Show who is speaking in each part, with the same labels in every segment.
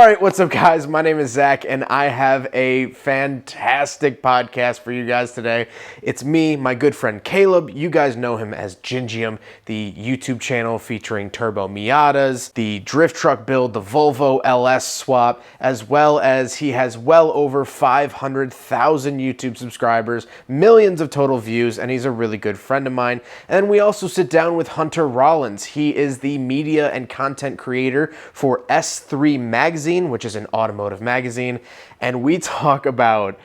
Speaker 1: right, what's up, guys? My name is Zach, and I have a fantastic podcast for you guys today. It's me, my good friend Caleb. You guys know him as Gingium, the YouTube channel featuring Turbo Miatas, the drift truck build, the Volvo LS swap, as well as he has well over 500,000 YouTube subscribers, millions of total views, and he's a really good friend of mine. And we also sit down with Hunter Rollins. He is the media and content creator for S3 Magazine, which is an automotive magazine, and we talk about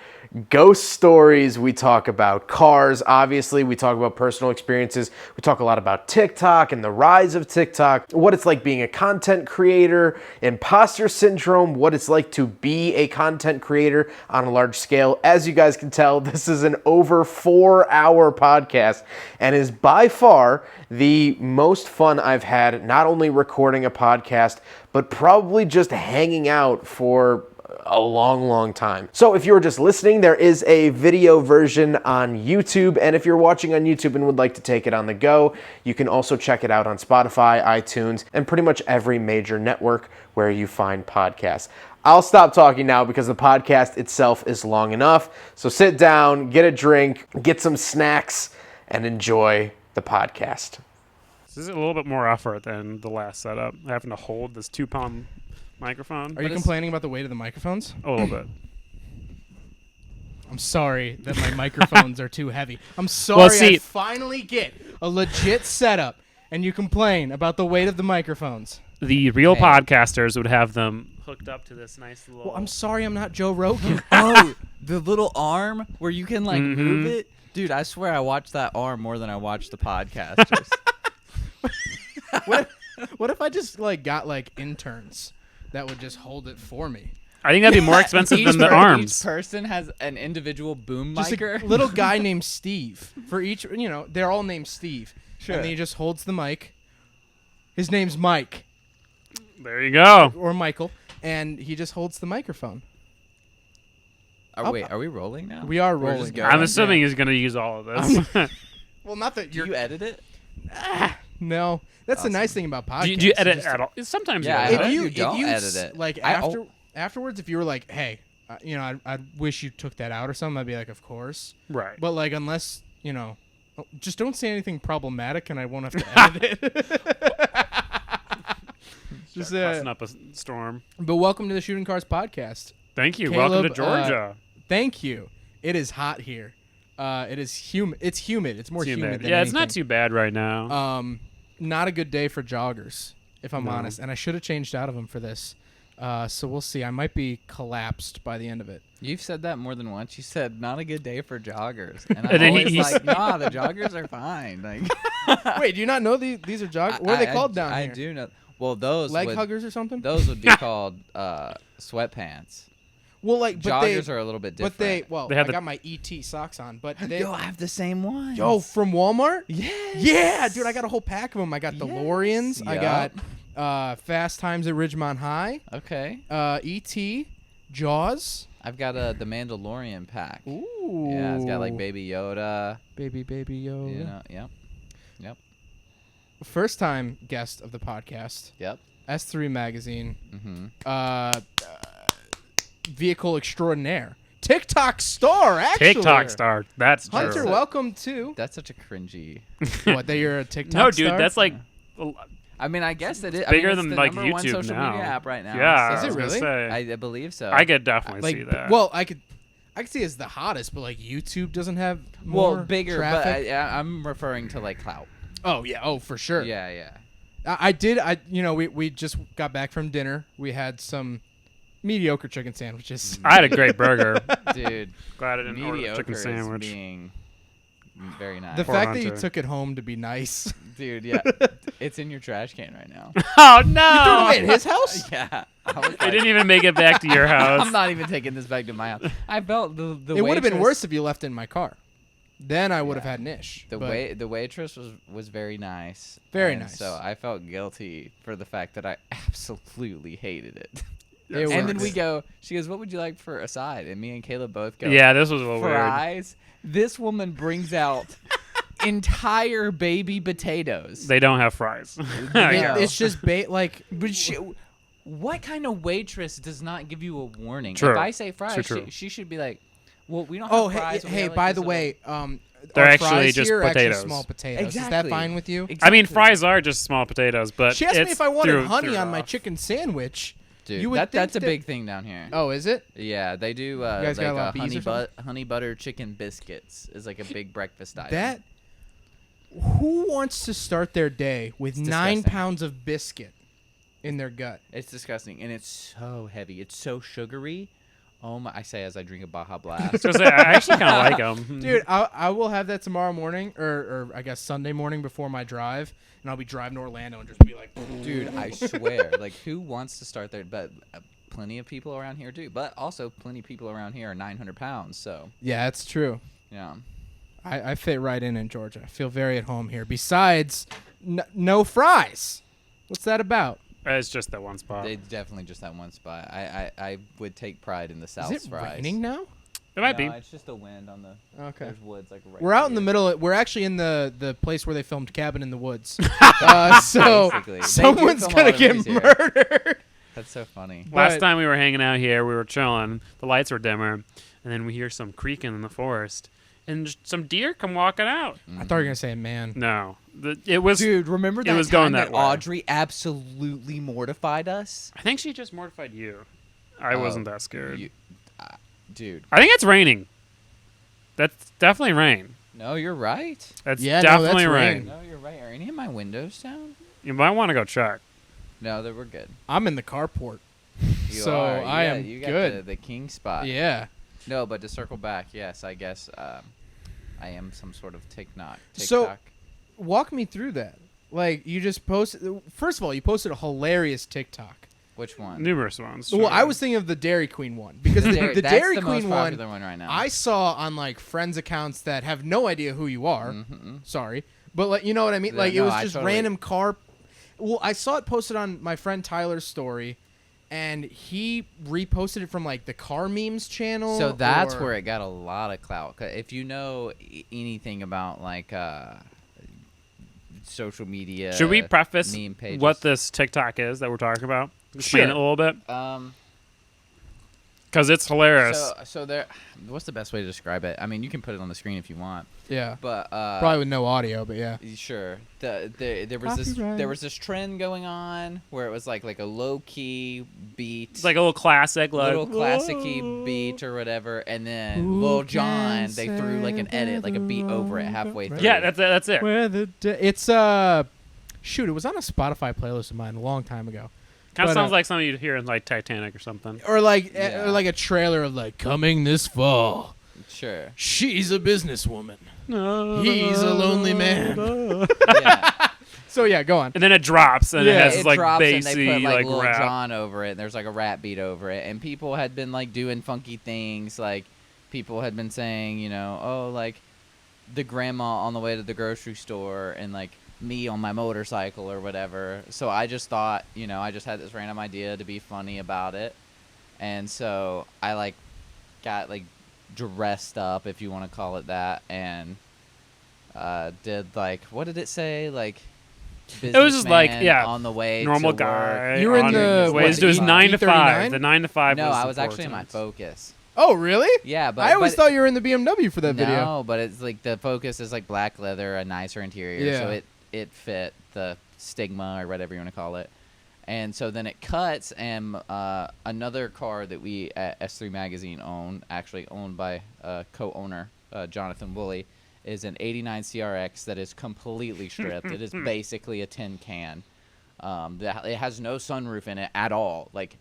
Speaker 1: ghost stories, we talk about cars, obviously, we talk about personal experiences, we talk a lot about TikTok and the rise of TikTok, what it's like being a content creator, imposter syndrome, what it's like to be a content creator on a large scale. As you guys can tell, this is an over 4-hour podcast and is by far the most fun I've had, not only recording a podcast, but probably just hanging out for a long time. So if you're just listening, there is a video version on YouTube, and if you're watching on YouTube and would like to take it on the go, you can also check it out on Spotify, iTunes, and pretty much every major network where you find podcasts. I'll stop talking now because the podcast itself is long enough. So sit down, get a drink, get some snacks, and enjoy the podcast.
Speaker 2: This is a little bit more effort than the last setup. Having to hold this 2-pound microphone.
Speaker 3: Are you complaining about the weight of the microphones?
Speaker 2: A little bit.
Speaker 3: I'm sorry that my microphones are too heavy. I'm sorry I finally get a legit setup, and you complain about the weight of the microphones.
Speaker 2: The real podcasters would have them hooked up to this nice little...
Speaker 3: Well, I'm sorry I'm not Joe Rogan.
Speaker 4: Oh, the little arm where you can, like, move it? Dude, I swear I watched that arm more than I watched the podcasters.
Speaker 3: What if I just, like, got, like, interns that would just hold it for me?
Speaker 2: I think that'd be more expensive than the arms.
Speaker 4: Each person has an individual boom
Speaker 3: Just
Speaker 4: micer.
Speaker 3: a little guy named Steve. For each, they're all named Steve.
Speaker 4: Sure.
Speaker 3: And then he just holds the mic. His name's Mike.
Speaker 2: There you go.
Speaker 3: Or Michael. And he just holds the microphone.
Speaker 4: Wait, are we rolling now?
Speaker 3: We are
Speaker 4: We're
Speaker 3: rolling.
Speaker 4: just going.
Speaker 2: I'm assuming he's going to use all of this.
Speaker 3: Well, not that
Speaker 4: Do you edit it?
Speaker 3: No. That's the nice thing about podcasts.
Speaker 2: Do you edit at all? Sometimes
Speaker 4: Yeah,
Speaker 2: you
Speaker 4: I
Speaker 2: edit.
Speaker 4: hope you don't edit it.
Speaker 3: Like, afterwards, if you were like, hey, I wish you took that out or something, I'd be like, of course.
Speaker 2: Right.
Speaker 3: But, like, unless, just don't say anything problematic and I won't have to edit it. Just
Speaker 2: cussing up a storm.
Speaker 3: But welcome to the Shooting Cars podcast.
Speaker 2: Thank you.
Speaker 3: Caleb,
Speaker 2: Welcome to Georgia.
Speaker 3: Thank you. It is hot here. It is humid. It's humid. It's more humid than
Speaker 2: Yeah, it's not
Speaker 3: anything.
Speaker 2: too bad right now.
Speaker 3: Not a good day for joggers, if I'm honest. And I should have changed out of them for this. So we'll see. I might be collapsed by the end of it.
Speaker 4: You've said that more than once. You said, not a good day for joggers. And
Speaker 2: And
Speaker 4: I'm
Speaker 2: then
Speaker 4: always
Speaker 2: he's-
Speaker 4: like, nah, the joggers are fine. Like,
Speaker 3: Wait, do you not know these are joggers? What are they called down
Speaker 4: I
Speaker 3: here?
Speaker 4: do know. Well, those
Speaker 3: Leg
Speaker 4: would,
Speaker 3: huggers or something?
Speaker 4: those would be called sweatpants.
Speaker 3: Well, like, but
Speaker 4: Joggers are a little bit different.
Speaker 2: They have
Speaker 3: I got my ET socks on, but they...
Speaker 4: Yo, I have the same one.
Speaker 3: Yo, from Walmart?
Speaker 4: Yes.
Speaker 3: Yeah, dude, I got a whole pack of them. I got DeLoreans.
Speaker 4: Yes.
Speaker 3: I got Fast Times at Ridgemont High.
Speaker 4: Okay.
Speaker 3: E.T., Jaws.
Speaker 4: I've got the Mandalorian pack.
Speaker 3: Ooh.
Speaker 4: Yeah, it's got like Baby Yoda.
Speaker 3: Baby Yoda.
Speaker 4: Yep.
Speaker 3: First time guest of the podcast.
Speaker 4: Yep.
Speaker 3: S3 Magazine.
Speaker 4: Mm-hmm.
Speaker 3: Vehicle extraordinaire. TikTok star, actually.
Speaker 2: TikTok star. That's true.
Speaker 3: Hunter, welcome to...
Speaker 4: That's such a cringy.
Speaker 3: What, that you're a TikTok
Speaker 2: No,
Speaker 3: star?
Speaker 2: dude, that's like...
Speaker 4: I mean, I guess it is.
Speaker 2: bigger
Speaker 4: it's
Speaker 2: than,
Speaker 4: the
Speaker 2: like,
Speaker 4: number one
Speaker 2: YouTube
Speaker 4: social
Speaker 2: now.
Speaker 4: media app right now.
Speaker 2: Yeah,
Speaker 3: Is
Speaker 2: I
Speaker 3: it
Speaker 2: was gonna
Speaker 3: really?
Speaker 2: say.
Speaker 4: I believe so.
Speaker 2: I could definitely
Speaker 3: like,
Speaker 2: see that.
Speaker 3: Well, I could see it's the hottest, but like YouTube doesn't have more
Speaker 4: bigger,
Speaker 3: traffic.
Speaker 4: but I'm referring to like clout.
Speaker 3: Oh yeah, oh for sure.
Speaker 4: Yeah.
Speaker 3: We just got back from dinner. We had some mediocre chicken sandwiches.
Speaker 2: I had a great burger.
Speaker 4: Dude,
Speaker 2: Glad I didn't order a
Speaker 4: mediocre
Speaker 2: chicken
Speaker 4: is
Speaker 2: sandwich.
Speaker 4: being very nice.
Speaker 3: The
Speaker 2: Poor
Speaker 3: fact that you
Speaker 2: Hunter.
Speaker 3: took it home to be nice.
Speaker 4: Dude, yeah. It's in your trash can right now.
Speaker 2: Oh, no!
Speaker 3: Wait, his house?
Speaker 4: Yeah. I was
Speaker 2: I
Speaker 4: like,
Speaker 2: didn't even make it back to your house.
Speaker 4: I'm not even taking this back to my house. I felt the
Speaker 3: It would have been
Speaker 4: waitress-
Speaker 3: worse if you left it in my car. Then I would have had an ish.
Speaker 4: The
Speaker 3: but
Speaker 4: the waitress was very nice.
Speaker 3: Very
Speaker 4: and
Speaker 3: nice.
Speaker 4: So I felt guilty for the fact that I absolutely hated it.
Speaker 3: it
Speaker 4: And then
Speaker 3: works.
Speaker 4: we go, she goes, what would you like for a side? And me and Caleb both go,
Speaker 2: Yeah, this was a little weird.
Speaker 4: fries. This woman brings out entire baby potatoes.
Speaker 2: They don't have fries.
Speaker 4: Yeah.
Speaker 3: It's just bait. Like, but
Speaker 4: what kind of waitress does not give you a warning?
Speaker 2: True.
Speaker 4: If I say fries,
Speaker 2: True.
Speaker 4: she should be like, well, we don't
Speaker 3: Oh,
Speaker 4: have fries.
Speaker 3: hey,
Speaker 4: we have, like,
Speaker 3: by
Speaker 4: these
Speaker 3: the
Speaker 4: little-"
Speaker 3: way,
Speaker 2: They're
Speaker 3: our
Speaker 2: actually
Speaker 3: fries
Speaker 2: just
Speaker 3: here are actually
Speaker 2: potatoes.
Speaker 3: small potatoes. Is that
Speaker 4: Exactly.
Speaker 3: fine with you?
Speaker 2: I mean,
Speaker 4: Exactly.
Speaker 2: fries are just small potatoes, but
Speaker 3: She asked me
Speaker 2: it's
Speaker 3: if I wanted
Speaker 2: threw-
Speaker 3: honey
Speaker 2: threw
Speaker 3: on
Speaker 2: it
Speaker 3: my
Speaker 2: off.
Speaker 3: chicken sandwich.
Speaker 4: Dude,
Speaker 3: You would think
Speaker 4: that's a
Speaker 3: that-
Speaker 4: big thing down here.
Speaker 3: Oh, is it?
Speaker 4: Yeah, they do
Speaker 3: guys got a lot
Speaker 4: like
Speaker 3: of bees or something?
Speaker 4: honey butter chicken biscuits is like a big breakfast item.
Speaker 3: That. Who wants to start their day with
Speaker 4: It's
Speaker 3: 9
Speaker 4: disgusting.
Speaker 3: pounds of biscuit in their gut?
Speaker 4: It's disgusting, and it's so heavy. It's so sugary. Oh my! I say as I drink a Baja Blast.
Speaker 2: So I actually kind of like them,
Speaker 3: Dude, I will have that tomorrow morning, or I guess Sunday morning before my drive, and I'll be driving to Orlando and just be like,
Speaker 4: Dude, I swear, like, who wants to start their? But plenty of people around here do. But also, plenty of people around here are 900 pounds. So
Speaker 3: yeah, that's true.
Speaker 4: yeah.
Speaker 3: I fit right in Georgia. I feel very at home here. Besides, no fries. What's that about?
Speaker 2: It's just that one spot.
Speaker 4: They definitely just that one spot. I would take pride in the South's
Speaker 3: Is it
Speaker 4: fries.
Speaker 3: raining now?
Speaker 2: It might
Speaker 4: No,
Speaker 2: be.
Speaker 4: it's just a wind on the.
Speaker 3: Okay.
Speaker 4: There's woods like right.
Speaker 3: We're out in the
Speaker 4: here.
Speaker 3: middle. We're actually in the place where they filmed Cabin in the Woods. So
Speaker 4: Basically. They do
Speaker 3: someone's
Speaker 4: film a
Speaker 3: gonna
Speaker 4: lot of
Speaker 3: get
Speaker 4: movies here.
Speaker 3: murdered.
Speaker 4: That's so funny.
Speaker 2: Last
Speaker 3: But-
Speaker 2: time we were hanging out here, we were chilling. The lights were dimmer, and then we hear some creaking in the forest, and just some deer come walking out.
Speaker 3: I thought you were gonna say man.
Speaker 2: No, it was.
Speaker 4: Dude, remember
Speaker 2: It
Speaker 4: that
Speaker 2: was
Speaker 4: time
Speaker 2: going
Speaker 4: that
Speaker 2: that way.
Speaker 4: Audrey absolutely mortified us?
Speaker 2: I think she just mortified you. I
Speaker 4: Oh,
Speaker 2: wasn't that scared.
Speaker 4: Dude,
Speaker 2: I think it's raining. That's definitely rain.
Speaker 4: no, you're right.
Speaker 2: That's
Speaker 3: Yeah, no,
Speaker 2: definitely
Speaker 3: that's
Speaker 2: rain.
Speaker 3: rain.
Speaker 4: No, you're right. Are any of my windows down?
Speaker 2: You might want to go check.
Speaker 4: No, they were good.
Speaker 3: I'm in the carport.
Speaker 4: You
Speaker 3: So
Speaker 4: are.
Speaker 3: I am
Speaker 4: you got
Speaker 3: good.
Speaker 4: The king spot.
Speaker 3: Yeah.
Speaker 4: No, but to circle back, yes, I guess I am some sort of TikTok.
Speaker 3: So- Walk me through that. Like you just posted. First of all, you posted a hilarious TikTok.
Speaker 4: Which one?
Speaker 2: Numerous ones.
Speaker 3: Well, I
Speaker 2: sure.
Speaker 3: was thinking of the Dairy Queen one because the
Speaker 4: That's
Speaker 3: Dairy
Speaker 4: the
Speaker 3: Queen
Speaker 4: most
Speaker 3: one
Speaker 4: popular one right now.
Speaker 3: I saw on like friends accounts that have no idea who you are.
Speaker 4: Mhm.
Speaker 3: Sorry, but like you know what I mean.
Speaker 4: Yeah,
Speaker 3: Like it
Speaker 4: no,
Speaker 3: was
Speaker 4: I
Speaker 3: just
Speaker 4: totally-
Speaker 3: random car. Well, I saw it posted on my friend Tyler's story, and he reposted it from like the car memes channel.
Speaker 4: So that's
Speaker 3: or-
Speaker 4: where it got a lot of clout. 'Cause if you know anything about like social media,
Speaker 2: Should we preface
Speaker 4: meme pages.
Speaker 2: what this TikTok is that we're talking about? Explain it a
Speaker 3: Sure.
Speaker 2: little bit,
Speaker 4: Um.
Speaker 2: because it's hilarious.
Speaker 4: So there. What's the best way to describe it? I mean, you can put it on the screen if you want,
Speaker 3: Yeah,
Speaker 4: but
Speaker 3: probably with no audio, but yeah.
Speaker 4: Sure. There was this trend going on where it was like a low key beat.
Speaker 2: It's like a little classic, like
Speaker 4: little classicy beat or whatever, and then Lil Jon, they threw like an edit, like a beat over it halfway through.
Speaker 2: Yeah, that's it.
Speaker 3: Where the it's shoot, it was on a Spotify playlist of mine a long time ago.
Speaker 2: Kind of
Speaker 3: but,
Speaker 2: sounds like something you'd hear in like Titanic or something.
Speaker 3: Or like
Speaker 4: Yeah.
Speaker 3: or like a trailer of like coming this fall.
Speaker 4: Sure.
Speaker 3: She's a businesswoman. He's a lonely man.
Speaker 4: Yeah.
Speaker 3: So yeah, go on.
Speaker 2: And then it drops, and
Speaker 3: Yeah.
Speaker 2: it has
Speaker 4: It
Speaker 2: this like
Speaker 4: drops
Speaker 2: bassy
Speaker 4: and they put like Lil
Speaker 2: rap.
Speaker 4: Jon over it, and there's like a rap beat over it, and people had been like doing funky things, like people had been saying, you know, oh, like the grandma on the way to the grocery store, and like me on my motorcycle or whatever. So I just thought, you know, I just had this random idea to be funny about it, and so I like got like dressed up, if you want to call it that, and did like, what did it say, like
Speaker 2: It was just like,
Speaker 4: businessman
Speaker 2: yeah,
Speaker 4: on the way
Speaker 2: normal
Speaker 4: to
Speaker 2: guy.
Speaker 4: work.
Speaker 3: You were in
Speaker 2: on
Speaker 3: the-
Speaker 2: his way
Speaker 3: what,
Speaker 2: to his
Speaker 3: the
Speaker 2: 9 to 5.
Speaker 3: E39?
Speaker 2: The 9 to 5.
Speaker 4: No,
Speaker 2: was
Speaker 4: I
Speaker 2: the
Speaker 4: was actually in my
Speaker 2: Fortunes.
Speaker 4: Focus.
Speaker 3: Oh really?
Speaker 4: Yeah, but
Speaker 3: I always
Speaker 4: but
Speaker 3: thought you were in the BMW for that video.
Speaker 4: No, but it's like the Focus is like black leather, a nicer interior, so
Speaker 3: Yeah.
Speaker 4: it fit the stigma or whatever you want to call it. And so then it cuts, and another car that we at S3 Magazine own, actually owned by co-owner Jonathan Woolley, is an 89 CRX that is completely stripped. It is basically a tin can. It has no sunroof in it at all. Like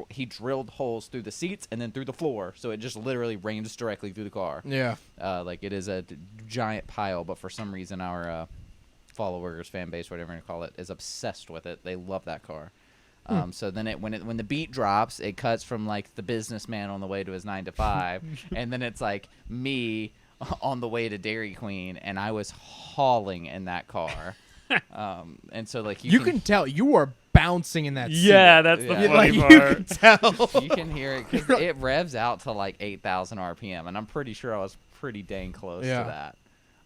Speaker 4: he drilled holes through the seats and then through the floor, so it just literally rains directly through the car.
Speaker 3: Yeah.
Speaker 4: Like it is a giant pile, but for some reason our followers, fan base, whatever you call it, is obsessed with it. They love that car. So then when the beat drops, it cuts from like the businessman on the way to his 9 to 5, and then it's like me on the way to Dairy Queen, and I was hauling in that car. And so like
Speaker 3: You can tell you are bouncing in that seat.
Speaker 2: Yeah, that's the
Speaker 4: Yeah.
Speaker 2: funny
Speaker 3: Like you
Speaker 2: part.
Speaker 3: can tell.
Speaker 4: you can hear it because it revs out to like 8,000 RPM, and I'm pretty sure I was pretty dang close
Speaker 3: Yeah.
Speaker 4: to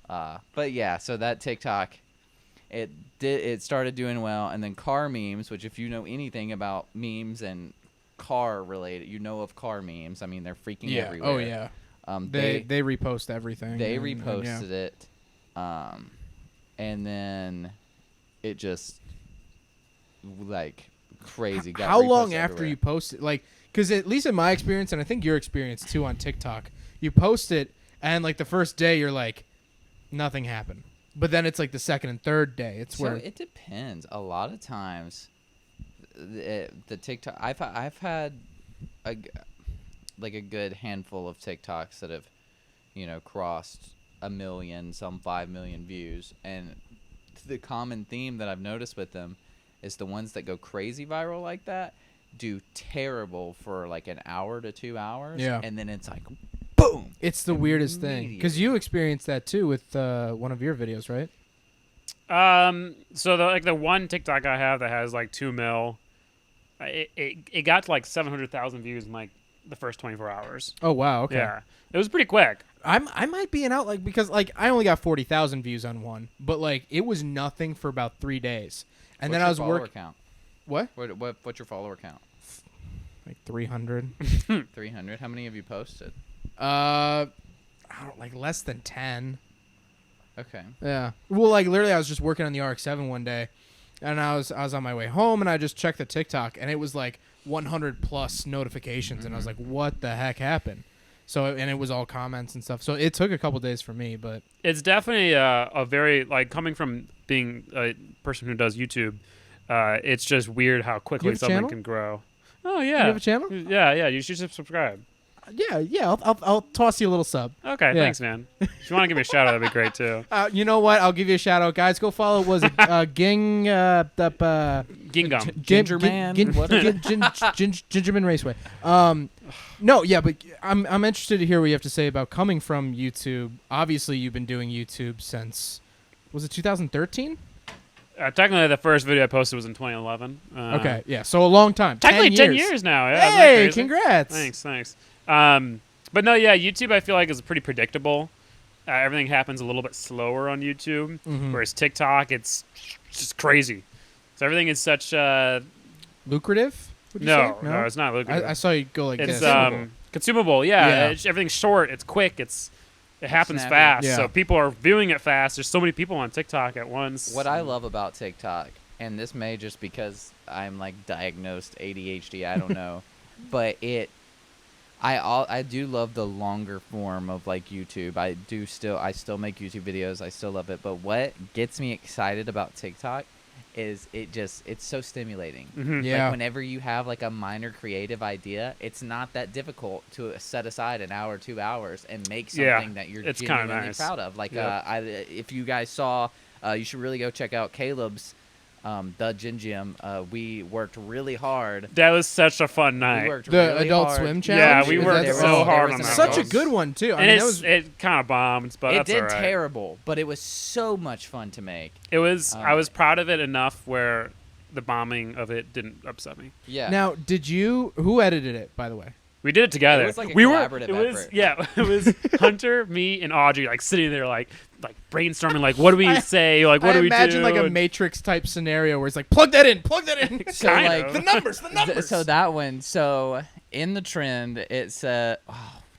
Speaker 4: that. But yeah, so that TikTok, it started doing well, and then car memes, which if you know anything about memes and car related, you know of car memes. I mean, they're freaking everywhere.
Speaker 3: Oh yeah. They repost everything.
Speaker 4: They
Speaker 3: and
Speaker 4: reposted it, and then it just like crazy. Got
Speaker 3: How long
Speaker 4: reposted
Speaker 3: after
Speaker 4: everywhere.
Speaker 3: you post it? Like, because at least in my experience, and I think your experience too on TikTok, you post it, and like the first day you're like, nothing happened. But then it's like the second and third day. It's
Speaker 4: So
Speaker 3: where
Speaker 4: it depends. A lot of times, the TikTok I've had a good handful of TikToks that have, crossed 1 million, some 5 million views, and the common theme that I've noticed with them is the ones that go crazy viral like that do terrible for like an hour to 2 hours, and then it's like boom.
Speaker 3: it's the weirdest thing. Because you experienced that too with one of your videos, right?
Speaker 2: So the one TikTok I have that has like 2 mil, it got to like 700,000 views in like the first 24 hours.
Speaker 3: Oh wow, okay.
Speaker 2: Yeah, it was pretty quick.
Speaker 3: I might be an out like because like I only got 40,000 views on one, but like it was nothing for about 3 days, and then I was working.
Speaker 4: Count?
Speaker 3: What?
Speaker 4: What's your follower count?
Speaker 3: Like 300.
Speaker 4: 300. How many have you posted?
Speaker 3: I don't like less than 10.
Speaker 4: Okay.
Speaker 3: Yeah. Well, like literally, I was just working on the RX-7 one day, and I was on my way home, and I just checked the TikTok, and it was like 100 plus notifications, and I was like, "What the heck happened?" So, and it was all comments and stuff. So it took a couple days for me, but
Speaker 2: It's definitely a very like coming from being a person who does YouTube. It's just weird how quickly
Speaker 3: You have a
Speaker 2: something
Speaker 3: channel?
Speaker 2: can grow. Oh yeah,
Speaker 3: you have a channel?
Speaker 2: Yeah. You should subscribe.
Speaker 3: Yeah. I'll toss you a little sub.
Speaker 2: Okay,
Speaker 3: Yeah.
Speaker 2: thanks, man. If you want to give me a shout out, that'd be great too.
Speaker 3: You know what? I'll give you a shout out, guys. Go follow. Was it Ging?
Speaker 2: Gingham.
Speaker 4: Ginger Man? What is
Speaker 3: Gingerman Raceway. No, yeah, but I'm interested to hear what you have to say about coming from YouTube. Obviously, you've been doing YouTube since was it 2013?
Speaker 2: Technically, the first video I posted was in 2011.
Speaker 3: Okay, yeah, so a long time.
Speaker 2: Technically, 10
Speaker 3: years.
Speaker 2: years now. Yeah, isn't that
Speaker 3: Hey,
Speaker 2: crazy?
Speaker 3: congrats!
Speaker 2: Thanks. But no, yeah, YouTube I feel like is pretty predictable. Everything happens a little bit slower on YouTube, whereas TikTok, it's just crazy. So everything is such
Speaker 3: Lucrative? Would you
Speaker 2: no,
Speaker 3: say?
Speaker 2: no, it's not lucrative.
Speaker 3: I saw you go like
Speaker 2: It's
Speaker 3: this.
Speaker 2: consumable. Yeah,
Speaker 3: Yeah.
Speaker 2: everything's short. It's quick. It happens
Speaker 4: Snappy.
Speaker 2: fast.
Speaker 3: Yeah.
Speaker 2: So people are viewing it fast. There's so many people on TikTok at once.
Speaker 4: What I love about TikTok, and this may just because I'm like diagnosed ADHD, I don't know, but I do love the longer form of like YouTube. I still make YouTube videos. I still love it. But what gets me excited about TikTok is it's so stimulating.
Speaker 3: Yeah.
Speaker 4: Like whenever you have like a minor creative idea, it's not that difficult to set aside an hour, 2 hours and make something that you're
Speaker 2: it's kinda
Speaker 4: genuinely
Speaker 2: nice.
Speaker 4: proud of. Like
Speaker 2: Yep.
Speaker 4: if you guys saw, you should really go check out Caleb's the Gin Gym. We worked really hard.
Speaker 2: That was such a fun
Speaker 4: We
Speaker 2: night.
Speaker 4: worked
Speaker 3: The
Speaker 4: really
Speaker 3: Adult
Speaker 4: hard.
Speaker 3: Swim
Speaker 2: Yeah,
Speaker 3: challenge.
Speaker 2: we
Speaker 3: Is
Speaker 2: worked
Speaker 3: that
Speaker 2: so
Speaker 3: the-
Speaker 2: hard
Speaker 4: was
Speaker 2: on
Speaker 4: an
Speaker 2: that.
Speaker 3: Such a
Speaker 4: adult-
Speaker 3: good one too. I
Speaker 2: And
Speaker 3: mean, that was
Speaker 2: it kind of bombed, but
Speaker 4: It
Speaker 2: that's
Speaker 4: did
Speaker 2: all right.
Speaker 4: terrible, but it was so much fun to make.
Speaker 2: It was. I was proud of it enough where the bombing of it didn't upset me.
Speaker 4: Yeah.
Speaker 3: Now, who edited it, by the way?
Speaker 2: We did it together.
Speaker 4: It was like a
Speaker 2: we
Speaker 4: collaborative
Speaker 2: It was
Speaker 4: effort.
Speaker 2: yeah. It was Hunter, me, and Audrey like sitting there like brainstorming like what do we say, like what do we do?
Speaker 3: I imagine like a Matrix type scenario where it's like plug that in.
Speaker 4: So
Speaker 2: kind
Speaker 4: like
Speaker 2: of.
Speaker 3: the numbers.
Speaker 4: So that one. So in the trend, it's oh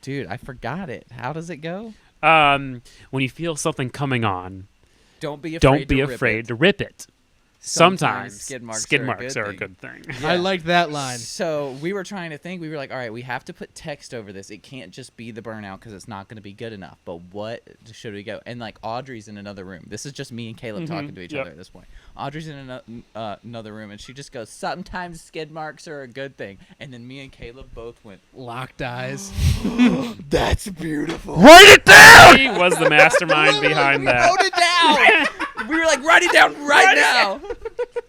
Speaker 4: dude, I forgot it. How does it go?
Speaker 2: When you feel something coming on,
Speaker 4: Don't be afraid.
Speaker 2: don't be
Speaker 4: to rip
Speaker 2: afraid
Speaker 4: it.
Speaker 2: to rip it. Sometimes
Speaker 4: skid
Speaker 2: skid
Speaker 4: marks
Speaker 2: marks
Speaker 4: are
Speaker 2: are
Speaker 4: a
Speaker 2: a
Speaker 4: good
Speaker 2: good thing.
Speaker 3: I liked that line.
Speaker 4: So we were trying to think. We were like, all right, we have to put text over this. It can't just be the burnout because it's not going to be good enough. But what should we go? And like Audrey's in another room. This is just me and Caleb talking to each
Speaker 2: Yep.
Speaker 4: other at this point. Audrey's in another room, and she just goes, sometimes skid marks are a good thing. And then me and Caleb both went,
Speaker 3: Locked eyes.
Speaker 4: that's beautiful.
Speaker 2: Write it down. He was the mastermind behind that.
Speaker 4: Wrote it down. We were like, write it down right now.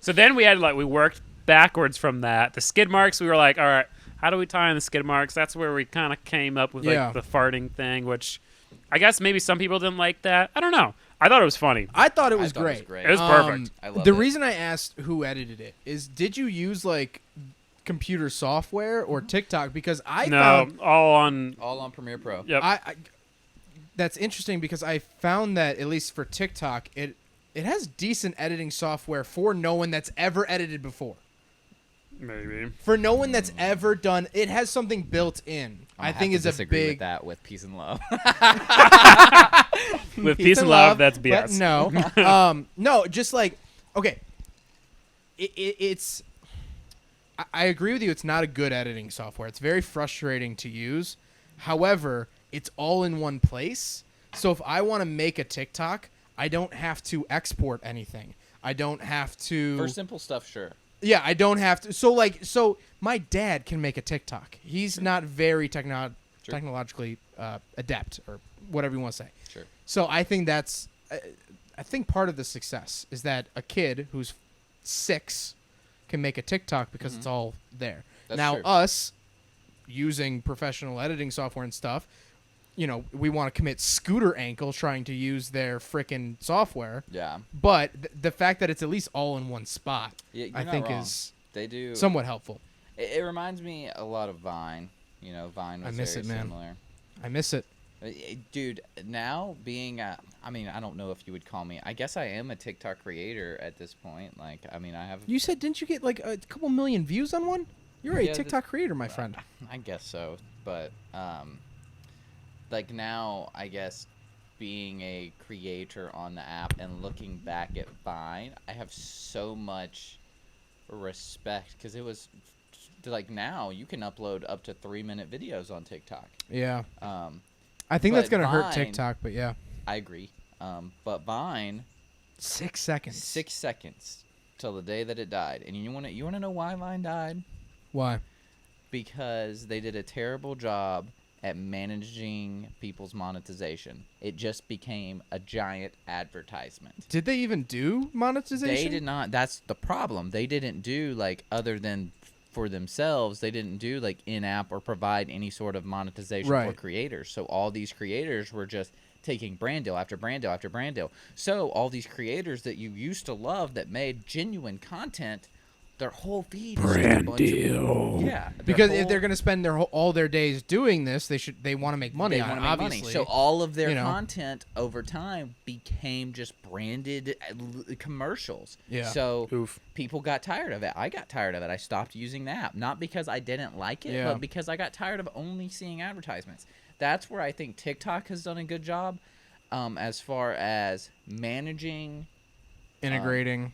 Speaker 2: So then we worked backwards from that. The skid marks, we were like, all right, how do we tie in the skid marks? That's where we kind of came up with
Speaker 3: Yeah.
Speaker 2: like the farting thing, which I guess maybe some people didn't like that. I don't know. I thought it was funny.
Speaker 3: I thought it was
Speaker 4: I thought
Speaker 3: great.
Speaker 2: It was perfect.
Speaker 4: I loved
Speaker 3: The
Speaker 4: it.
Speaker 3: reason I asked who edited it is, did you use like computer software or TikTok? Because I
Speaker 2: No,
Speaker 3: found
Speaker 2: all on.
Speaker 4: all on Premiere Pro.
Speaker 2: Yep.
Speaker 3: I that's interesting because I found that at least for TikTok, it It has decent editing software for no one that's ever edited before.
Speaker 2: Maybe.
Speaker 3: For no one that's ever done, it has something built in. I think is a
Speaker 4: disagree with
Speaker 3: big.
Speaker 4: that with peace and love.
Speaker 2: With peace and love, that's
Speaker 3: but
Speaker 2: BS.
Speaker 3: no, no, just like okay. It's. I agree with you. It's not a good editing software. It's very frustrating to use. However, it's all in one place. So if I want to make a TikTok, I don't have to export anything. I don't have to.
Speaker 4: For simple stuff, sure.
Speaker 3: Yeah, I don't have to. So my dad can make a TikTok. He's not very technologically adept or whatever you want to say.
Speaker 4: Sure.
Speaker 3: So I think that's. I think part of the success is that a kid who's 6 can make a TikTok because it's all there.
Speaker 4: That's
Speaker 3: now
Speaker 4: true.
Speaker 3: us using professional editing software and stuff, we want to commit scooter ankle trying to use their frickin' software.
Speaker 4: Yeah.
Speaker 3: But the fact that it's at least all in one spot,
Speaker 4: Yeah, you're
Speaker 3: I
Speaker 4: not
Speaker 3: think
Speaker 4: wrong.
Speaker 3: is
Speaker 4: They do.
Speaker 3: somewhat helpful.
Speaker 4: It reminds me a lot of Vine. Vine was
Speaker 3: I miss
Speaker 4: very
Speaker 3: it, man.
Speaker 4: similar.
Speaker 3: I miss it.
Speaker 4: Dude, now being I don't know if you would call me. I guess I am a TikTok creator at this point. Like, I have.
Speaker 3: You said, didn't you get like a couple million views on one? You're
Speaker 4: Yeah,
Speaker 3: a TikTok creator, my friend.
Speaker 4: I guess so, but like now, I guess being a creator on the app and looking back at Vine, I have so much respect because it was like now you can upload up to 3-minute videos on TikTok.
Speaker 3: Yeah.
Speaker 4: Um,
Speaker 3: I think that's
Speaker 4: but
Speaker 3: going to hurt
Speaker 4: Vine-
Speaker 3: TikTok, but yeah.
Speaker 4: I agree. But Vine,
Speaker 3: 6 seconds.
Speaker 4: 6 seconds till the day that it died. And you want to know why Vine died?
Speaker 3: Why?
Speaker 4: Because they did a terrible job at managing people's monetization. It just became a giant advertisement.
Speaker 3: Did they even do monetization?
Speaker 4: They did not. That's the problem. They didn't do other than for themselves. They didn't do in-app or provide any sort of monetization for
Speaker 3: Right.
Speaker 4: creators. So all these creators were just taking brand deal after brand deal after brand deal. So all these creators that you used to love that made genuine content, their whole feed is just a bunch of, yeah.
Speaker 3: Because if they're going to spend all their days doing this, they want to make money
Speaker 4: They
Speaker 3: on
Speaker 4: want
Speaker 3: it,
Speaker 4: to make
Speaker 3: obviously.
Speaker 4: money. So all of their
Speaker 3: you know.
Speaker 4: content over time became just branded commercials.
Speaker 3: Yeah.
Speaker 4: So
Speaker 2: Oof.
Speaker 4: people got tired of it. I got tired of it. I stopped using the app. Not because I didn't like it,
Speaker 3: Yeah.
Speaker 4: but because I got tired of only seeing advertisements. That's where I think TikTok has done a good job as far as managing,
Speaker 3: integrating.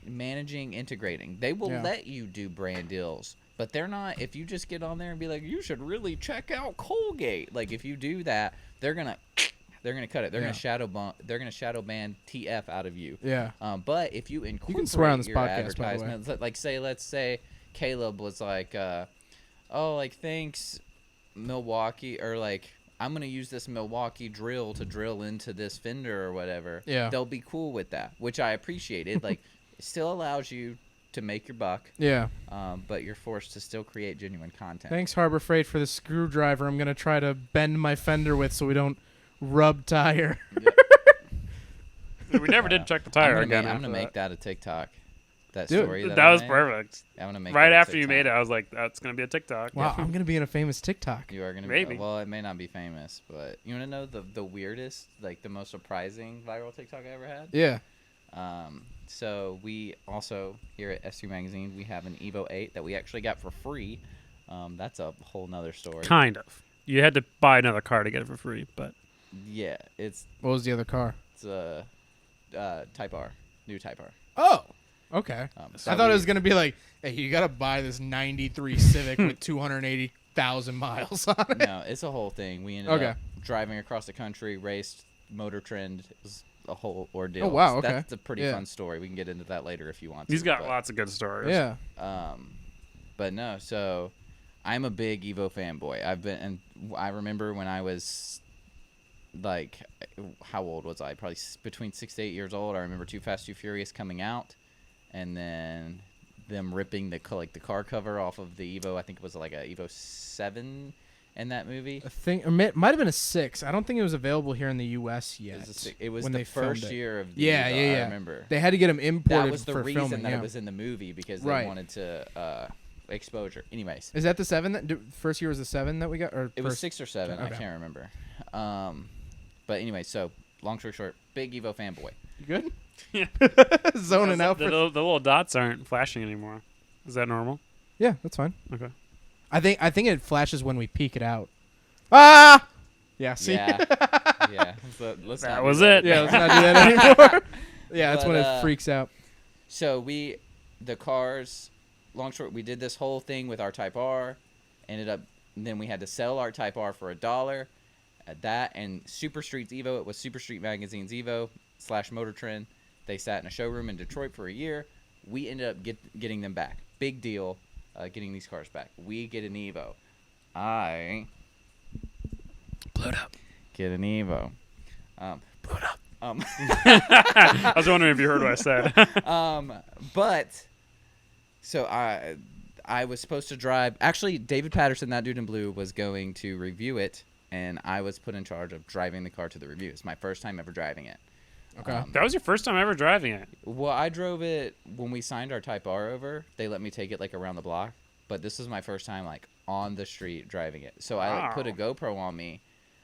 Speaker 4: integrating. They will
Speaker 3: Yeah.
Speaker 4: let you do brand deals. But they're not. If you just get on there and be like, you should really check out Colgate. Like if you do that, they're gonna cut it. They're
Speaker 3: Yeah.
Speaker 4: gonna shadow ban TF out of you.
Speaker 3: Yeah.
Speaker 4: But if you incorporate
Speaker 3: swear on this
Speaker 4: your
Speaker 3: podcast, by the way.
Speaker 4: advertisements, let's say Caleb was like, thanks Milwaukee, or I'm gonna use this Milwaukee drill to drill into this fender or whatever.
Speaker 3: Yeah.
Speaker 4: They'll be cool with that, which I appreciate. It it still allows you to make your buck.
Speaker 3: Yeah.
Speaker 4: But you're forced to still create genuine content.
Speaker 3: Thanks, Harbor Freight, for the screwdriver I'm going to try to bend my fender with so we don't rub tire.
Speaker 2: We never did check the tire
Speaker 4: I'm
Speaker 2: again.
Speaker 4: gonna
Speaker 2: after
Speaker 4: make that a TikTok. That
Speaker 3: Dude,
Speaker 4: story.
Speaker 2: that
Speaker 4: I
Speaker 2: was
Speaker 4: made.
Speaker 2: perfect.
Speaker 4: I'm gonna make
Speaker 2: Right
Speaker 4: that a
Speaker 2: after you made it,
Speaker 4: TikTok.
Speaker 2: I was like, "That's gonna be a TikTok."
Speaker 3: Wow, I'm going to be in a famous TikTok.
Speaker 4: You are gonna
Speaker 2: Maybe.
Speaker 4: Be, well, it may not be famous, but you wanna know the weirdest, the most surprising viral TikTok I ever had?
Speaker 3: Yeah.
Speaker 4: So we also here at S2 Magazine we have an Evo 8 that we actually got for free. That's a whole nother story.
Speaker 2: Kind of. You had to buy another car to get it for free, but
Speaker 4: Yeah, it's
Speaker 3: What was the other car?
Speaker 4: a Type R, new Type R.
Speaker 3: Oh, okay.
Speaker 4: So
Speaker 3: I thought it
Speaker 4: we-
Speaker 3: was going to be like, hey, you got to buy this 93 Civic with 280,000 miles on it.
Speaker 4: No, it's a whole thing. We ended
Speaker 3: Okay.
Speaker 4: up driving across the country, raced Motor Trend. It was a whole ordeal.
Speaker 3: Oh, wow, okay.
Speaker 4: That's a pretty
Speaker 3: Yeah.
Speaker 4: fun story. We can get into that later if you want to.
Speaker 2: he's got
Speaker 4: but,
Speaker 2: lots of good stories.
Speaker 3: Yeah.
Speaker 4: But no, so I'm a big Evo fanboy. And I remember when I was how old was I? Probably between 6 to 8 years old. I remember Too Fast, Too Furious coming out, and then them ripping the car cover off of the Evo. I think it was like a Evo 7 in that movie.
Speaker 3: I think it might have been a 6. I don't think it was available here in the U.S. yet.
Speaker 4: It was
Speaker 3: when
Speaker 4: the
Speaker 3: they filmed
Speaker 4: first
Speaker 3: it.
Speaker 4: year of the
Speaker 3: Yeah,
Speaker 4: Evo,
Speaker 3: yeah, yeah.
Speaker 4: I remember.
Speaker 3: They had to get them imported
Speaker 4: That was the
Speaker 3: for
Speaker 4: reason
Speaker 3: filming.
Speaker 4: that
Speaker 3: yeah.
Speaker 4: it was in the movie because they
Speaker 3: Right.
Speaker 4: wanted to exposure. Anyways,
Speaker 3: Is that the 7 that first year was the 7 that we got, or
Speaker 4: it was
Speaker 3: first?
Speaker 4: 6 or 7. I
Speaker 3: Okay.
Speaker 4: can't remember. But anyway, so long story short, big Evo fanboy.
Speaker 3: You good? Zoning out
Speaker 2: the,
Speaker 3: for.
Speaker 2: the little dots aren't flashing anymore. Is that normal?
Speaker 3: Yeah, that's fine.
Speaker 2: Okay.
Speaker 3: I think it flashes when we peek it out. Ah. Yeah. See.
Speaker 4: Yeah. Yeah. So let's
Speaker 2: That
Speaker 4: not do
Speaker 2: was it.
Speaker 3: Yeah. Let's not do that anymore. Yeah, that's when
Speaker 4: But,
Speaker 3: it freaks out.
Speaker 4: So the cars, long short, we did this whole thing with our Type R. Then we had to sell our Type R for $1. At that and Super Streets Evo, it was Super Street Magazine's Evo / Motor Trend. They sat in a showroom in Detroit for a year. We ended up getting them back. Big deal, getting these cars back. We get an Evo. I
Speaker 3: Blew it up.
Speaker 4: get an Evo.
Speaker 3: Blew it up.
Speaker 2: I was wondering if you heard what I said.
Speaker 4: But so I was supposed to drive. Actually, David Patterson, that dude in blue, was going to review it, and I was put in charge of driving the car to the review. It's my first time ever driving it.
Speaker 3: Okay.
Speaker 2: That was your first time ever driving it.
Speaker 4: Well, I drove it when we signed our Type R over. They let me take it like around the block, but this is my first time like on the street driving it. So I like, put a GoPro on me.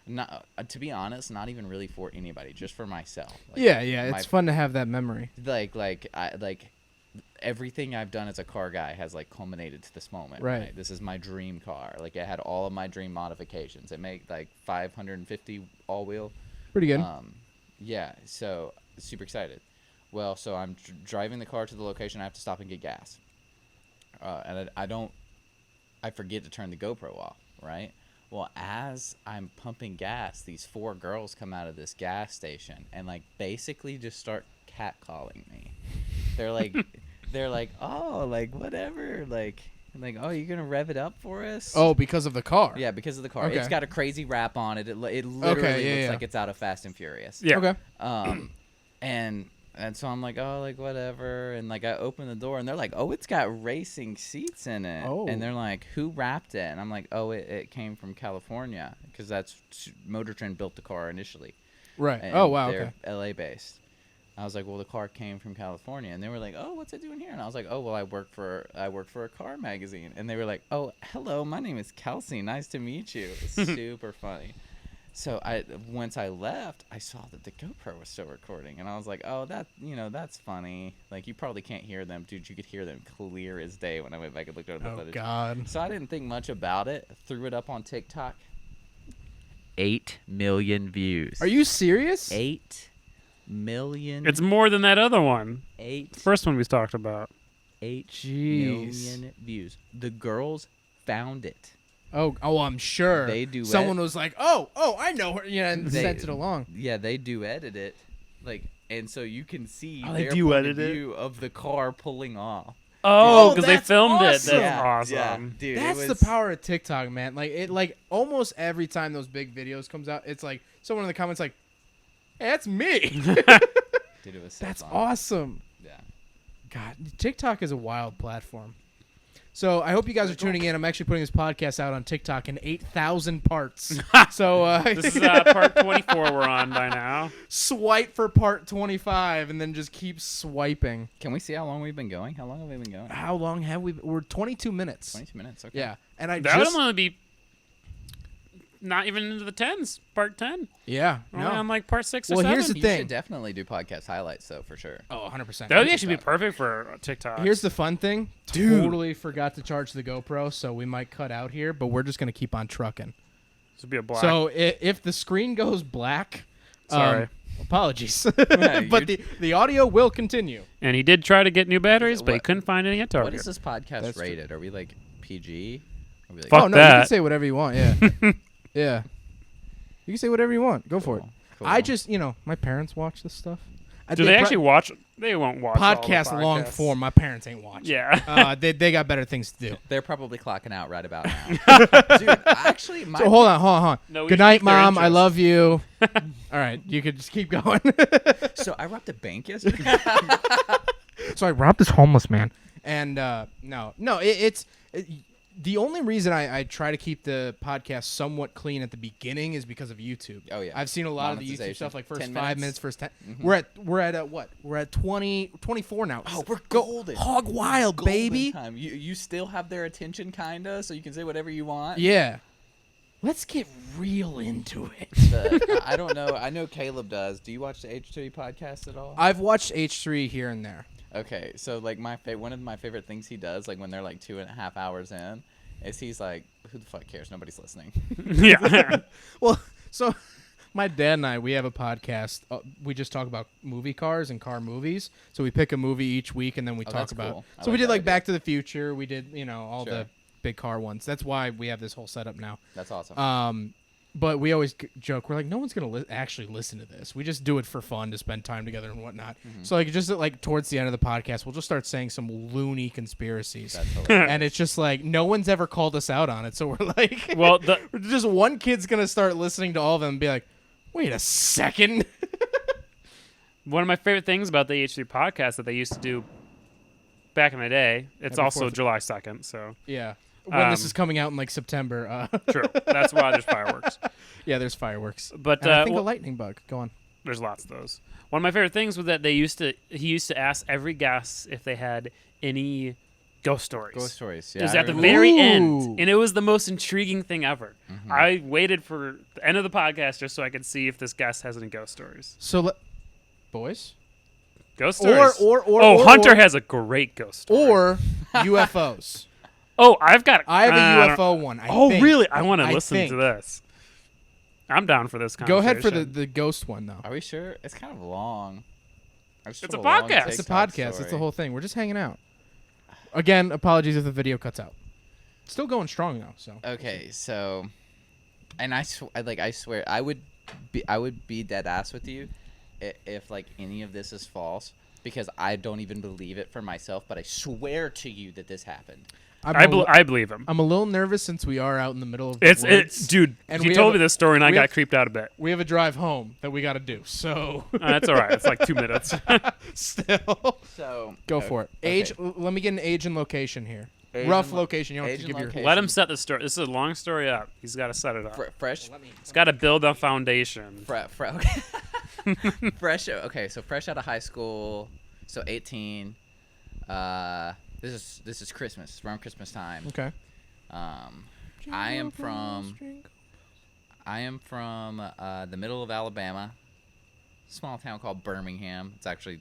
Speaker 4: Not to be honest, not even really for anybody, just for myself. Like,
Speaker 3: Yeah. It's
Speaker 4: my-
Speaker 3: fun to have that memory.
Speaker 4: like everything I've done as a car guy has like culminated to this moment.
Speaker 3: Right.
Speaker 4: This is my dream car. Like it had all of my dream modifications. It made like 550 all wheel.
Speaker 3: Pretty good.
Speaker 4: Yeah. So super excited. Well, so I'm driving the car to the location. I have to stop and get gas. And I forget to turn the GoPro off. Right. Well, as I'm pumping gas, these 4 girls come out of this gas station and like basically just start catcalling me. They're like, oh, like whatever, like, oh, you're gonna rev it up for us?
Speaker 3: Oh, because of the car.
Speaker 4: yeah, because of the car.
Speaker 3: Okay.
Speaker 4: It's got a crazy wrap on it. It literally
Speaker 3: yeah,
Speaker 4: looks
Speaker 3: yeah.
Speaker 4: like it's out of Fast and Furious.
Speaker 2: Yeah.
Speaker 3: Okay.
Speaker 4: And so I'm like, oh, like whatever, and like I open the door and they're like, oh, it's got racing seats in it.
Speaker 3: Oh.
Speaker 4: And they're like, who wrapped it? And I'm like, oh, it came from California because that's Motor Trend built the car initially.
Speaker 3: Right.
Speaker 4: And
Speaker 3: Oh wow.
Speaker 4: they're
Speaker 3: Okay.
Speaker 4: LA based. I was like, well, the car came from California, and they were like, oh, what's it doing here? And I was like, oh, well, I work for a car magazine, and they were like, oh, hello, my name is Kelsey, nice to meet you. It's super funny. So once I left, I saw that the GoPro was still recording, and I was like, oh, that's funny. Like you probably can't hear them, dude. You could hear them clear as day when I went back and looked at the
Speaker 3: Oh
Speaker 4: footage.
Speaker 3: God.
Speaker 4: So I didn't think much about it. Threw it up on TikTok. 8 million views.
Speaker 3: Are you serious?
Speaker 4: 8 million.
Speaker 2: It's more than that other one.
Speaker 4: 8
Speaker 2: First one we talked about.
Speaker 4: 8
Speaker 3: Jeez.
Speaker 4: million views. The girls found it.
Speaker 3: Oh, I'm sure.
Speaker 4: They do
Speaker 3: Someone
Speaker 4: it.
Speaker 3: was like, oh, I know her, and
Speaker 4: They-
Speaker 3: sent it along.
Speaker 4: Yeah, they duetted it, like, and so you can see
Speaker 2: Oh, they
Speaker 4: their point of
Speaker 2: duetted it?
Speaker 4: view of the car pulling off.
Speaker 2: Oh,
Speaker 3: Oh,
Speaker 2: because they
Speaker 3: that's
Speaker 2: filmed
Speaker 3: awesome.
Speaker 2: it. That's awesome.
Speaker 4: Yeah, dude.
Speaker 3: That's
Speaker 4: it
Speaker 3: the
Speaker 4: was,
Speaker 3: power of TikTok, man. Like almost every time those big videos comes out, it's like someone in the comments like, hey, that's me.
Speaker 4: Dude, it was so
Speaker 3: That's
Speaker 4: fun.
Speaker 3: awesome.
Speaker 4: Yeah.
Speaker 3: God, TikTok is a wild platform. So I hope you guys are tuning in. I'm actually putting this podcast out on TikTok in 8,000 parts. So
Speaker 2: This is part 24 we're on by now.
Speaker 3: swipe for part 25 and then just keep swiping.
Speaker 4: Can we see how long we've been going? How long have we been going?
Speaker 3: How long have we? We're 22 minutes.
Speaker 4: 22 minutes. Okay.
Speaker 3: Yeah, and I
Speaker 2: That would
Speaker 3: just
Speaker 2: only be not even into the 10s. Part 10.
Speaker 3: yeah.
Speaker 2: Only
Speaker 3: No.
Speaker 2: on like part 6 or
Speaker 3: Well,
Speaker 2: 7.
Speaker 3: here's the
Speaker 4: You
Speaker 3: thing.
Speaker 4: should definitely do podcast highlights, though, for sure.
Speaker 3: Oh, 100%.
Speaker 2: That would actually be perfect for TikTok.
Speaker 3: Here's the fun thing.
Speaker 2: Dude.
Speaker 3: Totally forgot to charge the GoPro, so we might cut out here, but we're just gonna keep on trucking.
Speaker 2: This would be a black.
Speaker 3: So if the screen goes black,
Speaker 2: Sorry.
Speaker 3: apologies,
Speaker 4: Yeah,
Speaker 3: but the audio will continue.
Speaker 2: And he did try to get new batteries, but he
Speaker 4: What-
Speaker 2: couldn't find any at
Speaker 4: What
Speaker 2: Target.
Speaker 4: is this podcast
Speaker 3: That's true.
Speaker 4: rated? Are we like PG? Are we like
Speaker 2: Fuck
Speaker 3: Oh no, you
Speaker 2: that.
Speaker 3: can say whatever you want. Yeah, yeah. You can say whatever you want. Go for it.
Speaker 4: Cool.
Speaker 3: I just, my parents watch this stuff.
Speaker 2: Do they actually watch? They won't watch all the
Speaker 3: podcast long
Speaker 2: podcasts.
Speaker 3: form? My parents ain't watching.
Speaker 2: Yeah.
Speaker 3: They got better things to do.
Speaker 4: They're probably clocking out right about now. Dude, actually, my
Speaker 3: So hold on.
Speaker 2: No, we
Speaker 3: Good
Speaker 2: should
Speaker 3: night,
Speaker 2: keep their
Speaker 3: Mom. I
Speaker 2: interest.
Speaker 3: love you. All right, you could just keep going.
Speaker 4: So I robbed a bank yesterday.
Speaker 3: So I robbed this homeless man. And it's the only reason I try to keep the podcast somewhat clean at the beginning is because of YouTube.
Speaker 4: Oh, yeah.
Speaker 3: I've seen a lot of the YouTube
Speaker 4: Monetization.
Speaker 3: stuff like first
Speaker 4: 10
Speaker 3: 5
Speaker 4: minutes.
Speaker 3: minutes, first 10.
Speaker 4: Mm-hmm.
Speaker 3: We're at what? We're at 24 now.
Speaker 4: Oh, we're golden.
Speaker 3: Hog wild,
Speaker 4: Golden
Speaker 3: baby.
Speaker 4: time. You still have their attention, kinda, so you can say whatever you want.
Speaker 3: Yeah. Let's get real into it.
Speaker 4: I don't know. I know Caleb does. Do you watch the H3 podcast at all?
Speaker 3: I've watched H3 here and there.
Speaker 4: Okay, so like one of my favorite things he does, like when they're like 2.5 hours in, is he's like, "Who the fuck cares? Nobody's listening."
Speaker 2: Yeah.
Speaker 3: Well, so my dad and I, we have a podcast. We just talk about movie cars and car movies. So we pick a movie each week, and then we talk
Speaker 4: that's
Speaker 3: about.
Speaker 4: cool. I
Speaker 3: So we
Speaker 4: like
Speaker 3: did
Speaker 4: that
Speaker 3: like
Speaker 4: idea.
Speaker 3: Back to the Future. We did, all
Speaker 4: Sure.
Speaker 3: the big car ones. That's why we have this whole setup now.
Speaker 4: That's awesome.
Speaker 3: But we always joke. We're like, no one's gonna actually listen to this. We just do it for fun to spend time together and whatnot. So like, just like towards the end of the podcast, we'll just start saying some loony conspiracies.
Speaker 4: That's hilarious.
Speaker 3: And it's just like no one's ever called us out on it, so we're like,
Speaker 2: Well,
Speaker 3: just one kid's gonna start listening to all of them and be like, "Wait a second."
Speaker 2: one of my favorite things about the H3 podcast that they used to do back in the day, it's
Speaker 3: Happy
Speaker 2: also
Speaker 3: 4th.
Speaker 2: July 2nd, so
Speaker 3: Yeah, when this
Speaker 2: Um,
Speaker 3: is coming out in like September.
Speaker 2: true. That's why there's fireworks.
Speaker 3: Yeah, there's fireworks.
Speaker 2: But
Speaker 3: And I think
Speaker 2: well,
Speaker 3: a lightning bug. Go on.
Speaker 2: there's lots of those. One of my favorite things was that he used to ask every guest if they had any ghost stories.
Speaker 4: Ghost stories.
Speaker 2: It
Speaker 4: Yeah,
Speaker 2: was
Speaker 4: I
Speaker 2: at the
Speaker 4: remember.
Speaker 2: very
Speaker 3: Ooh.
Speaker 2: end, and it was the most intriguing thing ever. I waited for the end of the podcast just so I could see if this guest has any ghost stories.
Speaker 3: So, boys,
Speaker 2: Ghost
Speaker 3: or
Speaker 2: stories.
Speaker 3: or
Speaker 2: Hunter has a great ghost story.
Speaker 3: or UFOs.
Speaker 2: Oh, I've got.
Speaker 3: I have
Speaker 2: I
Speaker 3: a
Speaker 2: don't-
Speaker 3: UFO one.
Speaker 2: Oh,
Speaker 3: think.
Speaker 2: really? I want to
Speaker 3: I
Speaker 2: listen
Speaker 3: think.
Speaker 2: to this. I'm down for this
Speaker 3: Go
Speaker 2: conversation.
Speaker 3: ahead for the ghost one though.
Speaker 4: Are we sure? It's kind of long.
Speaker 2: It's a
Speaker 4: long
Speaker 2: podcast.
Speaker 3: It's a
Speaker 4: TikTok
Speaker 3: podcast. It's the
Speaker 4: story.
Speaker 3: whole thing. We're just hanging out. Again, apologies if the video cuts out. Still going strong though. So
Speaker 4: Okay, so, and I swear I would be dead ass with you if like any of this is false, because I don't even believe it for myself, but I swear to you that this happened.
Speaker 2: I believe him.
Speaker 3: I'm a little nervous since we are out in the middle of the
Speaker 2: It's
Speaker 3: woods.
Speaker 2: dude.
Speaker 3: And
Speaker 2: He
Speaker 3: we
Speaker 2: told
Speaker 3: have
Speaker 2: me this story, and I
Speaker 3: we
Speaker 2: got
Speaker 3: have-
Speaker 2: creeped out a bit.
Speaker 3: We have a drive home that we got to do. So
Speaker 2: That's all right. It's like 2 minutes.
Speaker 3: still,
Speaker 4: So
Speaker 3: go for it.
Speaker 4: okay.
Speaker 3: Age. Let me get an age and location here.
Speaker 4: Age
Speaker 3: Rough
Speaker 4: and lo-
Speaker 3: location. You don't have
Speaker 4: age
Speaker 3: to
Speaker 4: and
Speaker 3: give your.
Speaker 4: location.
Speaker 2: Let him set the story. This is a long story up. He's got to set it up.
Speaker 4: fresh.
Speaker 2: He's got to build a foundation.
Speaker 4: Fresh. Okay, so fresh out of high school, so 18. This is Christmas, around Christmas time.
Speaker 3: Okay.
Speaker 4: I am from the middle of Alabama, small town called Birmingham. It's actually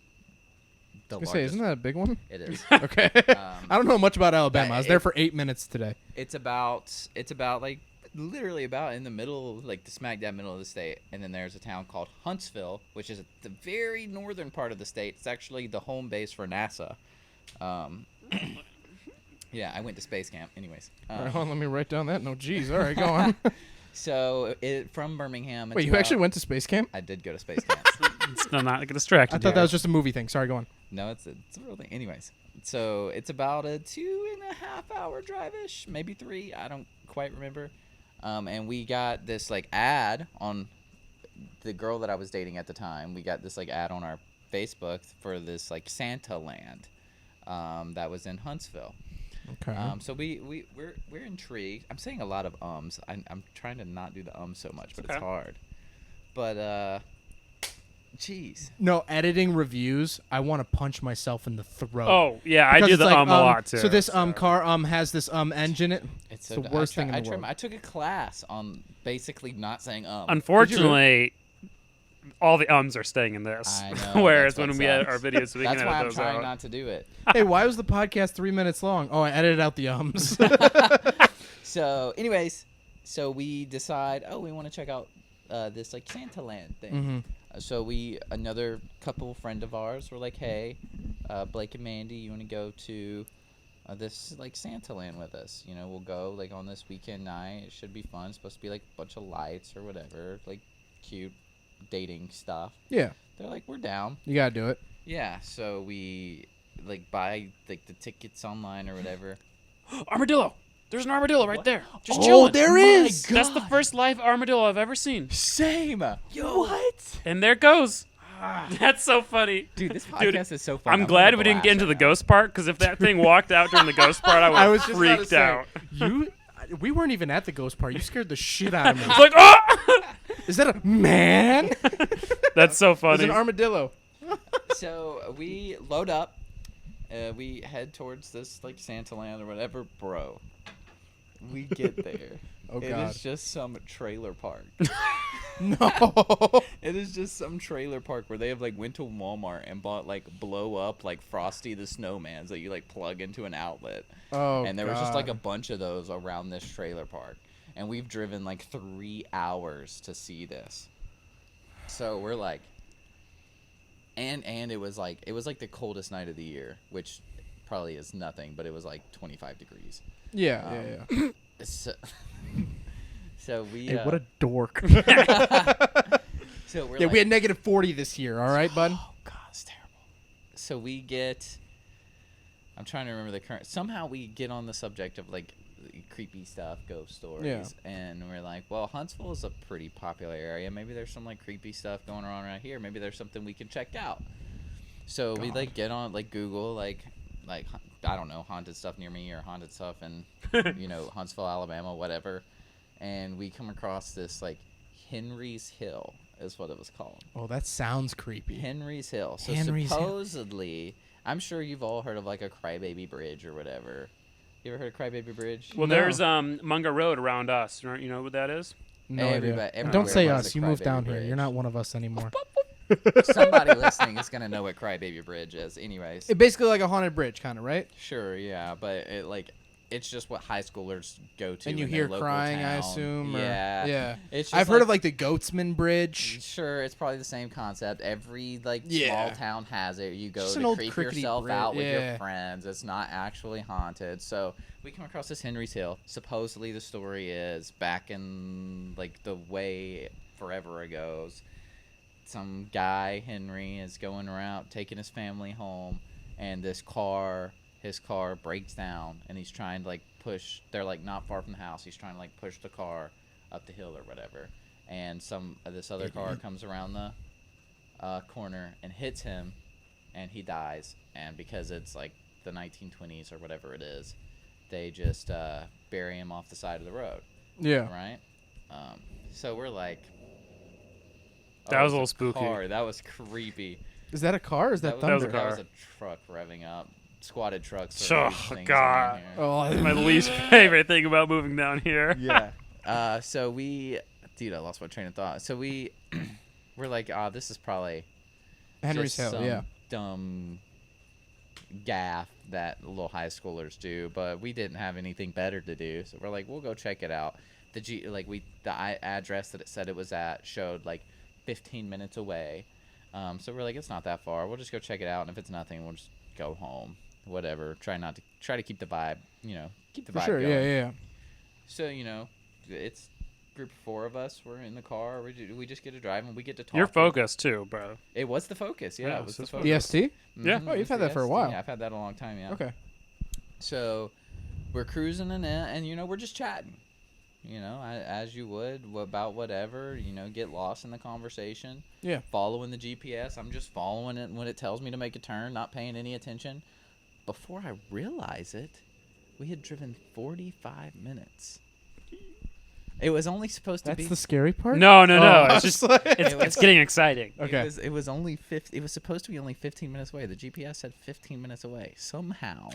Speaker 4: the
Speaker 3: I was
Speaker 4: largest.
Speaker 3: gonna say, isn't that a big one?
Speaker 4: It is.
Speaker 3: Okay. I don't know much about Alabama. I was there
Speaker 4: it-
Speaker 3: for 8 minutes today.
Speaker 4: It's about like literally about in the middle, like the smack dab middle of the state. And then there's a town called Huntsville, which is at the very northern part of the state. It's actually the home base for NASA. Yeah, I went to space camp. Anyways,
Speaker 3: All right, hold on, let me write down that. No, geez. All right, go on.
Speaker 4: so from Birmingham.
Speaker 3: Wait, you actually went to space camp?
Speaker 4: I did go to space camp.
Speaker 2: It's not get distracted.
Speaker 3: I thought that was just a movie thing. Sorry, go on.
Speaker 4: No, it's a real thing. Anyways, so it's about a 2.5 hour drive-ish, maybe 3. I don't quite remember. And we got this like ad on the girl that I was dating at the time. We got this like ad on our Facebook for this like Santa Land that was in Huntsville.
Speaker 3: Okay.
Speaker 4: So we're intrigued. I'm saying a lot of ums. I'm trying to not do the so much, but
Speaker 2: Okay.
Speaker 4: it's hard. But jeez.
Speaker 3: No, editing reviews, I want to punch myself in the throat.
Speaker 2: Oh yeah, I
Speaker 3: Because
Speaker 2: do
Speaker 3: it's
Speaker 2: the
Speaker 3: like,
Speaker 2: a lot too.
Speaker 3: So this car has this engine in it.
Speaker 4: It's
Speaker 3: the worst thing in the
Speaker 4: I
Speaker 3: world.
Speaker 4: I took a class on basically not saying
Speaker 2: Unfortunately, all the ums are staying in this.
Speaker 4: I know,
Speaker 2: Whereas
Speaker 4: that's
Speaker 2: when
Speaker 4: what
Speaker 2: we edit
Speaker 4: sucks.
Speaker 2: our videos, we
Speaker 4: That's
Speaker 2: can
Speaker 4: why
Speaker 2: edit
Speaker 4: I'm
Speaker 2: those
Speaker 4: trying
Speaker 2: out.
Speaker 4: not to do it.
Speaker 3: Hey, why was the podcast 3 minutes long? Oh, I edited out the ums.
Speaker 4: So, anyways, so we decide, we want to check out this like Santa Land thing. So another couple friend of ours were like, hey, Blake and Mandy, you want to go to this like Santa Land with us? You know, we'll go like on this weekend night. It should be fun. It's supposed to be like a bunch of lights or whatever, like cute dating stuff.
Speaker 3: Yeah,
Speaker 4: They're like, we're down.
Speaker 3: you gotta do it.
Speaker 4: Yeah, so we like buy like the tickets online or whatever.
Speaker 2: Armadillo. There's an armadillo right there. Just
Speaker 3: Oh,
Speaker 2: chilling.
Speaker 3: there
Speaker 4: My
Speaker 3: is.
Speaker 2: That's the first live armadillo I've ever seen.
Speaker 4: Same. Yo, what?
Speaker 2: And there it goes. That's so funny.
Speaker 4: Dude, this
Speaker 2: Dude,
Speaker 4: podcast is so fun.
Speaker 2: I'm glad we didn't get into the ghost part, because if that thing walked out during the ghost part, I would
Speaker 3: I
Speaker 2: have
Speaker 3: was just about to
Speaker 2: freaked
Speaker 3: say,
Speaker 2: out.
Speaker 3: we weren't even at the ghost part. You scared the shit out of me.
Speaker 2: It's like, oh!
Speaker 3: Is that a man?
Speaker 2: That's so
Speaker 3: It's
Speaker 2: funny.
Speaker 3: an armadillo.
Speaker 4: So we load up. We head towards this like Santa Land or whatever, bro. We get there.
Speaker 3: Oh
Speaker 4: It
Speaker 3: God.
Speaker 4: is just some trailer park.
Speaker 3: No.
Speaker 4: It is just some trailer park where they have like went to Walmart and bought like blow up like Frosty the Snowmans that you like plug into an outlet.
Speaker 3: Oh.
Speaker 4: And there was just like a
Speaker 3: God.
Speaker 4: bunch of those around this trailer park. And we've driven like 3 hours to see this. So we're like, and it was like the coldest night of the year, which probably is nothing, but it was like 25 degrees.
Speaker 3: Yeah. Yeah.
Speaker 4: So, so we
Speaker 3: Hey, what a dork.
Speaker 4: so we're
Speaker 3: Yeah,
Speaker 4: like,
Speaker 3: we had negative 40 this year. All right, bud.
Speaker 4: oh god, it's terrible. So we get, I'm trying to remember the current. Somehow we get on the subject of like creepy stuff, ghost stories,
Speaker 3: Yeah.
Speaker 4: and we're like, well, Huntsville is a pretty popular area. Maybe there's some like creepy stuff going on right here. Maybe there's something we can check out. So we like get on like Google like I don't know, haunted stuff near me or haunted stuff in Huntsville, Alabama, whatever. And we come across this like Henry's Hill is what it was called.
Speaker 3: Oh, that sounds creepy.
Speaker 4: Henry's Hill. So
Speaker 3: Henry's Hill.
Speaker 4: supposedly, I'm sure you've all heard of like a Crybaby Bridge or whatever. You ever heard of Crybaby Bridge?
Speaker 2: Well,
Speaker 3: No.
Speaker 2: there's Munger Road around us. You know what that is?
Speaker 3: No
Speaker 4: Everybody-
Speaker 3: idea.
Speaker 4: everywhere
Speaker 3: Don't say
Speaker 4: was
Speaker 3: us.
Speaker 4: a
Speaker 3: You moved
Speaker 4: Crybaby
Speaker 3: down here.
Speaker 4: Bridge.
Speaker 3: You're not one of us anymore.
Speaker 4: Somebody listening is gonna know what Crybaby Bridge is. Anyways,
Speaker 3: It's basically like a haunted bridge, kind of, right?
Speaker 4: sure, yeah, but it's just what high schoolers go to.
Speaker 3: And you
Speaker 4: in their
Speaker 3: hear
Speaker 4: local
Speaker 3: crying, I
Speaker 4: town.
Speaker 3: assume. Or,
Speaker 4: Yeah,
Speaker 3: yeah.
Speaker 4: It's just
Speaker 3: I've heard of like the Goatsman Bridge.
Speaker 4: Sure, it's probably the same concept. Every like
Speaker 3: Yeah.
Speaker 4: small town has it. You go
Speaker 3: Just an
Speaker 4: to
Speaker 3: old
Speaker 4: creep
Speaker 3: crickety
Speaker 4: yourself out with
Speaker 3: yeah.
Speaker 4: your friends. It's not actually haunted. So we come across this Henry's Hill. Supposedly the story is back in like the way forever ago. Some guy, Henry, is going around taking his family home, and his car breaks down, and he's trying to like push. They're like not far from the house. He's trying to like push the car up the hill or whatever, and this other car comes around the corner and hits him, and he dies. And because it's like the 1920s or whatever it is, they just bury him off the side of the road.
Speaker 3: Yeah.
Speaker 4: Right. So we're like.
Speaker 2: That was
Speaker 4: it's
Speaker 2: a little spooky.
Speaker 4: car. That was creepy.
Speaker 3: Is that a car or is that
Speaker 4: was,
Speaker 3: thunder?
Speaker 2: a
Speaker 4: that was
Speaker 2: car.
Speaker 4: a truck revving up. Squatted trucks.
Speaker 2: Oh,
Speaker 4: Are huge things
Speaker 2: God.
Speaker 4: around here.
Speaker 3: Oh,
Speaker 2: That's my least favorite thing about moving down here.
Speaker 4: Yeah. So we, dude, I lost my train of thought. So we're like, this is probably
Speaker 3: Henry's
Speaker 4: just
Speaker 3: Hill.
Speaker 4: some
Speaker 3: Yeah.
Speaker 4: dumb gaff that little high schoolers do, but we didn't have anything better to do, so we're like, we'll go check it out. The address that it said it was at showed like 15 minutes away, so we're like, it's not that far. We'll just go check it out, and if it's nothing, we'll just go home. Whatever. Try to keep the vibe. Keep the
Speaker 3: For
Speaker 4: vibe
Speaker 3: sure.
Speaker 4: going.
Speaker 3: Yeah.
Speaker 4: So it's a group of 4 of us. We're in the car. We just get to drive and we get to talk.
Speaker 2: You're focused too, bro.
Speaker 4: It was the Focus. Yeah,
Speaker 2: Yeah,
Speaker 4: it was the
Speaker 2: it's
Speaker 4: Focus.
Speaker 3: DST.
Speaker 2: Yeah.
Speaker 3: Oh, you've
Speaker 4: it's
Speaker 3: had
Speaker 4: the
Speaker 3: that for a
Speaker 4: ST.
Speaker 3: while.
Speaker 4: Yeah, I've had that a long time. Yeah.
Speaker 3: Okay.
Speaker 4: So we're cruising and we're just chatting. As you would about whatever. Get lost in the conversation.
Speaker 3: Yeah.
Speaker 4: Following the GPS. I'm just following it when it tells me to make a turn, not paying any attention. Before I realize it, we had driven 45 minutes. It was only supposed to
Speaker 3: That's
Speaker 4: be.
Speaker 3: the scary part.
Speaker 2: No.
Speaker 3: Oh,
Speaker 2: It's just
Speaker 3: like-
Speaker 2: it's getting exciting.
Speaker 3: Okay.
Speaker 4: It was only It was supposed to be only 15 minutes away. The GPS said 15 minutes away. Somehow,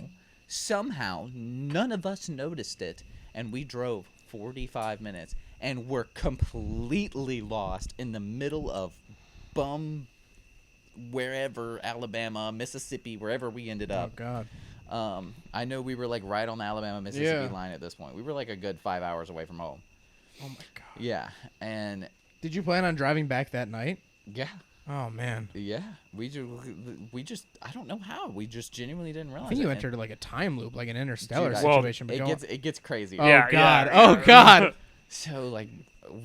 Speaker 4: none of us noticed it, and we drove 45 minutes, and we're completely lost in the middle of wherever, Alabama, Mississippi, wherever we ended
Speaker 3: Oh
Speaker 4: up.
Speaker 3: God.
Speaker 4: I know we were like right on the Alabama-Mississippi
Speaker 3: Yeah.
Speaker 4: line at this point. We were like a good 5 hours away from home.
Speaker 3: Oh my God.
Speaker 4: Yeah, and
Speaker 3: Did you plan on driving back that night?
Speaker 4: yeah.
Speaker 3: Oh man.
Speaker 4: Yeah, we just I don't know how we just genuinely didn't realize.
Speaker 3: I think you
Speaker 4: it. And,
Speaker 3: entered like a time loop, like an interstellar
Speaker 4: dude,
Speaker 2: Well,
Speaker 3: situation. But
Speaker 4: it gets crazy.
Speaker 3: Oh
Speaker 2: Yeah,
Speaker 3: God.
Speaker 2: yeah.
Speaker 3: Oh God.
Speaker 4: So like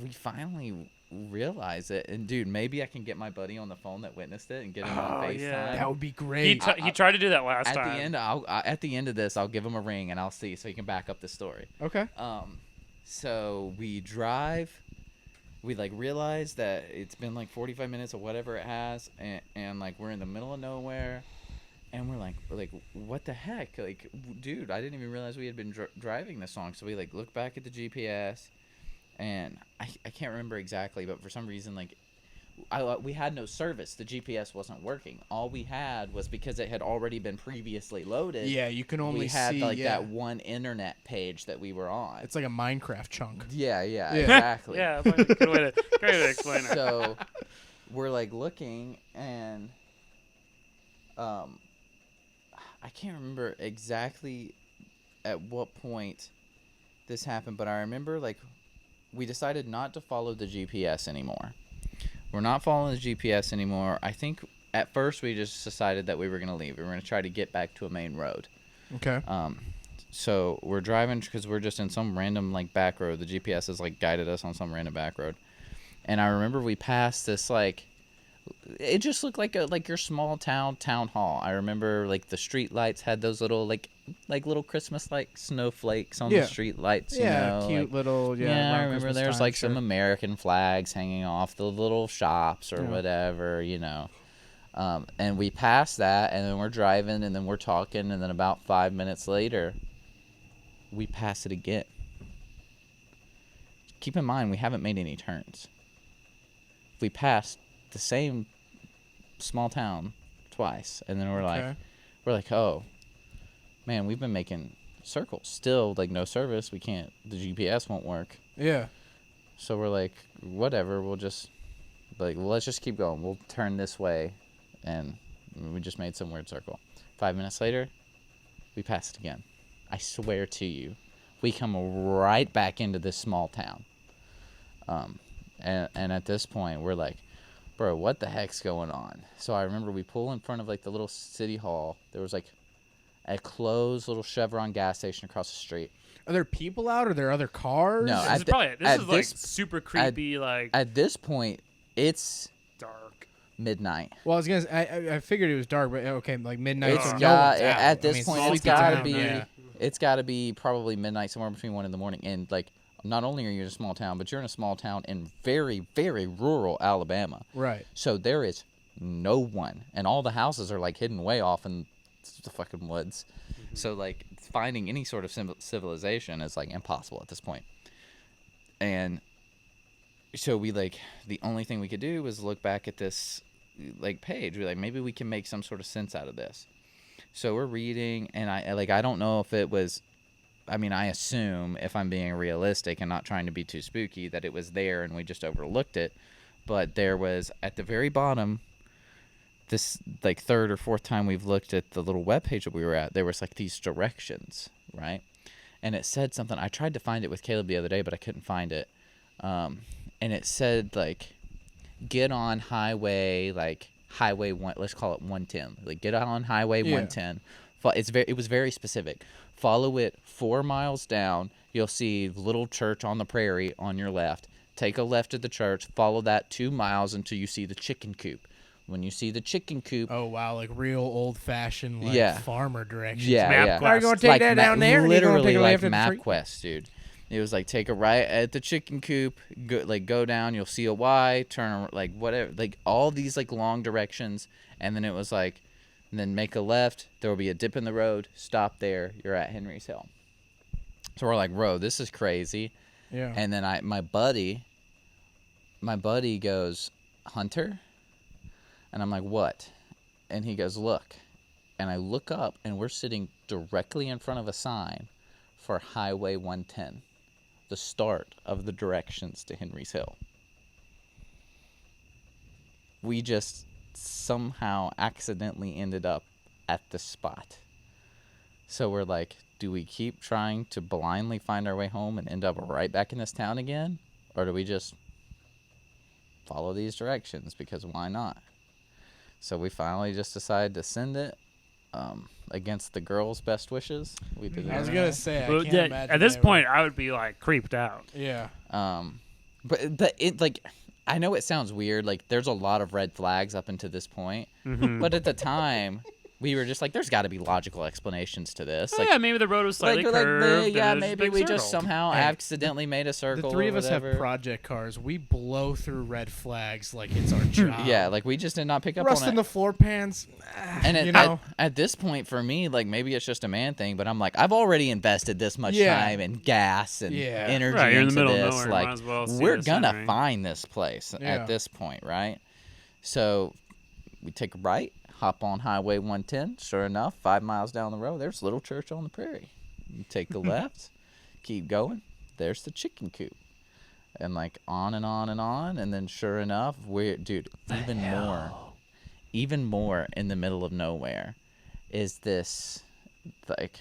Speaker 4: we finally realize it, and dude, maybe I can get my buddy on the phone that witnessed it and get him on
Speaker 2: Oh,
Speaker 4: FaceTime.
Speaker 2: yeah.
Speaker 3: That would be
Speaker 2: He
Speaker 3: great.
Speaker 2: he tried to do that last
Speaker 4: At
Speaker 2: time.
Speaker 4: the end, at the end of this, I'll give him a ring and I'll see so he can back up the story.
Speaker 3: Okay.
Speaker 4: So we drive. We like realize that it's been like 45 minutes or whatever it has, and like we're in the middle of nowhere, and we're like what the heck, like dude, I didn't even realize we had been driving this long. So we like look back at the GPS, and I can't remember exactly, but for some reason like we had no service. The GPS wasn't working. All we had was, because it had already been previously loaded.
Speaker 3: Yeah, you can only
Speaker 4: we had
Speaker 3: see
Speaker 4: like that one internet page that we were on.
Speaker 3: It's like a Minecraft chunk.
Speaker 4: Yeah,
Speaker 3: Yeah.
Speaker 4: exactly.
Speaker 2: Yeah, that's a good way to explain it.
Speaker 4: So we're like looking, and I can't remember exactly at what point this happened, but I remember like we decided not to follow the GPS anymore. We're not following the GPS anymore. I think at first we just decided that we were going to leave. We were going to try to get back to a main road.
Speaker 3: Okay.
Speaker 4: So we're driving because we're just in some random like back road. The GPS has like guided us on some random back road. And I remember we passed this like, it just looked like your small town hall. I remember like the street lights had those little like little Christmas like snowflakes on the street lights.
Speaker 3: Yeah,
Speaker 4: you know,
Speaker 3: cute
Speaker 4: like,
Speaker 3: little. Yeah,
Speaker 4: I
Speaker 3: around
Speaker 4: remember
Speaker 3: Christmas
Speaker 4: there's
Speaker 3: time,
Speaker 4: like
Speaker 3: sure.
Speaker 4: some American flags hanging off the little shops or
Speaker 3: Yeah.
Speaker 4: whatever, you know. And we passed that, and then we're driving, and then we're talking, and then about 5 minutes later, we pass it again. Keep in mind, we haven't made any turns. We passed the same small town twice, and then we're like, oh, man, we've been making circles. Still, like, no service. We can't. The GPS won't work.
Speaker 3: Yeah.
Speaker 4: So we're like, whatever. We'll just let's just keep going. We'll turn this way, and we just made some weird circle. 5 minutes later, we pass it again. I swear to you, we come right back into this small town. And at this point, we're like, bro, what the heck's going on? So I remember we pull in front of like the little city hall. There was like a closed little Chevron gas station across the street.
Speaker 3: Are there people out? Are there other cars?
Speaker 4: No,
Speaker 2: This
Speaker 4: at
Speaker 2: is
Speaker 4: the-
Speaker 2: probably this
Speaker 4: at
Speaker 2: is like
Speaker 4: this-
Speaker 2: super creepy, like
Speaker 4: At this point, it's
Speaker 2: dark.
Speaker 4: midnight.
Speaker 3: Well, I was gonna. I figured it was dark, but okay, like midnight.
Speaker 4: It's
Speaker 3: so no
Speaker 4: got
Speaker 3: one's out.
Speaker 4: at this
Speaker 3: I mean,
Speaker 4: point
Speaker 3: sleepy
Speaker 4: it's got to
Speaker 3: town,
Speaker 4: be
Speaker 3: yeah.
Speaker 4: it's got to be probably midnight, somewhere between 1 a.m. and like not only are you in a small town, but you're in a small town in very very rural Alabama.
Speaker 3: Right.
Speaker 4: So there is no one, and all the houses are like hidden way off in the fucking woods. So like finding any sort of civilization is like impossible at this point. And so we like the only thing we could do was look back at this like page. We're like, maybe we can make some sort of sense out of this. So we're reading, and I don't know if it was. I mean, I assume, if I'm being realistic and not trying to be too spooky, that it was there and we just overlooked it. But there was at the very bottom, this like third or fourth time we've looked at the little webpage that we were at, there was like these directions, right? And it said something. I tried to find it with Caleb the other day, but I couldn't find it. And it said like, get on highway 1, let's call it 110. Like get on highway 110. It was very specific. Follow it 4 miles down. You'll see little church on the prairie on your left. Take a left at the church. Follow that 2 miles until you see the chicken coop. When you see the chicken coop,
Speaker 3: Oh wow, like real old fashioned like
Speaker 4: Yeah.
Speaker 3: farmer directions.
Speaker 4: yeah,
Speaker 2: Map
Speaker 4: yeah.
Speaker 3: Are you gonna take that down there? And you're gonna
Speaker 4: Literally
Speaker 3: take a
Speaker 4: like
Speaker 3: left at the tree?
Speaker 4: MapQuest, dude. It was like take a right at the chicken coop, go down, you'll see a Y, turn like whatever, like all these like long directions, and then it was like, and then make a left. There will be a dip in the road. Stop there. You're at Henry's Hill. So we're like, bro, this is crazy.
Speaker 3: Yeah.
Speaker 4: And then my buddy goes, Hunter? And I'm like, what? And he goes, look. And I look up, and we're sitting directly in front of a sign for Highway 110, the start of the directions to Henry's Hill. We just somehow accidentally ended up at the spot. So we're like, do we keep trying to blindly find our way home and end up right back in this town again? Or do we just follow these directions, because why not? So we finally just decided to send it against the girls' best wishes. We did it.
Speaker 3: I was gonna say. I
Speaker 2: Well,
Speaker 3: can't
Speaker 2: yeah,
Speaker 3: imagine
Speaker 2: at this
Speaker 3: they
Speaker 2: point, I would be like creeped out.
Speaker 3: Were, yeah.
Speaker 4: But it like, I know it sounds weird. Like there's a lot of red flags up until this point, but at the time we were just like, there's got to be logical explanations to this.
Speaker 2: Oh,
Speaker 4: Like,
Speaker 2: yeah, maybe the road was slightly curved.
Speaker 4: yeah,
Speaker 2: and there's a
Speaker 4: maybe
Speaker 2: big
Speaker 4: we just
Speaker 2: circle.
Speaker 4: somehow
Speaker 3: Hey,
Speaker 4: accidentally made a
Speaker 3: The
Speaker 4: circle.
Speaker 3: three
Speaker 4: or
Speaker 3: of us have
Speaker 4: whatever.
Speaker 3: project cars. We blow through red flags like it's our job.
Speaker 4: Yeah, like we just did not pick up
Speaker 3: Rust
Speaker 4: on
Speaker 3: in
Speaker 4: it.
Speaker 3: the floor pans.
Speaker 4: And
Speaker 3: you know.
Speaker 4: at this point for me, like maybe it's just a man thing, but I'm like, I've already invested this much
Speaker 3: Yeah.
Speaker 4: time and gas and
Speaker 3: Yeah.
Speaker 4: energy
Speaker 2: Right, you're in
Speaker 4: into
Speaker 2: the middle of
Speaker 4: this.
Speaker 2: nowhere,
Speaker 4: Like
Speaker 2: might as well see
Speaker 4: we're
Speaker 2: this
Speaker 4: gonna
Speaker 2: scenery.
Speaker 4: find this place
Speaker 3: Yeah.
Speaker 4: at this point, right? So we take a right, hop on Highway 110. Sure enough, 5 miles down the road, there's Little Church on the Prairie. You take the left, keep going, there's the chicken coop. And like on and on and on. And then sure enough, even more in the middle of nowhere is this, like,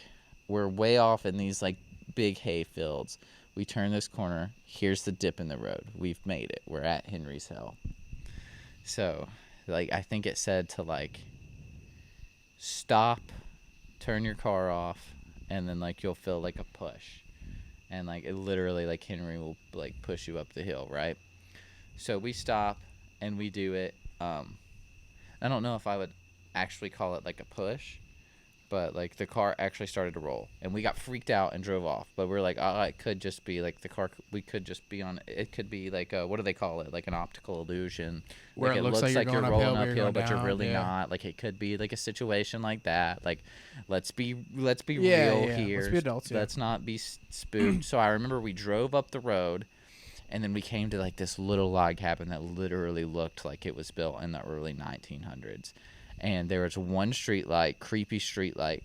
Speaker 4: we're way off in these like big hay fields. We turn this corner. Here's the dip in the road. We've made it. We're at Henry's Hill. So, like, I think it said to, like, stop, turn your car off, and then, like, you'll feel, like, a push. And, like, it literally, like, Henry will, like, push you up the hill, right? So we stop, and we do it. I don't know if I would actually call it, like, a push. But, like, the car actually started to roll. And we got freaked out and drove off. But we're like, oh, it could just be, like, the car, we could just be on, it could be, like, what do they call it? Like, an optical illusion.
Speaker 3: Where
Speaker 4: like,
Speaker 3: it looks like you're going
Speaker 4: rolling
Speaker 3: uphill,
Speaker 4: uphill, but you're
Speaker 3: down,
Speaker 4: really
Speaker 3: yeah.
Speaker 4: not. Like, it could be, like, a situation like that. Like, let's be
Speaker 3: Yeah,
Speaker 4: real
Speaker 3: yeah.
Speaker 4: here.
Speaker 3: Let's be adults, yeah.
Speaker 4: Let's not be spooked. So I remember we drove up the road. And then we came to, like, this little log cabin that literally looked like it was built in the early 1900s. And there was one streetlight, creepy streetlight,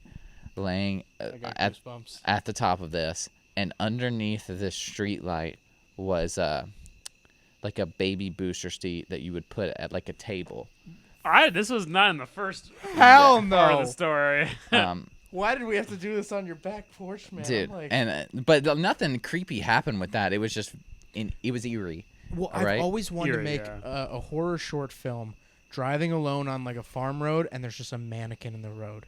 Speaker 4: laying at the top of this, and underneath this street light was like a baby booster seat that you would put at like a table.
Speaker 2: This was not in the first
Speaker 3: Hell
Speaker 2: part of
Speaker 3: no.
Speaker 2: the story.
Speaker 3: Why did we have to do this on your back porch, man?
Speaker 4: Dude,
Speaker 3: I'm like,
Speaker 4: and but nothing creepy happened with that. It was just it was eerie.
Speaker 3: well,
Speaker 4: right?
Speaker 3: I've always wanted to
Speaker 2: Eerie,
Speaker 3: make
Speaker 2: yeah.
Speaker 3: a horror short film, driving alone on like a farm road, and there's just a mannequin in the road.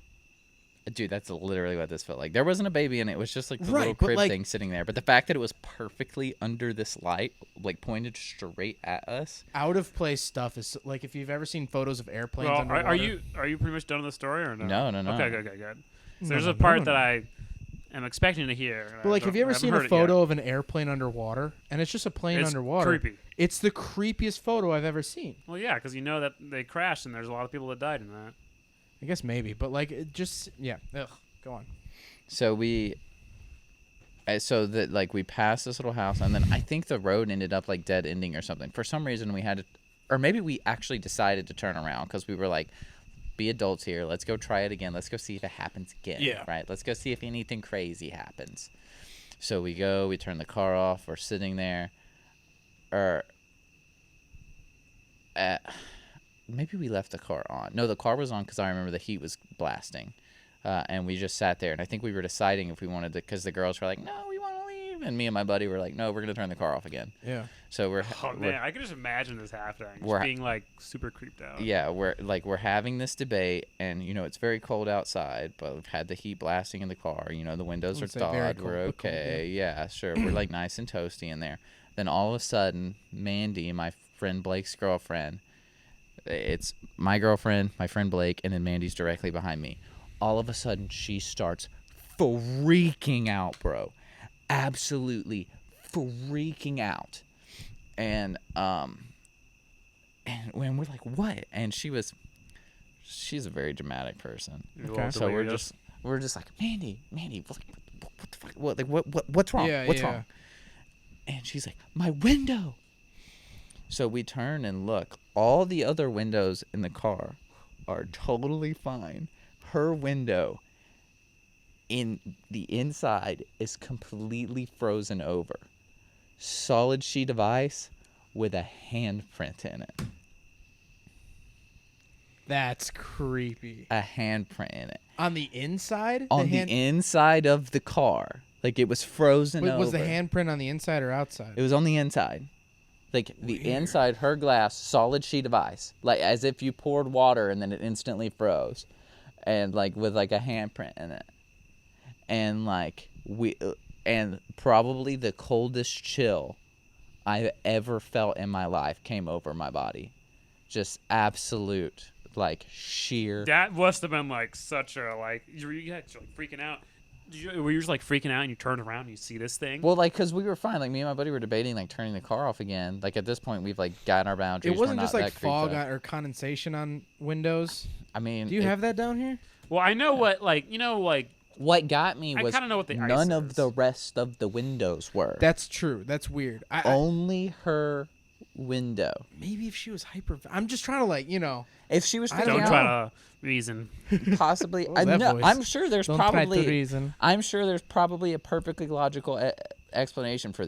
Speaker 4: Dude, that's literally what this felt like. There wasn't a baby in it. It was just like the
Speaker 3: Right,
Speaker 4: little
Speaker 3: but,
Speaker 4: crib
Speaker 3: like-
Speaker 4: thing sitting there. But the fact that it was perfectly under this light, like pointed straight at us.
Speaker 3: Out of place stuff is like if you've ever seen photos of airplanes
Speaker 2: Well,
Speaker 3: underwater.
Speaker 2: are you pretty much done with the story or no?
Speaker 4: No.
Speaker 2: Okay, good. So
Speaker 3: No,
Speaker 2: there's
Speaker 3: no,
Speaker 2: a part
Speaker 3: no.
Speaker 2: that I am expecting to hear.
Speaker 3: But like, have you ever seen a photo of an airplane underwater? And it's just a plane
Speaker 2: It's
Speaker 3: underwater.
Speaker 2: creepy.
Speaker 3: It's the creepiest photo I've ever seen.
Speaker 2: Well, yeah, because you know that they crashed and there's a lot of people that died in that.
Speaker 3: I guess maybe, but like, it just Ugh. Go on.
Speaker 4: So we passed this little house, and then I think the road ended up like dead ending or something. For some reason we had to, or maybe we actually decided to turn around because we were like, be adults here. Let's go try it again. Let's go see if it happens again.
Speaker 3: Yeah.
Speaker 4: Right. Let's go see if anything crazy happens. So we go, we turn the car off. We're sitting there, maybe we left the car on. No, the car was on because I remember the heat was blasting. And we just sat there, and I think we were deciding if we wanted to, because the girls were like, no, we want to leave. And me and my buddy were like, no, we're going to turn the car off again.
Speaker 3: Yeah.
Speaker 4: So
Speaker 2: Oh man, I can just imagine this happening.
Speaker 4: we're-
Speaker 2: Just being like super creeped out.
Speaker 4: yeah, we're having this debate, and, you know, it's very cold outside, but we've had the heat blasting in the car. You know, the windows are
Speaker 3: Wouldn't say very
Speaker 4: thawed.
Speaker 3: cold,
Speaker 4: We're
Speaker 3: but cold,
Speaker 4: okay. Yeah, sure. We're like nice and toasty in there. Then all of a sudden, Mandy, my friend Blake's girlfriend, it's my girlfriend, my friend Blake, and then Mandy's directly behind me. All of a sudden, she starts freaking out, bro. Absolutely freaking out. And when we're like, what? And she's a very dramatic person.
Speaker 3: Okay.
Speaker 4: So we're just like, Mandy, what the fuck? What's wrong?
Speaker 3: Yeah,
Speaker 4: What's
Speaker 3: yeah.
Speaker 4: wrong? And she's like, my window. So we turn and look. All the other windows in the car are totally fine. Her window in the inside is completely frozen over. Solid sheet of ice with a handprint in it.
Speaker 3: That's creepy.
Speaker 4: A handprint in it.
Speaker 3: On the inside?
Speaker 4: On the inside of the car. Like it was frozen
Speaker 3: Wait,
Speaker 4: over.
Speaker 3: was the handprint on the inside or outside?
Speaker 4: It was on the inside. Like the inside, her glass, solid sheet of ice. Like as if you poured water and then it instantly froze. And like with like a handprint in it. And like and probably the coldest chill I've ever felt in my life came over my body. Just absolute, like sheer.
Speaker 2: That must have been like such a like you guys were, like freaking out. Were you just like freaking out and you turned around and you see this thing?
Speaker 4: Well, like, because we were fine. Like, me and my buddy were debating, like, turning the car off again. Like, at this point, we've, like, gotten our boundaries.
Speaker 3: It wasn't
Speaker 4: We're
Speaker 3: just
Speaker 4: not
Speaker 3: like
Speaker 4: that creeped
Speaker 3: fog
Speaker 4: out.
Speaker 3: or condensation on windows.
Speaker 4: I mean,
Speaker 3: Do you have that down here?
Speaker 2: Well, I know what like you know like
Speaker 4: what got me
Speaker 2: I
Speaker 4: was
Speaker 2: kinda know what the ice
Speaker 4: none of
Speaker 2: is.
Speaker 4: the rest of the windows were.
Speaker 3: That's true. That's weird.
Speaker 4: Only her window.
Speaker 3: Maybe if she was hyper. I'm just trying to
Speaker 4: If she was
Speaker 3: I
Speaker 4: freaking
Speaker 2: Don't
Speaker 3: don't
Speaker 2: try
Speaker 4: out,
Speaker 2: to reason.
Speaker 4: possibly.
Speaker 3: What was that voice?
Speaker 4: I'm sure there's
Speaker 3: Don't try to
Speaker 4: probably.
Speaker 3: reason.
Speaker 4: I'm sure there's probably a perfectly logical explanation for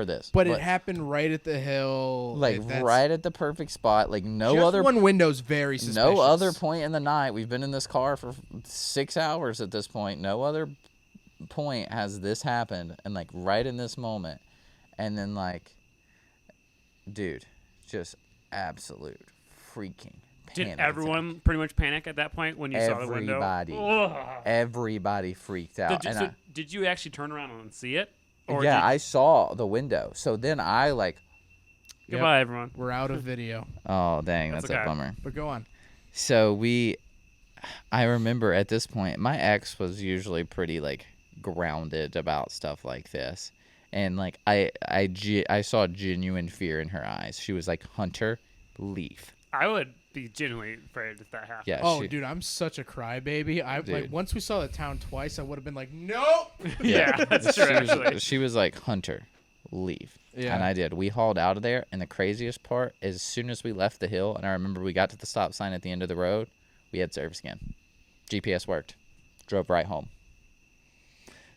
Speaker 4: this.
Speaker 3: But it happened right at the hill.
Speaker 4: like
Speaker 3: That's-
Speaker 4: right at the perfect spot. Like no
Speaker 3: just
Speaker 4: other
Speaker 3: one window's very suspicious.
Speaker 4: no other point in the night. We've been in this car for 6 hours at this point. No other point has this happened, and like right in this moment, and then like, dude, just absolute freaking
Speaker 2: Did
Speaker 4: panic
Speaker 2: everyone
Speaker 4: attack.
Speaker 2: pretty much panic at that point when you saw the window?
Speaker 4: Everybody.
Speaker 2: Ugh.
Speaker 4: Everybody freaked out.
Speaker 2: Did you,
Speaker 4: and
Speaker 2: so did you actually turn around and see it? Or
Speaker 4: yeah,
Speaker 2: did,
Speaker 4: I saw the window. So then I like,
Speaker 2: goodbye, everyone.
Speaker 3: We're out of video.
Speaker 4: oh dang,
Speaker 2: That's
Speaker 4: that's
Speaker 2: okay.
Speaker 4: a bummer.
Speaker 3: But go on.
Speaker 4: So I remember at this point, my ex was usually pretty like grounded about stuff like this, and like I saw genuine fear in her eyes. She was like, Hunter, leave.
Speaker 2: I would be genuinely afraid if that happened.
Speaker 4: Yeah.
Speaker 3: Oh,
Speaker 4: she-
Speaker 3: dude, I'm such a crybaby. I like
Speaker 4: Dude.
Speaker 3: once we saw the town twice, I would have been like, nope.
Speaker 2: Yeah, that's true, actually.
Speaker 4: She was like, Hunter, leave.
Speaker 3: Yeah.
Speaker 4: And I did. We hauled out of there, and the craziest part is as soon as we left the hill, and I remember we got to the stop sign at the end of the road, we had service again. GPS worked. Drove right home.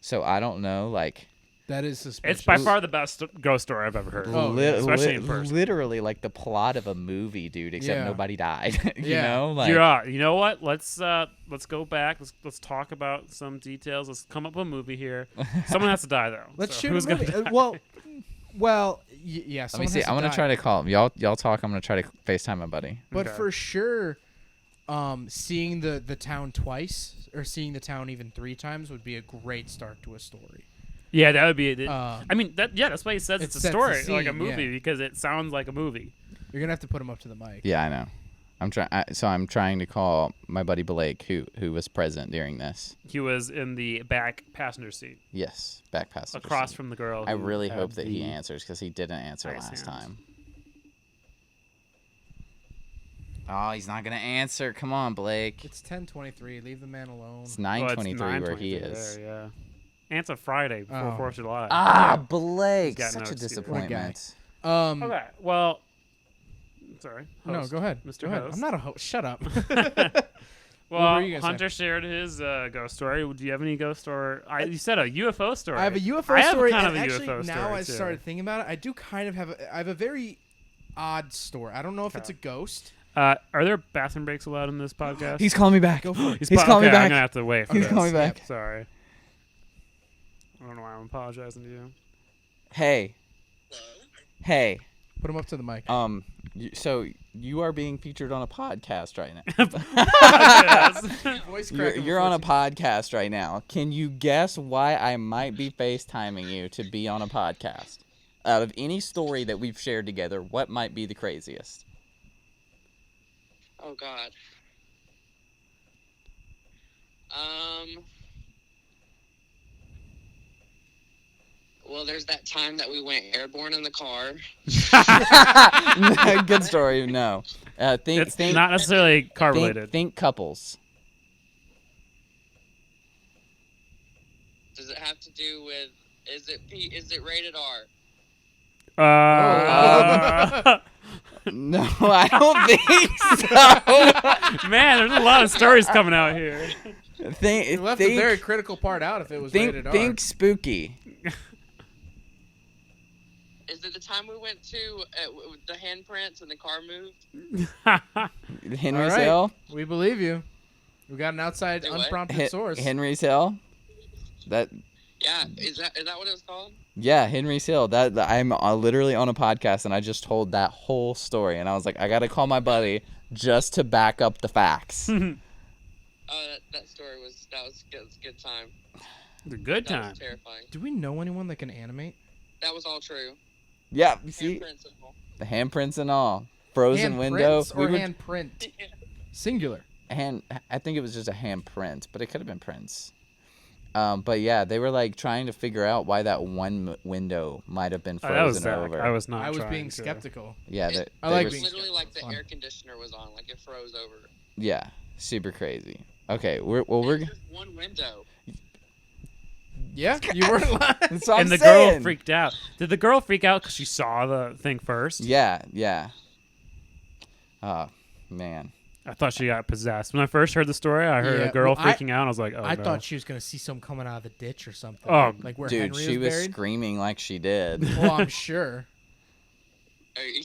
Speaker 4: So I don't know, like...
Speaker 3: That is suspicious.
Speaker 2: It's by far the best ghost story I've ever heard.
Speaker 3: Oh,
Speaker 4: Li-
Speaker 2: especially
Speaker 4: li-
Speaker 2: in person.
Speaker 4: literally like the plot of a movie, dude, except
Speaker 3: Yeah.
Speaker 4: nobody died. you
Speaker 3: Yeah.
Speaker 4: know? Like,
Speaker 2: Yeah, you know what? Let's go back. Let's talk about some details. Let's come up with a movie here. Someone has to die though.
Speaker 3: Let's
Speaker 2: So
Speaker 3: shoot
Speaker 2: who's
Speaker 3: a movie.
Speaker 2: gonna die?
Speaker 3: Well, yeah.
Speaker 4: let me
Speaker 3: someone
Speaker 4: see.
Speaker 3: has
Speaker 4: I'm going
Speaker 3: die.
Speaker 4: to try to call him. Y'all talk. I'm going to try to FaceTime my buddy.
Speaker 3: But
Speaker 2: Okay.
Speaker 3: for sure, seeing the town twice or seeing the town even 3 times would be a great start to a story.
Speaker 2: Yeah, that would be it.
Speaker 3: Uh,
Speaker 2: I mean, that's why he says
Speaker 3: it
Speaker 2: it's a
Speaker 3: sets the
Speaker 2: story, like a
Speaker 3: scene,
Speaker 2: movie,
Speaker 3: yeah.
Speaker 2: because it sounds like a movie.
Speaker 3: You're gonna have to put him up to the mic.
Speaker 4: Yeah, I know. I'm trying to call my buddy Blake, who was present during this.
Speaker 2: He was in the back passenger seat,
Speaker 4: Yes, back passenger
Speaker 2: across
Speaker 4: seat.
Speaker 2: from the girl.
Speaker 4: I
Speaker 2: who
Speaker 4: really
Speaker 2: had
Speaker 4: hope that he
Speaker 2: the
Speaker 4: answers because he didn't answer
Speaker 2: ice
Speaker 4: last
Speaker 2: hands.
Speaker 4: time. Oh, he's not gonna answer. Come on, Blake.
Speaker 3: It's 10:23. Leave the man alone.
Speaker 4: It's
Speaker 2: Well, it's
Speaker 4: 9:23 where he
Speaker 2: 9:23
Speaker 4: is.
Speaker 2: there, yeah. And it's a Friday before
Speaker 3: Oh.
Speaker 2: 4th of July.
Speaker 4: Ah, Blake,
Speaker 2: He's got
Speaker 4: such
Speaker 2: no
Speaker 4: a
Speaker 2: excuse.
Speaker 4: disappointment.
Speaker 2: Okay, well, sorry.
Speaker 3: No,
Speaker 2: host,
Speaker 3: go ahead.
Speaker 2: Mr.
Speaker 3: Go ahead.
Speaker 2: Host.
Speaker 3: I'm not a host. Shut up.
Speaker 2: Well,
Speaker 3: were you gonna say?
Speaker 2: Hunter shared his ghost story. Do you have any ghost story? You said a UFO story.
Speaker 3: I have a UFO
Speaker 2: I have
Speaker 3: story.
Speaker 2: kind
Speaker 3: and
Speaker 2: of a
Speaker 3: actually,
Speaker 2: UFO
Speaker 3: now
Speaker 2: story,
Speaker 3: I
Speaker 2: too.
Speaker 3: started thinking about it. I do kind of have. I have a very odd story. I don't know if it's a ghost.
Speaker 2: Are there bathroom breaks allowed in this podcast?
Speaker 4: He's calling me back.
Speaker 3: Go for it.
Speaker 4: He's calling me
Speaker 2: okay,
Speaker 4: back.
Speaker 2: I'm gonna have to wait for
Speaker 4: He's
Speaker 2: this.
Speaker 4: calling me back.
Speaker 2: Sorry. I don't know why I'm apologizing to you.
Speaker 4: Hey. Hey.
Speaker 3: Put him up to the mic.
Speaker 4: So you are being featured on a podcast right now.
Speaker 2: Yes.
Speaker 3: Voice
Speaker 4: You're on a podcast right now. Can you guess why I might be FaceTiming you to be on a podcast? Out of any story that we've shared together, what might be the craziest?
Speaker 5: Oh God. Well, there's that time that we went airborne in the car.
Speaker 4: Good story. No.
Speaker 2: It's not necessarily car related.
Speaker 4: Think couples.
Speaker 5: Does it have to do with? Is it rated R?
Speaker 4: No, I don't think so.
Speaker 2: Man, there's a lot of stories coming out here.
Speaker 3: You left a very critical part out. If it was rated R.
Speaker 4: think spooky.
Speaker 5: Is it the time we went to the handprints and the car moved?
Speaker 4: Henry's
Speaker 3: All right.
Speaker 4: Hill.
Speaker 3: We believe you. We got an outside
Speaker 5: Do what?
Speaker 3: unprompted source.
Speaker 4: Henry's Hill. That.
Speaker 5: Yeah, is that what it was called?
Speaker 4: Yeah, Henry's Hill. That I'm literally on a podcast and I just told that whole story and I was like, I gotta call my buddy just to back up the facts.
Speaker 5: Oh, that story was good. It was a good time.
Speaker 2: It's a good
Speaker 5: That
Speaker 2: time.
Speaker 5: was terrifying.
Speaker 3: Do we know anyone that can animate?
Speaker 5: That was all true.
Speaker 4: Yeah, you see
Speaker 5: Handprints and all.
Speaker 4: the handprints and all, frozen
Speaker 3: Hand
Speaker 4: window.
Speaker 3: prints or hand print? Singular.
Speaker 4: I think it was just a hand print, but it could have been prints. But yeah, they were like trying to figure out why that one window might have been
Speaker 2: Oh, that was
Speaker 4: frozen
Speaker 2: Zach.
Speaker 4: over.
Speaker 2: I was not.
Speaker 3: I was
Speaker 2: trying
Speaker 3: being
Speaker 2: to-
Speaker 3: skeptical.
Speaker 4: Yeah,
Speaker 3: I
Speaker 4: they
Speaker 3: like
Speaker 4: were-
Speaker 3: being
Speaker 5: Literally like the
Speaker 3: Fun.
Speaker 5: air conditioner was on, like it froze over.
Speaker 4: Yeah, super crazy. Okay, we're
Speaker 5: It's just one window.
Speaker 3: Yeah, you weren't lying.
Speaker 4: That's what
Speaker 2: and
Speaker 4: I'm
Speaker 2: the
Speaker 4: saying.
Speaker 2: girl freaked out. Did the girl freak out because she saw the thing first?
Speaker 4: Yeah, yeah. Oh, man.
Speaker 2: I thought she got possessed. When I first heard the story, I heard
Speaker 3: Yeah,
Speaker 2: a girl
Speaker 3: well,
Speaker 2: freaking out. I was like, oh,
Speaker 3: I
Speaker 2: no.
Speaker 3: thought she was gonna see someone coming out of the ditch or something.
Speaker 2: Oh,
Speaker 3: like where
Speaker 4: Dude,
Speaker 3: Henry
Speaker 4: she was
Speaker 3: buried.
Speaker 4: screaming like she did.
Speaker 3: Well, I'm sure.
Speaker 5: Are you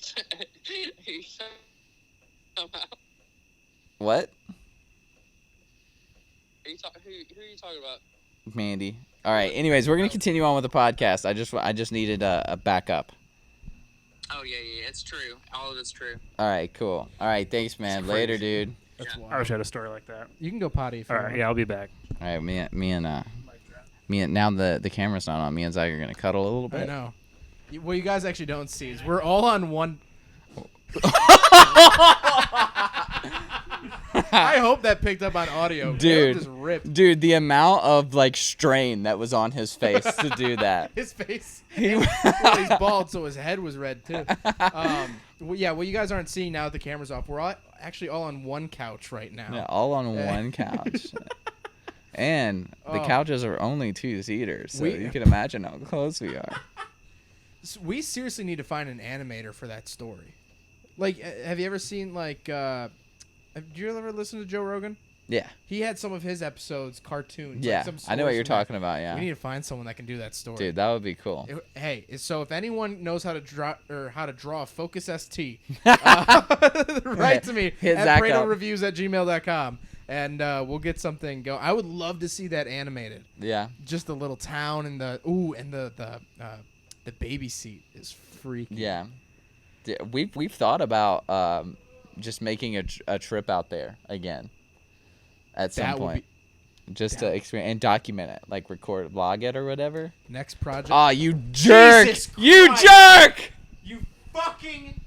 Speaker 5: about?
Speaker 4: What?
Speaker 5: Who are you talking about?
Speaker 4: Mandy. All right. Anyways, we're gonna continue on with the podcast. I just needed a backup.
Speaker 5: Oh yeah, it's true. All of it's true.
Speaker 4: All right. Cool. All right. Thanks, man. Later, dude.
Speaker 3: That's
Speaker 5: Yeah.
Speaker 3: wild.
Speaker 2: I wish I had a story like that.
Speaker 3: You can go potty if you
Speaker 2: All
Speaker 3: want.
Speaker 2: right, yeah, I'll be back.
Speaker 4: All right. Me and now the camera's not on. Me and Zach are gonna cuddle a little bit.
Speaker 3: I know. What you guys actually don't see is we're all on one. I hope that picked up on audio.
Speaker 4: Dude.
Speaker 3: Caleb just ripped
Speaker 4: Dude, the amount of like strain that was on his face to do that.
Speaker 3: his face. Well, he's bald, so his head was red too. Well, yeah, what you guys aren't seeing now that the camera's off, we're actually all on one couch right now.
Speaker 4: Yeah, all on one couch. And the
Speaker 3: Oh.
Speaker 4: couches are only 2-seaters, so
Speaker 3: We-
Speaker 4: you can imagine how close we are.
Speaker 3: We seriously need to find an animator for that story. Like, have you ever seen like? Did you ever listen to Joe Rogan?
Speaker 4: Yeah.
Speaker 3: He had some of his episodes cartoons.
Speaker 4: Yeah.
Speaker 3: Like some
Speaker 4: I know what
Speaker 3: stories
Speaker 4: you're
Speaker 3: from that.
Speaker 4: talking about, yeah.
Speaker 3: We need to find someone that can do that story.
Speaker 4: Dude, that would be cool.
Speaker 3: Hey, so if anyone knows how to draw a Focus ST, write to me
Speaker 4: Hit
Speaker 3: at
Speaker 4: Zach up.
Speaker 3: PratoReviews@gmail.com, and we'll get something going. I would love to see that animated.
Speaker 4: Yeah.
Speaker 3: Just the little town and the baby seat is freaky.
Speaker 4: Yeah. We've thought about just making a trip out there again at some
Speaker 3: That would
Speaker 4: point. Just to experience and document it, like vlog it or whatever.
Speaker 3: Next project.
Speaker 4: Oh, you jerk!
Speaker 3: Jesus
Speaker 4: You
Speaker 3: Christ.
Speaker 4: jerk!
Speaker 3: You fucking.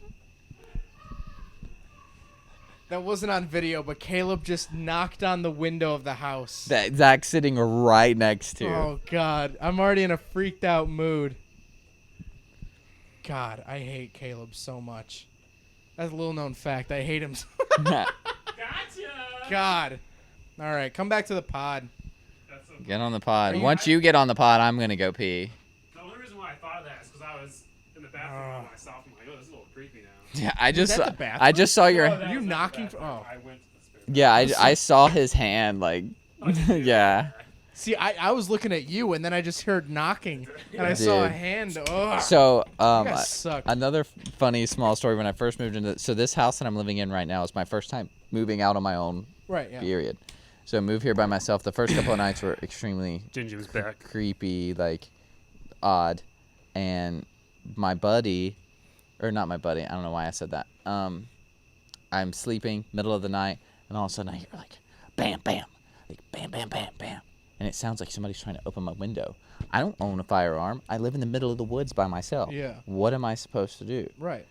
Speaker 3: That wasn't on video, but Caleb just knocked on the window of the house.
Speaker 4: That Zach's sitting right next to.
Speaker 3: Oh God, I'm already in a freaked out mood. God, I hate Caleb so much. That's a little known fact. I hate him.
Speaker 2: Gotcha.
Speaker 3: God. All right, come back to the pod.
Speaker 2: That's so
Speaker 4: Get on the pod.
Speaker 3: Are you-
Speaker 4: Once you get on the pod, I'm gonna go pee.
Speaker 2: The only reason why I thought of that is because I was in the bathroom by myself. I'm like, oh, this is a little creepy now.
Speaker 4: Yeah, I just
Speaker 3: that the bathroom?
Speaker 4: I just saw your
Speaker 2: Oh, that
Speaker 3: you
Speaker 2: was not the
Speaker 3: knocking
Speaker 2: bathroom.
Speaker 3: for- oh.
Speaker 2: I went to the spare
Speaker 4: yeah. I saw his hand like yeah.
Speaker 3: See, I was looking at you, and then I just heard knocking, and I saw a
Speaker 4: Dude.
Speaker 3: hand. Ugh.
Speaker 4: So
Speaker 3: guys suck.
Speaker 4: another funny small story when I first moved into so this house that I'm living in right now is my first time moving out on my own.
Speaker 3: Right, yeah.
Speaker 4: Period. So I moved here by myself. The first couple of nights were extremely
Speaker 2: Gingy was back.
Speaker 4: creepy, like odd, and my buddy, or not my buddy, I don't know why I said that. I'm sleeping, middle of the night, and all of a sudden I hear like, bam, bam, like bam, bam, bam, bam, and it sounds like somebody's trying to open my window. I don't own a firearm. I live in the middle of the woods by myself.
Speaker 3: Yeah.
Speaker 4: What am I supposed to do?
Speaker 3: Right.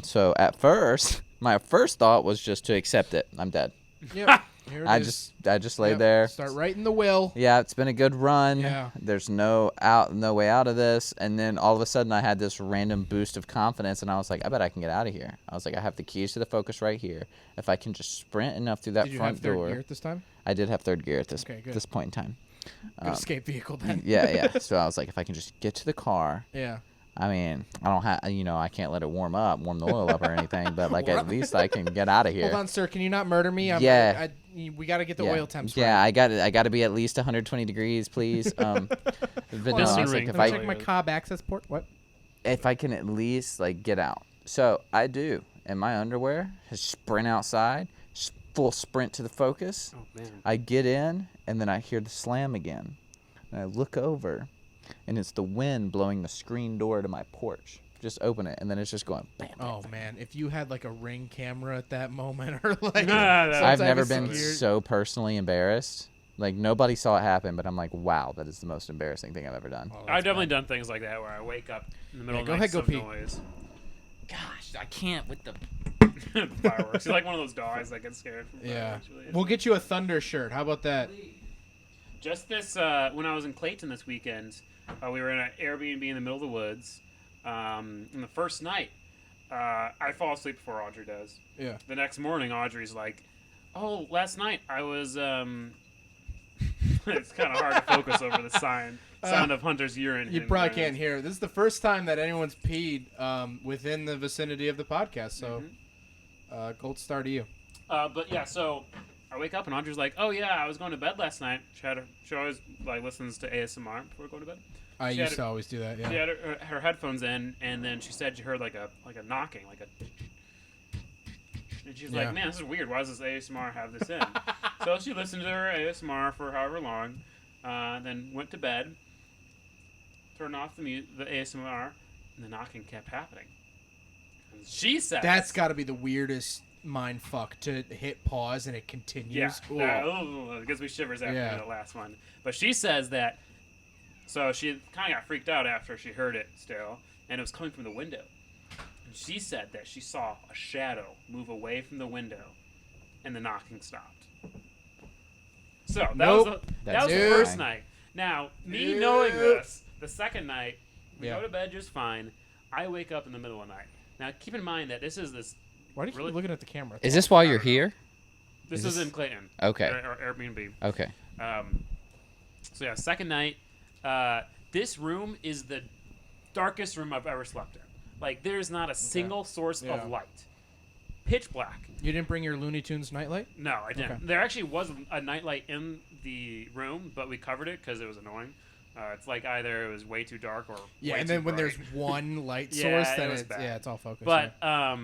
Speaker 4: So at first, my first thought was just to accept it. I'm dead.
Speaker 3: Yep. Here it is.
Speaker 4: I just laid
Speaker 3: Yep.
Speaker 4: there.
Speaker 3: Start writing the will.
Speaker 4: Yeah, it's been a good run.
Speaker 3: Yeah.
Speaker 4: There's no way out of this. And then all of a sudden I had this random boost of confidence and I was like, I bet I can get out of here. I was like, I have the keys to the Focus right here. If I can just sprint enough through that
Speaker 3: Did you
Speaker 4: front
Speaker 3: have third
Speaker 4: door.
Speaker 3: gear at this time?
Speaker 4: I did have third gear at this
Speaker 3: Okay, good.
Speaker 4: this point in time.
Speaker 3: Good escape vehicle then.
Speaker 4: Yeah. So I was like, if I can just get to the car,
Speaker 3: Yeah.
Speaker 4: I mean, I don't have, I can't let it warm the oil up or anything, but like at least I can get out of here.
Speaker 3: Hold on, sir. Can you not murder me?
Speaker 4: Yeah.
Speaker 3: We got to get the
Speaker 4: yeah.
Speaker 3: oil temps
Speaker 4: Yeah,
Speaker 3: right.
Speaker 4: I got to be at least 120 degrees, please. But no,
Speaker 3: Hold
Speaker 4: I
Speaker 3: on.
Speaker 4: was like,
Speaker 2: Ring.
Speaker 4: if
Speaker 3: Let me
Speaker 4: I
Speaker 3: check my Cobb access port. What?
Speaker 4: if I can at least like get out. So I do in my underwear, sprint outside, full sprint to the Focus.
Speaker 2: Oh man.
Speaker 4: I get in and then I hear the slam again. And I look over and it's the wind blowing the screen door to my porch. Just open it and then it's just going bam. bam,
Speaker 3: Oh
Speaker 4: bam.
Speaker 3: man, if you had like a Ring camera at that moment, or like,
Speaker 2: Nah,
Speaker 3: some
Speaker 4: I've
Speaker 3: type
Speaker 4: never
Speaker 3: of
Speaker 4: been
Speaker 3: security-
Speaker 4: so personally embarrassed. Like nobody saw it happen, but I'm like, wow, that is the most embarrassing thing I've ever done.
Speaker 3: Oh,
Speaker 2: I've
Speaker 3: that's
Speaker 2: definitely
Speaker 3: bad.
Speaker 2: done things like that where I wake up in the middle
Speaker 3: Yeah,
Speaker 2: of
Speaker 3: go
Speaker 2: the night
Speaker 3: ahead, go
Speaker 2: to
Speaker 3: pee.
Speaker 2: some noise.
Speaker 4: Gosh, I can't with the.
Speaker 2: The fireworks. You're like one of those dogs that gets scared from
Speaker 3: Yeah.
Speaker 2: fireworks. Really.
Speaker 3: We'll get you a Thunder shirt. How about that?
Speaker 2: Just this, when I was in Clayton this weekend, we were in an Airbnb in the middle of the woods. And the first night, I fall asleep before Audrey does.
Speaker 3: Yeah.
Speaker 2: The next morning, Audrey's like, "Oh, last night I was It's kind of hard to focus over the sound of Hunter's urine.
Speaker 3: You
Speaker 2: in
Speaker 3: probably
Speaker 2: there.
Speaker 3: can't hear. This is the first time that anyone's peed within the vicinity of the podcast. So, gold star to you.
Speaker 2: But yeah, so I wake up and Hunter's like, "Oh yeah, I was going to bed last night." She always like listens to ASMR before going to bed.
Speaker 3: I
Speaker 2: She
Speaker 3: used
Speaker 2: had
Speaker 3: to always do that. Yeah.
Speaker 2: She had her headphones in, and then she said she heard like a knocking, like a. And she's
Speaker 3: Yeah.
Speaker 2: like, "Man, this is weird. Why does this ASMR have this in?" So she listened to her ASMR for however long, then went to bed, turned off the ASMR, and the knocking kept happening. And she said,
Speaker 3: That's got to be the weirdest mind fuck to hit pause and it continues.
Speaker 2: Yeah,
Speaker 3: Ooh.
Speaker 2: it gives me shivers after
Speaker 3: Yeah.
Speaker 2: the last one. But she says that, so she kind of got freaked out after she heard it still, and it was coming from the window. And she said that she saw a shadow move away from the window, and the knocking stopped. So that
Speaker 3: Nope.
Speaker 2: was the
Speaker 4: That's
Speaker 2: first
Speaker 4: terrifying.
Speaker 2: night. Now, me
Speaker 3: Nope.
Speaker 2: knowing this, the second night, we
Speaker 3: Yeah.
Speaker 2: go to bed just fine. I wake up in the middle of the night. Now, keep in mind that this
Speaker 3: Why do you
Speaker 2: Really?
Speaker 3: keep looking at the camera?
Speaker 4: Is this why you're here?
Speaker 2: this
Speaker 4: Is
Speaker 2: is
Speaker 4: this-
Speaker 2: in Clayton.
Speaker 4: Okay.
Speaker 2: Or Airbnb.
Speaker 4: Okay.
Speaker 2: So yeah, second night. This room is the darkest room I've ever slept in. Like, there's not a single source
Speaker 3: Yeah.
Speaker 2: of light. Pitch black.
Speaker 3: You didn't bring your Looney Tunes nightlight?
Speaker 2: No, I didn't.
Speaker 3: Okay.
Speaker 2: There actually was a nightlight in the room, but we covered it because it was annoying. It's like either it was way too dark or
Speaker 3: Yeah,
Speaker 2: way
Speaker 3: and
Speaker 2: too
Speaker 3: then when
Speaker 2: bright.
Speaker 3: there's one light
Speaker 2: Yeah,
Speaker 3: source,
Speaker 2: it
Speaker 3: then
Speaker 2: was
Speaker 3: it's
Speaker 2: bad.
Speaker 3: it's all focused.
Speaker 2: But I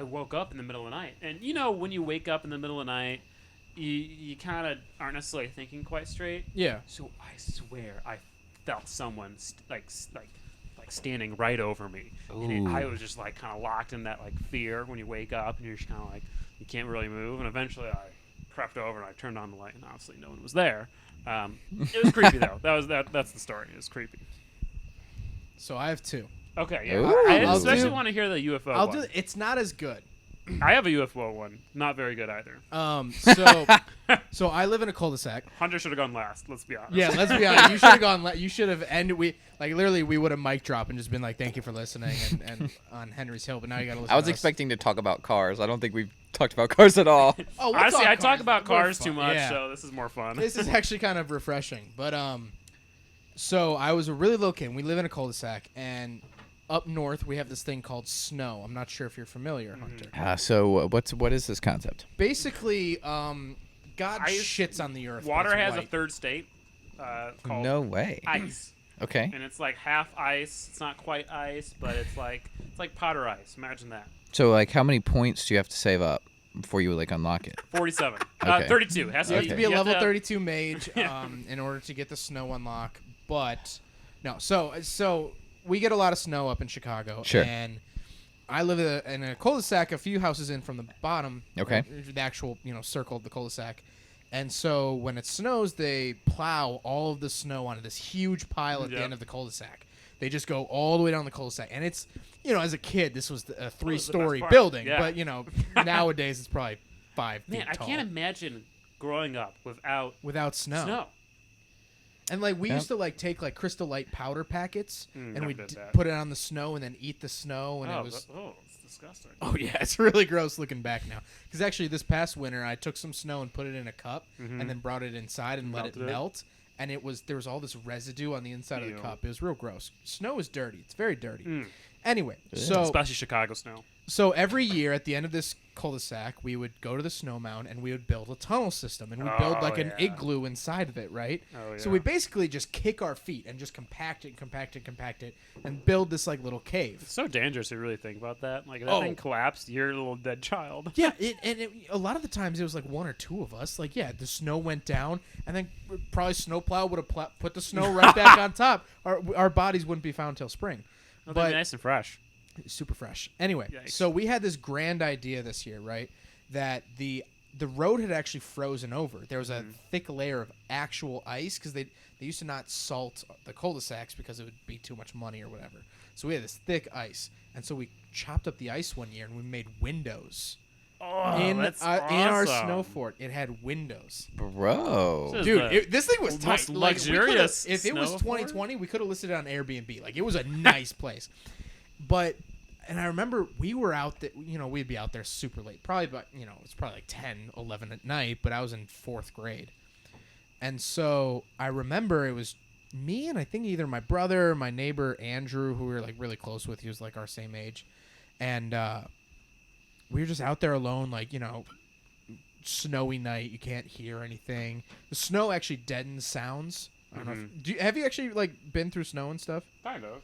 Speaker 2: woke up in the middle of the night, and you know when you wake up in the middle of the night, you kind of aren't necessarily thinking quite straight.
Speaker 3: yeah.
Speaker 2: So I swear I felt someone like standing right over me, and I
Speaker 4: Ooh.
Speaker 2: was just like kind of locked in that like fear when you wake up and you're just kind of like you can't really move. And eventually I crept over and I turned on the light, and obviously no one was there. It was creepy though. That's the story. It was creepy.
Speaker 3: So I have two.
Speaker 2: Okay, yeah.
Speaker 4: Ooh.
Speaker 2: I
Speaker 3: I'll
Speaker 2: especially
Speaker 3: do-
Speaker 2: want to hear the UFO
Speaker 3: I'll
Speaker 2: one.
Speaker 3: do. It's not as good.
Speaker 2: I have a UFO one. Not very good either.
Speaker 3: So I live in a cul-de-sac.
Speaker 2: Hunter should have gone last. Let's be honest.
Speaker 3: Yeah, let's be honest. You should have gone. You should have ended. We like literally we would have mic drop and just been like, "Thank you for listening," and on Henry's Hill. But now you got to listen.
Speaker 4: I was
Speaker 3: to us.
Speaker 4: expecting to talk about cars. I don't think we've talked about cars at all.
Speaker 3: Oh, we'll
Speaker 2: Honestly, I
Speaker 3: cars.
Speaker 2: talk about
Speaker 3: More
Speaker 2: cars
Speaker 3: fun.
Speaker 2: too much,
Speaker 3: Yeah.
Speaker 2: so this is more fun.
Speaker 3: This is actually kind of refreshing. But so I was a really little kid. We live in a cul-de-sac, and up north we have this thing called snow. I'm not sure if you're familiar, Hunter.
Speaker 4: So what is this concept?
Speaker 3: Basically, God
Speaker 2: Ice-
Speaker 3: shits on the earth. but
Speaker 2: Water
Speaker 3: it's
Speaker 2: has a
Speaker 3: white.
Speaker 2: third state called
Speaker 4: No way.
Speaker 2: ice,
Speaker 4: Okay.
Speaker 2: and it's like half ice. It's not quite ice, but it's like powder ice. Imagine that.
Speaker 4: So like, how many points do you have to save up before you like unlock it?
Speaker 2: 47.
Speaker 4: Okay.
Speaker 2: 32. It has
Speaker 3: You have to
Speaker 4: Okay.
Speaker 3: be a
Speaker 2: you have
Speaker 3: level
Speaker 2: to-
Speaker 3: 32 mage in order to get the snow unlock. But no, so we get a lot of snow up in Chicago.
Speaker 4: Sure.
Speaker 3: And I live in a cul-de-sac a few houses in from the bottom.
Speaker 4: Okay.
Speaker 3: The actual circle of the cul-de-sac. And so when it snows, they plow all of the snow onto this huge pile at the
Speaker 2: Yep.
Speaker 3: end of the cul-de-sac. They just go all the way down the cul-de-sac, and it's as a kid, this was a 3-story
Speaker 2: part.
Speaker 3: building,
Speaker 2: Yeah.
Speaker 3: but nowadays it's probably 5 feet
Speaker 2: Man, I
Speaker 3: tall.
Speaker 2: can't imagine growing up
Speaker 3: Without snow. And like we
Speaker 4: Yep.
Speaker 3: used to take Crystal Light powder packets and
Speaker 2: never
Speaker 3: we
Speaker 2: did that.
Speaker 3: put it on the snow and then eat the snow, and
Speaker 2: Oh,
Speaker 3: it was
Speaker 2: it's disgusting.
Speaker 3: oh yeah, it's really gross looking back now. Because actually this past winter I took some snow and put it in a cup and then brought it inside and let it
Speaker 2: Melted it?
Speaker 3: melt, and there was all this residue on the inside of
Speaker 2: Ew.
Speaker 3: the cup. It was real gross. Snow is dirty. It's very dirty.
Speaker 2: Mm.
Speaker 3: Anyway, so
Speaker 2: Especially Chicago snow.
Speaker 3: so every year at the end of this cul-de-sac, we would go to the snow mound and we would build a tunnel system, and we'd build
Speaker 2: Oh,
Speaker 3: an
Speaker 2: yeah.
Speaker 3: igloo inside of it, right?
Speaker 2: Oh,
Speaker 3: So
Speaker 2: yeah.
Speaker 3: we basically just kick our feet and just compact it, and build this little cave.
Speaker 2: It's so dangerous to really think about that. Like, if that
Speaker 3: Oh.
Speaker 2: thing collapsed, you're a little dead child.
Speaker 3: Yeah, a lot of the times it was like one or two of us. Like, yeah, the snow went down, and then probably snowplow would have put the snow right back on top. Our bodies wouldn't be found till spring.
Speaker 2: Well,
Speaker 3: But
Speaker 2: they'd be nice and fresh.
Speaker 3: super fresh. Anyway,
Speaker 2: Yikes.
Speaker 3: so we had this grand idea this year, right? That the road had actually frozen over. There was a thick layer of actual ice because they used to not salt the cul-de-sacs because it would be too much money or whatever. So we had this thick ice, and so we chopped up the ice one year and we made windows
Speaker 2: Oh,
Speaker 3: in
Speaker 2: that's
Speaker 3: in our
Speaker 2: awesome.
Speaker 3: snow fort. It had windows.
Speaker 4: Bro.
Speaker 2: So-
Speaker 3: Dude,
Speaker 2: the
Speaker 3: this thing was
Speaker 2: most
Speaker 3: tight. Like, we coulda-
Speaker 2: luxurious
Speaker 3: if it was
Speaker 2: snow
Speaker 3: 2020, we could have listed it on Airbnb. Like, it was a nice place. But, and I remember we were out there, we'd be out there super late. Probably, but it's probably like 10, 11 at night, but I was in 4th grade. And so I remember it was me and I think either my brother or my neighbor Andrew, who we were like really close with. He was like our same age. And we were just out there alone, like, you know, snowy night. You can't hear anything. The snow actually deadens sounds. I don't know. Have you actually like been through snow and stuff?
Speaker 2: Kind of.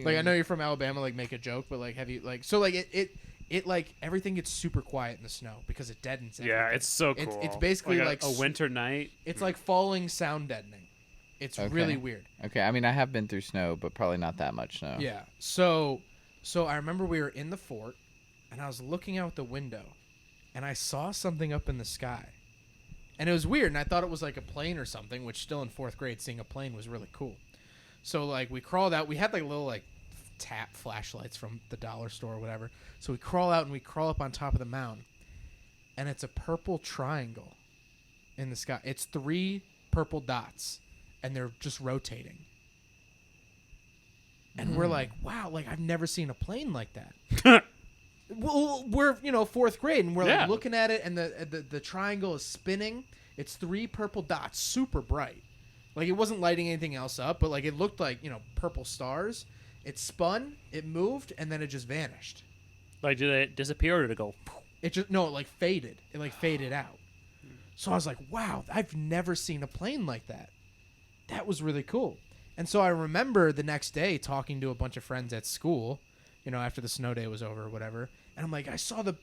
Speaker 3: Like, I know you're from Alabama, like make a joke, but like have you like so like it like everything gets super quiet in the snow because it deadens everything.
Speaker 2: Yeah, it's so cool.
Speaker 3: It's basically like
Speaker 2: a winter night.
Speaker 3: It's like falling sound deadening. It's really weird.
Speaker 4: Okay, I mean, I have been through snow, but probably not that much snow.
Speaker 3: Yeah. So I remember we were in the fort, and I was looking out the window, and I saw something up in the sky, and it was weird, and I thought it was like a plane or something. Which still in 4th grade, seeing a plane was really cool. So like we crawled out. We had like little like tap flashlights from the dollar store or whatever. So we crawl out and we crawl up on top of the mountain, and it's a purple triangle in the sky. It's 3 purple dots, and they're just rotating. And we're like, wow, like I've never seen a plane like that. Well, we're 4th grade, and we're like looking at it, and the triangle is spinning. It's 3 purple dots, super bright. Like it wasn't lighting anything else up, but like it looked like purple stars. It spun, it moved, and then it just vanished.
Speaker 2: Like, did it disappear or did it go?
Speaker 3: It like faded. It like faded out. So I was like, wow, I've never seen a plane like that. That was really cool. And so I remember the next day talking to a bunch of friends at school, after the snow day was over or whatever. And I'm like, I saw the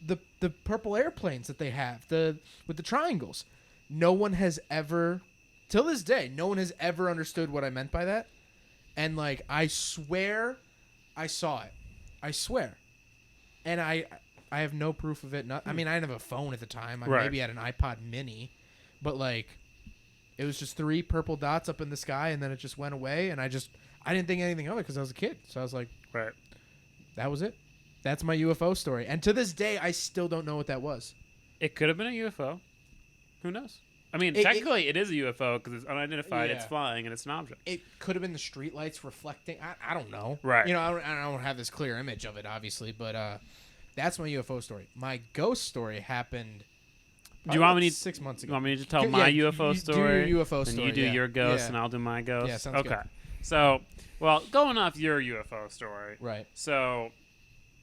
Speaker 3: purple airplanes that they have, with the triangles. No one has ever, till this day, no one has ever understood what I meant by that. And like, I swear I saw it. I swear. And I have no proof of it. I mean, I didn't have a phone at the time. I maybe had an iPod mini. But like, it was just 3 purple dots up in the sky, and then it just went away. And I didn't think anything of it because I was a kid. So I was like,
Speaker 2: right.
Speaker 3: That was it. That's my UFO story. And to this day, I still don't know what that was.
Speaker 2: It could have been a UFO. Who knows? I mean, technically, it is a UFO because it's unidentified. Yeah. It's flying, and it's an object.
Speaker 3: It could have been the streetlights reflecting. I don't know.
Speaker 2: Right.
Speaker 3: I don't have this clear image of it, obviously, but that's my UFO story. My ghost story happened.
Speaker 2: Do you want me
Speaker 3: 6 months ago?
Speaker 2: You want me to tell my UFO story?
Speaker 3: Do your UFO story.
Speaker 2: And you do your ghost, and I'll do my ghost.
Speaker 3: Yeah, sounds good.
Speaker 2: Okay. So, well, going off your UFO story.
Speaker 3: Right.
Speaker 2: So,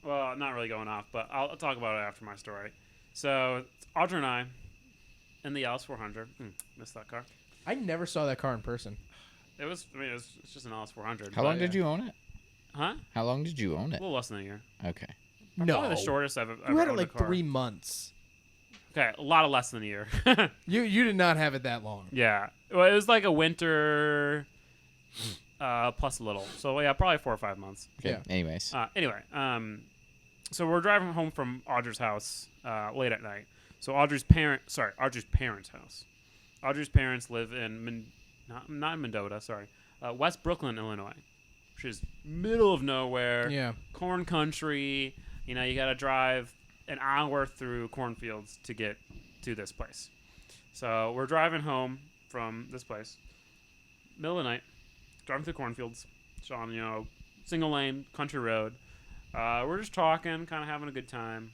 Speaker 2: well, not really going off, but I'll talk about it after my story. So, Audra and I, in the LS400, missed that car.
Speaker 3: I never saw that car in person.
Speaker 2: It's just an LS400.
Speaker 4: How long did you own it?
Speaker 2: Huh?
Speaker 4: How long did you own it?
Speaker 2: A little less than a year.
Speaker 4: Okay.
Speaker 2: Probably the shortest I've ever owned a car.
Speaker 3: You had it like 3 months.
Speaker 2: Okay, a lot of less than a year.
Speaker 3: You did not have it that long.
Speaker 2: Yeah. Well, it was like a winter plus a little. So, yeah, probably 4 or 5 months.
Speaker 4: Okay.
Speaker 3: Yeah.
Speaker 4: Anyways.
Speaker 2: Anyway, so we're driving home from Audrey's house late at night. So Audrey's parents' house. Audrey's parents live in not in Mendota, West Brooklyn, Illinois, which is middle of nowhere.
Speaker 3: Yeah.
Speaker 2: Corn country. You got to drive an hour through cornfields to get to this place. So we're driving home from this place, middle of the night, driving through cornfields. It's on single lane country road. We're just talking, kind of having a good time.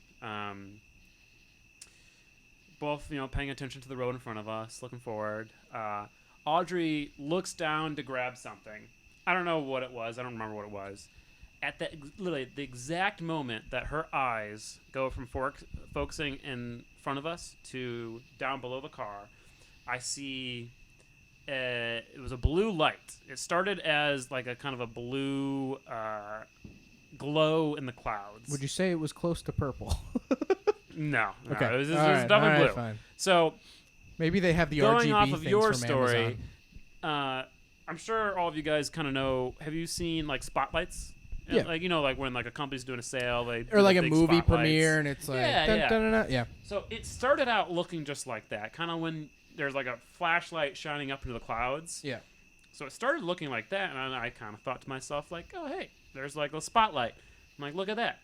Speaker 2: Both, paying attention to the road in front of us, looking forward. Audrey looks down to grab something. I don't know what it was. I don't remember what it was. At literally the exact moment that her eyes go from focusing in front of us to down below the car, I see it was a blue light. It started as like a kind of a blue glow in the clouds.
Speaker 3: Would you say it was close to purple?
Speaker 2: No.
Speaker 3: Okay.
Speaker 2: It was definitely blue.
Speaker 3: Fine.
Speaker 2: So,
Speaker 3: maybe they have the
Speaker 2: going
Speaker 3: RGB
Speaker 2: off of
Speaker 3: things
Speaker 2: your
Speaker 3: from
Speaker 2: story,
Speaker 3: Amazon.
Speaker 2: I'm sure all of you guys kind of know. Have you seen like spotlights?
Speaker 3: Yeah.
Speaker 2: Like when like a company's doing a sale,
Speaker 3: or like a movie
Speaker 2: spotlights.
Speaker 3: premiere, and it's like yeah.
Speaker 2: So it started out looking just like that, kind of when there's like a flashlight shining up into the clouds.
Speaker 3: Yeah.
Speaker 2: So it started looking like that, and I kind of thought to myself like, oh hey, there's like a spotlight. I'm like, look at that.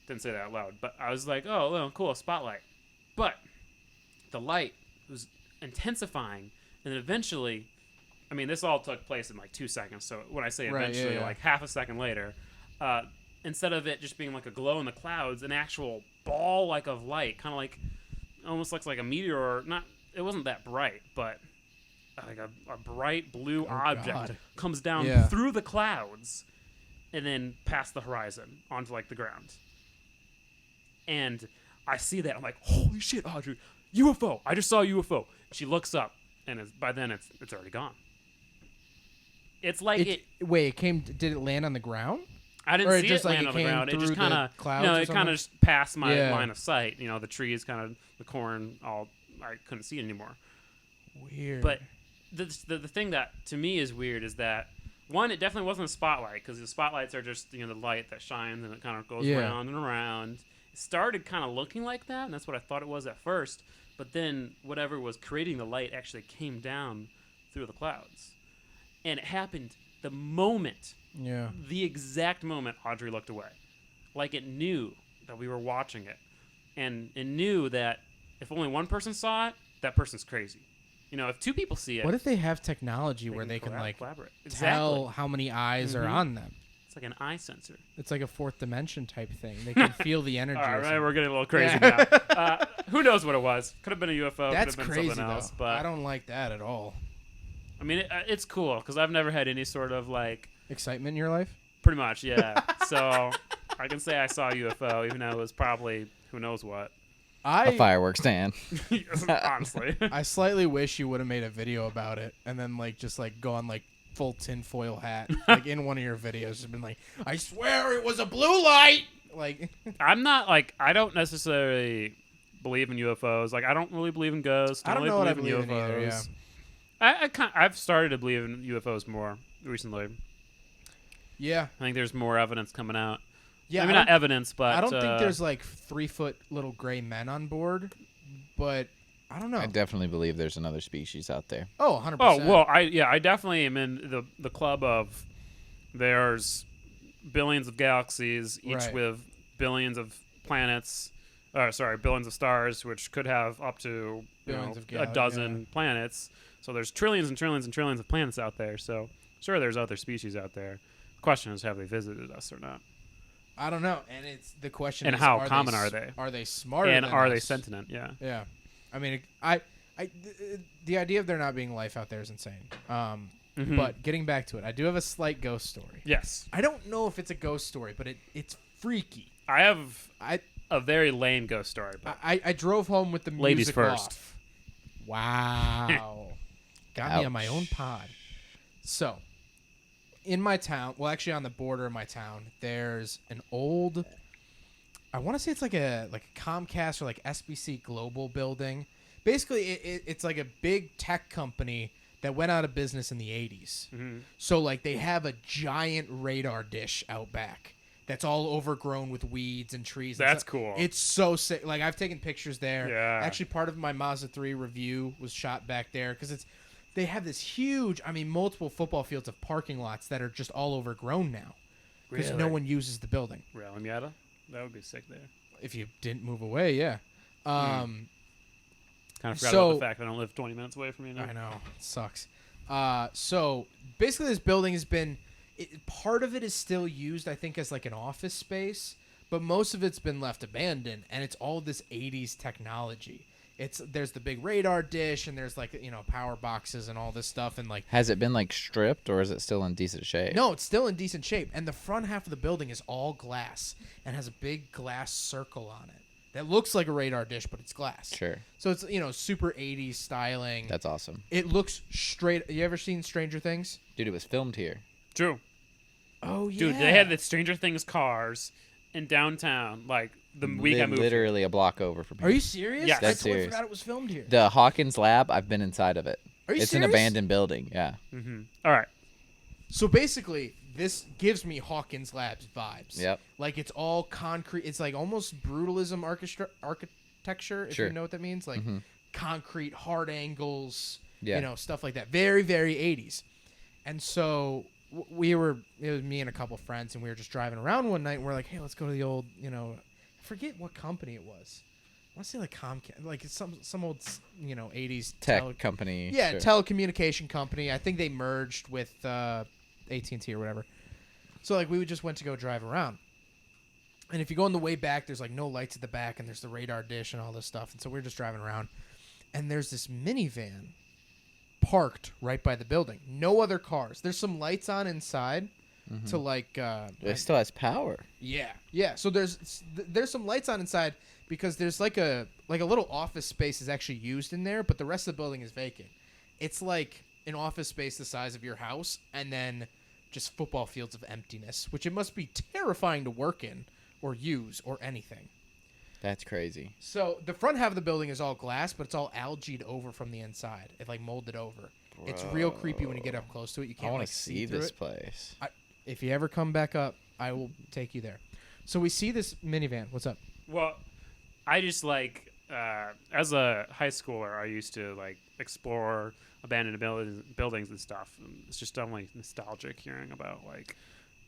Speaker 2: Didn't say that out loud, but I was like, oh, cool, a spotlight. But the light was intensifying, and then eventually, I mean, this all took place in like 2 seconds. So when I say eventually, like half a second later, instead of it just being like a glow in the clouds, an actual ball of light, kind of like, almost looks like a meteor. It wasn't that bright, but a bright blue object
Speaker 3: God.
Speaker 2: comes down
Speaker 3: Yeah.
Speaker 2: through the clouds and then past the horizon onto like the ground. And I see that. I'm like, holy shit, Audrey, UFO. I just saw a UFO. She looks up, and by then it's already gone. It's like
Speaker 3: Wait, it came. Did it land on the ground?
Speaker 2: I didn't
Speaker 3: or it
Speaker 2: see
Speaker 3: just,
Speaker 2: it
Speaker 3: like,
Speaker 2: land
Speaker 3: it
Speaker 2: on the
Speaker 3: came
Speaker 2: ground. It
Speaker 3: through
Speaker 2: just
Speaker 3: the
Speaker 2: kind of,
Speaker 3: clouds
Speaker 2: no,
Speaker 3: or
Speaker 2: it kind
Speaker 3: something?
Speaker 2: of just passed my
Speaker 3: Yeah.
Speaker 2: line of sight. The trees kind of, the corn, all, I couldn't see it anymore.
Speaker 3: Weird.
Speaker 2: But the thing that to me is weird is that, one, it definitely wasn't a spotlight, because the spotlights are just the light that shines and it kind of goes
Speaker 3: Yeah.
Speaker 2: round and around. It started kind of looking like that, and that's what I thought it was at first. But then whatever was creating the light actually came down through the clouds, and it happened the moment,
Speaker 3: yeah.
Speaker 2: the exact moment Audrey looked away, like it knew that we were watching it, and it knew that if only one person saw it, that person's crazy. If two people see it,
Speaker 3: What if they have technology where they can like
Speaker 2: collaborate.
Speaker 3: tell
Speaker 2: Exactly.
Speaker 3: how many eyes are
Speaker 2: Mhm.
Speaker 3: on them?
Speaker 2: It's like an eye sensor.
Speaker 3: It's like a fourth dimension type thing. They can feel the energy.
Speaker 2: All
Speaker 3: or
Speaker 2: right,
Speaker 3: something.
Speaker 2: we're getting a little crazy
Speaker 3: Yeah.
Speaker 2: now. Who knows what it was? Could have been a UFO.
Speaker 3: That's
Speaker 2: could have been
Speaker 3: crazy
Speaker 2: something else.
Speaker 3: though.
Speaker 2: But
Speaker 3: I don't like that at all.
Speaker 2: I mean, it's cool because I've never had any sort of like,
Speaker 3: Excitement in your life?
Speaker 2: pretty much, yeah. So I can say I saw a UFO, even though it was probably who knows what.
Speaker 4: A fireworks stand.
Speaker 2: Honestly.
Speaker 3: I slightly wish you would have made a video about it and then just go on full tinfoil hat like in one of your videos. Just been like, I swear it was a blue light. Like
Speaker 2: I'm not like, I don't necessarily believe in UFOs. Like, I don't really believe in ghosts.
Speaker 3: I don't
Speaker 2: really
Speaker 3: know what I
Speaker 2: believe
Speaker 3: believe in either. Yeah.
Speaker 2: I've started to believe in UFOs more recently.
Speaker 3: Yeah.
Speaker 2: I think there's more evidence coming out.
Speaker 3: Yeah.
Speaker 2: Maybe not evidence, but
Speaker 3: I don't think there's 3-foot little gray men on board, but I don't know.
Speaker 4: I definitely believe there's another species out there.
Speaker 3: Oh, 100%.
Speaker 2: Oh well, I definitely am in the club of there's billions of galaxies, each
Speaker 3: Right.
Speaker 2: with billions of planets. Billions of stars, which could have up to
Speaker 3: Billions of
Speaker 2: a dozen planets. So there's trillions and trillions and trillions of planets out there. So sure, there's other species out there. The question is, have they visited us or not?
Speaker 3: I don't know. And it's the question
Speaker 2: And
Speaker 3: is,
Speaker 2: how
Speaker 3: are
Speaker 2: common
Speaker 3: they,
Speaker 2: are they?
Speaker 3: Are they smarter
Speaker 2: And
Speaker 3: than
Speaker 2: are they
Speaker 3: us?
Speaker 2: sentient? Yeah.
Speaker 3: Yeah. I mean, the idea of there not being life out there is insane.
Speaker 2: Mhm.
Speaker 3: But getting back to it, I do have a slight ghost story.
Speaker 2: Yes,
Speaker 3: I don't know if it's a ghost story, but it's freaky.
Speaker 2: I have
Speaker 3: I
Speaker 2: a very lame ghost story. But
Speaker 3: I drove home with the
Speaker 2: Ladies
Speaker 3: music
Speaker 2: first.
Speaker 3: off. Wow. Got me on my
Speaker 4: Ouch.
Speaker 3: own pod. So, in my town, well, actually on the border of my town, there's an old, I want to say it's like a Comcast or like SBC Global building. Basically, it's like a big tech company that went out of business in the 80s.
Speaker 2: Mhm.
Speaker 3: So, they have a giant radar dish out back that's all overgrown with weeds and trees. And
Speaker 2: That's
Speaker 3: stuff.
Speaker 2: cool.
Speaker 3: It's so sick. I've taken pictures there.
Speaker 2: Yeah.
Speaker 3: Actually, part of my Mazda 3 review was shot back there because they have this huge, multiple football fields of parking lots that are just all overgrown now because no
Speaker 2: Really?
Speaker 3: one uses the building.
Speaker 2: Real Miata? That would be sick there.
Speaker 3: If you didn't move away, yeah.
Speaker 2: Kind of forgot
Speaker 3: So-
Speaker 2: about the fact that I don't live 20 minutes away from you now.
Speaker 3: I know. It sucks. So basically, this building has been. Part of it is still used, I think, as an office space, but most of it's been left abandoned, and it's all this 80s technology. There's the big radar dish, and there's power boxes and all this stuff, and
Speaker 4: Has it been stripped, or is it still in decent shape?
Speaker 3: no, it's still in decent shape. And the front half of the building is all glass and has a big glass circle on it that looks like a radar dish, but it's glass.
Speaker 4: Sure.
Speaker 3: So it's super 80s styling.
Speaker 4: That's awesome.
Speaker 3: It looks straight. You ever seen Stranger Things?
Speaker 4: Dude, it was filmed here.
Speaker 2: True.
Speaker 3: Oh yeah,
Speaker 2: Dude, they had the Stranger Things cars in downtown, the week I moved.
Speaker 4: Literally a block over from here.
Speaker 3: Are you serious?
Speaker 2: Yes.
Speaker 3: I
Speaker 4: That's
Speaker 3: totally
Speaker 4: serious.
Speaker 3: forgot it was filmed here.
Speaker 4: The Hawkins lab, I've been inside of it.
Speaker 3: Are you
Speaker 4: It's
Speaker 3: serious?
Speaker 4: an abandoned building, yeah.
Speaker 2: Mm-hmm. All right.
Speaker 3: So basically, this gives me Hawkins Labs vibes.
Speaker 4: Yep.
Speaker 3: It's all concrete. It's almost brutalism architecture, if
Speaker 4: Sure.
Speaker 3: you know what that means. Concrete, hard angles,
Speaker 4: Yeah.
Speaker 3: stuff like that. Very, very 80s. And so it was me and a couple friends, and we were just driving around one night, and we're like, hey, let's go to the old, I forget what company it was. I want to say Comcast, it's some old, 80s
Speaker 4: Tech company.
Speaker 3: yeah,
Speaker 4: sure.
Speaker 3: telecommunication company. I think they merged with AT&T or whatever. So we just went to go drive around. And if you go on the way back, there's no lights at the back, and there's the radar dish and all this stuff. And so we're just driving around, and there's this minivan parked right by the building. No other cars. There's some lights on inside to
Speaker 4: It still has power.
Speaker 3: yeah. So there's some lights on inside because there's like a little office space is actually used in there, but the rest of the building is vacant. It's like an office space the size of your house, and then just football fields of emptiness, which it must be terrifying to work in or use or anything.
Speaker 4: That's crazy.
Speaker 3: So the front half of the building is all glass, but it's all algaed over from the inside. It like molded over. It's real creepy when you get up close to it. You
Speaker 4: I
Speaker 3: can't
Speaker 4: want
Speaker 3: like
Speaker 4: to see
Speaker 3: through
Speaker 4: this
Speaker 3: it.
Speaker 4: place.
Speaker 3: If you ever come back up, I will take you there. So we see this minivan. What's up?
Speaker 2: Well, I just like as a high schooler, I used to like explore abandoned buildings and stuff. It's just definitely nostalgic hearing about like.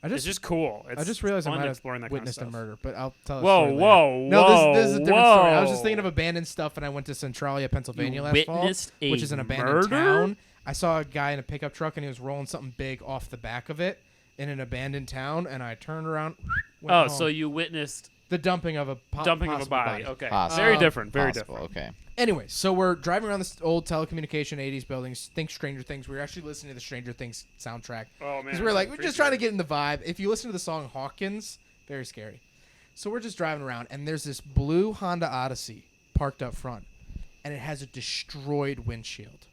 Speaker 2: It's just cool.
Speaker 3: I just realized I
Speaker 2: fun
Speaker 3: might have
Speaker 2: exploring that
Speaker 3: witnessed
Speaker 2: kind of
Speaker 3: a
Speaker 2: stuff.
Speaker 3: murder, but I'll tell a
Speaker 2: Whoa,
Speaker 3: story later.
Speaker 2: whoa,
Speaker 3: No, this is a different story. I was just
Speaker 2: whoa.
Speaker 3: thinking of abandoned stuff, and I went to Centralia, Pennsylvania last fall,
Speaker 2: witnessed a
Speaker 3: which is an abandoned
Speaker 2: murder?
Speaker 3: town. I saw a guy in a pickup truck, and he was rolling something big off the back of it in an abandoned town, and I turned around. Went
Speaker 2: Oh,
Speaker 3: home.
Speaker 2: so you witnessed
Speaker 3: the dumping of a
Speaker 2: dumping of a
Speaker 3: possible
Speaker 2: body. Okay,
Speaker 4: Possible.
Speaker 2: very different. Very
Speaker 4: Possible.
Speaker 2: different.
Speaker 4: Okay.
Speaker 3: Anyway, so we're driving around this old telecommunication 80s buildings. Think Stranger Things. We were actually listening to the Stranger Things soundtrack.
Speaker 2: Oh man,
Speaker 3: Because we were like, we're
Speaker 2: pretty
Speaker 3: just trying to
Speaker 2: good.
Speaker 3: get in the vibe. If you listen to the song Hawkins, very scary. So we're just driving around, and there's this blue Honda Odyssey parked up front, and it has a destroyed windshield.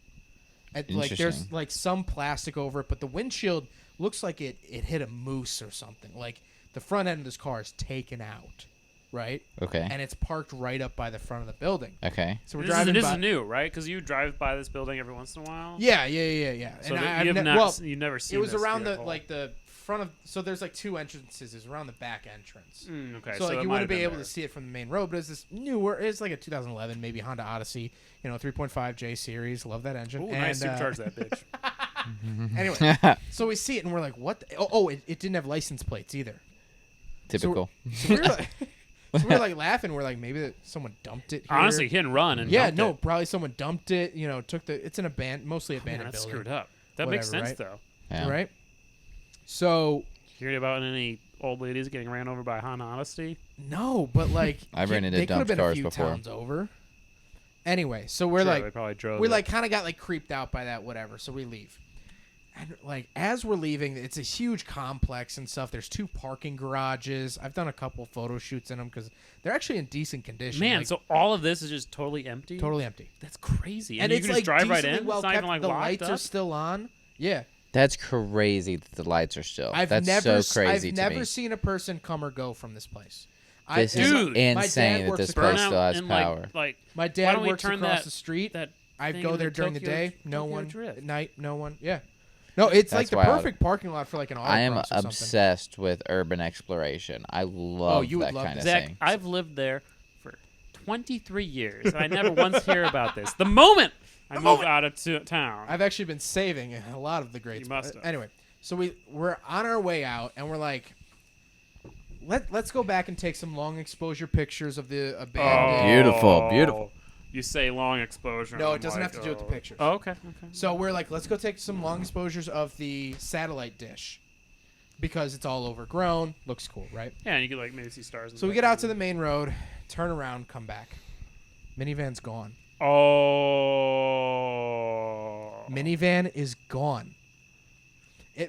Speaker 3: And, like there's
Speaker 4: Interesting.
Speaker 3: like some plastic over it, but the windshield looks like it hit a moose or something. Like the front end of this car is taken out, right?
Speaker 4: Okay.
Speaker 3: And it's parked right up by the front of the building.
Speaker 4: Okay.
Speaker 3: So we're
Speaker 2: This is,
Speaker 3: driving
Speaker 2: this
Speaker 3: by.
Speaker 2: is new, right? Because you drive by this building every once in a while.
Speaker 3: Yeah.
Speaker 2: So
Speaker 3: And
Speaker 2: that
Speaker 3: I've
Speaker 2: you have
Speaker 3: ne-
Speaker 2: not,
Speaker 3: well,
Speaker 2: you've never seen.
Speaker 3: it was
Speaker 2: this
Speaker 3: around
Speaker 2: vehicle.
Speaker 3: the front of. So there's like two entrances. It's around the back entrance.
Speaker 2: Okay,
Speaker 3: So like
Speaker 2: that
Speaker 3: you
Speaker 2: might
Speaker 3: wouldn't
Speaker 2: have
Speaker 3: be
Speaker 2: been
Speaker 3: able
Speaker 2: there.
Speaker 3: to see it from the main road, but it's this newer. It's like a 2011 maybe Honda Odyssey, 3.5 J series. Love that engine.
Speaker 2: Ooh,
Speaker 3: and,
Speaker 2: nice supercharge that bitch.
Speaker 3: Anyway, so we see it and we're like, what? It didn't have license plates either.
Speaker 4: Typical.
Speaker 3: So we were like, laughing. We're like, maybe someone dumped it here.
Speaker 2: Honestly, hit and run and
Speaker 3: yeah,
Speaker 2: dumped
Speaker 3: no,
Speaker 2: it.
Speaker 3: probably someone dumped it. Took the. It's an mostly
Speaker 2: Man,
Speaker 3: abandoned
Speaker 2: that's
Speaker 3: building.
Speaker 2: screwed up. That makes
Speaker 3: Whatever,
Speaker 2: sense
Speaker 3: right?
Speaker 2: though.
Speaker 4: Yeah.
Speaker 3: Right. So
Speaker 2: You heard about any old ladies getting ran over by Honda Odyssey?
Speaker 3: no, but like
Speaker 4: I've ran into
Speaker 3: they could have
Speaker 4: dumped
Speaker 3: been a
Speaker 4: cars
Speaker 3: few
Speaker 4: before.
Speaker 3: towns over. Anyway, so we're
Speaker 2: Sure,
Speaker 3: like,
Speaker 2: they probably drove.
Speaker 3: we
Speaker 2: it.
Speaker 3: like kind of got like creeped out by that, whatever. So we leave, and like as we're leaving, it's a huge complex and stuff. There's two parking garages. I've done a couple photo shoots in them because they're actually in decent condition.
Speaker 2: Man,
Speaker 3: like,
Speaker 2: so all of this is just totally empty.
Speaker 3: totally empty,
Speaker 2: That's crazy.
Speaker 3: and
Speaker 2: you
Speaker 3: it's
Speaker 2: can
Speaker 3: like
Speaker 2: just drive right
Speaker 3: decently
Speaker 2: in.
Speaker 3: well
Speaker 2: It's not
Speaker 3: kept.
Speaker 2: even like
Speaker 3: The
Speaker 2: locked
Speaker 3: lights
Speaker 2: up.
Speaker 3: are still on. Yeah,
Speaker 4: That's crazy that the lights are still.
Speaker 3: I've
Speaker 4: That's
Speaker 3: never,
Speaker 4: so crazy
Speaker 3: I've
Speaker 4: to
Speaker 3: never
Speaker 4: me.
Speaker 3: seen a person come or go from this place.
Speaker 4: This is
Speaker 2: Dude,
Speaker 3: my
Speaker 4: insane
Speaker 3: dad
Speaker 4: that
Speaker 3: works
Speaker 4: this
Speaker 3: at
Speaker 4: place
Speaker 2: Burnout
Speaker 4: still has
Speaker 2: and
Speaker 4: power.
Speaker 2: like
Speaker 3: My
Speaker 2: why
Speaker 3: dad
Speaker 2: don't we
Speaker 3: works
Speaker 2: turn
Speaker 3: across
Speaker 2: that-
Speaker 3: the street.
Speaker 2: that
Speaker 3: I'd
Speaker 2: thing
Speaker 3: go
Speaker 2: into
Speaker 3: there during the
Speaker 2: Tokyo-
Speaker 3: day. No
Speaker 2: Tokyo
Speaker 3: one.
Speaker 2: Drift.
Speaker 3: At night, no one. Yeah. No, it's like
Speaker 4: That's
Speaker 3: the
Speaker 4: wild.
Speaker 3: perfect parking lot for like an autocross
Speaker 4: I am
Speaker 3: or something.
Speaker 4: obsessed with urban exploration. I love
Speaker 3: you would
Speaker 4: that
Speaker 3: love
Speaker 4: kind of
Speaker 3: that.
Speaker 2: Zach,
Speaker 4: thing.
Speaker 2: I've lived there for 23 years, and I never once hear about this. The moment I moved out of town,
Speaker 3: I've actually been saving a lot of the great.
Speaker 2: You must have.
Speaker 3: Anyway, so we're on our way out, and we're like, let's go back and take some long exposure pictures of the abandoned.
Speaker 4: Beautiful, beautiful.
Speaker 2: You say long exposure.
Speaker 3: No,
Speaker 2: I'm
Speaker 3: it doesn't
Speaker 2: like,
Speaker 3: have to do with the pictures.
Speaker 2: Oh, okay.
Speaker 3: So we're like, let's go take some long exposures of the satellite dish because it's all overgrown. Looks cool, right?
Speaker 2: Yeah, and you could like maybe see stars.
Speaker 3: So we get out to the main road, turn around, come back. Minivan's gone.
Speaker 2: Oh.
Speaker 3: Minivan is gone.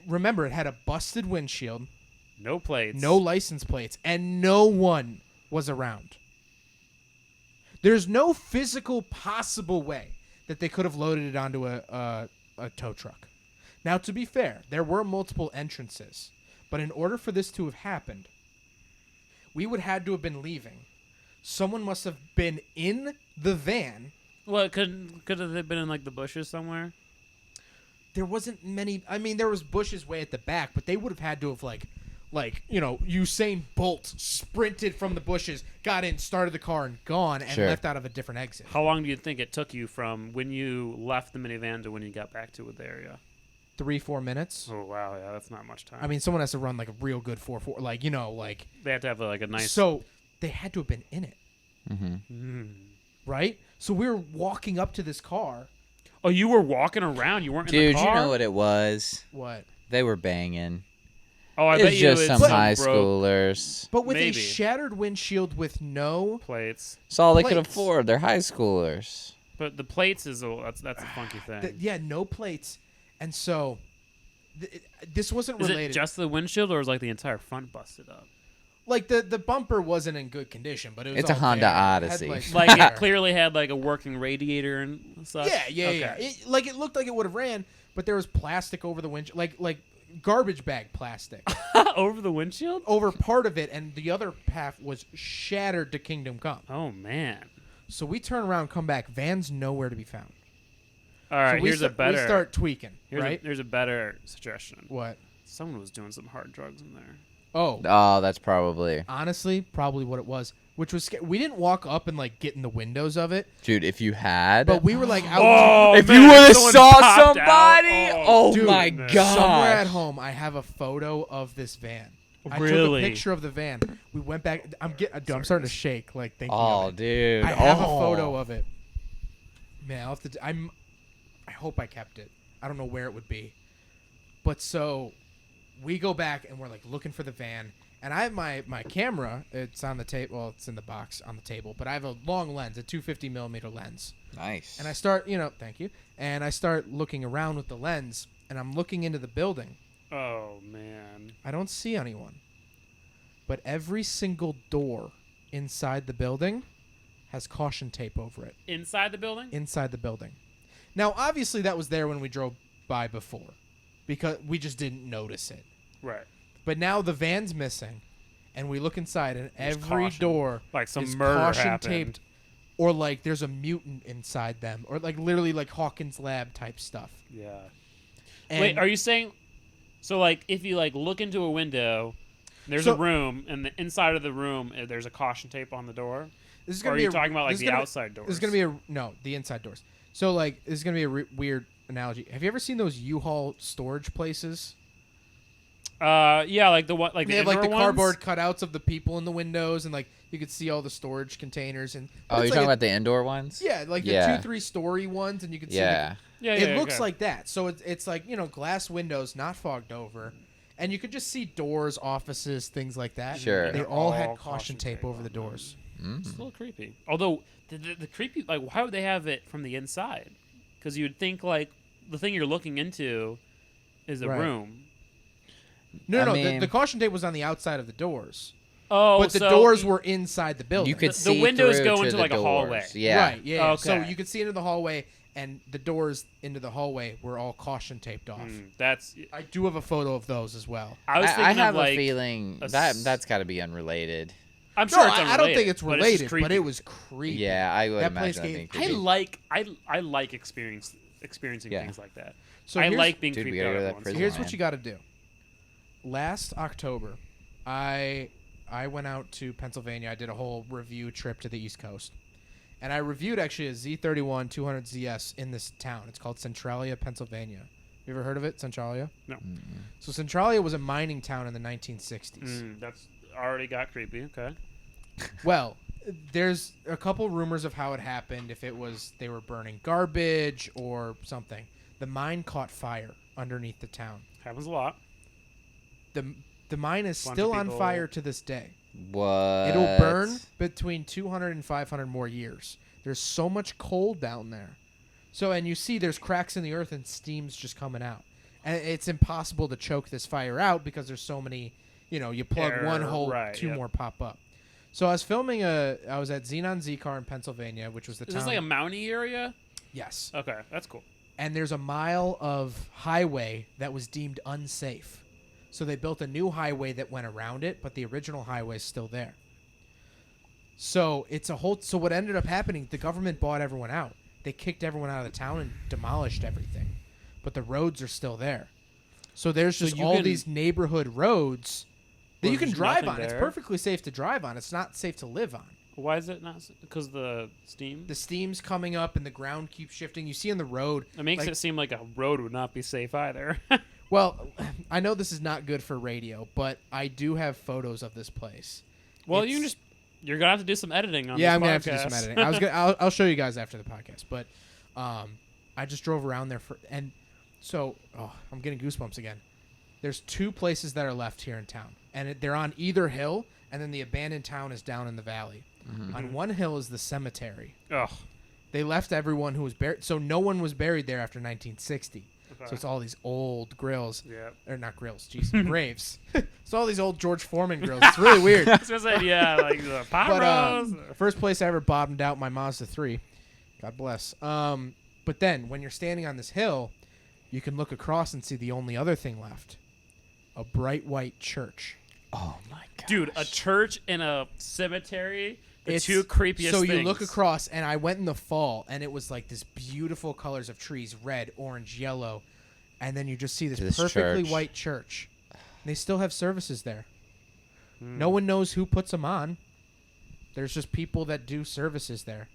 Speaker 3: Remember, it had a busted windshield,
Speaker 2: No plates.
Speaker 3: no license plates, and no one was around. There's no physical possible way that they could have loaded it onto a tow truck. Now, to be fair, there were multiple entrances, but in order for this to have happened, we would had to have been leaving. Someone must have been in the van.
Speaker 2: Well, could have been in like the bushes somewhere.
Speaker 3: There wasn't many. I mean, there was bushes way at the back, but they would have had to have like Usain Bolt sprinted from the bushes, got in, started the car, and gone, and
Speaker 4: Sure.
Speaker 3: left out of a different exit.
Speaker 2: How long do you think it took you from when you left the minivan to when you got back to the area?
Speaker 3: 3-4 minutes.
Speaker 2: Oh wow, yeah, that's not much time.
Speaker 3: I mean, someone has to run like a real good 4-4, like
Speaker 2: they have to have like a nice.
Speaker 3: So they had to have been in it,
Speaker 2: Mm.
Speaker 3: right? So we were walking up to this car.
Speaker 2: Oh, you were walking around. You weren't in
Speaker 4: Dude,
Speaker 2: the
Speaker 4: you
Speaker 2: car.
Speaker 4: know what it was?
Speaker 3: What?
Speaker 4: They were banging.
Speaker 2: Oh, I bet
Speaker 4: It's
Speaker 2: you
Speaker 4: just
Speaker 2: it's
Speaker 4: some high
Speaker 2: broke
Speaker 4: schoolers.
Speaker 3: But with
Speaker 2: Maybe.
Speaker 3: a shattered windshield with no.
Speaker 2: plates.
Speaker 4: It's all they could
Speaker 3: Plates.
Speaker 4: afford. They're high schoolers.
Speaker 2: But the plates is that's a funky thing.
Speaker 3: Yeah, no plates, and so this wasn't
Speaker 2: Is
Speaker 3: related.
Speaker 2: it just the windshield, or is like the entire front busted up?
Speaker 3: Like the bumper wasn't in good condition, but it was
Speaker 4: It's a
Speaker 3: all
Speaker 4: Honda
Speaker 3: there. It had,
Speaker 4: Odyssey.
Speaker 2: Like
Speaker 3: there.
Speaker 2: it clearly had like a working radiator and such.
Speaker 3: Yeah.
Speaker 2: Okay.
Speaker 3: It looked like it would have ran, but there was plastic over the windshield, like garbage bag plastic
Speaker 2: Over the windshield.
Speaker 3: over part of it, and the other half was shattered to Kingdom Come.
Speaker 2: Oh man.
Speaker 3: So we turn around, come back, van's nowhere to be found.
Speaker 2: All right.
Speaker 3: So we
Speaker 2: Here's a better.
Speaker 3: We start tweaking,
Speaker 2: here's
Speaker 3: right?
Speaker 2: here's a better suggestion.
Speaker 3: What?
Speaker 2: Someone was doing some hard drugs in there.
Speaker 3: Oh,
Speaker 4: Oh, that's probably.
Speaker 3: honestly, probably what it was. Which was we didn't walk up and like get in the windows of it,
Speaker 4: Dude, if you had.
Speaker 3: but we were like out.
Speaker 2: Oh,
Speaker 4: if
Speaker 2: man,
Speaker 4: you would have
Speaker 2: someone
Speaker 4: saw
Speaker 2: popped out.
Speaker 4: somebody. Oh,
Speaker 3: Dude,
Speaker 4: my
Speaker 2: man.
Speaker 4: god.
Speaker 3: Somewhere at home, I have a photo of this van. I took
Speaker 2: Really?
Speaker 3: a picture of the van. We went back. I'm starting to shake. Like thinking
Speaker 4: Oh,
Speaker 3: of it.
Speaker 4: dude.
Speaker 3: I have
Speaker 4: oh.
Speaker 3: a photo of it. Man, I'll have to. I hope I kept it. I don't know where it would be. But so, we go back and we're like looking for the van. And I have my camera. It's on the table. Well, it's in the box on the table. But I have a long lens, a 250 millimeter lens.
Speaker 4: Nice.
Speaker 3: And I start, thank you. And I start looking around with the lens, and I'm looking into the building.
Speaker 2: Oh man.
Speaker 3: I don't see anyone. But every single door inside the building has caution tape over it.
Speaker 2: Inside the building.
Speaker 3: Inside the building. Now, obviously, that was there when we drove by before, because we just didn't notice it.
Speaker 2: Right.
Speaker 3: But now the van's missing, and we look inside, and
Speaker 2: There's
Speaker 3: every
Speaker 2: caution.
Speaker 3: door
Speaker 2: Like some
Speaker 3: is
Speaker 2: murder
Speaker 3: caution
Speaker 2: happened.
Speaker 3: taped, or like there's a mutant inside them, or like literally like Hawkins Lab type stuff.
Speaker 2: Yeah.
Speaker 3: And
Speaker 2: Wait, are you saying? So like, if you like look into a window, there's
Speaker 3: So-
Speaker 2: a room, and the inside of the room, there's a caution tape on the door.
Speaker 3: this is
Speaker 2: Or
Speaker 3: gonna
Speaker 2: are
Speaker 3: be
Speaker 2: you
Speaker 3: a-
Speaker 2: talking about like
Speaker 3: this is
Speaker 2: the
Speaker 3: gonna be-
Speaker 2: outside doors?
Speaker 3: This is gonna be the inside doors. So like this is gonna be a weird analogy. Have you ever seen those U-Haul storage places?
Speaker 2: Yeah, like the one, like
Speaker 3: They
Speaker 2: the
Speaker 3: have like the
Speaker 2: indoor ones?
Speaker 3: cardboard cutouts of the people in the windows, and like you could see all the storage containers. And
Speaker 4: Oh,
Speaker 3: it's
Speaker 4: you're
Speaker 3: like
Speaker 4: talking
Speaker 3: a-
Speaker 4: about the indoor ones?
Speaker 3: yeah, like the
Speaker 4: Yeah.
Speaker 3: 2-3 story ones, and you can see.
Speaker 4: Yeah.
Speaker 2: Yeah,
Speaker 3: It
Speaker 2: yeah,
Speaker 3: looks
Speaker 2: okay.
Speaker 3: like that. So it's like glass windows, not fogged over, and you could just see doors, offices, things like that.
Speaker 4: Sure.
Speaker 3: They
Speaker 2: They're
Speaker 3: all
Speaker 2: all
Speaker 3: had
Speaker 2: caution
Speaker 3: caution tape
Speaker 2: tape
Speaker 3: over
Speaker 2: on
Speaker 3: the
Speaker 2: them.
Speaker 3: doors.
Speaker 2: It's a little creepy. Although the creepy, like, why would they have it from the inside? Because you would think like the thing you're looking into is a
Speaker 3: Right.
Speaker 2: room.
Speaker 3: No,
Speaker 4: I
Speaker 3: no,
Speaker 4: mean-
Speaker 3: the caution tape was on the outside of the doors,
Speaker 2: Oh,
Speaker 3: but the
Speaker 2: so
Speaker 3: doors were inside the building.
Speaker 4: You could
Speaker 2: The
Speaker 4: see
Speaker 2: windows
Speaker 4: through
Speaker 2: go
Speaker 4: to
Speaker 2: into,
Speaker 4: the
Speaker 2: like, a
Speaker 4: doors.
Speaker 2: hallway.
Speaker 4: Yeah.
Speaker 3: Right, yeah. So
Speaker 2: Okay.
Speaker 3: you could see into the hallway, and the doors into the hallway were all caution taped off.
Speaker 2: That's.
Speaker 3: I do have a photo of those as well.
Speaker 2: I was thinking
Speaker 4: I have
Speaker 2: of like.
Speaker 4: a feeling
Speaker 2: a
Speaker 4: that
Speaker 2: s-
Speaker 4: that's got to be unrelated.
Speaker 2: I'm
Speaker 3: No,
Speaker 2: sure it's
Speaker 3: I don't
Speaker 2: unrelated,
Speaker 3: think it's
Speaker 2: but just
Speaker 3: related, but
Speaker 2: creepy.
Speaker 3: it was creepy.
Speaker 4: Yeah, I would
Speaker 3: That place
Speaker 4: imagine that
Speaker 3: gave-
Speaker 4: being
Speaker 2: I
Speaker 4: creepy.
Speaker 2: like experiencing
Speaker 4: Yeah.
Speaker 2: things like that.
Speaker 3: So
Speaker 2: I
Speaker 3: here's-
Speaker 2: like being
Speaker 4: Dude, we
Speaker 2: creeped
Speaker 4: gotta
Speaker 2: out
Speaker 4: go to
Speaker 2: every
Speaker 4: that
Speaker 2: once in a
Speaker 4: prison.
Speaker 3: Here's
Speaker 2: while.
Speaker 3: what you got to do. Last October, I went out to Pennsylvania. I did a whole review trip to the East Coast, and I reviewed actually a Z31 200 ZS in this town. It's called Centralia, Pennsylvania. You ever heard of it, Centralia?
Speaker 2: No.
Speaker 3: So Centralia was a mining town in the 1960s.
Speaker 2: That's already got creepy. Okay.
Speaker 3: Well, there's a couple rumors of how it happened. If it was they were burning garbage or something. The mine caught fire underneath the town.
Speaker 2: Happens a lot.
Speaker 3: The mine is
Speaker 2: Bunch
Speaker 3: still
Speaker 2: of
Speaker 3: on
Speaker 2: people-
Speaker 3: fire to this day.
Speaker 4: What?
Speaker 3: It'll burn between 200 and 500 more years. There's so much coal down there. So, and you see there's cracks in the earth and steam's just coming out. And it's impossible to choke this fire out because there's so many, you plug
Speaker 2: Air,
Speaker 3: one hole,
Speaker 2: right,
Speaker 3: two
Speaker 2: yep.
Speaker 3: more pop up. So I was filming I was at Xenon Z-Car in Pennsylvania, which was the
Speaker 2: Is
Speaker 3: town.
Speaker 2: this like a mounty area?
Speaker 3: Yes.
Speaker 2: Okay, that's cool.
Speaker 3: And there's a mile of highway that was deemed unsafe. So they built a new highway that went around it, but the original highway is still there. So so what ended up happening, the government bought everyone out. They kicked everyone out of the town and demolished everything. But the roads are still there. So there's
Speaker 2: So
Speaker 3: just
Speaker 2: you
Speaker 3: all
Speaker 2: can-
Speaker 3: these neighborhood roads that
Speaker 2: Where
Speaker 3: you can
Speaker 2: there's
Speaker 3: drive
Speaker 2: nothing
Speaker 3: on. It's
Speaker 2: there?
Speaker 3: perfectly safe to drive on. It's not safe to live on.
Speaker 2: Why is it not? Because the steam.
Speaker 3: The steam's coming up and the ground keeps shifting. You see on the road.
Speaker 2: It makes
Speaker 3: like-
Speaker 2: it seem like a road would not be safe either.
Speaker 3: Well, I know this is not good for radio, but I do have photos of this place.
Speaker 2: well,
Speaker 3: It's-
Speaker 2: you're gonna have to do some editing on
Speaker 3: Yeah,
Speaker 2: this
Speaker 3: I'm gonna have to do
Speaker 2: podcast.
Speaker 3: some editing. I'll show you guys after the podcast, but I just drove around there I'm getting goosebumps again. There's two places that are left here in town, and they're on either hill, and then the abandoned town is down in the valley. On one hill is the cemetery,
Speaker 2: Ugh.
Speaker 3: They left everyone who was buried. So no one was buried there after 1960.
Speaker 2: Okay.
Speaker 3: So it's all these old grills.
Speaker 2: Yeah.
Speaker 3: Or not grills, jeez, graves. It's all these old George Foreman grills. It's really weird.
Speaker 2: I was gonna say, yeah, like the pot
Speaker 3: But
Speaker 2: roast.
Speaker 3: first place I ever bottomed out my Mazda 3. God bless. But then when you're standing on this hill, you can look across and see the only other thing left. A bright white church.
Speaker 4: Oh my god.
Speaker 2: Dude, a church and a cemetery. The
Speaker 3: It's-
Speaker 2: two creepiest
Speaker 3: So
Speaker 2: things.
Speaker 3: you look across, and I went in the fall, and it was like this beautiful colors of trees, red, orange, yellow, and then you just see this,
Speaker 4: This
Speaker 3: perfectly
Speaker 4: church.
Speaker 3: white church. They still have services there.
Speaker 2: Hmm.
Speaker 3: No one knows who puts them on. There's just people that do services there.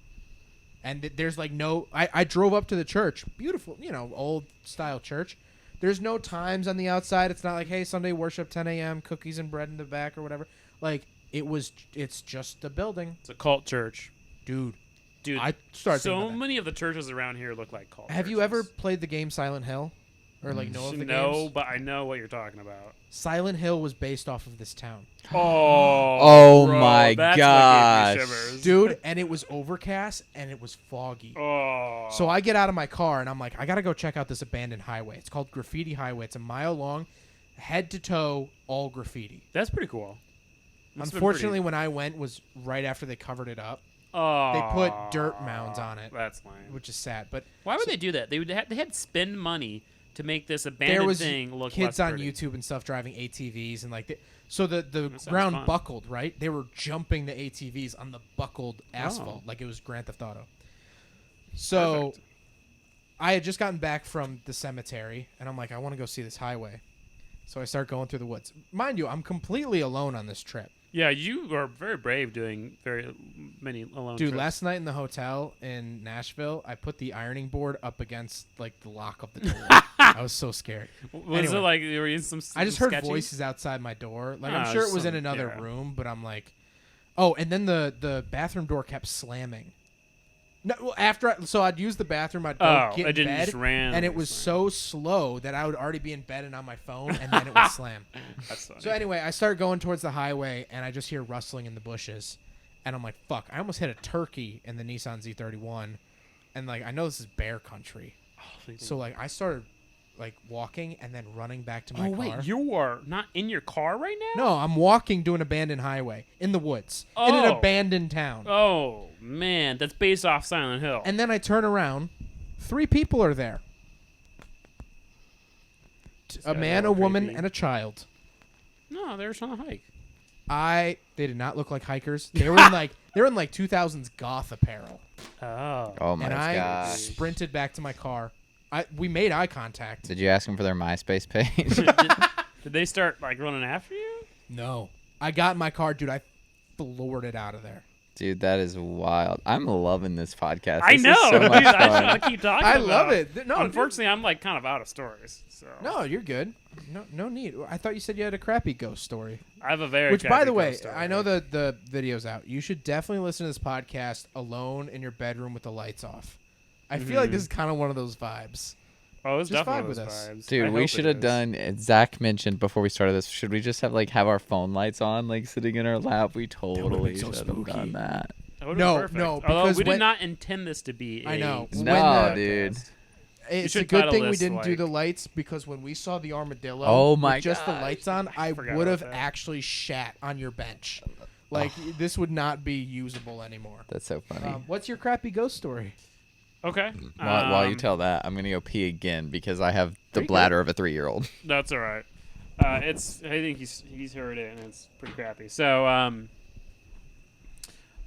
Speaker 3: And there's like no... I drove up to the church. Beautiful, old style church. There's no times on the outside. It's not like, hey, Sunday worship, 10 a.m., cookies and bread in the back or whatever. Like, it's just a building.
Speaker 2: It's a cult church.
Speaker 3: Dude,
Speaker 2: Dude,
Speaker 3: I started thinking
Speaker 2: so
Speaker 3: about that.
Speaker 2: many of the churches around here look like cult
Speaker 3: Have you
Speaker 2: churches.
Speaker 3: ever played the game Silent Hill? Or like know of the
Speaker 2: No,
Speaker 3: games?
Speaker 2: but I know what you're talking about.
Speaker 3: Silent Hill was based off of this town.
Speaker 2: Oh, bro,
Speaker 4: my
Speaker 2: that's
Speaker 4: gosh.
Speaker 2: What gave me shivers.
Speaker 3: Dude, and it was overcast and it was foggy.
Speaker 2: Oh.
Speaker 3: So I get out of my car and I'm like, I gotta go check out this abandoned highway. It's called Graffiti Highway. It's a mile long, head to toe, all graffiti.
Speaker 2: That's pretty cool. That's been
Speaker 3: Unfortunately, when I went was right after they covered it up,
Speaker 2: pretty,
Speaker 3: they put dirt mounds on it,
Speaker 2: That's lame.
Speaker 3: which is sad. But
Speaker 2: Why would they do that? They had to spend money to make this abandoned
Speaker 3: there was
Speaker 2: thing look
Speaker 3: kids
Speaker 2: less
Speaker 3: on
Speaker 2: pretty.
Speaker 3: YouTube and stuff driving ATVs and like so the
Speaker 2: sounds
Speaker 3: ground
Speaker 2: fun.
Speaker 3: buckled, right? They were jumping the ATVs on the buckled asphalt
Speaker 2: Oh.
Speaker 3: like it was Grand Theft Auto. So
Speaker 2: Perfect.
Speaker 3: I had just gotten back from the cemetery and I'm like, I want to go see this highway. So I start going through the woods. Mind you, I'm completely alone on this trip.
Speaker 2: Yeah, you are very brave doing very many alone
Speaker 3: Dude,
Speaker 2: trips.
Speaker 3: last night in the hotel in Nashville, I put the ironing board up against like the lock of the door. I was so scared.
Speaker 2: Was
Speaker 3: anyway.
Speaker 2: it like you were in some
Speaker 3: I just heard
Speaker 2: sketchy?
Speaker 3: voices outside my door. Like
Speaker 2: Ah,
Speaker 3: I'm sure it was
Speaker 2: some-
Speaker 3: in another
Speaker 2: yeah.
Speaker 3: room, but I'm like, oh, and then the bathroom door kept slamming. No, well, so I'd use the bathroom, I'd go
Speaker 2: Oh,
Speaker 3: get
Speaker 2: it
Speaker 3: in
Speaker 2: didn't
Speaker 3: bed,
Speaker 2: just randomly
Speaker 3: and it was
Speaker 2: slam.
Speaker 3: so slow that I would already be in bed and on my phone, and then it would slam.
Speaker 2: That's funny.
Speaker 3: So anyway, I start going towards the highway, and I just hear rustling in the bushes, and I'm like, fuck! I almost hit a turkey in the Nissan Z31, and like I know this is bear country, so like I started like walking and then running back to my
Speaker 2: oh
Speaker 3: car.
Speaker 2: wait, you are not in your car right now?
Speaker 3: No, I'm walking to an abandoned highway in the woods in an
Speaker 2: Oh.
Speaker 3: abandoned town.
Speaker 2: Oh man, that's based off Silent Hill.
Speaker 3: And then I turn around, 3 people are there. A
Speaker 2: guys
Speaker 3: man,
Speaker 2: are
Speaker 3: a woman,
Speaker 2: creepy.
Speaker 3: and a child.
Speaker 2: No, they were trying to hike.
Speaker 3: They did not look like hikers. They were in like 2000s goth apparel.
Speaker 2: Oh.
Speaker 4: Oh my
Speaker 3: And I
Speaker 4: gosh.
Speaker 3: sprinted back to my car. We made eye contact.
Speaker 4: Did you ask them for their MySpace page?
Speaker 2: Did they start like running after you?
Speaker 3: No. I got in my car, dude. I floored it out of there.
Speaker 4: Dude, that is wild. I'm loving this podcast.
Speaker 2: I
Speaker 4: This is
Speaker 2: know,
Speaker 4: so
Speaker 2: dude.
Speaker 4: much
Speaker 2: I
Speaker 4: fun.
Speaker 2: just want to keep talking.
Speaker 3: I
Speaker 2: about
Speaker 3: love it. No,
Speaker 2: unfortunately, I'm like kind of out of stories. So
Speaker 3: No, you're good. No need. I thought you said you had a crappy ghost story.
Speaker 2: I have a very
Speaker 3: Which, by
Speaker 2: crappy
Speaker 3: the way,
Speaker 2: ghost story.
Speaker 3: I know the video's out. You should definitely listen to this podcast alone in your bedroom with the lights off. I feel like this is kind of one of those vibes.
Speaker 2: Oh, it's
Speaker 3: just
Speaker 2: definitely
Speaker 3: vibe with
Speaker 2: those
Speaker 3: us.
Speaker 2: vibes. I
Speaker 4: Dude, we
Speaker 2: hope
Speaker 4: should
Speaker 2: it
Speaker 4: have
Speaker 2: is.
Speaker 4: done. Zach mentioned before we started this. Should we just have our phone lights on, like sitting in our lap? We totally
Speaker 3: been so
Speaker 4: should have
Speaker 3: spooky.
Speaker 4: done that.
Speaker 2: That would've
Speaker 3: No,
Speaker 2: been perfect.
Speaker 3: no,
Speaker 2: Although
Speaker 3: because
Speaker 2: we
Speaker 3: when-
Speaker 2: did not intend this to be.
Speaker 3: I know.
Speaker 2: A
Speaker 3: When
Speaker 4: No,
Speaker 3: the-
Speaker 4: dude.
Speaker 3: It's a
Speaker 2: should
Speaker 3: good
Speaker 2: title
Speaker 3: thing we
Speaker 2: this,
Speaker 3: didn't do
Speaker 2: like-
Speaker 3: the lights because when we saw the armadillo
Speaker 4: Oh my
Speaker 3: with just the
Speaker 4: gosh.
Speaker 3: lights on, I
Speaker 2: forgot
Speaker 3: would
Speaker 2: about
Speaker 3: have
Speaker 2: that.
Speaker 3: actually shat on your bench. Like, this would not be usable anymore.
Speaker 4: That's so funny.
Speaker 3: What's your crappy ghost story?
Speaker 2: Okay.
Speaker 4: While you tell that, I'm gonna go pee again because I have the
Speaker 3: Pretty
Speaker 4: bladder of a 3-year-old.
Speaker 2: That's all right. It's. I think he's heard it, and it's pretty crappy. So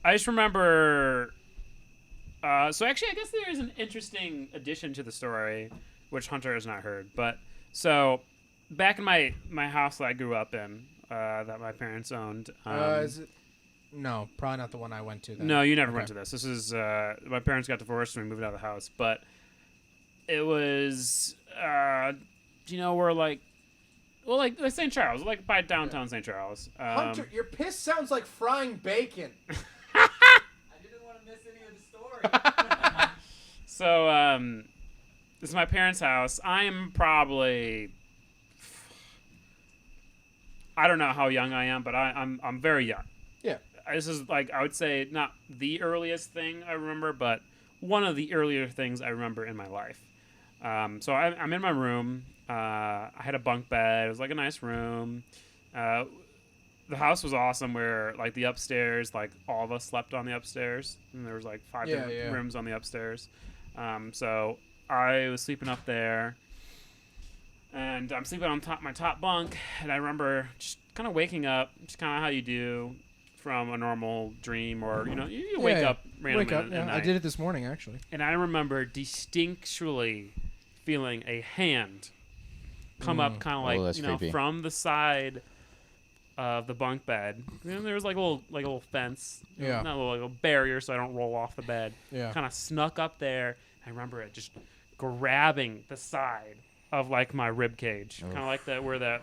Speaker 2: I just remember. So actually, I guess there is an interesting addition to the story, which Hunter has not heard. But so back in my house that I grew up in, that my parents owned.
Speaker 3: Is it? No, probably not the one I went to. Then.
Speaker 2: No, you never
Speaker 3: Okay.
Speaker 2: went to this. This is my parents got divorced and we moved out of the house. But it was, do you know where like St. Charles, like by downtown St. Charles.
Speaker 3: Hunter, your piss sounds like frying bacon.
Speaker 4: I didn't want to miss any of the story.
Speaker 2: So this is my parents' house. I'm probably, I don't know how young I am, but I'm very young.
Speaker 3: Yeah.
Speaker 2: This is like I would say not the earliest thing I remember, but one of the earlier things I remember in my life. So I'm in my room. I had a bunk bed. It was like a nice room. The house was awesome where like the upstairs, like all of us slept on the upstairs, and there was like 5 different rooms on the upstairs. So I was sleeping up there, and I'm sleeping on my top bunk, and I remember just kind of waking up, just kind of how you do from a normal dream, or you wake up randomly
Speaker 3: Wake up.
Speaker 2: at
Speaker 3: Yeah,
Speaker 2: night.
Speaker 3: I did it this morning actually.
Speaker 2: And I remember distinctly feeling a hand come up, kind of like
Speaker 4: that's creepy.
Speaker 2: from the side of the bunk bed. And there was like a little fence,
Speaker 3: Yeah.
Speaker 2: not like a barrier, so I don't roll off the bed.
Speaker 3: Yeah.
Speaker 2: Kind of snuck up there. I remember it just grabbing the side of like my rib cage, kind of like that where the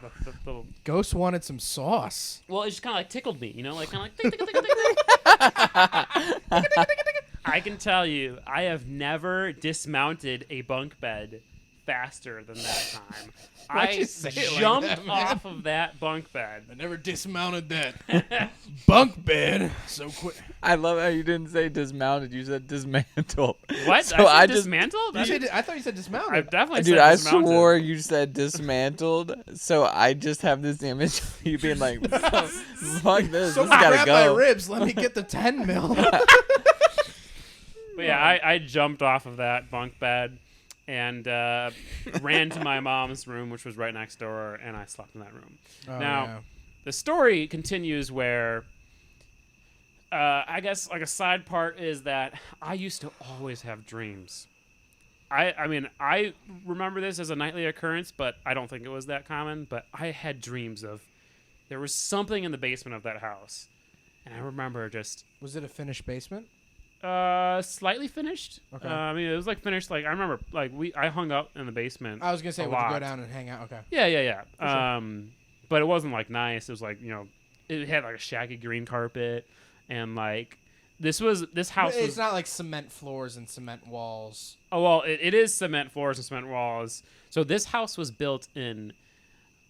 Speaker 3: Ghost wanted some sauce.
Speaker 2: well, it just kind of like tickled me, like kind of like. Tick, tick, tick, tick, tick. I can tell you, I have never dismounted a bunk bed faster than that time.
Speaker 3: Why'd
Speaker 2: I
Speaker 3: you say it like
Speaker 2: jumped
Speaker 3: that, man?
Speaker 2: off of that bunk bed.
Speaker 3: I never dismounted that bunk bed so quick.
Speaker 4: I love how you didn't say dismounted. You said dismantled.
Speaker 2: What?
Speaker 4: So
Speaker 2: I
Speaker 4: I
Speaker 2: said
Speaker 4: just,
Speaker 2: dismantled?
Speaker 3: I thought you said
Speaker 2: I
Speaker 3: dismounted.
Speaker 2: definitely
Speaker 4: dude,
Speaker 2: said
Speaker 4: I
Speaker 2: dismounted.
Speaker 4: swore you said dismantled. So I just have this image of you being like, "Fuck this!
Speaker 3: Someone
Speaker 4: this gotta
Speaker 3: grab my
Speaker 4: go."
Speaker 3: ribs. Let me get the 10 mil.
Speaker 2: But yeah, I jumped off of that bunk bed and ran to my mom's room, which was right next door, and I slept in that room.
Speaker 3: Oh,
Speaker 2: Now,
Speaker 3: yeah.
Speaker 2: the story continues where I guess like a side part is that I used to always have dreams. I mean, I remember this as a nightly occurrence, but I don't think it was that common. But I had dreams of there was something in the basement of that house, and I remember just
Speaker 3: Was it a finished basement?
Speaker 2: slightly finished.
Speaker 3: Okay.
Speaker 2: I mean, it was like finished. Like I remember, like I hung out in the basement.
Speaker 3: I was gonna say,
Speaker 2: a
Speaker 3: would you go
Speaker 2: lot.
Speaker 3: down and hang out? Okay.
Speaker 2: Yeah.
Speaker 3: sure.
Speaker 2: But it wasn't like nice. It was like it had like a shaggy green carpet, and like this house
Speaker 3: It's
Speaker 2: was.
Speaker 3: not like cement floors and cement walls.
Speaker 2: Oh well, it is cement floors and cement walls. So this house was built in,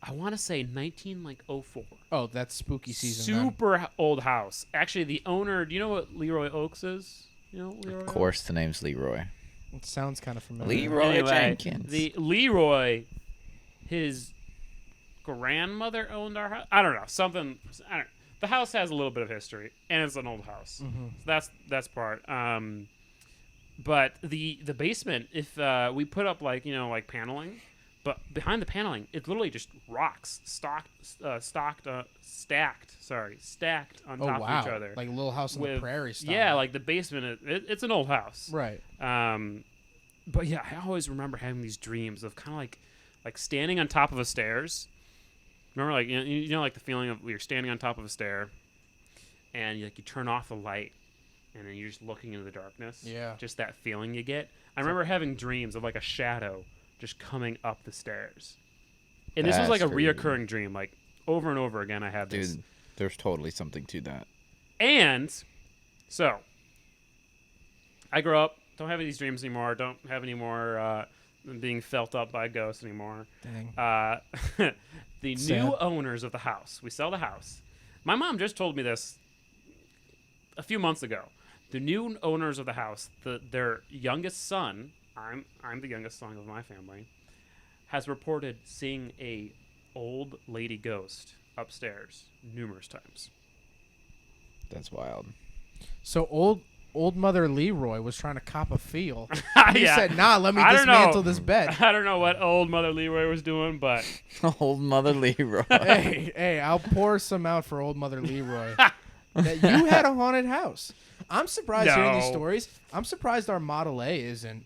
Speaker 2: I want to say 1904.
Speaker 3: Oh, that's spooky season. then.
Speaker 2: Super old house. Actually, the owner. Do you know what Leroy Oaks is? You know Leroy
Speaker 4: Of course, the name's Leroy.
Speaker 3: It sounds kind of familiar.
Speaker 4: Leroy
Speaker 2: Anyway,
Speaker 4: Jenkins.
Speaker 2: the Leroy, his grandmother owned our house. I don't know, something. I don't. The house has a little bit of history, and it's an old house. So that's part. But the basement, if we put up like paneling, but behind the paneling, it's literally just rocks stacked on
Speaker 3: Oh
Speaker 2: top
Speaker 3: wow!
Speaker 2: of each other.
Speaker 3: Like Little House on the
Speaker 2: with-
Speaker 3: Prairie style.
Speaker 2: Yeah, like the basement. It's an old house.
Speaker 3: right.
Speaker 2: But yeah, I always remember having these dreams of kind of like standing on top of a stairs. Remember, like like the feeling of you're standing on top of a stair, and you turn off the light, and then you're just looking into the darkness.
Speaker 3: Yeah.
Speaker 2: Just that feeling you get. I remember having dreams of like a shadow just coming up the stairs, and this was like a
Speaker 4: That's creepy.
Speaker 2: reoccurring dream, like over and over again. I had this.
Speaker 4: Dude, there's totally something to that.
Speaker 2: And so I grow up, don't have these dreams anymore, don't have any more being felt up by ghosts anymore.
Speaker 3: Dang.
Speaker 2: The
Speaker 3: Sad.
Speaker 2: new owners of the house, we sell the house. My mom just told me this a few months ago. The new owners of the house, their youngest son, I'm the youngest son of my family, has reported seeing a old lady ghost upstairs numerous times.
Speaker 4: That's wild.
Speaker 3: So old Mother Leroy was trying to cop a feel. He
Speaker 2: Yeah.
Speaker 3: said, "Nah, let me
Speaker 2: I don't know.
Speaker 3: dismantle this bed."
Speaker 2: I don't know what old Mother Leroy was doing, but
Speaker 4: Old Mother Leroy.
Speaker 3: hey, I'll pour some out for old Mother Leroy. That you had a haunted house. I'm surprised hearing these
Speaker 2: No.
Speaker 3: stories. I'm surprised our Model A isn't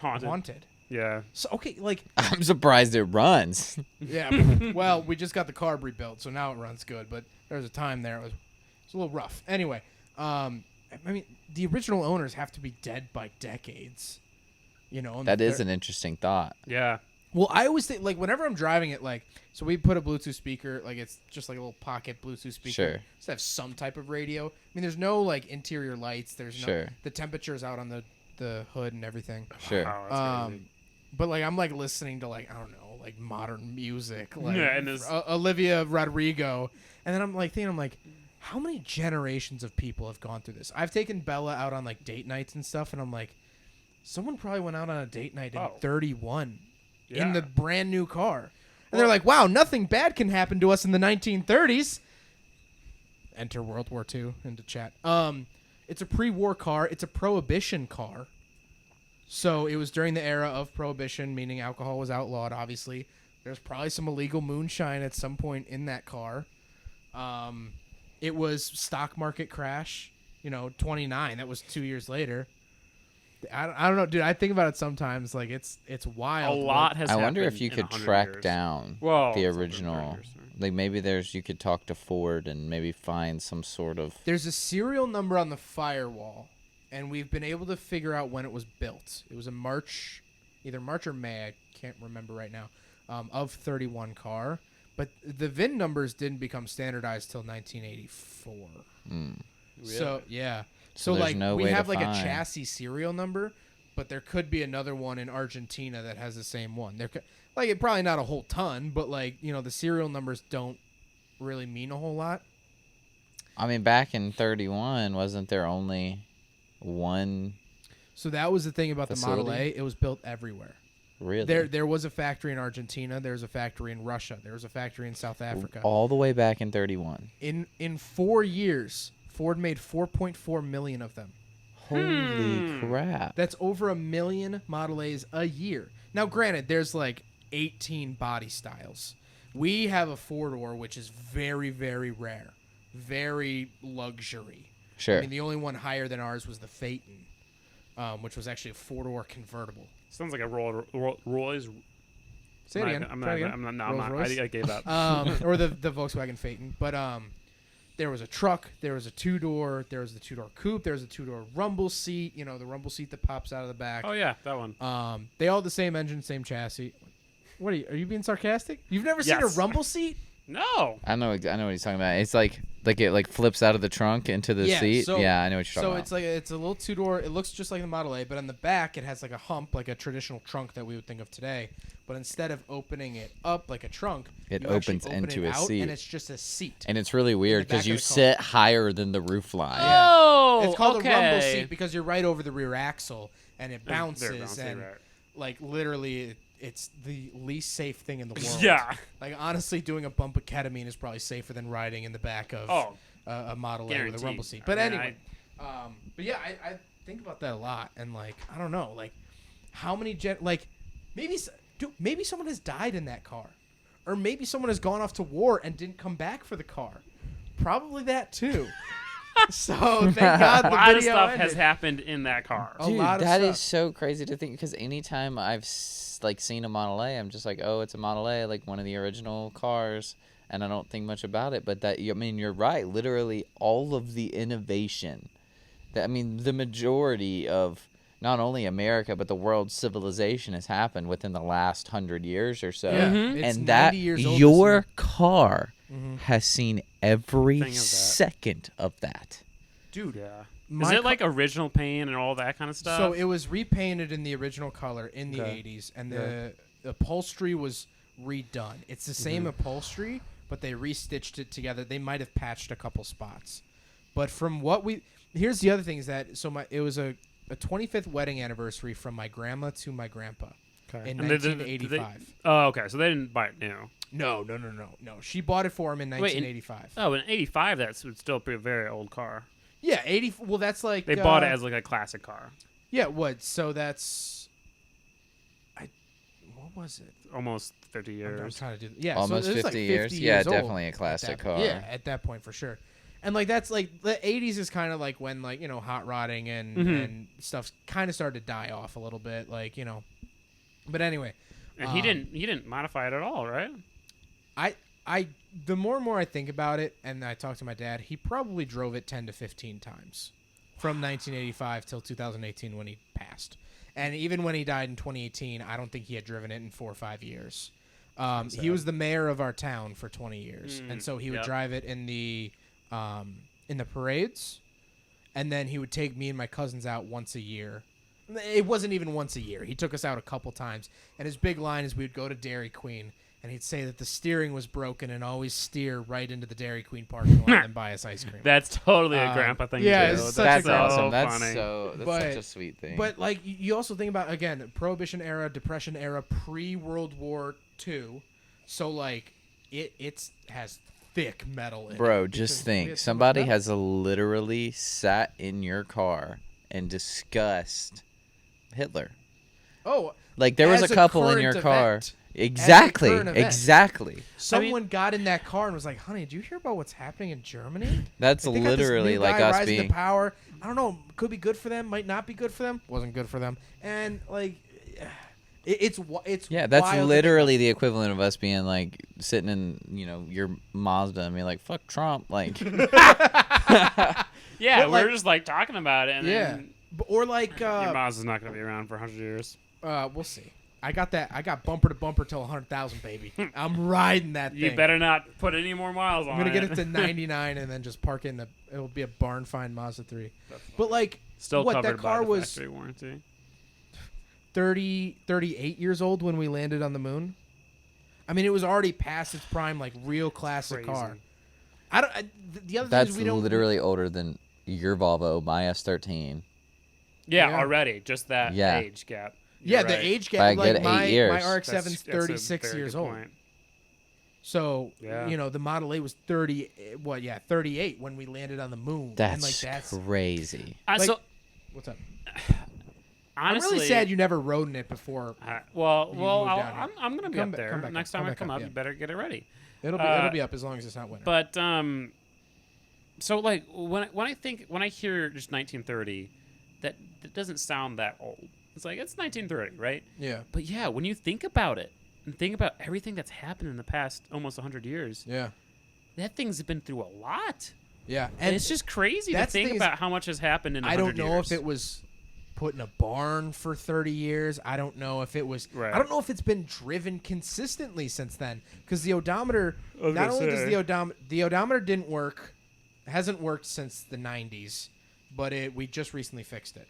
Speaker 2: haunted.
Speaker 3: haunted.
Speaker 2: Yeah.
Speaker 3: So okay, like
Speaker 4: I'm surprised it runs.
Speaker 3: yeah. Well, we just got the carb rebuilt, so now it runs good. But there was a time there it was a little rough. Anyway, I mean, the original owners have to be dead by decades. And
Speaker 4: That
Speaker 3: they're-
Speaker 4: is an interesting thought.
Speaker 2: Yeah.
Speaker 3: Well, I always think, like, whenever I'm driving it, like, so we put a Bluetooth speaker, like, it's just like a little pocket Bluetooth speaker.
Speaker 4: Sure.
Speaker 3: Just have some type of radio. I mean, there's no, like, interior lights. There's no,
Speaker 4: Sure.
Speaker 3: the temperature's out on the hood and everything.
Speaker 4: Sure.
Speaker 2: Wow, that's crazy.
Speaker 3: But, like, I'm, like, listening to, like, I don't know, like, modern music, like,
Speaker 2: Yeah, and this-
Speaker 3: Olivia Rodrigo. And then I'm, like, thinking, how many generations of people have gone through this? I've taken Bella out on like date nights and stuff, and I'm like, someone probably went out on a date night in
Speaker 2: Oh.
Speaker 3: 31 in
Speaker 2: Yeah.
Speaker 3: the brand new car. And they're like, wow, nothing bad can happen to us in the 1930s. Enter World War II into chat. It's a pre-war car. It's a prohibition car. So it was during the era of prohibition, meaning alcohol was outlawed, obviously. There's probably some illegal moonshine at some point in that car. It was stock market crash, 29. That was 2 years later. I don't know, dude. I think about it sometimes. Like, it's
Speaker 2: A
Speaker 3: wild.
Speaker 2: lot has
Speaker 4: I
Speaker 2: happened
Speaker 4: wonder if you
Speaker 2: in
Speaker 4: could
Speaker 2: 100
Speaker 4: track
Speaker 2: years.
Speaker 4: down
Speaker 2: Well,
Speaker 4: the
Speaker 2: it's 100
Speaker 4: original.
Speaker 2: years, sorry.
Speaker 4: Like maybe you could talk to Ford and maybe find some sort of.
Speaker 3: There's a serial number on the firewall, and we've been able to figure out when it was built. It was either March or May, I can't remember right now, of 31 car. But the VIN numbers didn't become standardized till 1984. So, yeah. So
Speaker 4: there's
Speaker 3: like,
Speaker 4: no
Speaker 3: we
Speaker 4: way to
Speaker 3: have like a
Speaker 4: find.
Speaker 3: chassis serial number, but there could be another one in Argentina that has the same one. It probably not a whole ton, but like, the serial numbers don't really mean a whole lot.
Speaker 4: I mean, back in 31, wasn't there only one?
Speaker 3: So that was the thing about the Model
Speaker 4: Facility?
Speaker 3: A. It was built everywhere.
Speaker 4: Really?
Speaker 3: There was a factory in Argentina. There's a factory in Russia. There was a factory in South Africa.
Speaker 4: All the way back in 31.
Speaker 3: In 4 years, Ford made 4.4 million of them.
Speaker 4: Holy crap.
Speaker 3: That's over 1 million Model A's a year. Now, granted, there's like 18 body styles. We have a four-door, which is very, very rare. Very luxury.
Speaker 4: Sure.
Speaker 3: I mean, the only one higher than ours was the Phaeton, which was actually a four-door convertible.
Speaker 2: Sounds like a Roy's.
Speaker 3: Say it again.
Speaker 2: I'm
Speaker 3: Try it
Speaker 2: not.
Speaker 3: again.
Speaker 2: I'm not. No,
Speaker 3: Rolls
Speaker 2: I'm not.
Speaker 3: Royce?
Speaker 2: I gave up.
Speaker 3: Or the Volkswagen Phaeton. But there was a truck, there was a two-door, there was the two-door coupe, there was a two-door rumble seat, the rumble seat that pops out of the back.
Speaker 2: Oh yeah, that one.
Speaker 3: They all had the same engine, same chassis. What are you being sarcastic? You've never seen a
Speaker 2: Yes.
Speaker 3: rumble seat?
Speaker 2: No.
Speaker 4: I know what he's talking about. It's like it flips out of the trunk into the
Speaker 3: Yeah,
Speaker 4: seat.
Speaker 3: so-
Speaker 4: Yeah, I know what you're talking
Speaker 3: So
Speaker 4: about.
Speaker 3: it's a little two-door. It looks just like the Model A, but on the back it has like a hump, like a traditional trunk that we would think of today. But instead of opening it up like a trunk,
Speaker 4: It
Speaker 3: you actually
Speaker 4: opens
Speaker 3: open
Speaker 4: into
Speaker 3: it
Speaker 4: a
Speaker 3: out,
Speaker 4: seat.
Speaker 3: and it's just a seat.
Speaker 4: And it's really weird
Speaker 3: back
Speaker 4: because
Speaker 3: of
Speaker 4: you
Speaker 3: the car.
Speaker 4: sit higher than the roof line.
Speaker 2: Oh,
Speaker 3: It's called
Speaker 2: okay.
Speaker 3: a rumble seat because you're right over the rear axle, and it
Speaker 2: Very
Speaker 3: bounces,
Speaker 2: bouncy,
Speaker 3: and
Speaker 2: right.
Speaker 3: like literally, it's the least safe thing in the world.
Speaker 2: Yeah.
Speaker 3: Like honestly, doing a bump of ketamine is probably safer than riding in the back of a Model A with a
Speaker 2: guaranteed.
Speaker 3: rumble seat.
Speaker 2: I
Speaker 3: But
Speaker 2: mean,
Speaker 3: anyway, but yeah, I think about that a lot, and like I don't know, like how many maybe someone has died in that car, or maybe someone has gone off to war and didn't come back for the car. Probably that too. So thank God
Speaker 2: a
Speaker 3: the
Speaker 2: lot of
Speaker 3: video
Speaker 2: stuff
Speaker 3: ended.
Speaker 2: has happened in that car.
Speaker 3: A
Speaker 4: Dude,
Speaker 3: lot of
Speaker 4: that is
Speaker 3: stuff.
Speaker 4: so crazy to think because anytime I've seen a Model A, I'm just like, oh, it's a Model A, like one of the original cars, and I don't think much about it. But you're right. Literally, all of the innovation, the majority of not only America but the world's civilization has happened within the last 100 years or so.
Speaker 3: Yeah,
Speaker 2: Mhm.
Speaker 3: it's
Speaker 4: And that
Speaker 3: 90 years old this
Speaker 4: your
Speaker 3: year.
Speaker 4: car
Speaker 3: Mhm.
Speaker 4: has seen every
Speaker 2: Thing of that.
Speaker 4: second of that.
Speaker 3: Dude.
Speaker 2: Yeah.
Speaker 3: My
Speaker 2: Is it
Speaker 3: car-
Speaker 2: like original paint and all that kind of stuff?
Speaker 3: So it was repainted in the original color in the
Speaker 2: Okay.
Speaker 3: 80s, and the upholstery was redone. It's the same upholstery, but they restitched it together. They might have patched a couple spots, but from what here's the other thing is that it was a 25th wedding anniversary from my grandma to my grandpa
Speaker 2: Okay.
Speaker 3: in
Speaker 2: And did they-
Speaker 3: 1985.
Speaker 2: Oh, okay. So they didn't buy it new.
Speaker 3: No. She bought it for him in
Speaker 2: Wait,
Speaker 3: 1985.
Speaker 2: Oh, in '85, that's still a very old car.
Speaker 3: Yeah, 80. Well, that's like
Speaker 2: They bought it as like a classic car.
Speaker 3: yeah. What? So that's what was it?
Speaker 2: Almost 50
Speaker 3: I'm
Speaker 2: years.
Speaker 3: trying to do yeah,
Speaker 4: Almost
Speaker 3: so it was
Speaker 4: 50
Speaker 3: like
Speaker 4: years.
Speaker 3: 50
Speaker 4: Yeah,
Speaker 3: years old
Speaker 4: definitely a
Speaker 3: at
Speaker 4: classic
Speaker 3: that-
Speaker 4: car.
Speaker 3: Yeah, at that point for sure. And like that's like the 80s is kind of like when like hot rodding and
Speaker 2: Mhm.
Speaker 3: and stuff kind of started to die off a little bit, like But anyway,
Speaker 2: And he didn't modify it at all, right?
Speaker 3: I the more and more I think about it, and I talk to my dad, he probably drove it 10 to 15 times from 1985 till 2018 when he passed. And even when he died in 2018, I don't think he had driven it in 4 or 5 years. He was the mayor of our town for 20 years, and so he would
Speaker 2: Yep.
Speaker 3: drive it in the parades, and then he would take me and my cousins out once a year. It wasn't even once a year. He took us out a couple times, and his big line is we would go to Dairy Queen, and he'd say that the steering was broken and always steer right into the Dairy Queen parking lot and buy us ice cream.
Speaker 2: That's totally a grandpa thing
Speaker 3: yeah,
Speaker 2: to
Speaker 3: it's
Speaker 2: do.
Speaker 3: such
Speaker 4: That's
Speaker 3: a grandpa.
Speaker 4: awesome.
Speaker 2: So
Speaker 4: That's
Speaker 2: funny.
Speaker 4: that's such a sweet thing.
Speaker 3: But like you also think about again Prohibition era, Depression era, pre-World War II, so like it has thick metal in it.
Speaker 4: Bro,
Speaker 3: because
Speaker 4: just
Speaker 3: we
Speaker 4: think.
Speaker 3: had so much
Speaker 4: Somebody
Speaker 3: metal.
Speaker 4: has literally sat in your car and discussed Hitler.
Speaker 3: Oh,
Speaker 4: Like there was
Speaker 3: as
Speaker 4: a couple in
Speaker 3: current
Speaker 4: your car.
Speaker 3: event.
Speaker 4: Exactly.
Speaker 3: current event.
Speaker 4: Exactly.
Speaker 3: Someone got in that car and was like, "Honey, did you hear about what's happening in Germany?
Speaker 4: That's
Speaker 3: They got this
Speaker 4: literally
Speaker 3: new
Speaker 4: like
Speaker 3: guy
Speaker 4: us
Speaker 3: rising
Speaker 4: being
Speaker 3: to power. I don't know. Could be good for them. Might not be good for them. Wasn't good for them. And like, it's
Speaker 4: Yeah, that's
Speaker 3: wild to
Speaker 4: literally the equivalent of us being like sitting in, your Mazda and being like, "Fuck Trump." Like
Speaker 2: Yeah,
Speaker 3: But,
Speaker 2: we
Speaker 3: like-
Speaker 2: were just like talking about it, and
Speaker 3: Yeah.
Speaker 2: then
Speaker 3: Or like,
Speaker 2: your Mazda's not going to be around for 100 years.
Speaker 3: we'll see. I got bumper to bumper till 100,000, baby. I'm riding that thing.
Speaker 2: You better not put any more miles on
Speaker 3: I'm gonna
Speaker 2: it.
Speaker 3: get it to 99 and then just park in the. It'll be a barn find Mazda 3. But like,
Speaker 2: Still
Speaker 3: what
Speaker 2: covered
Speaker 3: that car
Speaker 2: by the
Speaker 3: was
Speaker 2: factory warranty.
Speaker 3: 38 years old when we landed on the moon. I mean, it was already past its prime, like real classic
Speaker 2: Crazy.
Speaker 3: car. I don't. The other thing
Speaker 4: that's
Speaker 3: is we don't
Speaker 4: literally older than your Volvo, my S13.
Speaker 2: Yeah,
Speaker 3: Yeah.
Speaker 2: already. Just that
Speaker 4: Yeah.
Speaker 2: age gap.
Speaker 3: Yeah,
Speaker 2: You're
Speaker 3: the
Speaker 2: right.
Speaker 3: age
Speaker 4: By a
Speaker 3: gap. Like
Speaker 4: good 8
Speaker 3: my
Speaker 4: years.
Speaker 3: RX-7's
Speaker 2: That's a
Speaker 3: 36
Speaker 2: very
Speaker 3: years
Speaker 2: good
Speaker 3: old.
Speaker 2: point.
Speaker 3: So
Speaker 2: Yeah.
Speaker 3: the Model 8 was 30. 38 when we landed on the moon.
Speaker 4: That's,
Speaker 3: and like that's
Speaker 4: crazy.
Speaker 3: like-
Speaker 2: So,
Speaker 3: what's up.
Speaker 2: honestly,
Speaker 3: I'm really sad you never rode in it before.
Speaker 2: well,
Speaker 3: you
Speaker 2: well,
Speaker 3: moved down here.
Speaker 2: I'm going to be
Speaker 3: Come
Speaker 2: up
Speaker 3: back-
Speaker 2: there.
Speaker 3: come back
Speaker 2: Next
Speaker 3: up,
Speaker 2: time I
Speaker 3: back
Speaker 2: come
Speaker 3: up,
Speaker 2: up,
Speaker 3: yeah.
Speaker 2: you better get it ready.
Speaker 3: It'll be up as long as it's not winter.
Speaker 2: But so like when I hear just 1930, that doesn't sound that old. It's like it's 1930, right?
Speaker 3: yeah,
Speaker 2: But yeah, when you think about it and think about everything that's happened in the past almost 100 years,
Speaker 3: yeah,
Speaker 2: that thing's been through a lot.
Speaker 3: yeah.
Speaker 2: And it's just crazy to
Speaker 3: that's the
Speaker 2: think
Speaker 3: thing is,
Speaker 2: about how much has happened in 100
Speaker 3: I don't know
Speaker 2: years.
Speaker 3: if it was put in a barn for 30 years. I don't know if it was.
Speaker 2: Right.
Speaker 3: I don't know if it's been driven consistently since then. Because the odometer,
Speaker 2: was
Speaker 3: not
Speaker 2: gonna
Speaker 3: only does
Speaker 2: say.
Speaker 3: the odometer didn't work, hasn't worked since the 90s, but we just recently fixed it.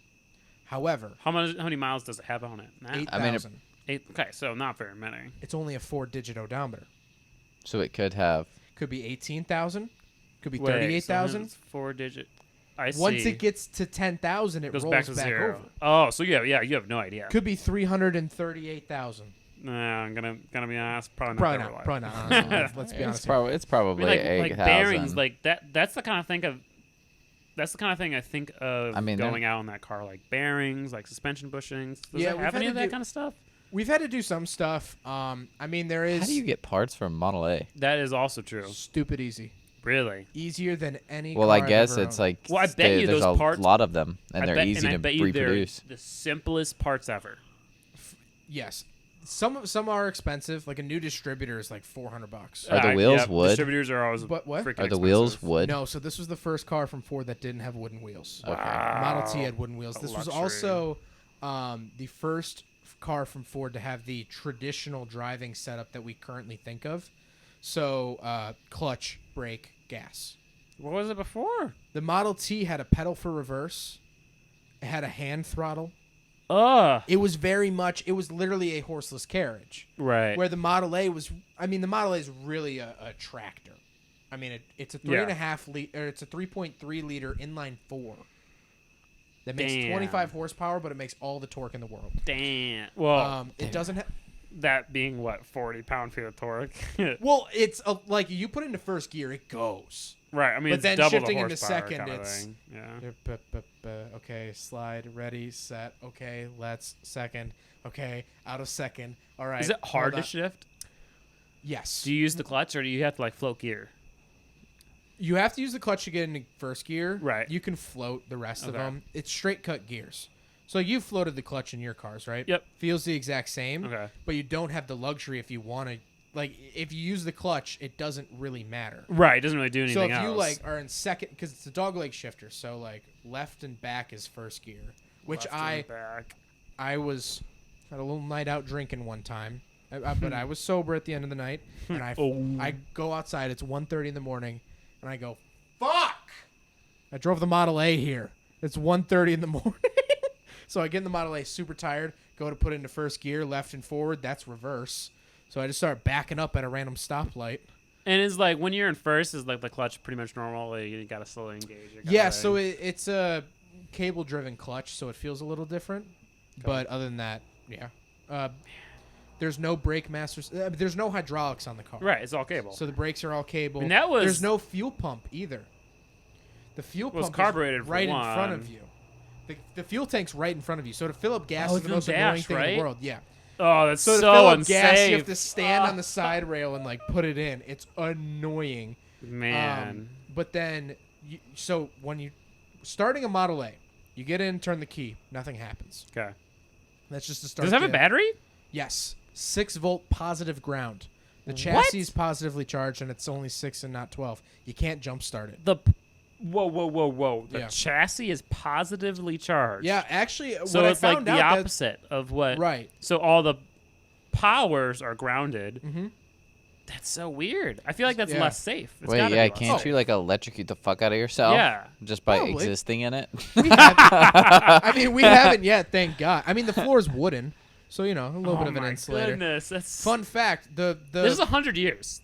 Speaker 3: However,
Speaker 2: how many miles does it have on it? Nah.
Speaker 3: 8,000.
Speaker 2: Okay, so not very many.
Speaker 3: It's only a 4-digit odometer.
Speaker 4: So it could have.
Speaker 3: Could be 18,000. Could be
Speaker 2: Wait,
Speaker 3: 38,000.
Speaker 2: so it's 4-digit. I see.
Speaker 3: Once it gets to 10,000, it
Speaker 2: goes
Speaker 3: rolls
Speaker 2: back to zero.
Speaker 3: over.
Speaker 2: Oh, so you have no idea.
Speaker 3: Could be 338,000.
Speaker 2: Nah, I'm gonna be honest. Probably
Speaker 3: Probably
Speaker 2: that
Speaker 3: not.
Speaker 2: reliable.
Speaker 3: Probably not. Honestly. Let's be honest. here.
Speaker 4: It's
Speaker 2: I
Speaker 4: probably
Speaker 2: mean,
Speaker 4: 8,000.
Speaker 2: bearings, like that. That's the kind of thing of. That's the kind of thing I think of.
Speaker 4: I mean,
Speaker 2: going out in that car, like bearings, like suspension bushings. Does
Speaker 3: Yeah,
Speaker 2: it
Speaker 3: we've
Speaker 2: have
Speaker 3: had
Speaker 2: any
Speaker 3: to
Speaker 2: of that
Speaker 3: do-
Speaker 2: kind of stuff?
Speaker 3: We've had to do some stuff. I mean, there is
Speaker 4: How do you get parts from Model A?
Speaker 2: That is also true.
Speaker 3: stupid easy.
Speaker 2: Really.
Speaker 3: Easier than any
Speaker 4: Well,
Speaker 3: car
Speaker 4: I
Speaker 3: I've
Speaker 4: guess
Speaker 3: ever
Speaker 4: it's
Speaker 3: owned.
Speaker 4: like
Speaker 2: Well, I bet you
Speaker 4: there's
Speaker 2: those
Speaker 4: a
Speaker 2: parts-
Speaker 4: lot of them, and
Speaker 2: I
Speaker 4: they're
Speaker 2: bet,
Speaker 4: easy
Speaker 2: and I
Speaker 4: to
Speaker 2: bet you they're
Speaker 4: reproduce.
Speaker 2: the simplest parts ever.
Speaker 3: Yes. Some are expensive. Like a new distributor is like $400.
Speaker 4: Are the wheels
Speaker 2: yep,
Speaker 4: wood?
Speaker 2: Distributors are always
Speaker 3: But what?
Speaker 2: freaking
Speaker 4: Are the wheels
Speaker 2: expensive.
Speaker 4: wood?
Speaker 3: No, so this was the first car from Ford that didn't have wooden wheels.
Speaker 4: Okay.
Speaker 3: Model T had wooden wheels.
Speaker 2: A
Speaker 3: This was
Speaker 2: luxury.
Speaker 3: also the first car from Ford to have the traditional driving setup that we currently think of. So clutch, brake, gas.
Speaker 2: What was it before?
Speaker 3: The Model T had a pedal for reverse. It had a hand throttle. It was literally a horseless carriage.
Speaker 2: Right.
Speaker 3: Where the Model A was, the Model A is really a tractor. I mean, it's a 3.5 liter, it's a 3.3 liter inline 4 that makes
Speaker 2: Damn.
Speaker 3: 25 horsepower, but it makes all the torque in the world.
Speaker 2: Damn. Well,
Speaker 3: It doesn't have.
Speaker 2: that being what 40 pound-feet of torque.
Speaker 3: Well, it's like you put it into first gear, it goes.
Speaker 2: Right. I mean,
Speaker 3: But
Speaker 2: it's
Speaker 3: then
Speaker 2: double
Speaker 3: shifting
Speaker 2: the
Speaker 3: into
Speaker 2: horsepower
Speaker 3: second,
Speaker 2: kind of
Speaker 3: it's-
Speaker 2: thing. Yeah.
Speaker 3: Okay, slide, ready, set. Okay, let's second. Okay, out of second. All right.
Speaker 2: Is it hard
Speaker 3: hold
Speaker 2: to
Speaker 3: on.
Speaker 2: shift?
Speaker 3: Yes.
Speaker 2: Do you use the clutch or do you have to like float gear?
Speaker 3: You have to use the clutch to get into first gear.
Speaker 2: Right.
Speaker 3: You can float the rest of
Speaker 2: Okay.
Speaker 3: them. It's straight cut gears. So you floated the clutch in your cars, right?
Speaker 2: Yep.
Speaker 3: Feels the exact same.
Speaker 2: Okay.
Speaker 3: But you don't have the luxury if you want to. Like, if you use the clutch, it doesn't really matter.
Speaker 2: Right. It doesn't really do
Speaker 3: So
Speaker 2: anything
Speaker 3: if you
Speaker 2: else.
Speaker 3: like are in second, because it's a dogleg shifter, so like left and back is first gear, which
Speaker 2: Left and back.
Speaker 3: I was had a little night out drinking one time, but I was sober at the end of the night, and I go outside. It's 1:30 in the morning, and I go, fuck! I drove the Model A here. It's 1:30 in the morning, so I get in the Model A super tired. Go to put it into first gear, left and forward. That's reverse. So I just started backing up at a random stoplight.
Speaker 2: And it's like when you're in first, is like the clutch pretty much normal. Like, you gotta slowly engage. You gotta
Speaker 3: Yeah,
Speaker 2: like-
Speaker 3: so it's a cable-driven clutch, so it feels a little different. But other than that, yeah. There's no brake masters. There's no hydraulics on the car.
Speaker 2: right, it's all cable.
Speaker 3: So the brakes are all cable.
Speaker 2: And that was-
Speaker 3: There's no fuel pump either. The fuel
Speaker 2: Was
Speaker 3: pump
Speaker 2: carbureted
Speaker 3: is
Speaker 2: for
Speaker 3: right in front
Speaker 2: one.
Speaker 3: of you. The fuel tank's right in front of you. So to fill up gas
Speaker 2: Oh,
Speaker 3: is the
Speaker 2: it's
Speaker 3: most
Speaker 2: in
Speaker 3: annoying
Speaker 2: dash,
Speaker 3: thing in
Speaker 2: right?
Speaker 3: the world. Yeah.
Speaker 2: oh, that's
Speaker 3: So to
Speaker 2: so
Speaker 3: fill up
Speaker 2: unsafe.
Speaker 3: gas, you have to stand on the side rail and like put it in. It's annoying.
Speaker 2: Man.
Speaker 3: But then, so when you starting a Model A, you get in, turn the key, nothing happens.
Speaker 2: Okay.
Speaker 3: That's just the start.
Speaker 2: Does it have a battery?
Speaker 3: Yes, 6-volt positive ground. The chassis is positively charged, and it's only 6 and not 12. You can't jump start it.
Speaker 2: Whoa. The
Speaker 3: Yeah.
Speaker 2: chassis is positively charged.
Speaker 3: Yeah, actually,
Speaker 2: So
Speaker 3: what
Speaker 2: it's
Speaker 3: I
Speaker 2: like
Speaker 3: found
Speaker 2: the
Speaker 3: out that-
Speaker 2: opposite of what.
Speaker 3: right.
Speaker 2: So all the powers are grounded.
Speaker 3: Mhm.
Speaker 2: That's so weird. I feel like that's
Speaker 3: Yeah.
Speaker 2: less safe. It's
Speaker 4: Wait,
Speaker 2: gotta
Speaker 4: yeah,
Speaker 2: be less
Speaker 4: can't
Speaker 2: safe.
Speaker 4: you like electrocute the fuck out of yourself?
Speaker 2: Yeah.
Speaker 4: Just by
Speaker 3: Probably.
Speaker 4: existing in it?
Speaker 3: We haven't, we haven't yet, thank God. I mean, the floor is wooden, so you know a little bit
Speaker 2: Oh
Speaker 3: of an
Speaker 2: my
Speaker 3: insulator.
Speaker 2: goodness, that's
Speaker 3: Fun fact: the
Speaker 2: This is 100 years.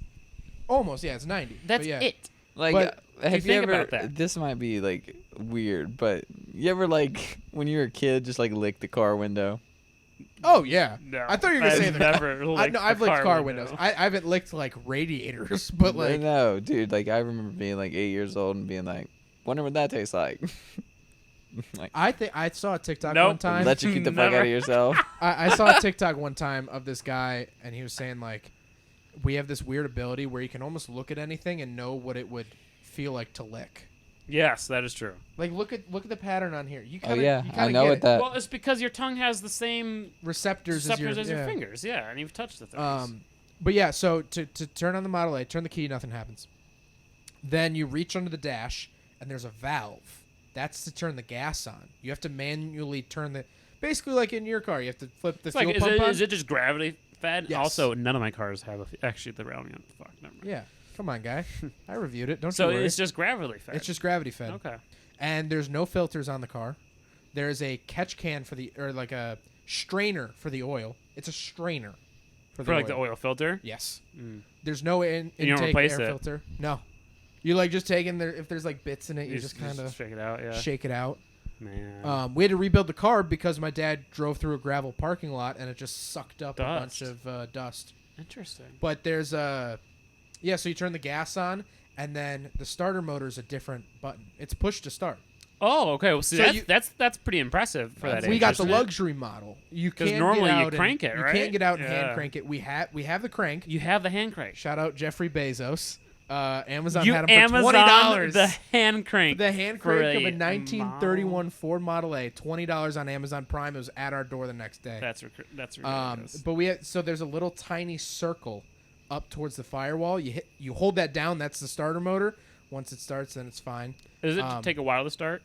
Speaker 3: almost yeah, it's 90.
Speaker 2: That's
Speaker 3: but yeah.
Speaker 2: it.
Speaker 4: Like,
Speaker 3: But
Speaker 4: have you
Speaker 2: think
Speaker 4: ever?
Speaker 2: about that.
Speaker 4: This might be like weird, but you ever like when you were a kid, just like lick the car window?
Speaker 3: Oh yeah.
Speaker 2: No,
Speaker 3: I thought you were gonna say
Speaker 2: I've
Speaker 3: the
Speaker 2: never. licked
Speaker 3: I've
Speaker 2: the
Speaker 3: licked car
Speaker 2: window.
Speaker 3: windows. I haven't licked like radiators, but like
Speaker 4: no, dude. Like I remember being like 8 years old and being like, wonder what that tastes like. like
Speaker 3: I think I saw a TikTok
Speaker 2: Nope.
Speaker 3: one time.
Speaker 4: electrocute the fuck out
Speaker 2: Never.
Speaker 4: of yourself.
Speaker 3: I saw a TikTok one time of this guy, and he was saying like, we have this weird ability where you can almost look at anything and know what it would feel like to lick.
Speaker 2: Yes, that is true.
Speaker 3: Like look at the pattern on here. You
Speaker 4: Oh
Speaker 3: kinda,
Speaker 4: yeah,
Speaker 3: you
Speaker 4: I
Speaker 3: kinda
Speaker 4: know
Speaker 3: get
Speaker 4: what
Speaker 3: it.
Speaker 4: that.
Speaker 2: Well, it's because your tongue has the same
Speaker 3: receptors
Speaker 2: receptors
Speaker 3: as
Speaker 2: your
Speaker 3: yeah.
Speaker 2: fingers. Yeah, and you've touched the things.
Speaker 3: But yeah, so to turn on the Model A, turn the key, nothing happens. Then you reach under the dash, and there's a valve. That's to turn the gas on. You have to manually turn the. Basically, like in your car, you have to flip the
Speaker 2: It's like,
Speaker 3: fuel
Speaker 2: is
Speaker 3: pump
Speaker 2: it,
Speaker 3: on.
Speaker 2: is it just gravity fed?
Speaker 3: Yes.
Speaker 2: Also, none of my cars have actually the round. Fuck, never mind.
Speaker 3: Yeah, come on, guy. I reviewed it. Don't
Speaker 2: So
Speaker 3: you worry.
Speaker 2: it's just gravity fed.
Speaker 3: It's just gravity fed.
Speaker 2: okay.
Speaker 3: And there's no filters on the car. There's a catch can for the, or like a strainer for the oil. It's a strainer for the
Speaker 2: For
Speaker 3: oil.
Speaker 2: like the oil filter.
Speaker 3: Yes.
Speaker 2: Mm.
Speaker 3: There's no
Speaker 2: you don't
Speaker 3: intake
Speaker 2: replace
Speaker 3: air
Speaker 2: it?
Speaker 3: filter. No. You like just take in there if there's like bits in it, you just kind of
Speaker 2: shake it out. Yeah.
Speaker 3: shake it out.
Speaker 2: Man.
Speaker 3: We had to rebuild the car because my dad drove through a gravel parking lot and it just sucked up
Speaker 2: Dust.
Speaker 3: a bunch of dust.
Speaker 2: Interesting.
Speaker 3: But there's so you turn the gas on and then the starter motor is a different button. It's push to start.
Speaker 2: Oh, okay. Well, see,
Speaker 3: So
Speaker 2: that's pretty impressive for that.
Speaker 3: We
Speaker 2: age,
Speaker 3: got the
Speaker 2: isn't it?
Speaker 3: luxury model. You
Speaker 2: 'Cause
Speaker 3: can't
Speaker 2: normally
Speaker 3: get
Speaker 2: you
Speaker 3: out
Speaker 2: crank
Speaker 3: and,
Speaker 2: it,
Speaker 3: You
Speaker 2: right?
Speaker 3: can't get out and
Speaker 2: Yeah.
Speaker 3: hand crank it. We have the crank.
Speaker 2: You have the hand crank.
Speaker 3: Shout out Jeffrey Bezos. Amazon
Speaker 2: You
Speaker 3: had them for
Speaker 2: Amazon
Speaker 3: $20.
Speaker 2: the hand crank.
Speaker 3: The hand
Speaker 2: for
Speaker 3: crank of a
Speaker 2: a
Speaker 3: 1931 Ford Model A, $20 on Amazon Prime. It was at our door the next day.
Speaker 2: That's ridiculous.
Speaker 3: But so there's a little tiny circle up towards the firewall. You hold that down. That's the starter motor. Once it starts, then it's fine.
Speaker 2: Does it take a while to start?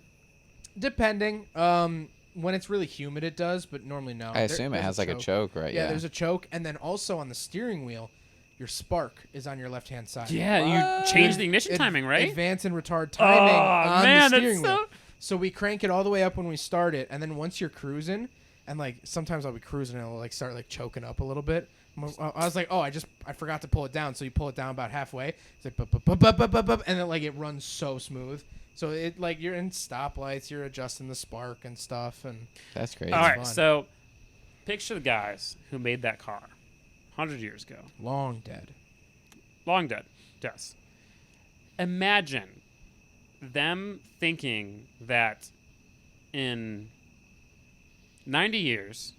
Speaker 3: Depending. When it's really humid, it does, but normally no.
Speaker 4: I assume it has like a choke, right?
Speaker 3: Yeah, there's a choke, and then also on the steering wheel, your spark is on your left-hand side.
Speaker 2: Yeah, you change the ignition timing, right?
Speaker 3: Advance and retard timing on
Speaker 2: man,
Speaker 3: the steering
Speaker 2: that's
Speaker 3: wheel. So we crank it all the way up when we start it, and then once you're cruising, and like sometimes I'll be cruising and it'll like start like choking up a little bit. I was like, oh, I forgot to pull it down. So you pull it down about halfway. It's like bup, bup, bup, bup, bup, bup, bup, and then like it runs so smooth. So it like you're in stoplights, you're adjusting the spark and stuff, and
Speaker 4: That's crazy.
Speaker 2: All right,
Speaker 3: fun.
Speaker 2: so picture the guys who made that car 100 years ago.
Speaker 3: long dead.
Speaker 2: Long dead. Yes. Imagine them thinking that in 90 years.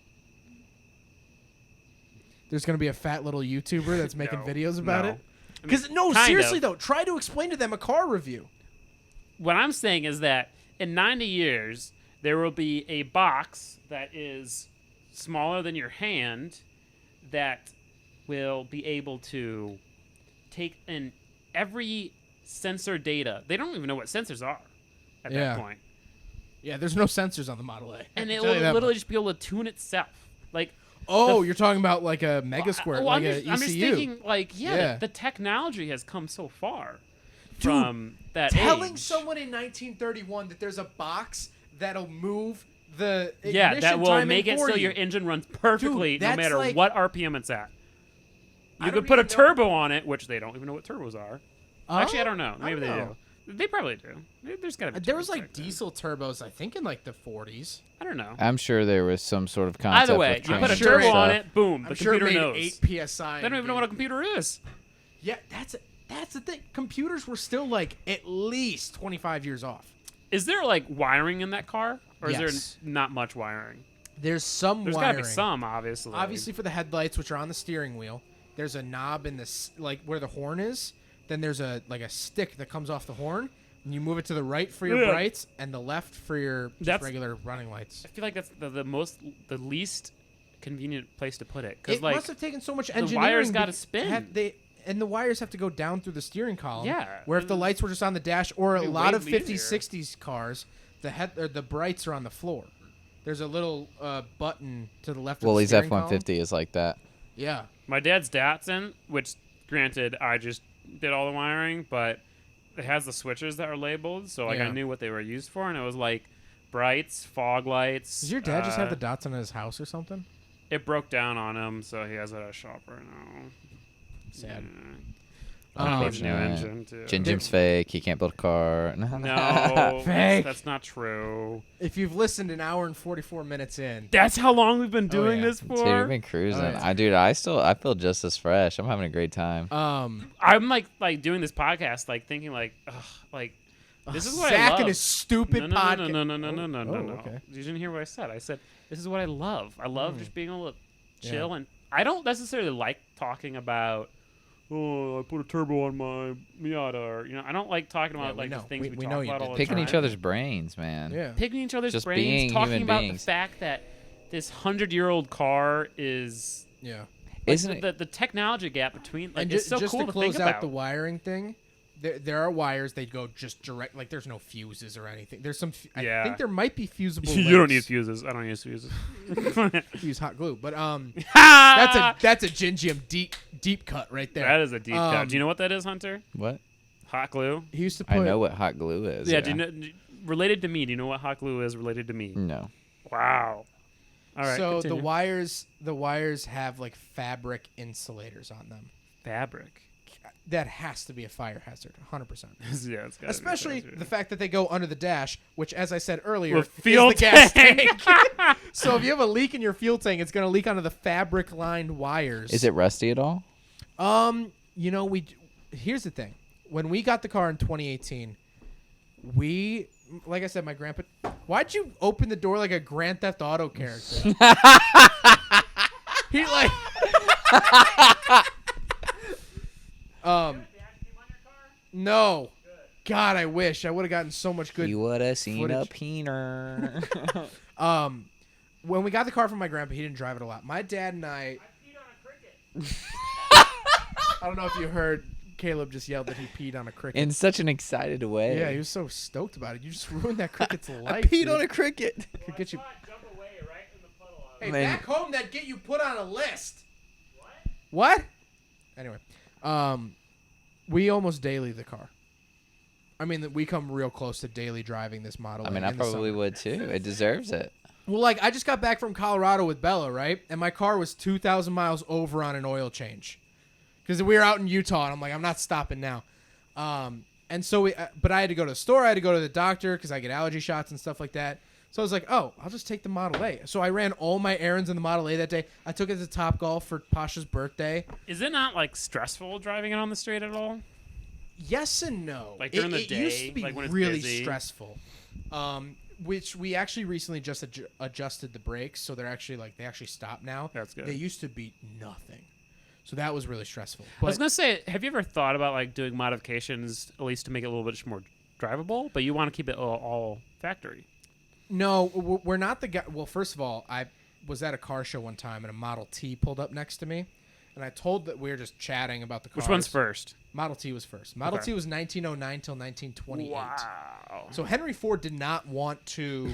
Speaker 3: There's gonna be a fat little YouTuber that's making
Speaker 2: No,
Speaker 3: videos about
Speaker 2: no.
Speaker 3: it. Because no,
Speaker 2: kind
Speaker 3: seriously
Speaker 2: of.
Speaker 3: though, try to explain to them a car review.
Speaker 2: What I'm saying is that in 90 years, there will be a box that is smaller than your hand that will be able to take in every sensor data. They don't even know what sensors are at
Speaker 3: Yeah.
Speaker 2: that point.
Speaker 3: Yeah, there's no sensors on the Model A.
Speaker 2: And
Speaker 3: I
Speaker 2: it
Speaker 3: can tell you
Speaker 2: will
Speaker 3: that
Speaker 2: literally
Speaker 3: much.
Speaker 2: just be able to tune itself. Like,
Speaker 3: Oh, you're talking about like a Mega Squirt,
Speaker 2: well,
Speaker 3: like a ECU.
Speaker 2: I'm just thinking, like,
Speaker 3: Yeah.
Speaker 2: the technology has come so far
Speaker 3: Dude,
Speaker 2: from that
Speaker 3: Telling
Speaker 2: age.
Speaker 3: someone in 1931 that there's a box that'll move the
Speaker 2: Yeah,
Speaker 3: ignition
Speaker 2: that will
Speaker 3: timing
Speaker 2: make it
Speaker 3: for
Speaker 2: so
Speaker 3: you.
Speaker 2: your engine runs perfectly no
Speaker 3: that's
Speaker 2: matter
Speaker 3: like-
Speaker 2: what RPM it's at. You
Speaker 3: don't
Speaker 2: could put a
Speaker 3: even know-
Speaker 2: turbo on it, which they don't even know what turbos are. Actually, I don't know. Maybe
Speaker 3: don't
Speaker 2: they
Speaker 3: know.
Speaker 2: do. They probably do. There's gotta be.
Speaker 3: There was
Speaker 2: turbos
Speaker 3: like
Speaker 2: back then.
Speaker 3: diesel turbos, I think, in like the 40s.
Speaker 2: I don't know.
Speaker 4: I'm sure there was some sort of concept.
Speaker 2: Either way,
Speaker 4: with
Speaker 2: you put a
Speaker 4: training
Speaker 3: sure
Speaker 2: turbo
Speaker 3: it-
Speaker 2: on
Speaker 4: stuff.
Speaker 2: it, boom,
Speaker 3: I'm
Speaker 2: the
Speaker 3: sure it
Speaker 2: computer
Speaker 3: made
Speaker 2: knows.
Speaker 3: 8 psi.
Speaker 2: They don't even know what a computer is.
Speaker 3: Yeah, that's the thing. Computers were still like at least 25 years off.
Speaker 2: Is there like wiring in that car, or is
Speaker 3: Yes.
Speaker 2: there not much wiring?
Speaker 3: There's some
Speaker 2: There's
Speaker 3: wiring.
Speaker 2: gotta be some, obviously.
Speaker 3: Obviously, for the headlights, which are on the steering wheel, there's a knob in this, like where the horn is. Then there's a stick that comes off the horn, and you move it to the right for your
Speaker 2: Yeah.
Speaker 3: brights and the left for your just
Speaker 2: That's-
Speaker 3: regular running lights.
Speaker 2: I feel like that's the least convenient place to put it, because
Speaker 3: It
Speaker 2: like
Speaker 3: must have taken so much
Speaker 2: the
Speaker 3: engineering.
Speaker 2: wires gotta
Speaker 3: be-
Speaker 2: spin.
Speaker 3: And the wires have to go down through the steering column.
Speaker 2: Yeah.
Speaker 3: Where if the lights were just on the dash, or a
Speaker 2: It'd be
Speaker 3: lot
Speaker 2: way
Speaker 3: of 50s,
Speaker 2: easier.
Speaker 3: 60s cars, the brights are on the floor. There's a little button to the left.
Speaker 4: Woolly's
Speaker 3: of the steering
Speaker 4: F-150 is like that.
Speaker 3: column. Yeah.
Speaker 2: my dad's Datsun, which granted I just did all the wiring, but it has the switches that are labeled, so like
Speaker 3: Yeah.
Speaker 2: I knew what they were used for, and it was like brights, fog lights.
Speaker 3: Does your dad just have the dots in his house or something?
Speaker 2: It broke down on him, so he has it at a shop right now.
Speaker 3: Sad.
Speaker 2: Yeah.
Speaker 3: Um,
Speaker 2: Needs a new
Speaker 4: Unfortunate.
Speaker 2: engine too.
Speaker 4: Jin Jim's fake. He can't build a car.
Speaker 2: No,
Speaker 3: Fake.
Speaker 2: that's not true.
Speaker 3: If you've listened an hour and 44 minutes in,
Speaker 2: That's how long we've been doing
Speaker 3: yeah.
Speaker 2: this
Speaker 4: Dude, we've
Speaker 2: for.
Speaker 4: been cruising.
Speaker 3: Oh, yeah.
Speaker 4: I feel just as fresh. I'm having a great time.
Speaker 2: I'm like doing this podcast, like thinking like, ugh, like this is what I
Speaker 3: Zach
Speaker 2: love.
Speaker 3: and his stupid
Speaker 2: no,
Speaker 3: podcast.
Speaker 2: no, no.
Speaker 3: Oh, okay.
Speaker 2: You didn't hear what I said. I said this is what I love. I love just being able to
Speaker 3: Yeah.
Speaker 2: chill, and I don't necessarily like talking about. Oh, I put a turbo on my Miata, or I don't like talking about
Speaker 3: we
Speaker 2: like the
Speaker 3: know.
Speaker 2: things we
Speaker 3: We
Speaker 2: talk
Speaker 3: know you
Speaker 2: about
Speaker 3: did.
Speaker 2: all the
Speaker 4: Picking
Speaker 2: time.
Speaker 4: each other's brains, man.
Speaker 3: Yeah.
Speaker 2: Picking each other's
Speaker 4: Just
Speaker 2: brains,
Speaker 4: being
Speaker 2: talking
Speaker 4: human
Speaker 2: about
Speaker 4: beings.
Speaker 2: the fact that this 100-year-old car is
Speaker 3: Yeah.
Speaker 4: Isn't
Speaker 2: the technology gap between like
Speaker 3: And
Speaker 2: it's so
Speaker 3: just
Speaker 2: cool
Speaker 3: to
Speaker 2: to
Speaker 3: close
Speaker 2: think
Speaker 3: out
Speaker 2: about.
Speaker 3: the wiring thing, there are wires. They go just direct. Like there's no fuses or anything. There's some.
Speaker 2: Yeah.
Speaker 3: I think there might be fusible.
Speaker 2: You don't need
Speaker 3: links.
Speaker 2: fuses. I don't use fuses.
Speaker 3: Use hot glue, but
Speaker 2: That's
Speaker 3: that's a Jin Jim deep cut right there.
Speaker 2: That is a deep cut.
Speaker 3: Um,
Speaker 2: Do you know what that is, Hunter?
Speaker 4: what?
Speaker 2: Hot glue.
Speaker 3: He used to put.
Speaker 4: I know what hot glue is.
Speaker 2: Yeah. Do you know? Related to me. Do you know what hot glue is related to me?
Speaker 4: No.
Speaker 2: Wow. All right.
Speaker 3: So
Speaker 2: continue.
Speaker 3: the wires have like fabric insulators on them.
Speaker 2: fabric.
Speaker 3: That has to be a fire hazard, 100%.
Speaker 2: Yeah, it's gotta be
Speaker 3: Especially
Speaker 2: faster.
Speaker 3: the fact that they go under the dash, which, as I said earlier,
Speaker 2: Well,
Speaker 3: is
Speaker 2: fuel
Speaker 3: the gas
Speaker 2: tank.
Speaker 3: tank. So if you have a leak in your fuel tank, it's going to leak onto the fabric-lined wires.
Speaker 4: Is it rusty at all?
Speaker 3: Here's the thing. When we got the car in 2018, like I said, my grandpa. Why'd you open the door like a Grand Theft Auto character? He like. No. God, I wish I would have gotten so much good.
Speaker 4: You would have seen a
Speaker 3: footage.
Speaker 4: peener.
Speaker 3: When we got the car from my grandpa, he didn't drive it a lot. My dad and I don't know if you heard. Caleb just yelled that he peed on a cricket.
Speaker 4: In such an excited way.
Speaker 3: Yeah, he was so stoked about it. You just ruined that cricket's life.
Speaker 4: I peed
Speaker 3: dude.
Speaker 4: on a cricket.
Speaker 3: Could get you. Hey,
Speaker 4: Man.
Speaker 3: back home, that get you put on a list. What? Anyway, we almost daily the car. I mean, we come real close to daily driving this model.
Speaker 4: I mean,
Speaker 3: in
Speaker 4: I
Speaker 3: the
Speaker 4: probably
Speaker 3: summer.
Speaker 4: would too. It deserves it.
Speaker 3: Well, like I just got back from Colorado with Bella, right? And my car was 2,000 miles over on an oil change because we were out in Utah, and I'm like, I'm not stopping now. And so but I had to go to the store. I had to go to the doctor because I get allergy shots and stuff like that. So I was like, oh, I'll just take the Model A. So I ran all my errands in the Model A that day. I took it to Topgolf for Pasha's birthday.
Speaker 2: Is it not like stressful driving it on the street at all?
Speaker 3: Yes and no.
Speaker 2: Like, during the
Speaker 3: it used
Speaker 2: day,
Speaker 3: to be
Speaker 2: like, when it's
Speaker 3: really
Speaker 2: busy?
Speaker 3: stressful. Which we actually recently just adjusted the brakes, so they actually stop now.
Speaker 2: That's good.
Speaker 3: They used to be nothing, so that was really stressful.
Speaker 2: I was
Speaker 3: But
Speaker 2: gonna say, have you ever thought about like doing modifications at least to make it a little bit more drivable? But you want to keep it all factory.
Speaker 3: no, we're not the guy. Well, first of all, I was at a car show one time, and a Model T pulled up next to me, and I told that we were just chatting about the cars.
Speaker 2: Which one's first?
Speaker 3: Model T was first. Model
Speaker 2: Okay.
Speaker 3: T was 1909 till 1928.
Speaker 2: Wow.
Speaker 3: So Henry Ford did not want to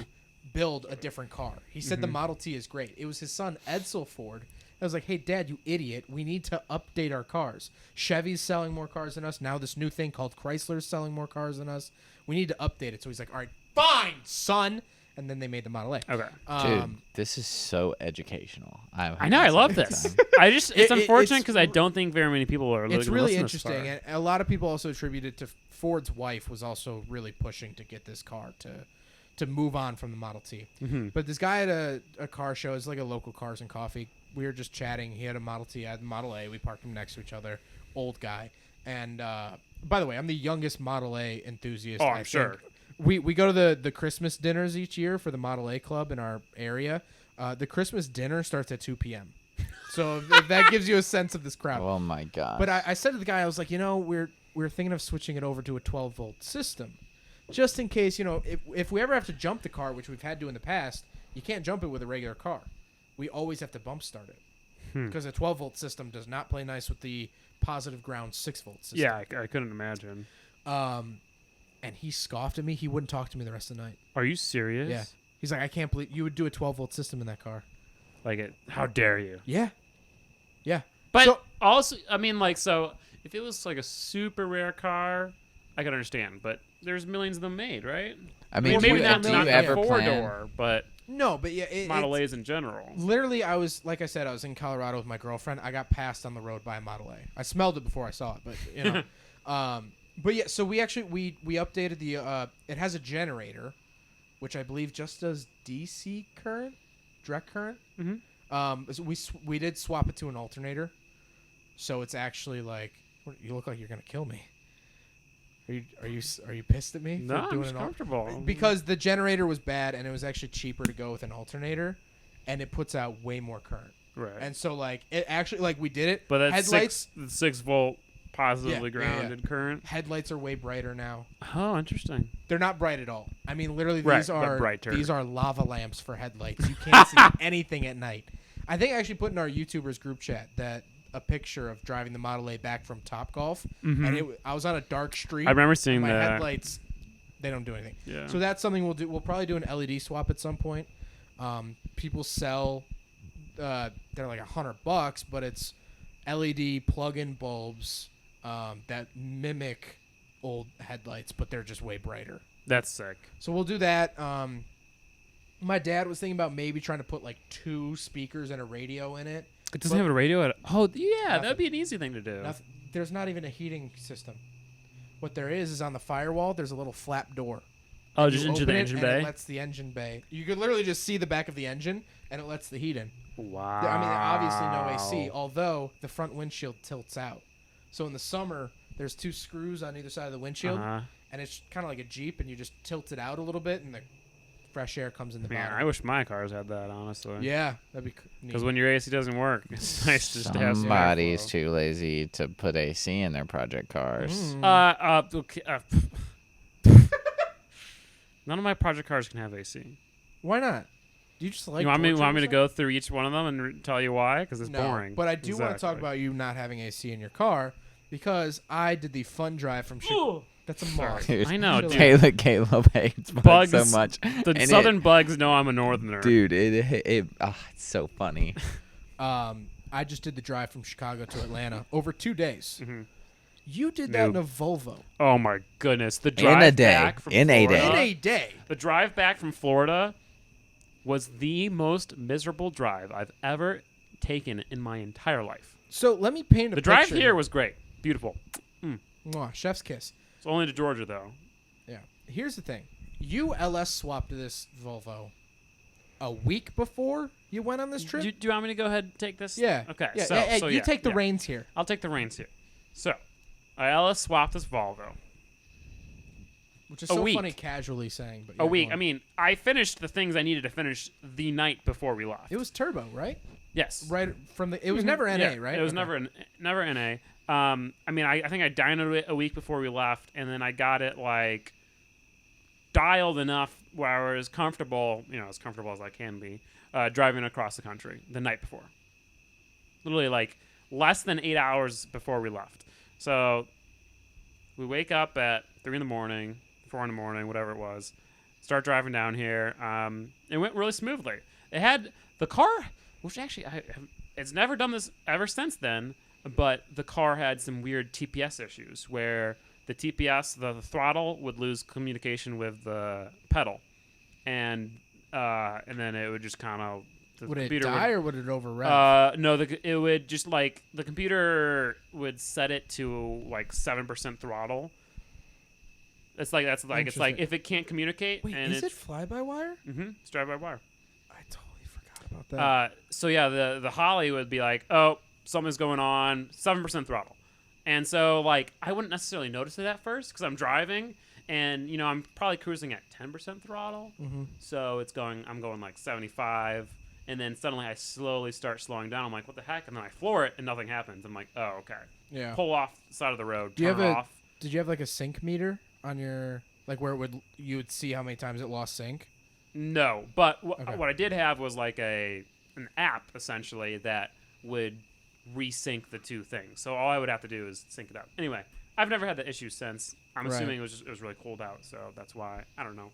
Speaker 3: build a different car. He said the Model T is great. It was his son Edsel Ford. I was like, hey, Dad, you idiot. We need to update our cars. Chevy's selling more cars than us. Now this new thing called Chrysler's selling more cars than us. We need to update it. So he's like, all right, fine, son. and then they made the Model A.
Speaker 2: Okay.
Speaker 4: Dude, this is so educational.
Speaker 2: I know. I love this. It's unfortunate because I don't think very many people are.
Speaker 3: It's
Speaker 2: gonna
Speaker 3: really
Speaker 2: listen this
Speaker 3: interesting,
Speaker 2: far.
Speaker 3: and a lot of people also attribute it to Ford's wife was also really pushing to get this car to move on from the Model T.
Speaker 2: Mm-hmm.
Speaker 3: But this guy at a car show, it's like a local Cars and Coffee. We were just chatting. He had a Model T, I had a Model A. We parked them next to each other. Old guy. And by the way, I'm the youngest Model A enthusiast.
Speaker 2: Oh,
Speaker 3: I
Speaker 2: I'm
Speaker 3: think.
Speaker 2: sure.
Speaker 3: We go to the Christmas dinners each year for the Model A club in our area. The Christmas dinner starts at 2 p.m. So if that gives you a sense of this crowd.
Speaker 4: Oh my god.
Speaker 3: But I said to the guy, I was like, we're thinking of switching it over to a 12-volt system. Just in case, if we ever have to jump the car, which we've had to in the past, you can't jump it with a regular car. We always have to bump start it. Because a 12-volt system does not play nice with the positive ground 6-volt system.
Speaker 2: Yeah, I couldn't imagine.
Speaker 3: And he scoffed at me. He wouldn't talk to me the rest of the night.
Speaker 2: Are you serious?
Speaker 3: Yeah. He's like, I can't believe you would do a 12-volt system in that car.
Speaker 2: Like it? How dare you?
Speaker 3: Yeah. Yeah.
Speaker 2: But
Speaker 3: So-
Speaker 2: also, I mean, like, so if it was like a super rare car, I could understand. But there's millions of them made, right?
Speaker 4: I mean,
Speaker 2: Maybe
Speaker 4: do
Speaker 2: not
Speaker 4: you
Speaker 2: the
Speaker 4: ever
Speaker 2: four
Speaker 4: plan?
Speaker 2: door, but
Speaker 3: No, but yeah.
Speaker 2: Model A's in general.
Speaker 3: Literally, I was in Colorado with my girlfriend. I got passed on the road by a Model A. I smelled it before I saw it, but but yeah. So we updated the. It has a generator, which I believe just does DC current, direct current.
Speaker 2: Mm-hmm.
Speaker 3: So we did swap it to an alternator, so it's actually like you look like you're gonna kill me. Are you pissed at me?
Speaker 2: No,
Speaker 3: for
Speaker 2: I'm
Speaker 3: doing
Speaker 2: just
Speaker 3: an
Speaker 2: comfortable.
Speaker 3: because the generator was bad and it was actually cheaper to go with an alternator, and it puts out way more current.
Speaker 2: Right.
Speaker 3: And so like it actually like we did it.
Speaker 2: But that's
Speaker 3: headlights
Speaker 2: 6 volt positively
Speaker 3: Yeah, yeah, yeah.
Speaker 2: grounded current.
Speaker 3: headlights are way brighter now.
Speaker 2: Oh, interesting.
Speaker 3: They're not bright at all. I mean, literally
Speaker 2: Right,
Speaker 3: these
Speaker 2: but
Speaker 3: are
Speaker 2: brighter.
Speaker 3: these are lava lamps for headlights. You can't see anything at night. I think I actually put in our YouTubers group chat that a picture of driving the Model A back from Topgolf, and I was on a dark street.
Speaker 2: I remember seeing
Speaker 3: my
Speaker 2: that.
Speaker 3: headlights. They don't do anything.
Speaker 2: Yeah.
Speaker 3: So that's something we'll do. We'll probably do an LED swap at some point. People sell. They're like $100, but it's LED plug-in bulbs that mimic old headlights, but they're just way brighter.
Speaker 2: That's sick.
Speaker 3: So we'll do that. My dad was thinking about maybe trying to put like 2 speakers and a radio in it.
Speaker 2: It doesn't
Speaker 3: But-
Speaker 2: have a radio at Oh, yeah,
Speaker 3: Nothing.
Speaker 2: that'd be an easy thing to do.
Speaker 3: There's not even a heating system. What there is on the firewall, there's a little flap door.
Speaker 2: Oh,
Speaker 3: You
Speaker 2: just into the
Speaker 3: open it
Speaker 2: engine
Speaker 3: and
Speaker 2: bay?
Speaker 3: It lets the engine bay. You could literally just see the back of the engine, and it lets the heat in.
Speaker 2: Wow.
Speaker 3: I mean, obviously no AC, although the front windshield tilts out. So in the summer, there's 2 screws on either side of the windshield,
Speaker 2: Uh-huh.
Speaker 3: and it's kind of like a Jeep, and you just tilt it out a little bit, and the fresh air comes in the
Speaker 2: Man,
Speaker 3: bottom.
Speaker 2: I wish my cars had that, honestly.
Speaker 3: Yeah, that'd be neat.
Speaker 2: Because when your AC doesn't work, it's nice just to have some
Speaker 4: Somebody's
Speaker 2: airflow.
Speaker 4: too lazy to put AC in their project cars.
Speaker 2: Okay, none of my project cars can have AC.
Speaker 3: Why not? Do you just like?
Speaker 2: You want me
Speaker 3: torturing
Speaker 2: to
Speaker 3: yourself?
Speaker 2: go through each one of them and tell you why? Because it's
Speaker 3: No,
Speaker 2: boring.
Speaker 3: but I do want to talk
Speaker 2: Exactly.
Speaker 3: about you not having AC in your car because I did the fun drive from Chicago. That's a moth.
Speaker 4: Dude,
Speaker 2: I know,
Speaker 3: Chill
Speaker 2: dude.
Speaker 4: Caleb hates bugs
Speaker 2: Bugs.
Speaker 4: so much.
Speaker 2: The
Speaker 4: And
Speaker 2: southern bugs know I'm a northerner.
Speaker 4: dude, it's so funny.
Speaker 3: I just did the drive from Chicago to Atlanta over 2 days.
Speaker 2: Mhm.
Speaker 3: You did that in
Speaker 2: Noob.
Speaker 3: a Volvo
Speaker 2: Oh my goodness. The drive
Speaker 4: a day.
Speaker 2: back from
Speaker 4: In a day.
Speaker 2: Florida,
Speaker 3: in a day.
Speaker 2: The drive back from Florida was the most miserable drive I've ever taken in my entire life.
Speaker 3: So let me paint a
Speaker 2: The drive
Speaker 3: picture.
Speaker 2: here was great. Beautiful.
Speaker 3: Mwah, chef's kiss.
Speaker 2: It's only to Georgia, though.
Speaker 3: Yeah. Here's the thing. You LS swapped to this Volvo a week before you went on this trip?
Speaker 2: Do you want me to go ahead and take this?
Speaker 3: Yeah.
Speaker 2: Okay.
Speaker 3: Yeah.
Speaker 2: So,
Speaker 3: Hey,
Speaker 2: so
Speaker 3: you
Speaker 2: yeah,
Speaker 3: take the
Speaker 2: yeah.
Speaker 3: reins here.
Speaker 2: I'll take the reins here. So, I LS swapped this Volvo.
Speaker 3: Which is
Speaker 2: A
Speaker 3: so
Speaker 2: week.
Speaker 3: funny casually saying. But
Speaker 2: A
Speaker 3: yeah,
Speaker 2: week.
Speaker 3: go on.
Speaker 2: I mean, I finished the things I needed to finish the night before we left.
Speaker 3: It was turbo, right?
Speaker 2: yes.
Speaker 3: Right from the. It was never NA,
Speaker 2: Yeah,
Speaker 3: right?
Speaker 2: It was
Speaker 3: Okay.
Speaker 2: never NA. I mean, I think I dynoed it a week before we left, and then I got it like dialed enough where I was comfortable, as comfortable as I can be, driving across the country the night before. Literally like less than 8 hours before we left. So we wake up at 3 in the morning, 4 in the morning, whatever it was. Start driving down here. It went really smoothly. It had the car, which actually it's never done this ever since then. But the car had some weird TPS issues where the TPS, the throttle, would lose communication with the pedal. And and then it would just kind of
Speaker 3: Would it die or would it overrev?
Speaker 2: No, it would just like the computer would set it to like 7% throttle. It's like it's like if it can't communicate.
Speaker 3: Wait,
Speaker 2: and
Speaker 3: is it fly-by-wire?
Speaker 2: It's drive-by-wire.
Speaker 3: I totally forgot about that.
Speaker 2: So yeah, the Holly would be like, oh, something's going on, 7% throttle, and so like I wouldn't necessarily notice it at first because I'm driving, and I'm probably cruising at 10% throttle, so I'm going like 75. And then suddenly I slowly start slowing down. I'm like, what the heck? And then I floor it, and nothing happens. I'm like, oh, okay.
Speaker 3: Yeah.
Speaker 2: Pull off the side of the road,
Speaker 3: Do you
Speaker 2: turn
Speaker 3: have
Speaker 2: it off.
Speaker 3: Did you have like a sync meter on your where you would see how many times it lost sync?
Speaker 2: No, but
Speaker 3: Okay.
Speaker 2: what I did have was like an app, essentially, that would resync the two things. So all I would have to do is sync it up. Anyway, I've never had the issue since. I'm
Speaker 3: Right.
Speaker 2: assuming it was really cold out, so that's why. I don't know.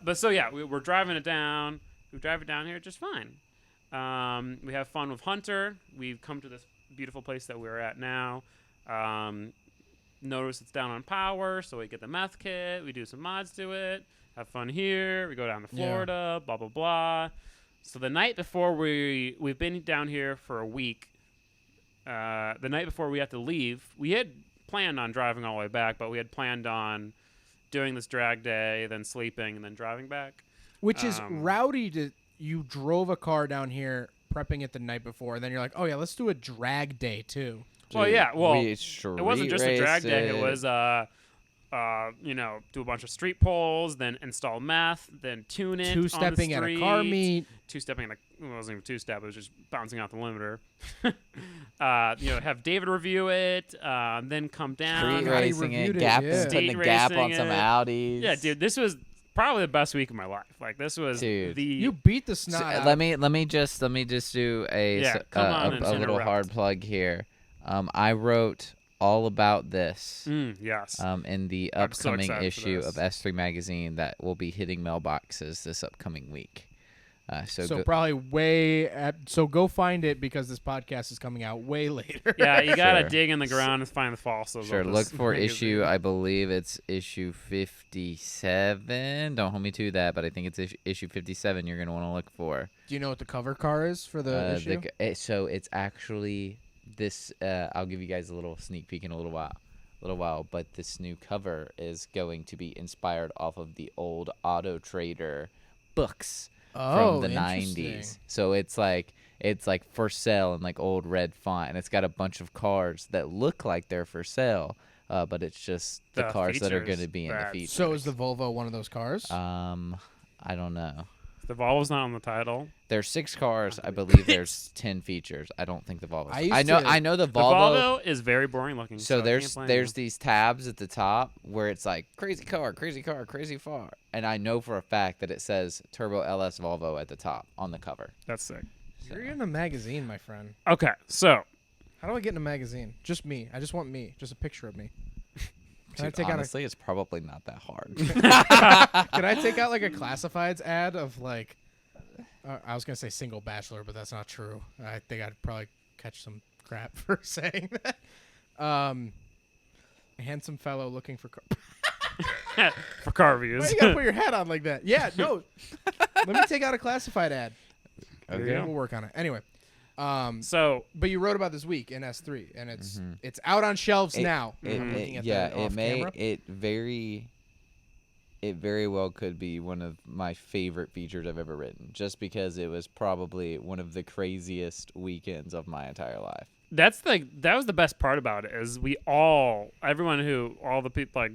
Speaker 2: But so, yeah, we're driving it down. We drive it down here just fine. We have fun with Hunter. We've come to this beautiful place that we're at now. Notice it's down on power, so we get the meth kit. We do some mods to it. Have fun here. We go down to Florida. Blah blah blah. So the night before we've been down here for a week. The night before we have to leave, we had planned on driving all the way back, but we had planned on doing this drag day, then sleeping, and then driving back.
Speaker 3: Which is rowdy to you drove a car down here prepping it the night before, and then you're like, oh yeah, let's do a drag day too.
Speaker 2: Well, yeah. Well,
Speaker 4: we
Speaker 2: it wasn't just a drag day. It was, do a bunch of street polls, then install meth, then tune it.
Speaker 3: Two-stepping
Speaker 2: on
Speaker 3: at
Speaker 2: the
Speaker 3: a car
Speaker 2: street.
Speaker 3: meet.
Speaker 2: Two-stepping it wasn't even two-step. It was just bouncing out the limiter. Have David review it, then come down.
Speaker 4: Street
Speaker 3: Scotty
Speaker 4: racing it,
Speaker 3: reviewed it,
Speaker 4: gap,
Speaker 3: yeah.
Speaker 4: putting the
Speaker 2: Street
Speaker 4: gap on
Speaker 2: racing
Speaker 4: some
Speaker 2: it.
Speaker 4: Audis.
Speaker 2: Yeah, dude, this was probably the best week of my life. Like this was
Speaker 4: Dude.
Speaker 3: You beat the snot
Speaker 4: So,
Speaker 3: out.
Speaker 4: let me just do
Speaker 2: Yeah, come on and
Speaker 4: a little
Speaker 2: interrupt.
Speaker 4: hard plug here. I wrote all about this
Speaker 2: Yes.
Speaker 4: in the
Speaker 2: I'm so
Speaker 4: upcoming
Speaker 2: excited for
Speaker 4: issue
Speaker 2: this.
Speaker 4: of S3 magazine that will be hitting mailboxes this upcoming week.
Speaker 3: So probably so go find it because this podcast is coming out way later.
Speaker 2: Yeah, you gotta
Speaker 4: Sure.
Speaker 2: dig in the ground and find the fossils.
Speaker 4: Sure,
Speaker 2: of
Speaker 4: look
Speaker 2: this
Speaker 4: for
Speaker 2: magazine.
Speaker 4: issue, I believe it's issue 57. Don't hold me to that, but I think it's issue 57 you're going to want to look for.
Speaker 3: Do you know what the cover car is for the issue?
Speaker 4: So it's actually this, I'll give you guys a little sneak peek in a little while, but this new cover is going to be inspired off of the old Auto Trader books from the 90s. So it's like for sale in like old red font, and it's got a bunch of cars that look like they're for sale, but it's just the cars that are going to be in the
Speaker 2: features,
Speaker 4: features.
Speaker 3: So is the Volvo one of those cars?
Speaker 4: I don't know.
Speaker 2: The Volvo's not on the title.
Speaker 4: There's 6 cars. I believe there's 10 features. I don't think the Volvo's. I know the
Speaker 2: The
Speaker 4: Volvo.
Speaker 2: Volvo is very boring looking.
Speaker 4: So
Speaker 2: I can't
Speaker 4: there's
Speaker 2: blame
Speaker 4: there's
Speaker 2: you.
Speaker 4: these tabs at the top where it's like crazy car, crazy far, and I know for a fact that it says Turbo LS Volvo at the top on the cover.
Speaker 2: That's sick.
Speaker 3: You're in a magazine, my friend.
Speaker 2: Okay, so
Speaker 3: How do I get in a magazine? Just me. I just want me. Just a picture of me. Can I
Speaker 4: Dude,
Speaker 3: take
Speaker 4: honestly, it's probably not that hard.
Speaker 3: Can I take out like a classifieds ad of like? I was gonna say single bachelor, but that's not true. I think I'd probably catch some crap for saying that. A handsome fellow looking for.
Speaker 2: for car
Speaker 3: Why
Speaker 2: reviews.
Speaker 3: you gotta put your hat on like that? Yeah, no. Let me take out a classified ad.
Speaker 4: Okay.
Speaker 3: We'll work on it. Anyway,
Speaker 2: So
Speaker 3: but you wrote about this week in S3, and it's out on shelves now. I'm looking at that off camera.
Speaker 4: It very well could be one of my favorite features I've ever written, just because it was probably one of the craziest weekends of my entire life.
Speaker 2: that was the best part about it is all the people like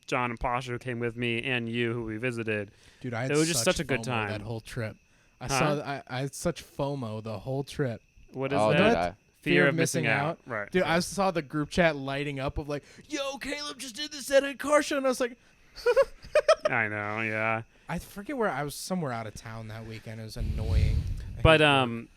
Speaker 2: John and Pasha who came with me and you who we visited.
Speaker 3: Dude, I had
Speaker 2: It was just such a good
Speaker 3: FOMO
Speaker 2: time.
Speaker 3: that whole trip. I
Speaker 2: Huh?
Speaker 3: saw I had such FOMO the whole trip.
Speaker 2: What is
Speaker 4: Oh,
Speaker 2: that?
Speaker 4: dude,
Speaker 2: Fear of missing out. Right.
Speaker 3: Dude, I saw the group chat lighting up of like, "Yo, Caleb just did this at a car show," and I was like,
Speaker 2: I know, yeah.
Speaker 3: I forget where I was. Somewhere out of town that weekend. It was annoying. I
Speaker 2: But
Speaker 3: hate work.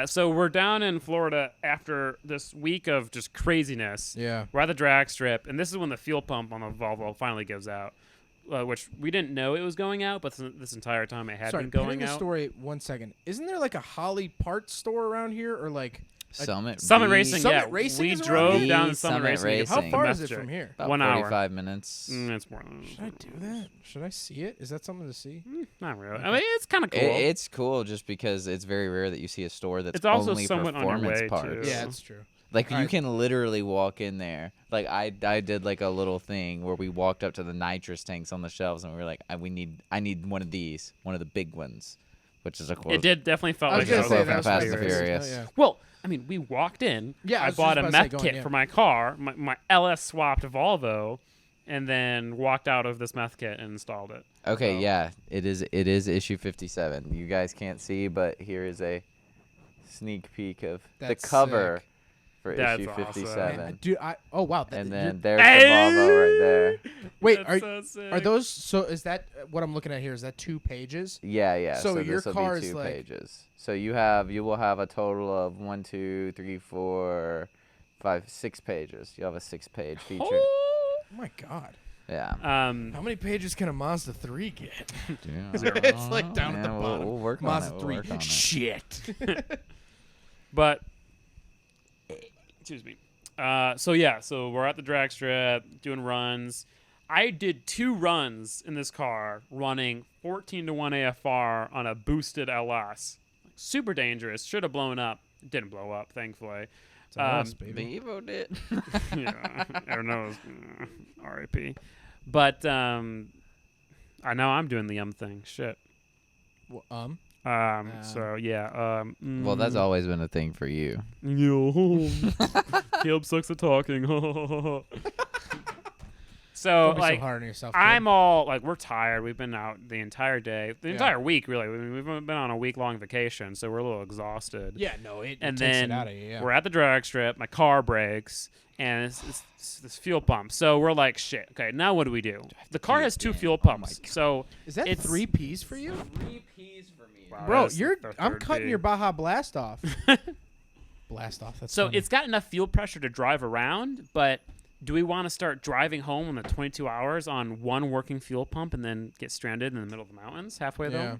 Speaker 2: so we're down in Florida after this week of just craziness.
Speaker 3: Yeah.
Speaker 2: We're at the drag strip, and this is when the fuel pump on the Volvo finally gives out, which we didn't know it was going out, but this entire time it had
Speaker 3: Sorry,
Speaker 2: been
Speaker 3: pinning
Speaker 2: going
Speaker 3: the
Speaker 2: out.
Speaker 3: story 1 second. Isn't there like a Holly parts store around here, or like?
Speaker 4: Summit
Speaker 2: Racing.
Speaker 3: Summit
Speaker 2: Yeah,
Speaker 3: Racing
Speaker 2: we
Speaker 3: is around
Speaker 2: drove
Speaker 4: here?
Speaker 2: down
Speaker 4: The
Speaker 2: to Summit
Speaker 4: Summit
Speaker 2: Racing.
Speaker 4: Racing.
Speaker 3: How far is it
Speaker 2: Messenger.
Speaker 3: from here?
Speaker 4: About
Speaker 2: 1 hour.
Speaker 4: 45 minutes.
Speaker 2: It's more.
Speaker 3: Should I do that? Should I see it? Is that something to see?
Speaker 2: Not really. I mean, it's kind of cool.
Speaker 4: It's cool just because it's very rare that you see a store that's
Speaker 2: It's also
Speaker 4: only
Speaker 2: somewhat on your
Speaker 4: performance
Speaker 2: way,
Speaker 4: parts.
Speaker 2: too.
Speaker 3: Yeah, it's true.
Speaker 4: Like you
Speaker 3: Alright.
Speaker 4: can literally walk in there. Like I did like a little thing where we walked up to the nitrous tanks on the shelves and we were like, I need one of these, one of the big ones, which is a quote.
Speaker 2: It did definitely felt
Speaker 3: I
Speaker 2: like
Speaker 3: was gonna
Speaker 2: that
Speaker 3: say
Speaker 2: was
Speaker 3: that was
Speaker 4: Fast
Speaker 3: pretty
Speaker 4: and
Speaker 3: racist.
Speaker 4: Furious.
Speaker 3: Oh, yeah.
Speaker 2: Well, I mean, we walked in.
Speaker 3: Yeah, I
Speaker 2: I
Speaker 3: was
Speaker 2: bought
Speaker 3: just
Speaker 2: a
Speaker 3: about to say
Speaker 2: meth
Speaker 3: going
Speaker 2: kit
Speaker 3: in.
Speaker 2: for my car, my LS swapped Volvo, and then walked out of this meth kit and installed it.
Speaker 4: Okay,
Speaker 2: So-
Speaker 4: yeah, it is issue 57. You guys can't see, but here is a sneak peek of
Speaker 3: That's
Speaker 4: the cover
Speaker 3: sick.
Speaker 4: for
Speaker 2: That's
Speaker 4: issue
Speaker 2: awesome.
Speaker 4: 57.
Speaker 3: Man, dude, oh wow.
Speaker 4: And
Speaker 3: you're-
Speaker 4: then there's the Volvo right there.
Speaker 3: wait,
Speaker 2: That's
Speaker 3: are
Speaker 2: so sick.
Speaker 3: are those? So is that what I'm looking at here? Is that 2 pages?
Speaker 4: Yeah.
Speaker 3: So
Speaker 4: So,
Speaker 3: your
Speaker 4: this will
Speaker 3: car
Speaker 4: be
Speaker 3: is
Speaker 4: 2
Speaker 3: like-
Speaker 4: pages. So you will have a total of 1, 2, 3, 4, 5, 6 pages. You have a 6-page feature.
Speaker 3: Oh my god.
Speaker 4: Yeah.
Speaker 3: How many pages can a Mazda 3 get?
Speaker 4: Yeah.
Speaker 3: It's like down at the
Speaker 4: Yeah,
Speaker 3: bottom.
Speaker 4: We'll work on
Speaker 3: Mazda
Speaker 4: it. We'll
Speaker 3: 3.
Speaker 4: work on it.
Speaker 3: Shit.
Speaker 2: But excuse me. So we're at the drag strip doing runs. I did 2 runs in this car, running 14 to 1 AFR on a boosted LS. Super dangerous. Should have blown up. Didn't blow up, thankfully.
Speaker 3: It's a loss, baby.
Speaker 4: The Evo did.
Speaker 2: Yeah, I don't know. R.I.P. But I know I'm doing the thing. Shit.
Speaker 3: Well,
Speaker 2: So yeah.
Speaker 4: Well, that's always been a thing for you.
Speaker 2: Yo, Caleb sucks at talking. So
Speaker 3: don't be
Speaker 2: like,
Speaker 3: so hard on yourself. kid.
Speaker 2: I'm all like, we're tired. We've been out the entire day, the
Speaker 3: Yeah.
Speaker 2: entire week, really. We've been on a week-long vacation, so we're a little exhausted.
Speaker 3: Yeah, no, it
Speaker 2: And
Speaker 3: takes
Speaker 2: then
Speaker 3: it out of you. Yeah.
Speaker 2: we're at the drag strip. My car breaks, and it's this fuel pump. So we're like, shit. Okay, now what do we do? The car has 2 fuel pumps. So
Speaker 3: Is that
Speaker 2: it's
Speaker 3: 3 Ps for you,
Speaker 4: 3 Ps for me.
Speaker 2: Wow,
Speaker 3: bro?
Speaker 2: that's the
Speaker 3: I'm
Speaker 2: third
Speaker 3: cutting
Speaker 2: P.
Speaker 3: your Baja Blast off. Blast off. That's
Speaker 2: So
Speaker 3: funny.
Speaker 2: it's got enough fuel pressure to drive around, but do we want to start driving home in the 22 hours on one working fuel pump and then get stranded in the middle of the mountains halfway there?
Speaker 3: Yeah.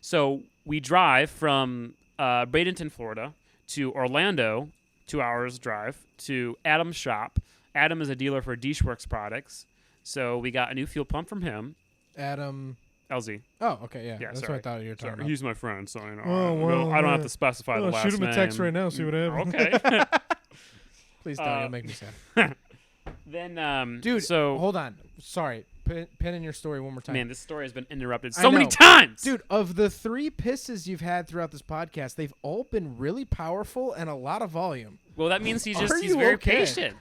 Speaker 2: So we drive from Bradenton, Florida to Orlando, 2 hours drive, to Adam's shop. Adam is a dealer for Dishworks products. So we got a new fuel pump from him,
Speaker 3: Adam.
Speaker 2: LZ.
Speaker 3: Oh, okay, yeah.
Speaker 2: Yeah,
Speaker 3: That's
Speaker 2: sorry.
Speaker 3: what I thought you were talking
Speaker 2: Sorry,
Speaker 3: about.
Speaker 2: he's my friend, so you know,
Speaker 3: Oh, well,
Speaker 2: I don't have to specify the last
Speaker 3: shoot him
Speaker 2: name.
Speaker 3: a text right now. See what happens.
Speaker 2: Okay.
Speaker 3: Please don't. You'll make me sad.
Speaker 2: Then,
Speaker 3: Dude,
Speaker 2: so
Speaker 3: hold on. Sorry. Pin in your story one more time.
Speaker 2: man, this story has been interrupted
Speaker 3: I
Speaker 2: so many
Speaker 3: know.
Speaker 2: times.
Speaker 3: Dude, of the 3 pisses you've had throughout this podcast, they've all been really powerful and a lot of volume.
Speaker 2: Well, that means he's
Speaker 3: Are
Speaker 2: he's
Speaker 3: you
Speaker 2: very
Speaker 3: okay?
Speaker 2: patient.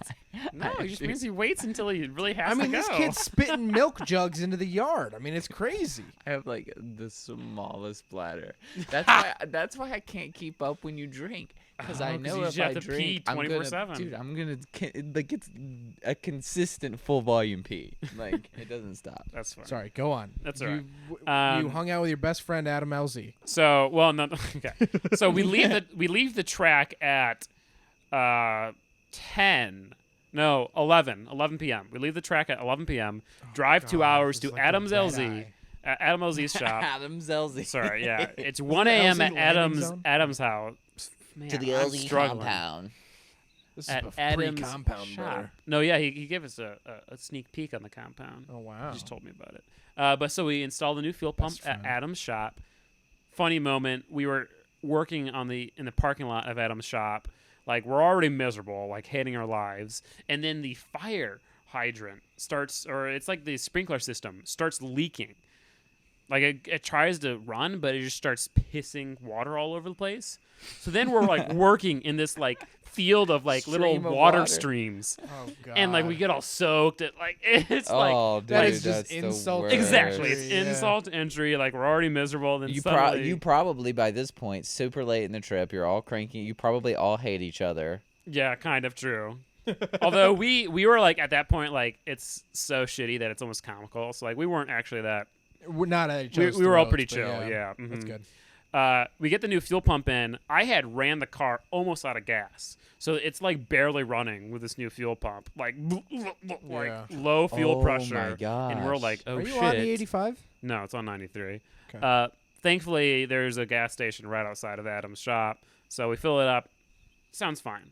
Speaker 2: No, it just means he waits until he really has
Speaker 3: I mean,
Speaker 2: to go.
Speaker 3: this kid's spitting milk jugs into the yard. I mean, it's crazy.
Speaker 4: I have like the smallest bladder. That's why I can't keep up when you drink. Because
Speaker 2: Oh,
Speaker 4: I
Speaker 2: 'cause
Speaker 4: know
Speaker 2: you
Speaker 4: if
Speaker 2: just have
Speaker 4: I
Speaker 2: to pee
Speaker 4: drink, I'm gonna,
Speaker 2: 24/7.
Speaker 4: dude, I'm gonna like it's a consistent full volume pee. Like it doesn't stop.
Speaker 2: That's fine.
Speaker 3: Sorry, go on.
Speaker 2: That's
Speaker 3: you,
Speaker 2: all right.
Speaker 3: you
Speaker 2: Um,
Speaker 3: hung out with your best friend Adam LZ.
Speaker 2: So, well, no, okay. So we leave the track at 11 p.m. We leave the track at 11 p.m. Drive 2
Speaker 3: God,
Speaker 2: hours
Speaker 3: this is
Speaker 2: to
Speaker 3: like the
Speaker 2: Adam's
Speaker 3: red
Speaker 2: LZ,
Speaker 3: eye.
Speaker 2: Adam LZ's shop.
Speaker 4: Adam Zelzy.
Speaker 2: Sorry, yeah, it's 1
Speaker 3: the
Speaker 2: a.m.
Speaker 3: LZ
Speaker 2: at
Speaker 3: landing
Speaker 2: Adam's
Speaker 3: zone?
Speaker 2: house. Man,
Speaker 4: to the
Speaker 2: I'm
Speaker 4: LZ
Speaker 2: struggling.
Speaker 4: compound.
Speaker 3: This is
Speaker 2: At
Speaker 3: a
Speaker 2: Adam's
Speaker 3: pre-compound,
Speaker 2: shop.
Speaker 3: brother.
Speaker 2: No, yeah, he gave us a sneak peek on the compound.
Speaker 3: Oh, wow.
Speaker 2: He just told me about it. But so we installed a new fuel pump
Speaker 3: Best
Speaker 2: at
Speaker 3: friend.
Speaker 2: Adam's shop. Funny moment. We were working in the parking lot of Adam's shop. Like, we're already miserable, like hating our lives, and then the fire hydrant starts, or it's like the sprinkler system starts leaking. Like it tries to run, but it just starts pissing water all over the place. So then we're like working in this like field of like little
Speaker 4: Stream of
Speaker 2: water
Speaker 4: water.
Speaker 2: streams,
Speaker 3: Oh, God.
Speaker 2: and like we get all soaked. It like it's like
Speaker 4: Oh, dude,
Speaker 3: that is just
Speaker 4: that's the
Speaker 3: insult
Speaker 4: worst.
Speaker 2: exactly it's
Speaker 3: Yeah.
Speaker 2: insult to injury. Like we're already miserable. Then
Speaker 4: You
Speaker 2: suddenly,
Speaker 4: probably by this point, super late in the trip, you're all cranky. You probably all hate each other.
Speaker 2: yeah, kind of true. Although we were like at that point like it's so shitty that it's almost comical. So like we weren't actually that.
Speaker 3: We're not at each
Speaker 2: We
Speaker 3: other's
Speaker 2: were all
Speaker 3: throats,
Speaker 2: pretty
Speaker 3: but
Speaker 2: chill. Yeah,
Speaker 3: That's
Speaker 2: mhm.
Speaker 3: good.
Speaker 2: We get the new fuel pump in. I had ran the car almost out of gas, so it's like barely running with this new fuel pump, like
Speaker 3: Yeah.
Speaker 2: low fuel
Speaker 4: Oh
Speaker 2: pressure.
Speaker 4: my
Speaker 2: And we're
Speaker 4: gosh.
Speaker 2: like, oh
Speaker 3: Are you
Speaker 2: shit.
Speaker 3: on the 85?
Speaker 2: No, it's on 93.
Speaker 3: Okay.
Speaker 2: Thankfully, there's a gas station right outside of Adam's shop, so we fill it up. sounds fine.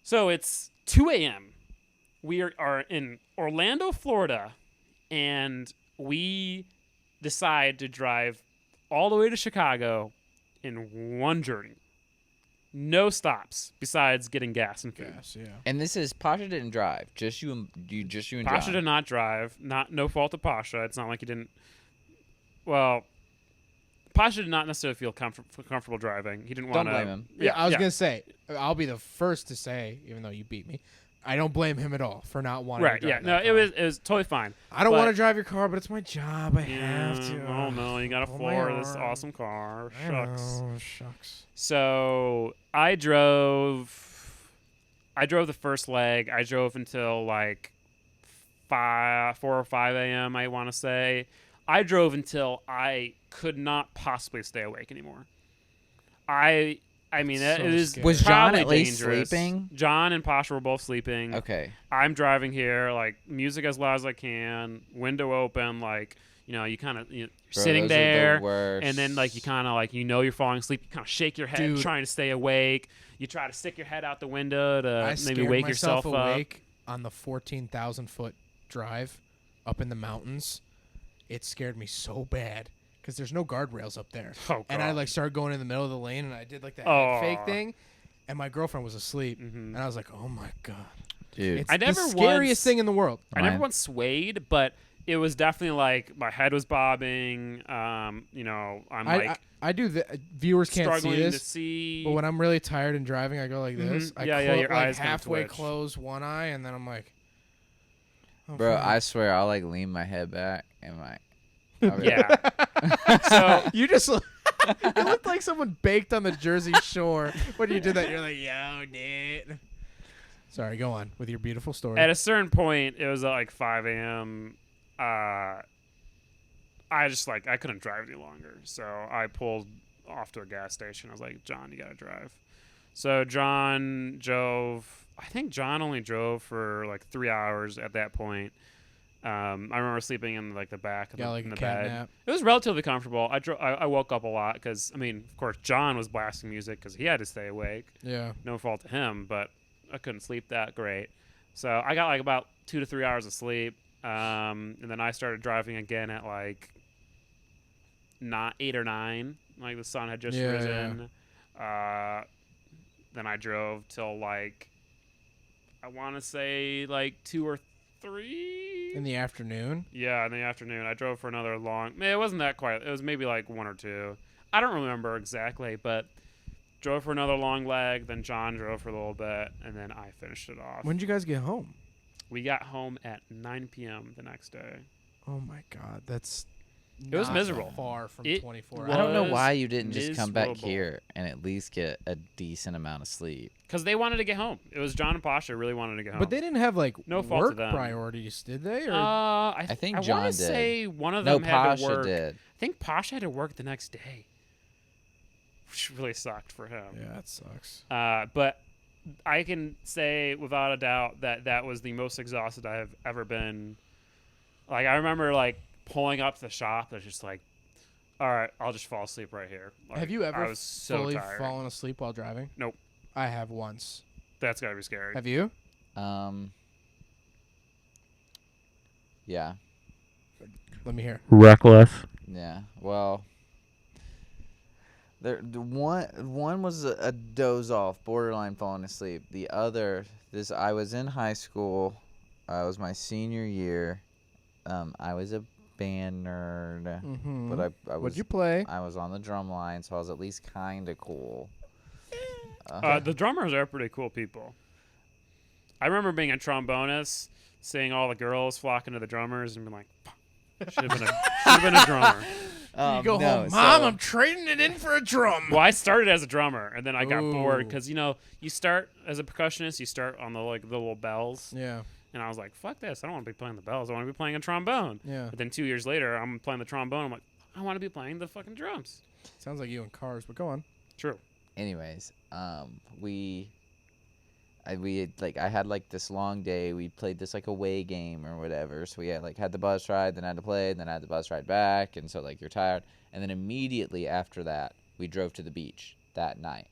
Speaker 2: So it's 2 a.m. We are in Orlando, Florida, and we decide to drive all the way to Chicago in one journey. No stops besides getting gas and food.
Speaker 3: Yes, yeah.
Speaker 4: And this is Pasha didn't drive. Just you and
Speaker 2: Pasha
Speaker 4: John.
Speaker 2: did not drive. No fault of Pasha. It's not like he didn't. Well, Pasha did not necessarily feel comfortable driving. He didn't want
Speaker 4: Don't
Speaker 2: to.
Speaker 4: blame him.
Speaker 3: Yeah, I was gonna say, I'll be the first to say, even though you beat me, I don't blame him at all for not wanting
Speaker 2: Right.
Speaker 3: to
Speaker 2: Yeah.
Speaker 3: drive
Speaker 2: No,
Speaker 3: that
Speaker 2: it
Speaker 3: car.
Speaker 2: was totally fine.
Speaker 3: I don't
Speaker 2: but-
Speaker 3: want to drive your car, but it's my job. I have to.
Speaker 2: Oh no, you got to
Speaker 3: Oh, my
Speaker 2: floor this
Speaker 3: arm.
Speaker 2: awesome car.
Speaker 3: I
Speaker 2: Shucks.
Speaker 3: know, shucks.
Speaker 2: So I drove the first leg. I drove until like 4 or 5 a.m. I want to say. I drove until I could not possibly stay awake anymore. I mean,
Speaker 3: So
Speaker 2: it is
Speaker 3: scary.
Speaker 4: Was John
Speaker 2: probably
Speaker 4: at least
Speaker 2: dangerous.
Speaker 4: sleeping?
Speaker 2: John and Pasha were both sleeping.
Speaker 4: Okay.
Speaker 2: I'm driving here, like music as loud as I can, window open, like you kind of
Speaker 4: Bro,
Speaker 2: sitting
Speaker 4: those are the
Speaker 2: there,
Speaker 4: worst.
Speaker 2: and then like you kind of like you're falling asleep. You kind of shake your head,
Speaker 3: Dude.
Speaker 2: trying to stay awake. You try to stick your head out the window to
Speaker 3: I
Speaker 2: maybe
Speaker 3: scared
Speaker 2: wake
Speaker 3: myself
Speaker 2: yourself up.
Speaker 3: awake on the 14,000-foot drive up in the mountains. It scared me so bad because there's no guardrails up there.
Speaker 2: Oh,
Speaker 3: And I
Speaker 2: God.
Speaker 3: like started going in the middle of the lane, and I did like that
Speaker 2: Oh.
Speaker 3: head fake thing, and my girlfriend was asleep,
Speaker 2: Mhm.
Speaker 3: and I was like, "Oh my god!"
Speaker 4: Dude.
Speaker 3: It's
Speaker 2: I never
Speaker 3: the scariest
Speaker 2: once-
Speaker 3: thing in the world.
Speaker 2: I never
Speaker 4: Mine.
Speaker 2: once swayed, but it was definitely like my head was bobbing. I'm like
Speaker 3: I do the viewers can't see
Speaker 2: struggling to
Speaker 3: this,
Speaker 2: see.
Speaker 3: but when I'm really tired and driving, I go like this.
Speaker 2: Mhm.
Speaker 3: I
Speaker 2: Yeah, yeah, your
Speaker 3: like
Speaker 2: eyes kinda
Speaker 3: halfway
Speaker 2: twitch.
Speaker 3: close one eye, and then I'm like, oh,
Speaker 4: Bro,
Speaker 3: fuck.
Speaker 4: I swear I'll like lean my head back and I'll be like,
Speaker 2: yeah. So
Speaker 3: You just you looked like someone baked on the Jersey Shore when you did that. You're like, yo, dude. Sorry, go on with your beautiful story.
Speaker 2: at a certain point, it was at like 5 a.m. I just like I couldn't drive any longer, so I pulled off to a gas station. I was like, John, you gotta drive. So John drove. I think John only drove for like 3 hours at that point. I remember sleeping in like the back of
Speaker 3: Got like
Speaker 2: in
Speaker 3: a
Speaker 2: the
Speaker 3: cat
Speaker 2: bed.
Speaker 3: nap.
Speaker 2: It was relatively comfortable. I woke up a lot because I mean, of course, John was blasting music because he had to stay awake.
Speaker 3: Yeah.
Speaker 2: No fault to him, but I couldn't sleep that great. So I got like about 2 to 3 hours of sleep, and then I started driving again at like 8 or 9. Like the sun had just
Speaker 3: Yeah,
Speaker 2: risen. Then I drove till like I want to say like 2 or 3
Speaker 3: In the afternoon.
Speaker 2: yeah, in the afternoon. I drove for another long. It wasn't that quiet. It was maybe like 1 or 2. I don't remember exactly, but drove for another long leg. Then John drove for a little bit, and then I finished it off.
Speaker 3: When did you guys get home?
Speaker 2: We got home at 9 p.m. the next day.
Speaker 3: Oh my god, that's
Speaker 2: It was
Speaker 3: not
Speaker 2: miserable.
Speaker 3: Far from
Speaker 2: It
Speaker 3: 24
Speaker 4: I
Speaker 3: hours.
Speaker 4: don't know
Speaker 2: was
Speaker 4: why you didn't just come back
Speaker 2: miserable.
Speaker 4: here and at least get a decent amount of sleep.
Speaker 2: Because they wanted to get home. It was John and Pasha really wanted to get home.
Speaker 3: But they didn't have like
Speaker 2: No fault to
Speaker 3: work
Speaker 2: them.
Speaker 3: priorities, did they? Or
Speaker 2: I
Speaker 4: think
Speaker 2: I
Speaker 4: John
Speaker 2: wanna
Speaker 4: did.
Speaker 2: say one of
Speaker 4: No,
Speaker 2: them had to
Speaker 4: Pasha
Speaker 2: work.
Speaker 4: did.
Speaker 2: I think Pasha had to work the next day, which really sucked for him.
Speaker 3: yeah, that sucks.
Speaker 2: But I can say without a doubt that that was the most exhausted I have ever been. Like I remember like pulling up to the shop. I was just like, all right, I'll just fall asleep right here. Like,
Speaker 3: Have you
Speaker 2: I
Speaker 3: ever
Speaker 2: was so
Speaker 3: fully
Speaker 2: tired.
Speaker 3: fallen asleep while driving?
Speaker 2: Nope.
Speaker 3: I have once.
Speaker 2: That's gotta be scary.
Speaker 3: Have you?
Speaker 4: Yeah.
Speaker 3: Let me hear.
Speaker 2: Reckless.
Speaker 4: Yeah. Well, the one was a doze off, borderline falling asleep. The other, I was in high school. It was my senior year. I was a band nerd,
Speaker 3: Mm-hmm.
Speaker 4: but I was
Speaker 3: What'd you play?
Speaker 4: I was on the drum line, so I was at least kind of cool.
Speaker 2: The drummers are pretty cool people. I remember being a trombonist, seeing all the girls flocking to the drummers, and being like, "Should have been a drummer."
Speaker 3: You go
Speaker 4: no,
Speaker 3: home, Mom.
Speaker 4: so-
Speaker 3: I'm trading it in for a drum.
Speaker 2: Well, I started as a drummer, and then I got bored
Speaker 3: Ooh.
Speaker 2: because you start as a percussionist, you start on the little bells,
Speaker 3: Yeah,
Speaker 2: and I was like, "Fuck this! I don't want to be playing the bells. I want to be playing a trombone."
Speaker 3: yeah.
Speaker 2: But then 2 years later, I'm playing the trombone. I'm like, I want to be playing the fucking drums.
Speaker 3: Sounds like you and cars, but go on.
Speaker 2: True.
Speaker 4: Anyways, I had like this long day. We played this like away game or whatever. So we had the bus ride, then I had to play, then I had the bus ride back, and so like you're tired. And then immediately after that, we drove to the beach that night.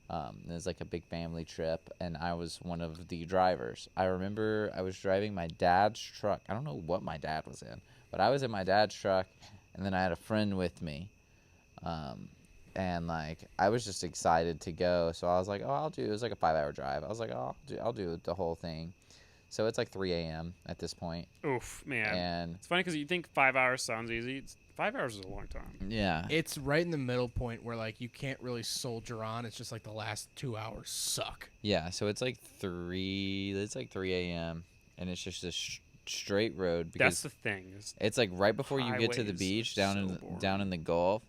Speaker 4: It was like a big family trip, and I was one of the drivers. I remember I was driving my dad's truck. I don't know what my dad was in, but I was in my dad's truck, and then I had a friend with me. And like I was just excited to go, so I was like, "Oh, it was like a 5-hour drive." I was like, "Oh, I'll do the whole thing." So it's like 3 a.m. at this point,
Speaker 2: Oof, man.
Speaker 4: and
Speaker 2: It's funny because you think 5 hours sounds easy. 5 hours is a long time.
Speaker 4: yeah,
Speaker 3: It's right in the middle point where like you can't really soldier on. It's just like the last 2 hours suck.
Speaker 4: yeah. So it's like 3 a.m. and it's just a straight road
Speaker 2: That's
Speaker 4: because
Speaker 2: the thing. Is
Speaker 4: it's like right before you get to the
Speaker 2: highways
Speaker 4: beach
Speaker 2: are
Speaker 4: down
Speaker 2: so
Speaker 4: in
Speaker 2: boring.
Speaker 4: down in the Gulf.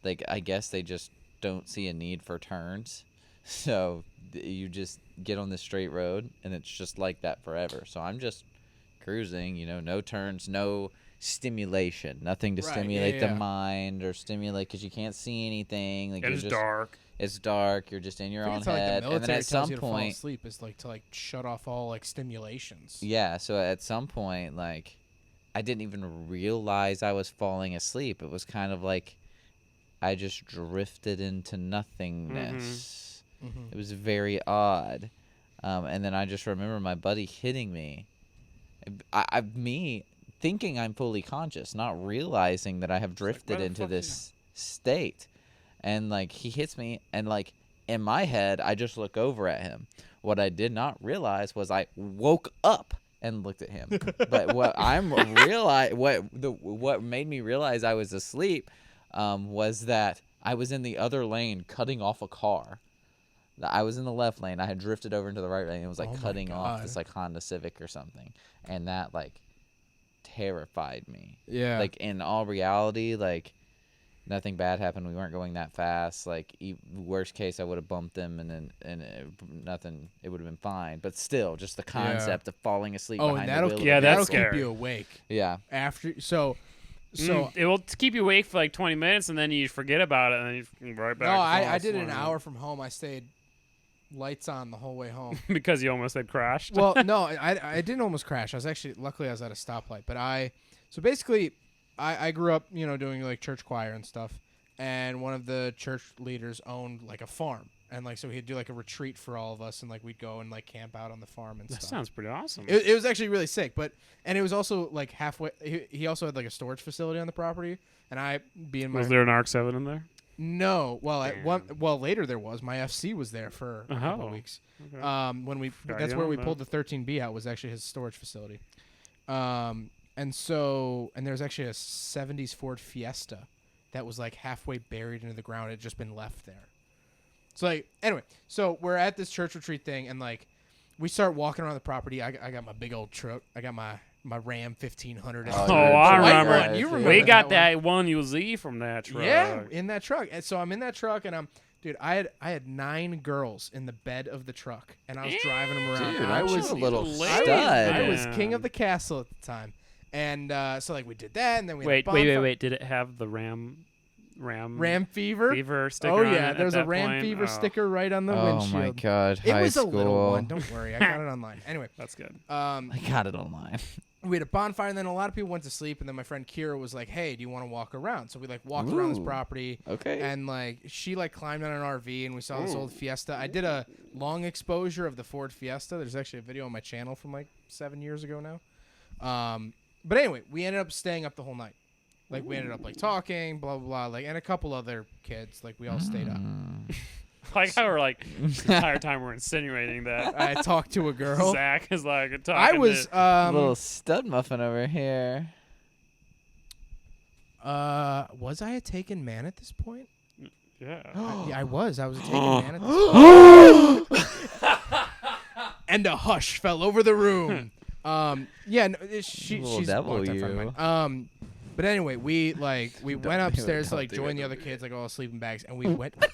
Speaker 4: Like I guess they just don't see a need for turns, so you just get on the straight road and it's just like that forever. So I'm just cruising, no turns, no stimulation, nothing to
Speaker 3: Right,
Speaker 4: stimulate
Speaker 3: yeah,
Speaker 4: the
Speaker 3: yeah.
Speaker 4: mind or stimulate because you can't see anything. Like
Speaker 2: it
Speaker 4: you're
Speaker 2: is
Speaker 4: just,
Speaker 2: dark.
Speaker 4: It's dark. You're just in your
Speaker 3: I
Speaker 4: own
Speaker 3: think it's how, like,
Speaker 4: head,
Speaker 3: the
Speaker 4: and then
Speaker 3: military
Speaker 4: at
Speaker 3: tells
Speaker 4: some
Speaker 3: you to fall
Speaker 4: point,
Speaker 3: asleep is like to like shut off all like stimulations.
Speaker 4: yeah. So at some point, like I didn't even realize I was falling asleep. It was kind of like I just drifted into nothingness.
Speaker 3: Mhm.
Speaker 4: It was very odd. And then I just remember my buddy hitting me. Me thinking I'm fully conscious, not realizing that I have drifted
Speaker 2: where the
Speaker 4: into
Speaker 2: fuck
Speaker 4: this state. And like he hits me, and like in my head, I just look over at him. What I did not realize was I woke up and looked at him. But what made me realize I was asleep was that I was in the other lane cutting off a car. I was in the left lane. I had drifted over into the right lane. It was like
Speaker 3: Oh my
Speaker 4: cutting off this
Speaker 3: God.
Speaker 4: like Honda Civic or something, and that like terrified me.
Speaker 3: Yeah.
Speaker 4: Like in all reality, like nothing bad happened. We weren't going that fast. Like worst case, I would have bumped them, and nothing. It would have been fine. But still, just the concept of falling asleep
Speaker 3: Oh,
Speaker 4: behind
Speaker 3: and that'll
Speaker 4: the wheel.
Speaker 2: Yeah,
Speaker 4: of a
Speaker 2: that's
Speaker 3: that'll
Speaker 4: vehicle.
Speaker 3: keep
Speaker 2: scary.
Speaker 3: you awake
Speaker 4: Yeah.
Speaker 3: after. So
Speaker 2: It will keep you awake for like 20 minutes, and then you forget about it, and then you right back.
Speaker 3: no,
Speaker 2: to
Speaker 3: I
Speaker 2: falling
Speaker 3: did an
Speaker 2: asleep.
Speaker 3: hour from home. I stayed lights on the whole way home.
Speaker 2: because you almost had crashed.
Speaker 3: Well, no, I didn't almost crash. I was actually luckily I was at a stoplight. But so basically, I grew up doing like church choir and stuff, and one of the church leaders owned like a farm, and like so he'd do like a retreat for all of us, and like we'd go and like camp out on the farm and
Speaker 2: that
Speaker 3: stuff.
Speaker 2: sounds pretty awesome.
Speaker 3: It was actually really sick, and it was also like halfway. He also had like a storage facility on the property, and I being my
Speaker 2: Was there an ARC-7 in there?
Speaker 3: no, well
Speaker 2: Damn.
Speaker 3: later there was my FC was there for a couple
Speaker 2: Oh,
Speaker 3: weeks.
Speaker 2: okay.
Speaker 3: When we
Speaker 2: Forgot
Speaker 3: that's
Speaker 2: you
Speaker 3: where
Speaker 2: owned
Speaker 3: we
Speaker 2: that.
Speaker 3: pulled the 13B out was actually his storage facility. And there's actually a 70s Ford Fiesta that was like halfway buried into the ground. It had just been left there. So like anyway, so we're at this church retreat thing, and like we start walking around the property. I got my big old truck. I got my Ram 1500.
Speaker 2: Oh,
Speaker 3: The
Speaker 2: I
Speaker 3: white
Speaker 2: remember.
Speaker 3: one. You remember
Speaker 2: we got
Speaker 3: one.
Speaker 2: that one UZ from that truck.
Speaker 3: Yeah, in that truck. And so I'm in that truck, and I had 9 girls in the bed of the truck, and I was driving them around.
Speaker 4: Dude,
Speaker 3: and I
Speaker 4: aren't you
Speaker 3: was
Speaker 4: a little
Speaker 2: late,
Speaker 4: stud?
Speaker 3: I was
Speaker 2: man.
Speaker 3: king of the castle at the time, and so like we did that, and then we had
Speaker 2: Wait.
Speaker 3: a bonfire.
Speaker 2: Did it have the Ram
Speaker 3: Fever.
Speaker 2: sticker?
Speaker 3: Oh
Speaker 2: on
Speaker 3: yeah,
Speaker 2: it
Speaker 3: there was
Speaker 2: at
Speaker 3: a
Speaker 2: that
Speaker 3: Ram
Speaker 2: point?
Speaker 3: Fever
Speaker 2: Oh,
Speaker 3: sticker right on the
Speaker 4: Oh
Speaker 3: windshield.
Speaker 4: my god.
Speaker 3: It
Speaker 4: high
Speaker 3: was a
Speaker 4: school.
Speaker 3: little one. Don't worry, I got it online. Anyway,
Speaker 2: That's good.
Speaker 4: I got it online.
Speaker 3: we had a bonfire, and then a lot of people went to sleep, and then my friend Kira was like, "Hey, do you want to walk around?" So we like walked around this
Speaker 4: Ooh.
Speaker 3: property.
Speaker 4: Okay.
Speaker 3: And like she like climbed on an RV, and we saw this old Fiesta. I did a long exposure of the Ford Fiesta. There's actually a video on my channel from like 7 years ago now. But anyway, we ended up staying up the whole night. Like we ended up like talking, blah blah blah, like, and a couple other kids. Like we all stayed up.
Speaker 2: Like how we're like the entire time we're insinuating that
Speaker 3: I talked to a girl.
Speaker 2: Zach is like talking.
Speaker 3: I was
Speaker 2: to,
Speaker 4: Little stud muffin over here.
Speaker 3: was I a taken man at this point?
Speaker 2: yeah.
Speaker 3: Yeah, I was. I was a taken man at this point. And a hush fell over the room. Yeah, no, she's
Speaker 4: Little
Speaker 3: a
Speaker 4: devil,
Speaker 3: longtime friend
Speaker 4: you.
Speaker 3: of mine. But anyway, we went
Speaker 4: do it,
Speaker 3: upstairs to
Speaker 4: don't
Speaker 3: like
Speaker 4: do
Speaker 3: join
Speaker 4: it,
Speaker 3: the
Speaker 4: don't
Speaker 3: other
Speaker 4: do
Speaker 3: kids, like all sleeping bags, and we went into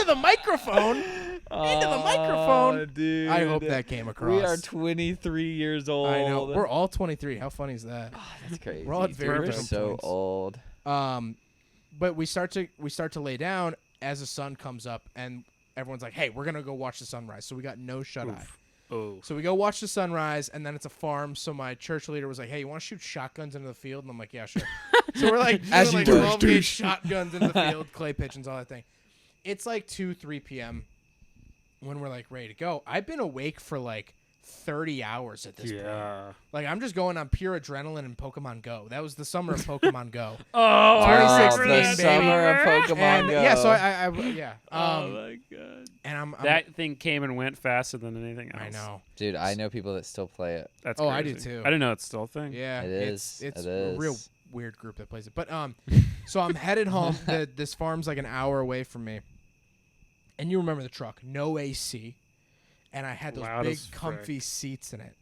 Speaker 3: the microphone. Into the microphone.
Speaker 4: Dude.
Speaker 3: I hope that came across.
Speaker 4: We are 23 years old.
Speaker 3: I know. We're all 23. How funny is that?
Speaker 4: That's crazy.
Speaker 3: we're all at
Speaker 4: dude.
Speaker 3: very
Speaker 4: We're
Speaker 3: different
Speaker 4: so
Speaker 3: points.
Speaker 4: old.
Speaker 3: But we start to lay down as the sun comes up, and everyone's like, "Hey, we're gonna go watch the sunrise." So we got no shut eye.
Speaker 2: Oh.
Speaker 3: So we go watch the sunrise, and then it's a farm. So my church leader was like, "Hey, you want to shoot shotguns into the field?" And I'm like, "Yeah, sure." So we're like,
Speaker 4: As
Speaker 3: doing,
Speaker 4: you
Speaker 3: like
Speaker 4: do.
Speaker 3: 12 gauge shotguns into the field, clay pigeons, all that thing. it's like 2-3 p.m. when we're like ready to go. I've been awake for like 30 hours at this point.
Speaker 2: Yeah.
Speaker 3: Like I'm just going on pure adrenaline and Pokemon Go. That was the summer of Pokemon Go.
Speaker 2: Oh, I
Speaker 3: 2016,
Speaker 2: remember
Speaker 4: the
Speaker 2: that
Speaker 4: summer of
Speaker 2: summer.
Speaker 4: Pokemon
Speaker 3: And
Speaker 4: Go.
Speaker 3: yeah, so I yeah.
Speaker 2: Oh my god.
Speaker 3: And I'm
Speaker 2: That thing came and went faster than anything else.
Speaker 3: I know.
Speaker 4: Dude, I know people that still play it.
Speaker 2: That's
Speaker 3: Oh, I do
Speaker 2: crazy.
Speaker 3: too.
Speaker 2: I didn't know it's still a thing.
Speaker 3: Yeah,
Speaker 4: It
Speaker 3: it's
Speaker 4: is.
Speaker 3: it's
Speaker 4: It
Speaker 3: a real
Speaker 4: is.
Speaker 3: weird group that plays it. But so I'm headed home. This farm's like an hour away from me. And you remember the truck, no AC, and I had those
Speaker 2: Loud
Speaker 3: big
Speaker 2: as
Speaker 3: comfy
Speaker 2: frick.
Speaker 3: seats in it.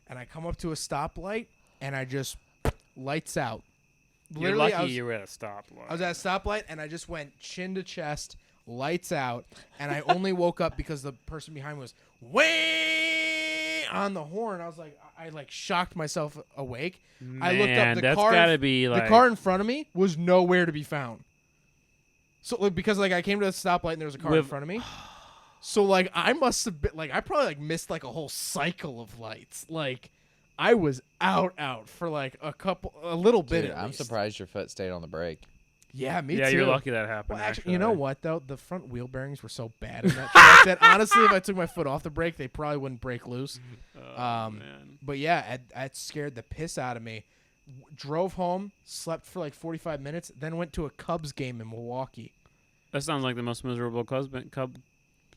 Speaker 3: And I come up to a stoplight and I just lights out.
Speaker 2: You're
Speaker 3: Literally,
Speaker 2: lucky
Speaker 3: I was,
Speaker 2: you were at a stoplight.
Speaker 3: I was at a stoplight and I just went chin to chest, lights out, and I only woke up because the person behind me was way on the horn. I was like, I like shocked myself awake. I looked up
Speaker 2: Man,
Speaker 3: the
Speaker 2: that's
Speaker 3: car.
Speaker 2: gotta be like
Speaker 3: The car in front of me was nowhere to be found. So like, because like I came to the stoplight and there was a car in
Speaker 2: With-
Speaker 3: front of me. So like I must have been like I probably like missed like a whole cycle of lights. Like I was out for like a little bit.
Speaker 4: Dude,
Speaker 3: at
Speaker 4: I'm
Speaker 3: least.
Speaker 4: surprised your foot stayed on the brake.
Speaker 3: Yeah, me
Speaker 2: yeah,
Speaker 3: too.
Speaker 2: you're lucky that happened.
Speaker 3: Well,
Speaker 2: actually,
Speaker 3: you know what though? The front wheel bearings were so bad in that truck that honestly, if I took my foot off the brake, they probably wouldn't break loose.
Speaker 2: Oh, man.
Speaker 3: But yeah, it scared the piss out of me. Drove home, slept for like 45 minutes, then went to a Cubs game in Milwaukee.
Speaker 2: That sounds like the most miserable Cub.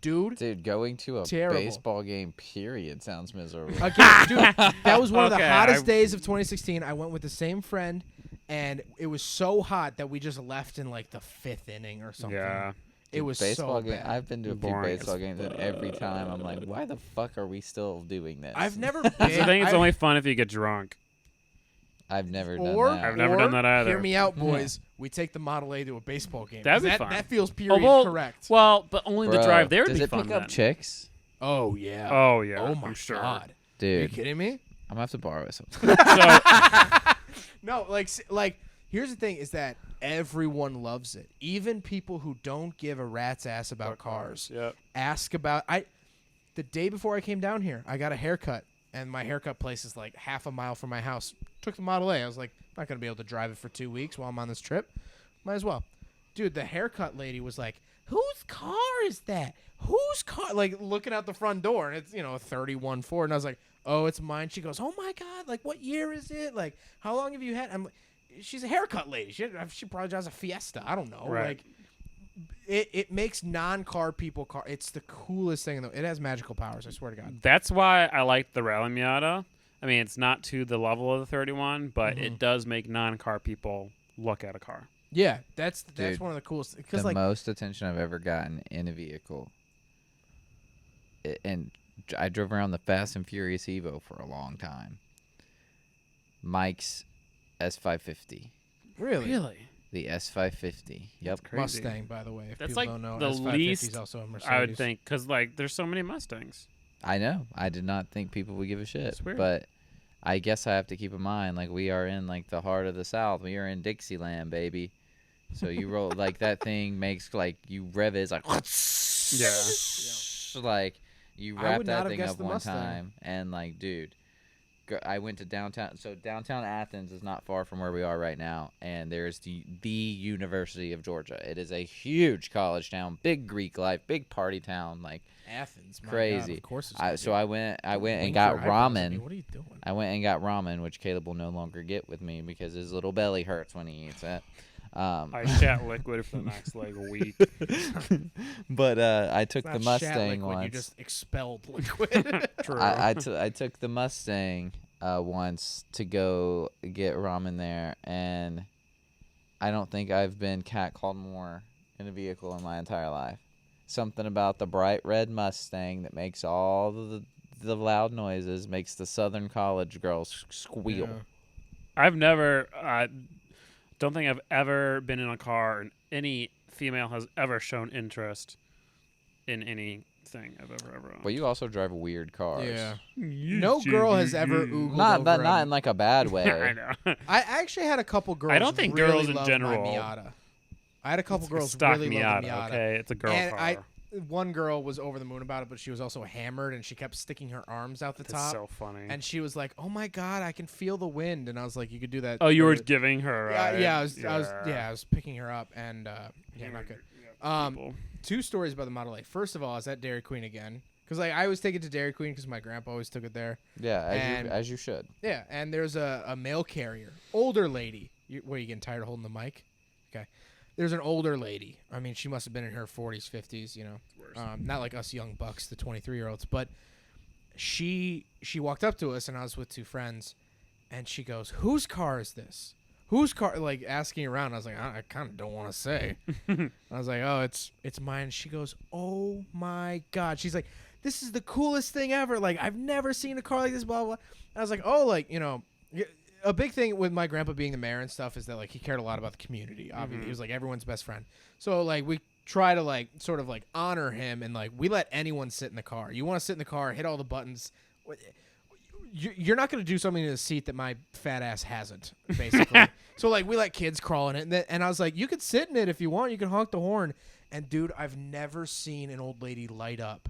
Speaker 3: Dude,
Speaker 4: Dude, going to a
Speaker 3: Terrible.
Speaker 4: baseball game, period, sounds miserable.
Speaker 3: again, dude, that was one of the
Speaker 2: Okay,
Speaker 3: hottest
Speaker 2: I-
Speaker 3: days of 2016. I went with the same friend, and it was so hot that we just left in like the 5th inning or something.
Speaker 2: Yeah.
Speaker 3: It was
Speaker 4: baseball
Speaker 3: so
Speaker 4: game.
Speaker 3: bad.
Speaker 4: I've been to a few
Speaker 2: Boring as
Speaker 4: baseball games, and every time I'm like, why the fuck are we still doing this?
Speaker 3: I've never
Speaker 2: I
Speaker 3: been.
Speaker 2: think it's
Speaker 3: I've-
Speaker 2: only fun if you get drunk.
Speaker 4: I've never
Speaker 3: Or,
Speaker 4: done that.
Speaker 2: I've never
Speaker 3: or,
Speaker 2: done that either.
Speaker 3: Hear me out, boys. We take the Model A to a baseball game.
Speaker 2: That'd
Speaker 3: 'Cause
Speaker 2: be
Speaker 3: that,
Speaker 2: fun.
Speaker 3: That feels period
Speaker 2: well,
Speaker 3: correct.
Speaker 2: Well, but only the
Speaker 4: Bro,
Speaker 2: drive there would
Speaker 4: does
Speaker 2: be
Speaker 4: it
Speaker 2: fun
Speaker 4: pick up
Speaker 2: then.
Speaker 4: chicks?
Speaker 3: Oh yeah.
Speaker 2: Oh yeah.
Speaker 3: Oh my
Speaker 2: I'm sure.
Speaker 3: god. Are you
Speaker 4: Dude,
Speaker 3: kidding me?
Speaker 4: I'm gonna have to borrow it sometime.
Speaker 2: So
Speaker 3: No, like here's the thing: is that everyone loves it. Even people who don't give a rat's ass about cars
Speaker 2: Yep.
Speaker 3: ask about. The day before I came down here, I got a haircut, and my haircut place is like half a mile from my house. Took the Model A. I was like, I'm not gonna be able to drive it for 2 weeks while I'm on this trip. Might as well. Dude, the haircut lady was like, "Whose car is that? Whose car?" Like looking out the front door, and it's a 31 Ford, and I was like, "Oh, it's mine." She goes, "Oh my god! Like, what year is it? Like, how long have you had?" I'm like, "She's a haircut lady. She probably drives a Fiesta. I don't know."
Speaker 2: Right.
Speaker 3: Like, it makes non-car people car. It's the coolest thing. It has magical powers. I swear to God.
Speaker 2: that's why I like the Rally Miata. I mean, it's not to the level of the 31, but
Speaker 3: Mm-hmm.
Speaker 2: it does make non-car people look at a car.
Speaker 3: Yeah, that's
Speaker 4: Dude,
Speaker 3: one of the coolest.
Speaker 4: The
Speaker 3: Because like,
Speaker 4: most attention I've ever gotten in a vehicle. And I drove around the Fast and Furious Evo for a long time. Mike's S550.
Speaker 3: really,
Speaker 4: The S550. Yep.
Speaker 2: Crazy.
Speaker 3: Mustang, by the way. If
Speaker 2: That's
Speaker 3: people
Speaker 2: like
Speaker 3: don't know,
Speaker 2: the
Speaker 3: S550
Speaker 2: least
Speaker 3: is also a Mercedes.
Speaker 2: I would think, because like there's so many Mustangs.
Speaker 4: I know. I did not think people would give a shit.
Speaker 2: That's weird.
Speaker 4: But I guess I have to keep in mind, like, we are in, like, the heart of the South. We are in Dixieland, baby. So you roll, like, that thing makes, like, you rev it, it's like, like, you
Speaker 3: I
Speaker 4: wrap
Speaker 3: would not
Speaker 4: that
Speaker 3: have
Speaker 4: thing
Speaker 3: guessed
Speaker 4: up
Speaker 3: the
Speaker 4: one
Speaker 3: Mustang.
Speaker 4: time. And, like, dude, I went to downtown. So downtown Athens is not far from where we are right now. And there's the University of Georgia. It is a huge college town, big Greek life, big party town, like,
Speaker 3: Athens, my
Speaker 4: crazy.
Speaker 3: God, of course it's gonna
Speaker 4: So
Speaker 3: be.
Speaker 4: I went and
Speaker 3: Wink
Speaker 4: got
Speaker 3: your eyebrows at me.
Speaker 4: ramen.
Speaker 3: What are you doing?
Speaker 4: I went and got ramen, which Caleb will no longer get with me because his little belly hurts when he eats it.
Speaker 2: I shat liquid for the next like a week.
Speaker 4: But I took
Speaker 3: It's
Speaker 4: the
Speaker 3: not shat
Speaker 4: Mustang
Speaker 3: liquid,
Speaker 4: once.
Speaker 3: You just expelled liquid.
Speaker 2: True.
Speaker 4: I took the Mustang once to go get ramen there, and I don't think I've been catcalled more in a vehicle in my entire life. Something about the bright red Mustang that makes all the loud noises, makes the Southern college girls squeal.
Speaker 3: Yeah.
Speaker 2: I've never. Don't think I've ever been in a car and any female has ever shown interest in anything I've ever owned.
Speaker 4: Well, you also drive weird cars.
Speaker 3: Yeah. No girl has ever oogled
Speaker 4: Not, but
Speaker 3: over
Speaker 4: not
Speaker 3: a-
Speaker 4: in like a bad way.
Speaker 2: I know.
Speaker 3: I actually had a couple girls.
Speaker 2: don't think
Speaker 3: really
Speaker 2: girls in
Speaker 3: love
Speaker 2: general-
Speaker 3: My Miata. I had a couple
Speaker 2: It's a
Speaker 3: girls
Speaker 2: stock
Speaker 3: really love the
Speaker 2: Miata,
Speaker 3: Miata.
Speaker 2: okay? It's a girl
Speaker 3: and
Speaker 2: car.
Speaker 3: one girl was over the moon about it, but she was also hammered, and she kept sticking her arms out the
Speaker 2: That's
Speaker 3: top.
Speaker 2: so funny.
Speaker 3: And she was like, "Oh my god, I can feel the wind." And I was like, "You could do that."
Speaker 2: oh, you
Speaker 3: for
Speaker 2: were
Speaker 3: the-
Speaker 2: giving her.
Speaker 3: Yeah,
Speaker 2: right?
Speaker 3: yeah, I was picking her up, and yeah, not good.
Speaker 2: people.
Speaker 3: 2 stories about the Model A. First of all, I was at Dairy Queen again because like I always take it to Dairy Queen because my grandpa always took it there.
Speaker 4: Yeah,
Speaker 3: And-
Speaker 4: as you should.
Speaker 3: Yeah, and there's a mail carrier, older lady. What are you getting tired of holding the mic? Okay, there's an older lady. I mean, she must have been in her 40s, 50s. You know, not like us young bucks, the 23-year-olds, but she walked up to us, and I was with 2 friends, and she goes, "Whose car is this? Whose car?" Like asking around. I was like, I kind of don't want to say. I was like, "Oh, it's mine." She goes, "Oh my god!" She's like, "This is the coolest thing ever. Like, I've never seen a car like this." Blah blah. I was like, "Oh, like, you know." A big thing with my grandpa being the mayor and stuff is that like he cared a lot about the community. Obviously, he was like everyone's best friend. So like we try to like sort of like honor him, and like we let anyone sit in the car. You want to sit in the car, hit all the buttons. You're not going to do something in the seat that my fat ass hasn't, basically. So like we let kids crawl in it, and I was like, you could sit in it if you want. You can honk the horn. And dude, I've never seen an old lady light up.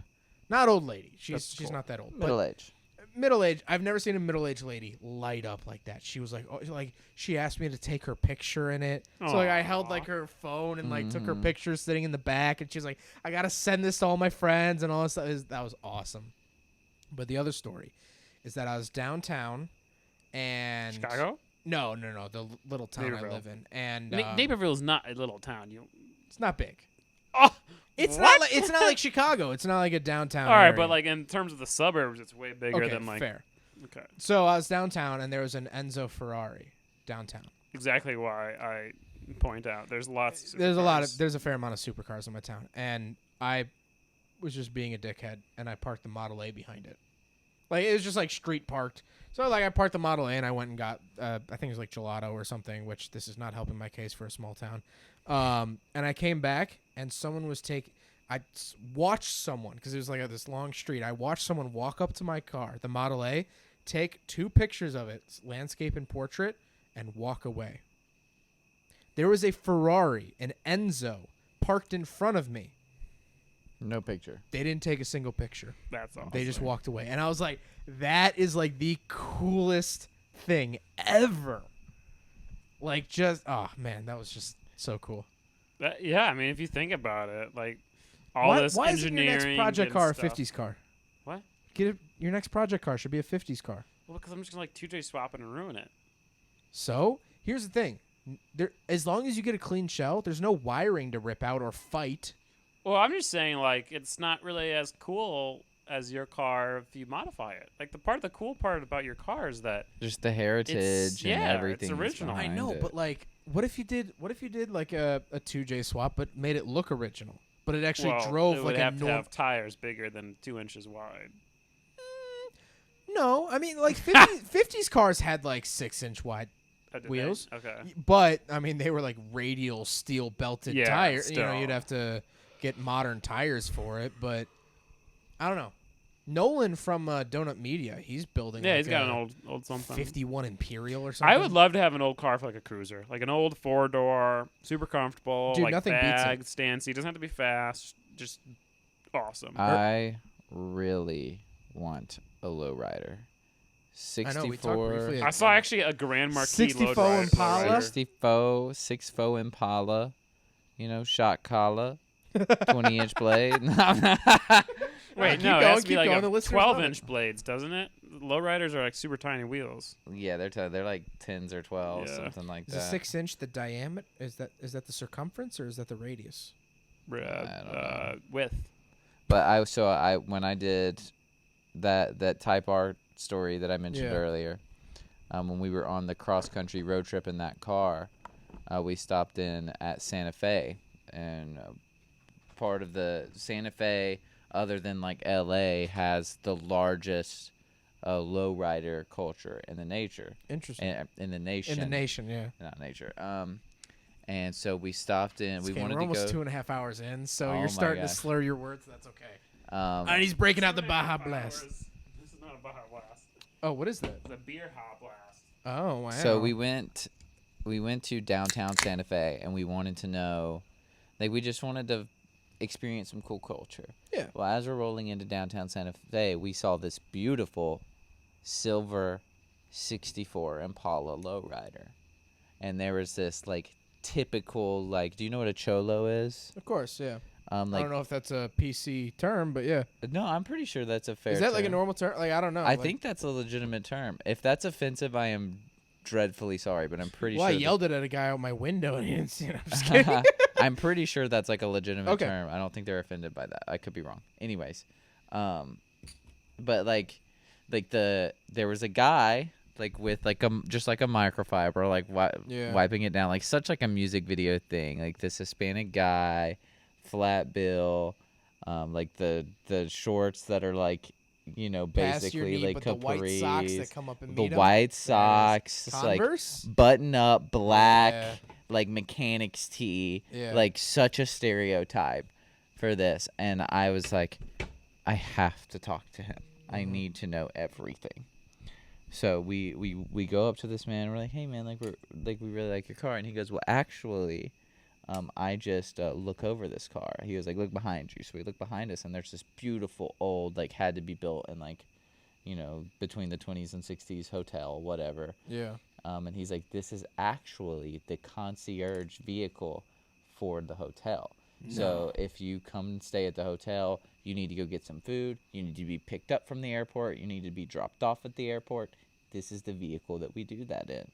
Speaker 3: Not old lady. She's not that old. but
Speaker 4: Middle age.
Speaker 3: middle-aged. I've never seen a middle-aged lady light up like that. She was like, oh, like she asked me to take her picture in it. So like I held like her phone and like took her picture sitting in the back, and she's like, I gotta send this to all my friends and all this stuff. That was awesome. But the other story is that I was downtown and
Speaker 2: Chicago?
Speaker 3: No, the little town I
Speaker 2: Naperville.
Speaker 3: live in, and
Speaker 2: Naperville's not a little town.
Speaker 3: it's not big.
Speaker 2: Oh,
Speaker 3: It's
Speaker 2: what?
Speaker 3: not like Chicago. It's not like a downtown.
Speaker 2: All right,
Speaker 3: area.
Speaker 2: but like in terms of the suburbs, it's way bigger
Speaker 3: okay,
Speaker 2: than like.
Speaker 3: fair.
Speaker 2: Okay.
Speaker 3: So I was downtown, and there was an Enzo Ferrari downtown.
Speaker 2: Exactly why I point out there's lots. Of
Speaker 3: There's a fair amount of supercars in my town, and I was just being a dickhead, and I parked the Model A behind it. Like it was just like street parked. So like I parked the Model A, and I went and got I think it was like gelato or something, which this is not helping my case for a small town. And I came back, and someone was watched someone, because it was like this long street. I watched someone walk up to my car, the Model A, take 2 pictures of it, landscape and portrait, and walk away. There was a Ferrari, an Enzo, parked in front of me.
Speaker 4: No picture.
Speaker 3: They didn't take a single picture.
Speaker 2: That's awesome.
Speaker 3: They just walked away. And I was like, that is like the coolest thing ever. Like just, oh man, that was just so cool.
Speaker 2: Yeah, I mean, if you think about it, like all this
Speaker 3: why isn't your
Speaker 2: engineering.
Speaker 3: next project
Speaker 2: and
Speaker 3: car a
Speaker 2: stuff.
Speaker 3: 50s car?
Speaker 2: What?
Speaker 3: Your next project car should be a 50s car.
Speaker 2: Well, because I'm just gonna like 2J swap it and ruin it.
Speaker 3: So here's the thing. As long as you get a clean shell, there's no wiring to rip out or fight.
Speaker 2: Well, I'm just saying, like, it's not really as cool as your car if you modify it. Like, the cool part about your car is that
Speaker 4: Just the heritage and
Speaker 2: yeah, it's
Speaker 4: everything. that's
Speaker 2: original.
Speaker 3: I
Speaker 4: behind
Speaker 3: know,
Speaker 4: it.
Speaker 3: but like, what if you did like a 2J swap, but made it look original, but it actually
Speaker 2: well,
Speaker 3: drove
Speaker 2: it
Speaker 3: like
Speaker 2: would
Speaker 3: a
Speaker 2: have to
Speaker 3: normal.
Speaker 2: have tires bigger than 2 inches wide.
Speaker 3: No, I mean like 50s cars had like 6-inch wide,
Speaker 2: Did they?
Speaker 3: Wheels?
Speaker 2: Okay.
Speaker 3: but I mean they were like radial steel belted
Speaker 2: Yeah,
Speaker 3: tires. You know,
Speaker 2: still.
Speaker 3: you'd have to get modern tires for it, but I don't know. Nolan from Donut Media, he's building.
Speaker 2: Yeah,
Speaker 3: like
Speaker 2: he's got
Speaker 3: a
Speaker 2: an old something.
Speaker 3: 51 Imperial or something.
Speaker 2: I would love to have an old car for like a cruiser, like an old 4-door, super comfortable,
Speaker 3: Dude,
Speaker 2: like
Speaker 3: nothing beats it.
Speaker 2: bag, stand seat. Doesn't have to be fast, just awesome.
Speaker 4: I really want a lowrider.
Speaker 3: I know, we talked
Speaker 4: 64,
Speaker 3: briefly
Speaker 2: I saw actually a Grand Marquis
Speaker 3: 64
Speaker 2: lowrider.
Speaker 3: Impala?
Speaker 4: 64 Impala, shot collar, 20-inch blade.
Speaker 2: Wait,
Speaker 3: Keep
Speaker 2: no, it
Speaker 3: going,
Speaker 2: has to be
Speaker 3: keep
Speaker 2: like
Speaker 3: going, the
Speaker 2: a
Speaker 3: listeners love
Speaker 2: 12-inch blades, doesn't it? Lowriders are like super tiny wheels.
Speaker 4: Yeah, they're like 10s or 12s,
Speaker 2: Yeah.
Speaker 4: something like
Speaker 3: Is
Speaker 4: that.
Speaker 3: a 6-inch the diameter? Is that the circumference or is that the radius?
Speaker 4: don't know.
Speaker 2: Width.
Speaker 4: But when I did that Type R story that I mentioned
Speaker 3: Yeah.
Speaker 4: earlier, when we were on the cross country road trip in that car, we stopped in at Santa Fe, and part of the Santa Fe, other than like LA, has the largest lowrider culture in the
Speaker 3: Interesting.
Speaker 4: in the nation.
Speaker 3: In the nation, yeah.
Speaker 4: Not nature. And so we stopped in. We
Speaker 3: Okay,
Speaker 4: wanted
Speaker 3: we're
Speaker 4: to
Speaker 3: almost
Speaker 4: go.
Speaker 3: 2.5 hours in, so
Speaker 4: Oh my
Speaker 3: you're starting to
Speaker 4: gosh.
Speaker 3: slur your words. That's okay.
Speaker 4: Um,
Speaker 3: And he's breaking out the Baja Blast.
Speaker 2: This is not a Baja Blast.
Speaker 3: Oh, what is that?
Speaker 2: The beer hop blast.
Speaker 3: Oh, wow.
Speaker 4: So we went to downtown Santa Fe, and we wanted to know, like, we just wanted to experience some cool culture.
Speaker 3: Yeah.
Speaker 4: Well, as we're rolling into downtown Santa Fe, we saw this beautiful silver 64 Impala lowrider, and there was this like typical, like, do you know what a cholo is?
Speaker 3: Of course, yeah. I
Speaker 4: Like,
Speaker 3: don't know if that's a PC term, but yeah.
Speaker 4: no, I'm pretty sure that's a fair
Speaker 3: Is that like a
Speaker 4: term.
Speaker 3: normal term? Like, I don't know.
Speaker 4: I
Speaker 3: like,
Speaker 4: think that's a legitimate term. If that's offensive, I am dreadfully sorry, but I'm pretty
Speaker 3: Well, I
Speaker 4: sure.
Speaker 3: yelled it at a guy out my window and he didn't see it. I'm just kidding.
Speaker 4: I'm pretty sure that's like a legitimate
Speaker 3: Okay.
Speaker 4: term. I don't think they're offended by that. I could be wrong. Anyways, but like there was a guy like with like just like a microfiber, like
Speaker 3: Yeah.
Speaker 4: wiping it down, like such like a music video thing. Like this Hispanic guy, flat bill, like the shorts that are like, you know,
Speaker 3: Past your
Speaker 4: basically
Speaker 3: knee,
Speaker 4: like
Speaker 3: but the white socks
Speaker 4: capris,
Speaker 3: that come up and
Speaker 4: the
Speaker 3: meet 'em.
Speaker 4: white
Speaker 3: Badass.
Speaker 4: socks, it's like
Speaker 3: Converse?
Speaker 4: button up black,
Speaker 3: Yeah.
Speaker 4: like mechanics tee,
Speaker 3: Yeah.
Speaker 4: like such a stereotype for this. And I was like, I have to talk to him. I
Speaker 3: Mm-hmm.
Speaker 4: need to know everything. So we go up to this man and we're like, hey man, like we really like your car. And he goes, well actually, I just look over this car. He was like, look behind you. So we look behind us and there's this beautiful old, like had to be built in like, you know, between the 20s and 60s hotel, whatever.
Speaker 3: Yeah.
Speaker 4: And he's like, this is actually the concierge vehicle for the hotel. So if you come and stay at the hotel, you need to go get some food. You need to be picked up from the airport. You need to be dropped off at the airport. This is the vehicle that we do that in.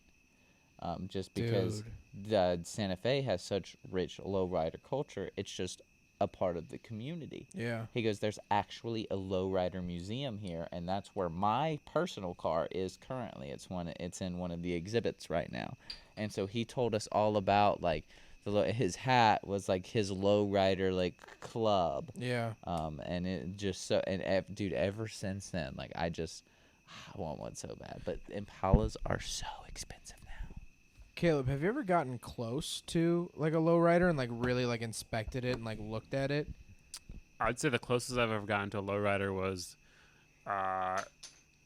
Speaker 4: Just because the Santa Fe has such rich lowrider culture, it's just a part of the community.
Speaker 3: Yeah.
Speaker 4: He goes, there's actually a lowrider museum here, and that's where my personal car is currently. It's in one of the exhibits right now. And so he told us all about like his hat was like his lowrider like club.
Speaker 3: Yeah.
Speaker 4: And it just dude, ever since then, like I want one so bad. But Impalas are so expensive now.
Speaker 3: Caleb, have you ever gotten close to like a lowrider and like really like inspected it and like looked at it?
Speaker 2: I'd say the closest I've ever gotten to a lowrider was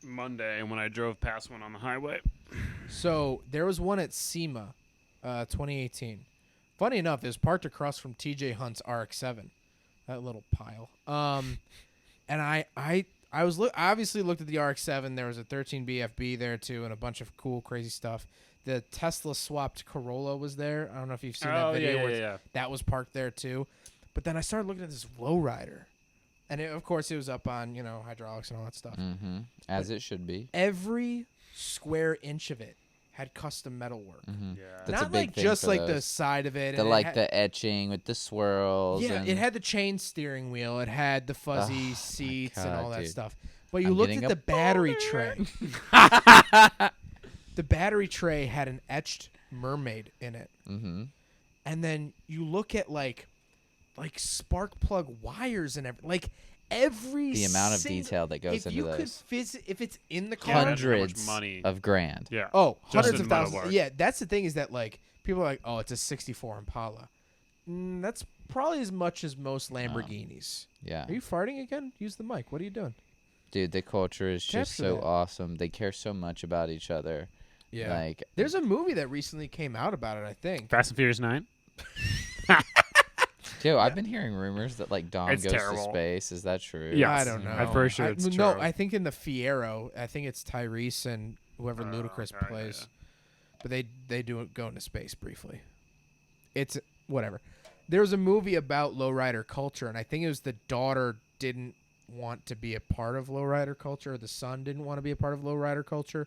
Speaker 2: Monday when I drove past one on the highway.
Speaker 3: So there was one at SEMA, 2018. Funny enough, it was parked across from TJ Hunt's RX-7, that little pile. And I obviously looked at the RX-7. There was a 13 BFB there too, and a bunch of cool, crazy stuff. The Tesla swapped Corolla was there. I don't know if you've seen that video. Where that was parked there too. But then I started looking at this lowrider, and of course it was up on hydraulics and all that stuff.
Speaker 4: Mm-hmm. As it should be.
Speaker 3: Every square inch of it had custom metal work.
Speaker 4: Mm-hmm.
Speaker 2: Yeah.
Speaker 4: That's a
Speaker 3: Not
Speaker 4: big
Speaker 3: like
Speaker 4: thing
Speaker 3: just
Speaker 4: for
Speaker 3: like the
Speaker 4: those.
Speaker 3: side of it.
Speaker 4: The
Speaker 3: and it
Speaker 4: like
Speaker 3: had-
Speaker 4: the etching with the swirls.
Speaker 3: Yeah,
Speaker 4: and
Speaker 3: it had the chain steering wheel. It had the fuzzy
Speaker 4: Oh, my
Speaker 3: seats and
Speaker 4: God,
Speaker 3: all that
Speaker 4: dude.
Speaker 3: stuff. But you
Speaker 4: I'm
Speaker 3: looked
Speaker 4: getting
Speaker 3: at
Speaker 4: a
Speaker 3: the battery tray. The battery tray had an etched mermaid in it.
Speaker 4: Mm-hmm.
Speaker 3: And then you look at like spark plug wires and every
Speaker 4: The amount of
Speaker 3: single-
Speaker 4: detail that goes
Speaker 3: if
Speaker 4: into
Speaker 3: you could
Speaker 4: those.
Speaker 3: if it's in the car,
Speaker 2: Yeah, that's how much
Speaker 4: Hundreds
Speaker 2: money.
Speaker 4: of grand.
Speaker 2: Yeah.
Speaker 3: oh,
Speaker 2: Just
Speaker 3: hundreds
Speaker 2: in
Speaker 3: of
Speaker 2: metal
Speaker 3: thousands.
Speaker 2: work.
Speaker 3: Yeah, that's the thing is that like people are like, oh, it's a '64 Impala. That's probably as much as most Lamborghinis.
Speaker 4: Yeah.
Speaker 3: Are you farting again? Use the mic. What are you doing?
Speaker 4: Dude, the culture is just
Speaker 3: Capture
Speaker 4: so
Speaker 3: that.
Speaker 4: awesome. They care so much about each other.
Speaker 3: Yeah.
Speaker 4: Like,
Speaker 3: There's a movie that recently came out about it, I think.
Speaker 2: Fast and Furious 9.
Speaker 4: dude, I've been hearing rumors that like Dom
Speaker 2: It's
Speaker 4: goes
Speaker 2: terrible.
Speaker 4: to space. Is that true?
Speaker 2: Yeah.
Speaker 3: I
Speaker 2: Yes.
Speaker 3: don't know.
Speaker 2: I'm pretty sure it's
Speaker 3: No,
Speaker 2: true.
Speaker 3: I think in the Fiero, I think it's Tyrese and whoever Ludacris
Speaker 2: okay,
Speaker 3: plays.
Speaker 2: yeah.
Speaker 3: But they do go into space briefly. It's whatever. There was a movie about lowrider culture, and I think it was the daughter didn't want to be a part of lowrider culture, or the son didn't want to be a part of lowrider culture.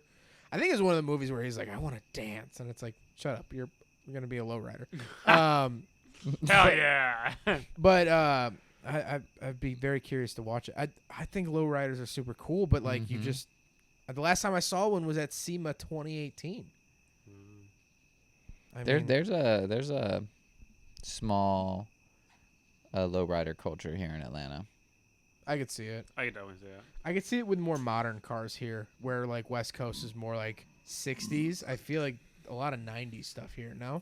Speaker 3: I think it's one of the movies where he's like, I want to dance, and it's like, shut up, you're gonna be a lowrider.
Speaker 2: Hell yeah.
Speaker 3: But I'd be very curious to watch it. I think lowriders are super cool, but like you just the last time I saw one was at SEMA 2018. I mean,
Speaker 4: There's a small lowrider culture here in Atlanta.
Speaker 3: I could see it.
Speaker 2: I can definitely see that.
Speaker 3: I could see it with more modern cars here, where like West Coast is more like 60s. I feel like a lot of 90s stuff here. No.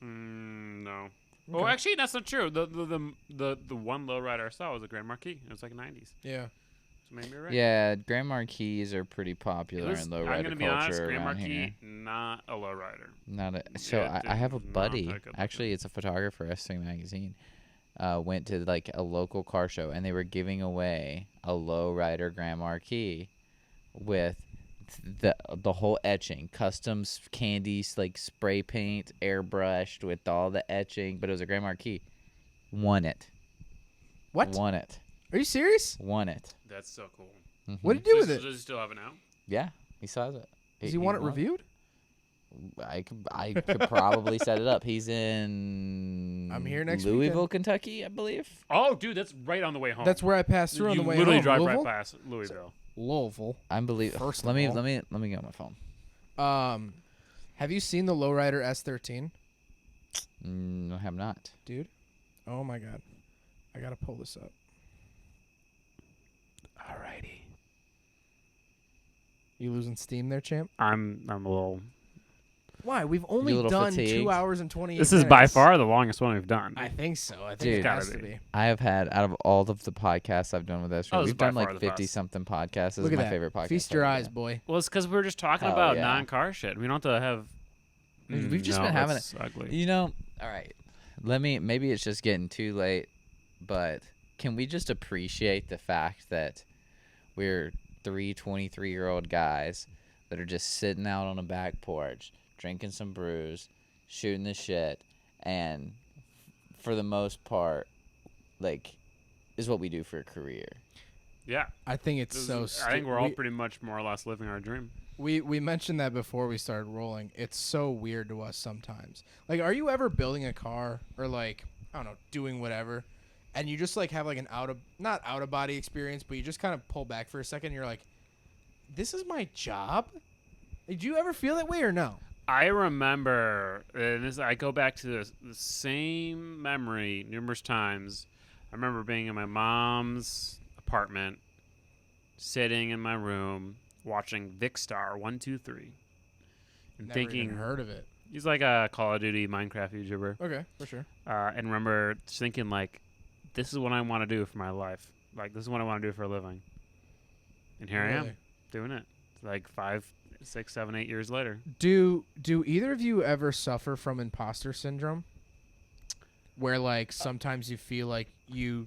Speaker 2: No. Well, actually, that's not true. The one lowrider I saw was a Grand Marquis. It was like 90s.
Speaker 3: Yeah.
Speaker 2: So maybe you're right.
Speaker 4: Yeah, Grand Marquis are pretty popular
Speaker 2: It was-
Speaker 4: in
Speaker 2: I'm
Speaker 4: lowrider
Speaker 2: gonna be
Speaker 4: culture
Speaker 2: honest, Grand
Speaker 4: around
Speaker 2: Marquis,
Speaker 4: here.
Speaker 2: not a lowrider.
Speaker 4: Not a, so
Speaker 2: Yeah,
Speaker 4: I have a
Speaker 2: dude, not
Speaker 4: buddy.
Speaker 2: that good
Speaker 4: Actually,
Speaker 2: looking.
Speaker 4: it's a photographer. Estee Magazine. Went to like a local car show and they were giving away a lowrider Grand Marquis with the whole etching, customs candies, like spray paint, airbrushed with all the etching, but it was a Grand Marquis. Won it.
Speaker 3: What?
Speaker 4: Won it.
Speaker 3: Are you serious?
Speaker 4: Won it.
Speaker 2: That's so cool.
Speaker 3: What did you do with
Speaker 2: Does
Speaker 3: it?
Speaker 2: he still have it now?
Speaker 4: Yeah, he still has it.
Speaker 3: Does he want it
Speaker 4: won
Speaker 3: reviewed?
Speaker 4: I could probably set it up. He's in
Speaker 3: I'm here next
Speaker 4: Louisville,
Speaker 3: weekend.
Speaker 4: Kentucky, I believe.
Speaker 2: Oh, dude, that's right on the way home.
Speaker 3: That's where I passed through on
Speaker 2: you
Speaker 3: the way
Speaker 2: literally
Speaker 3: home.
Speaker 2: drive
Speaker 3: Louisville?
Speaker 2: right past Louisville.
Speaker 3: Louisville.
Speaker 4: I believe.
Speaker 3: First
Speaker 4: let
Speaker 3: of
Speaker 4: me
Speaker 3: all.
Speaker 4: let me get on my phone.
Speaker 3: Have you seen the Lowrider S13,
Speaker 4: I have not.
Speaker 3: dude? Oh my god, I gotta pull this up. Alrighty. You losing steam there, champ?
Speaker 2: I'm a little.
Speaker 3: Why? We've
Speaker 4: a
Speaker 3: only
Speaker 4: little
Speaker 3: done
Speaker 4: fatigued?
Speaker 3: 2 hours and 28
Speaker 2: This
Speaker 3: minutes.
Speaker 2: is by far the longest one we've done.
Speaker 3: I think so. I think
Speaker 4: Dude.
Speaker 3: it has
Speaker 2: Gotta
Speaker 3: to
Speaker 2: be.
Speaker 3: be.
Speaker 4: I have had out of all of the podcasts I've done with Esther,
Speaker 2: Oh, this
Speaker 4: we've
Speaker 2: is by
Speaker 4: done
Speaker 2: far
Speaker 4: like
Speaker 2: the
Speaker 4: 50
Speaker 2: best.
Speaker 4: something podcasts. This
Speaker 3: Look
Speaker 4: is
Speaker 3: at
Speaker 4: my
Speaker 3: that.
Speaker 4: favorite podcast.
Speaker 3: Feast your
Speaker 4: ever
Speaker 3: eyes,
Speaker 4: done.
Speaker 3: boy.
Speaker 2: Well, it's because we're just talking
Speaker 4: Hell
Speaker 2: about
Speaker 4: yeah.
Speaker 2: non-car shit. We don't have to have.
Speaker 4: We've just
Speaker 2: No,
Speaker 4: been having
Speaker 2: that's ugly.
Speaker 4: You know, all right. Maybe it's just getting too late, but can we just appreciate the fact that we're 23-year-old guys that are just sitting out on a back porch, drinking some brews, shooting the shit, and for the most part, like, is what we do for a career.
Speaker 2: Yeah.
Speaker 3: I think it's
Speaker 2: This
Speaker 3: so.
Speaker 2: is- I think we're all pretty much more or less living our dream.
Speaker 3: We mentioned that before we started rolling. It's so weird to us sometimes. Like, are you ever building a car or like I don't know, doing whatever, and you just like have like an not out of body experience, but you just kind of pull back for a second. And you're like, this is my job. Did you ever feel that way or no?
Speaker 2: I remember, and this, I go back to the same memory numerous times. I remember being in my mom's apartment, sitting in my room, watching Vicstar 123, and
Speaker 3: Never
Speaker 2: thinking
Speaker 3: even heard of it.
Speaker 2: he's like a Call of Duty Minecraft YouTuber.
Speaker 3: Okay, for sure.
Speaker 2: And remember just thinking like, this is what I want to do for my life. Like this is what I want to do for a living. And here I
Speaker 3: Really?
Speaker 2: am doing it. Like 5, 6, 7, 8 years later.
Speaker 3: Do either of you ever suffer from imposter syndrome? Where like sometimes you feel like you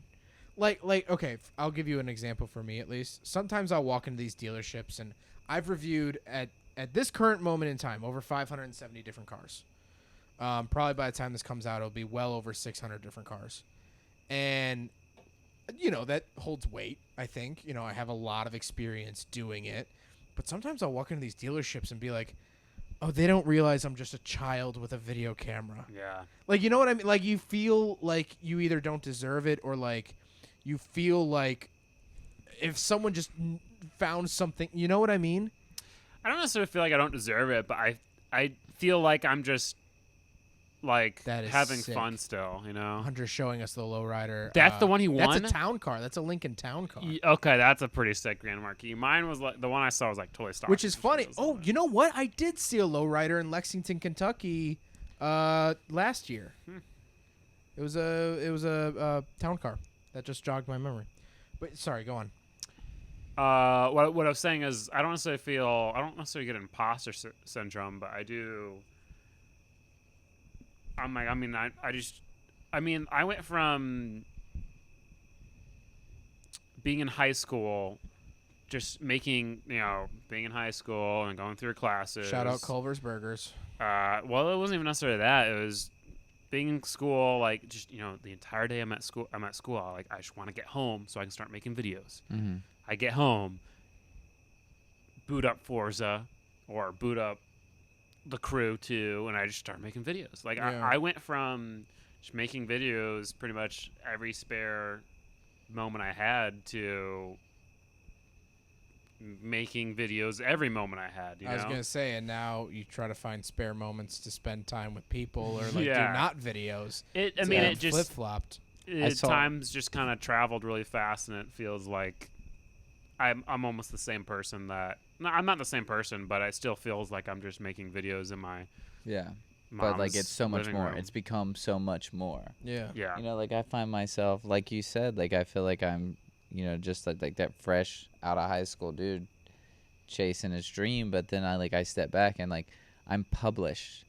Speaker 3: like okay, I'll give you an example for me at least. Sometimes I'll walk into these dealerships and I've reviewed at this current moment in time over 570 different cars. Probably by the time this comes out it'll be well over 600 different cars. And you know, that holds weight, I think. You know, I have a lot of experience doing it. But sometimes I'll walk into these dealerships and be like, oh, they don't realize I'm just a child with a video camera.
Speaker 2: Yeah.
Speaker 3: Like, you know what I mean? Like, you feel like you either don't deserve it or, like, you feel like if someone just found something, you know what I mean?
Speaker 2: I don't necessarily feel like I don't deserve it, but I feel like I'm just like
Speaker 3: That is
Speaker 2: having
Speaker 3: sick.
Speaker 2: fun still, you know.
Speaker 3: Hunter's showing us the lowrider.
Speaker 2: That's the one he
Speaker 3: That's
Speaker 2: won?
Speaker 3: a town car. That's a Lincoln town car.
Speaker 2: Okay, that's a pretty sick Grand Marquis. Mine was like the one I saw was like totally stock.
Speaker 3: Which is funny.
Speaker 2: It was
Speaker 3: Oh,
Speaker 2: like-
Speaker 3: you know what? I did see a lowrider in Lexington, Kentucky, last year. It was a town car that just jogged my memory. But sorry, go on.
Speaker 2: What I was saying is I don't necessarily get imposter syndrome, but I do. I'm like, I went from being in high school, just being in high school and going through classes.
Speaker 3: Shout out Culver's Burgers.
Speaker 2: Well, it wasn't even necessarily that. It was being in school, like just the entire day I'm at school. I just want to get home so I can start making videos.
Speaker 4: Mm-hmm.
Speaker 2: I get home, boot up Forza, or boot up The Crew 2, and I just start making videos. Like
Speaker 3: Yeah.
Speaker 2: I went from just making videos pretty much every spare moment I had to making videos every moment I had.
Speaker 3: I was gonna say, and now you try to find spare moments to spend time with people or like
Speaker 2: Yeah.
Speaker 3: do not videos.
Speaker 2: It
Speaker 3: flip
Speaker 2: just
Speaker 3: flopped.
Speaker 4: saw-
Speaker 2: times just kind of traveled really fast, and it feels like I'm almost the same person that. No, I'm not the same person, but it still feels like I'm just making videos in my
Speaker 4: Yeah.
Speaker 2: mom's
Speaker 4: But like it's so much
Speaker 2: living
Speaker 4: more.
Speaker 2: room.
Speaker 4: It's become so much more.
Speaker 3: Yeah.
Speaker 2: Yeah.
Speaker 4: You know, like I find myself, like you said, like I feel like I'm, just like that fresh out of high school dude chasing his dream. But then I step back and like I'm published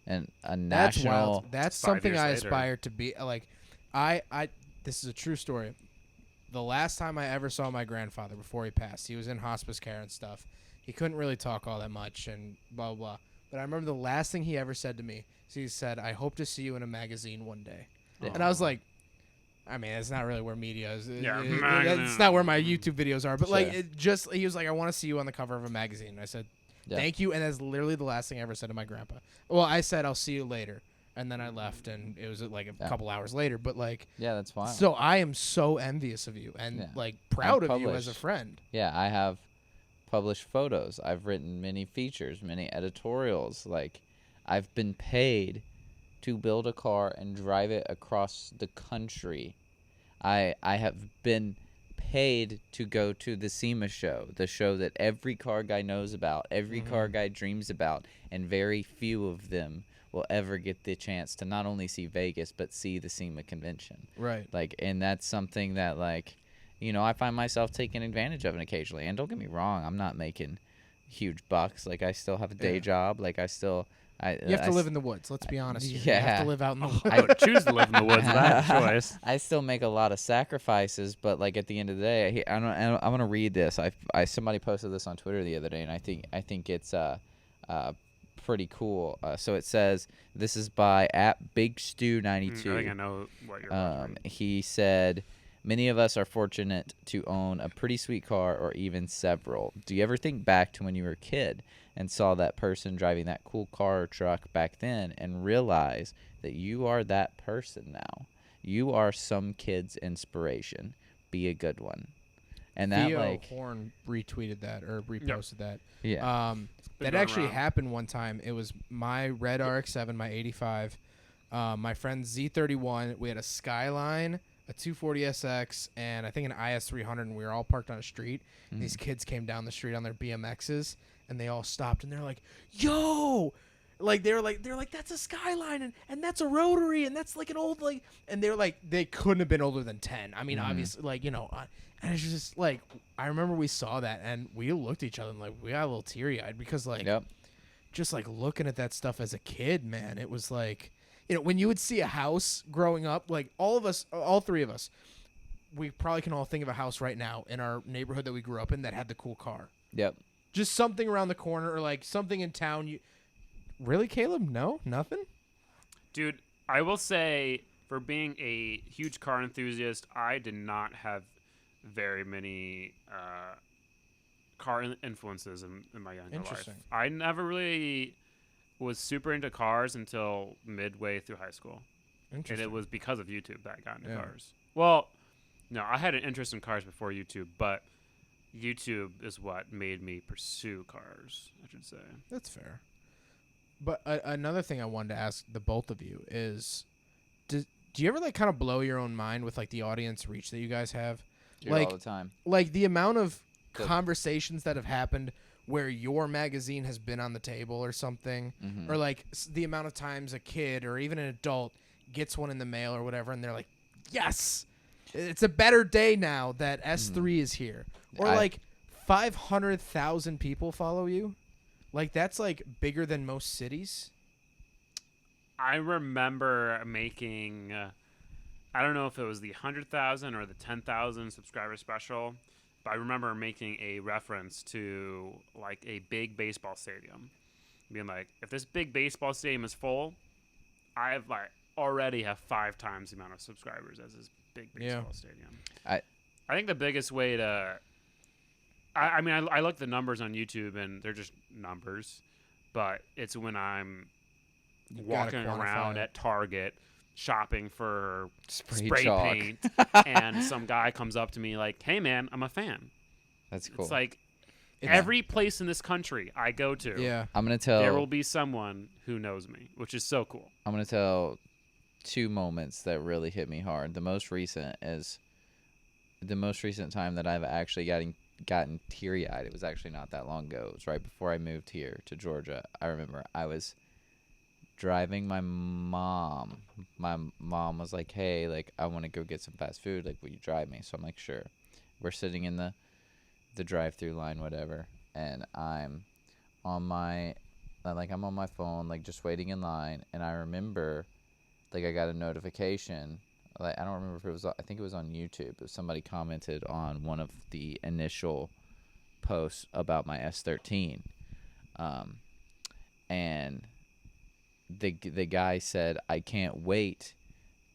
Speaker 4: and a
Speaker 3: That's
Speaker 4: national.
Speaker 3: wild. That's
Speaker 2: 5
Speaker 3: something
Speaker 2: years
Speaker 3: I
Speaker 2: later.
Speaker 3: aspire to be. Like, I. This is a true story. The last time I ever saw my grandfather before he passed, he was in hospice care and stuff. he couldn't really talk all that much and blah, blah, blah. But I remember the last thing he ever said to me, he said, "I hope to see you in a magazine one day."
Speaker 4: Yeah.
Speaker 3: And I was like, I mean, it's not really where media is.
Speaker 2: Yeah,
Speaker 3: It's not where my YouTube videos are. But, like,
Speaker 4: Sure.
Speaker 3: he was like, "I want to see you on the cover of a magazine." And I said,
Speaker 4: Yeah.
Speaker 3: "Thank you." And that's literally the last thing I ever said to my grandpa. Well, I said, "I'll see you later." And then I left, and it was like a
Speaker 4: Yeah.
Speaker 3: couple hours later. But, like,
Speaker 4: Yeah, that's wild.
Speaker 3: so I am so envious of you and,
Speaker 4: Yeah.
Speaker 3: like, proud
Speaker 4: I've
Speaker 3: of you as a
Speaker 4: published-
Speaker 3: friend.
Speaker 4: Yeah, I have published photos. I've written many features, many editorials. Like, I've been paid to build a car and drive it across the country. I have been paid to go to the SEMA show, the show that every car guy knows about, every car guy dreams about, and very few of them will ever get the chance to not only see Vegas but see the SEMA convention.
Speaker 3: Right.
Speaker 4: Like, and that's something that, like, you know, I find myself taking advantage of it occasionally. And don't get me wrong, I'm not making huge bucks. Like, I still have a day
Speaker 3: Yeah.
Speaker 4: job. Like,
Speaker 3: You have to live in the woods. Let's be honest. Here. You have
Speaker 4: Yeah.
Speaker 3: to live out in the woods.
Speaker 2: I would choose to live in the woods if I had a choice.
Speaker 4: I still make a lot of sacrifices, but, like, at the end of the day, I'm gonna read this. Somebody posted this on Twitter the other day, and I think it's pretty cool. So it says, this is by @BigStew92.
Speaker 2: I think I know what you're about to read.
Speaker 4: He said, many of us are fortunate to own a pretty sweet car or even several. Do you ever think back to when you were a kid and saw that person driving that cool car or truck back then and realize that you are that person now? You are some kid's inspiration. Be a good one. And that,
Speaker 3: Theo
Speaker 4: like,
Speaker 3: Horn retweeted that or reposted that.
Speaker 4: yeah.
Speaker 3: That
Speaker 2: going
Speaker 3: actually
Speaker 2: around.
Speaker 3: happened one time. It was my red RX-7, my 85, my friend Z31. We had a Skyline, a 240SX, and I think an IS300, and we were all parked on a street. And these kids came down the street on their BMXs, and they all stopped, and they're like, "Yo!" Like they're like that's a Skyline and that's a rotary and that's like an old like, and they're like, they couldn't have been older than 10. I mean, obviously, like, you know, and it's just like, I remember we saw that and we looked at each other and like we got a little teary eyed because like
Speaker 4: Yep.
Speaker 3: just like looking at that stuff as a kid, man, it was like, you know, when you would see a house growing up, like all three of us, we probably can all think of a house right now in our neighborhood that we grew up in that had the cool car.
Speaker 4: Yep.
Speaker 3: Just something around the corner or like something in town. You really, Caleb? No, nothing.
Speaker 2: Dude, I will say, for being a huge car enthusiast, I did not have very many car influences in my younger life.
Speaker 3: Interesting.
Speaker 2: I never really was super into cars until midway through high school. And
Speaker 3: Interesting.
Speaker 2: it was because of YouTube that I got into
Speaker 3: Yeah.
Speaker 2: cars. Well, no, I had an interest in cars before YouTube, but YouTube is what made me pursue cars, I should say.
Speaker 3: That's fair. But another thing I wanted to ask the both of you is, do you ever like kind of blow your own mind with like the audience reach that you guys have?
Speaker 4: Do it
Speaker 3: Like-
Speaker 4: all the time.
Speaker 3: Like the amount of
Speaker 4: Good.
Speaker 3: conversations that have happened where your magazine has been on the table or something,
Speaker 4: Mhm.
Speaker 3: or like the amount of times a kid or even an adult gets one in the mail or whatever, and they're like, "Yes, it's a better day now that S3 is here," or
Speaker 4: I-
Speaker 3: like 500,000 people follow you. Like that's like bigger than most cities.
Speaker 2: I remember making, I don't know if it was the 100,000 or the 10,000 subscriber special, but I remember making a reference to like a big baseball stadium, being like, if this big baseball stadium is full, I've like already have 5 times the amount of subscribers as this big
Speaker 3: Yeah.
Speaker 2: baseball stadium.
Speaker 4: I-
Speaker 2: I think the biggest way to, I mean, I look at the numbers on YouTube and they're just numbers, but it's when I'm
Speaker 3: You gotta
Speaker 2: walking
Speaker 3: quantify
Speaker 2: around
Speaker 3: it.
Speaker 2: at Target shopping for
Speaker 4: Spray
Speaker 2: spray
Speaker 4: chalk.
Speaker 2: paint and some guy comes up to me like, "Hey man, I'm a fan."
Speaker 4: That's cool.
Speaker 2: It's like
Speaker 3: It's-
Speaker 2: every place in this country I go to,
Speaker 3: Yeah.
Speaker 4: I'm gonna tell.
Speaker 2: there will be someone who knows me, which is so cool.
Speaker 4: I'm gonna tell 2 moments that really hit me hard. The most recent is the most recent time that I've actually gotten teary eyed. It was actually not that long ago. It was right before I moved here to Georgia. I remember I was driving my mom. My mom was like, "Hey, like I want to go get some fast food. Like, will you drive me?" So I'm like, "Sure." We're sitting in the drive-through line, whatever, and I'm on my phone, like just waiting in line, and I remember, like, I got a notification. Like, I don't remember if it was. I think it was on YouTube. Somebody commented on one of the initial post about my S13, and the guy said, I can't wait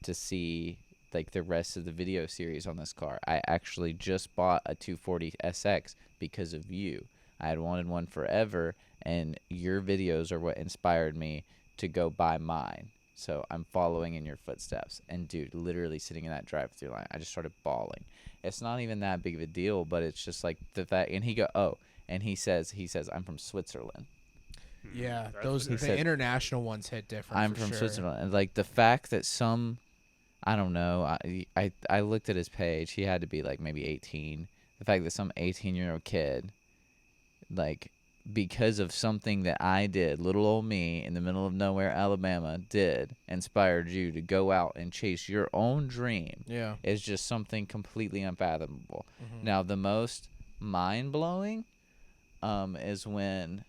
Speaker 4: to see like the rest of the video series on this car. I actually just bought a 240 SX because of you. I had wanted one forever, and your videos are what inspired me to go buy mine. So I'm following in your footsteps. And dude, literally sitting in that drive-through line, I just started bawling. It's not even that big of a deal, but it's just like the fact. And he says I'm from Switzerland.
Speaker 3: Yeah,
Speaker 2: That's
Speaker 3: those
Speaker 2: what
Speaker 3: the
Speaker 4: said.
Speaker 3: international ones hit different.
Speaker 4: I'm
Speaker 3: for
Speaker 4: from
Speaker 3: sure.
Speaker 4: Switzerland, and like the fact that I don't know, I looked at his page. He had to be like maybe 18. The fact that some 18-year-old kid, like, because of something that I did, little old me in the middle of nowhere, Alabama, inspired you to go out and chase your own dream.
Speaker 3: Yeah.
Speaker 4: Is just something completely unfathomable. Now, the most mind-blowing is when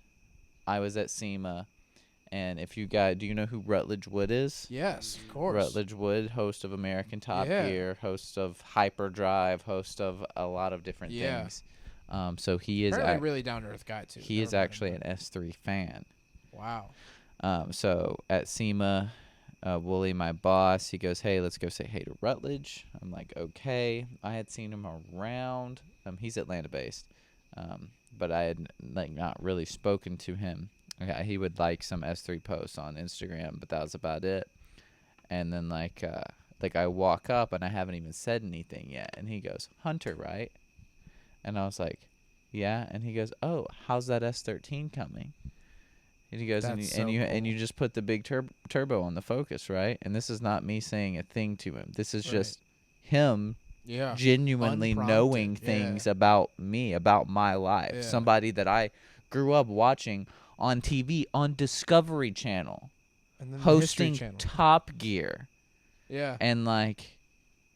Speaker 4: I was at SEMA, and if you guys, do you know who Rutledge Wood is?
Speaker 3: Yes, of course.
Speaker 4: Rutledge Wood, host of American Top
Speaker 3: Yeah.
Speaker 4: Gear, host of Hyperdrive, host of a lot of different
Speaker 3: Yeah.
Speaker 4: things. So he is
Speaker 3: Apparently really down to earth guy too.
Speaker 4: he
Speaker 3: Never
Speaker 4: is
Speaker 3: mind.
Speaker 4: actually an S3 fan.
Speaker 3: Wow.
Speaker 4: So at SEMA, Wooly, my boss, he goes, "Hey, let's go say hey to Rutledge." I'm like, "Okay." I had seen him around. He's Atlanta based, but I had like not really spoken to him. Okay, he would like some S3 posts on Instagram, but that was about it. And then like I walk up and I haven't even said anything yet, and he goes, "Hunter, right?" And I was like, "Yeah." And he goes, "Oh, how's that S13 coming?" And he goes,
Speaker 3: That's so
Speaker 4: and
Speaker 3: cool.
Speaker 4: you just put the big turbo on the Focus, right? And this is not me saying a thing to him. This is
Speaker 3: Right.
Speaker 4: just him
Speaker 3: Yeah.
Speaker 4: genuinely
Speaker 3: Unprompted,
Speaker 4: knowing
Speaker 3: yeah.
Speaker 4: things about me, about my life.
Speaker 3: Yeah.
Speaker 4: Somebody that I grew up watching on TV on Discovery Channel,
Speaker 3: And then the History
Speaker 4: hosting
Speaker 3: Channel.
Speaker 4: Top Gear,
Speaker 3: Yeah.
Speaker 4: and like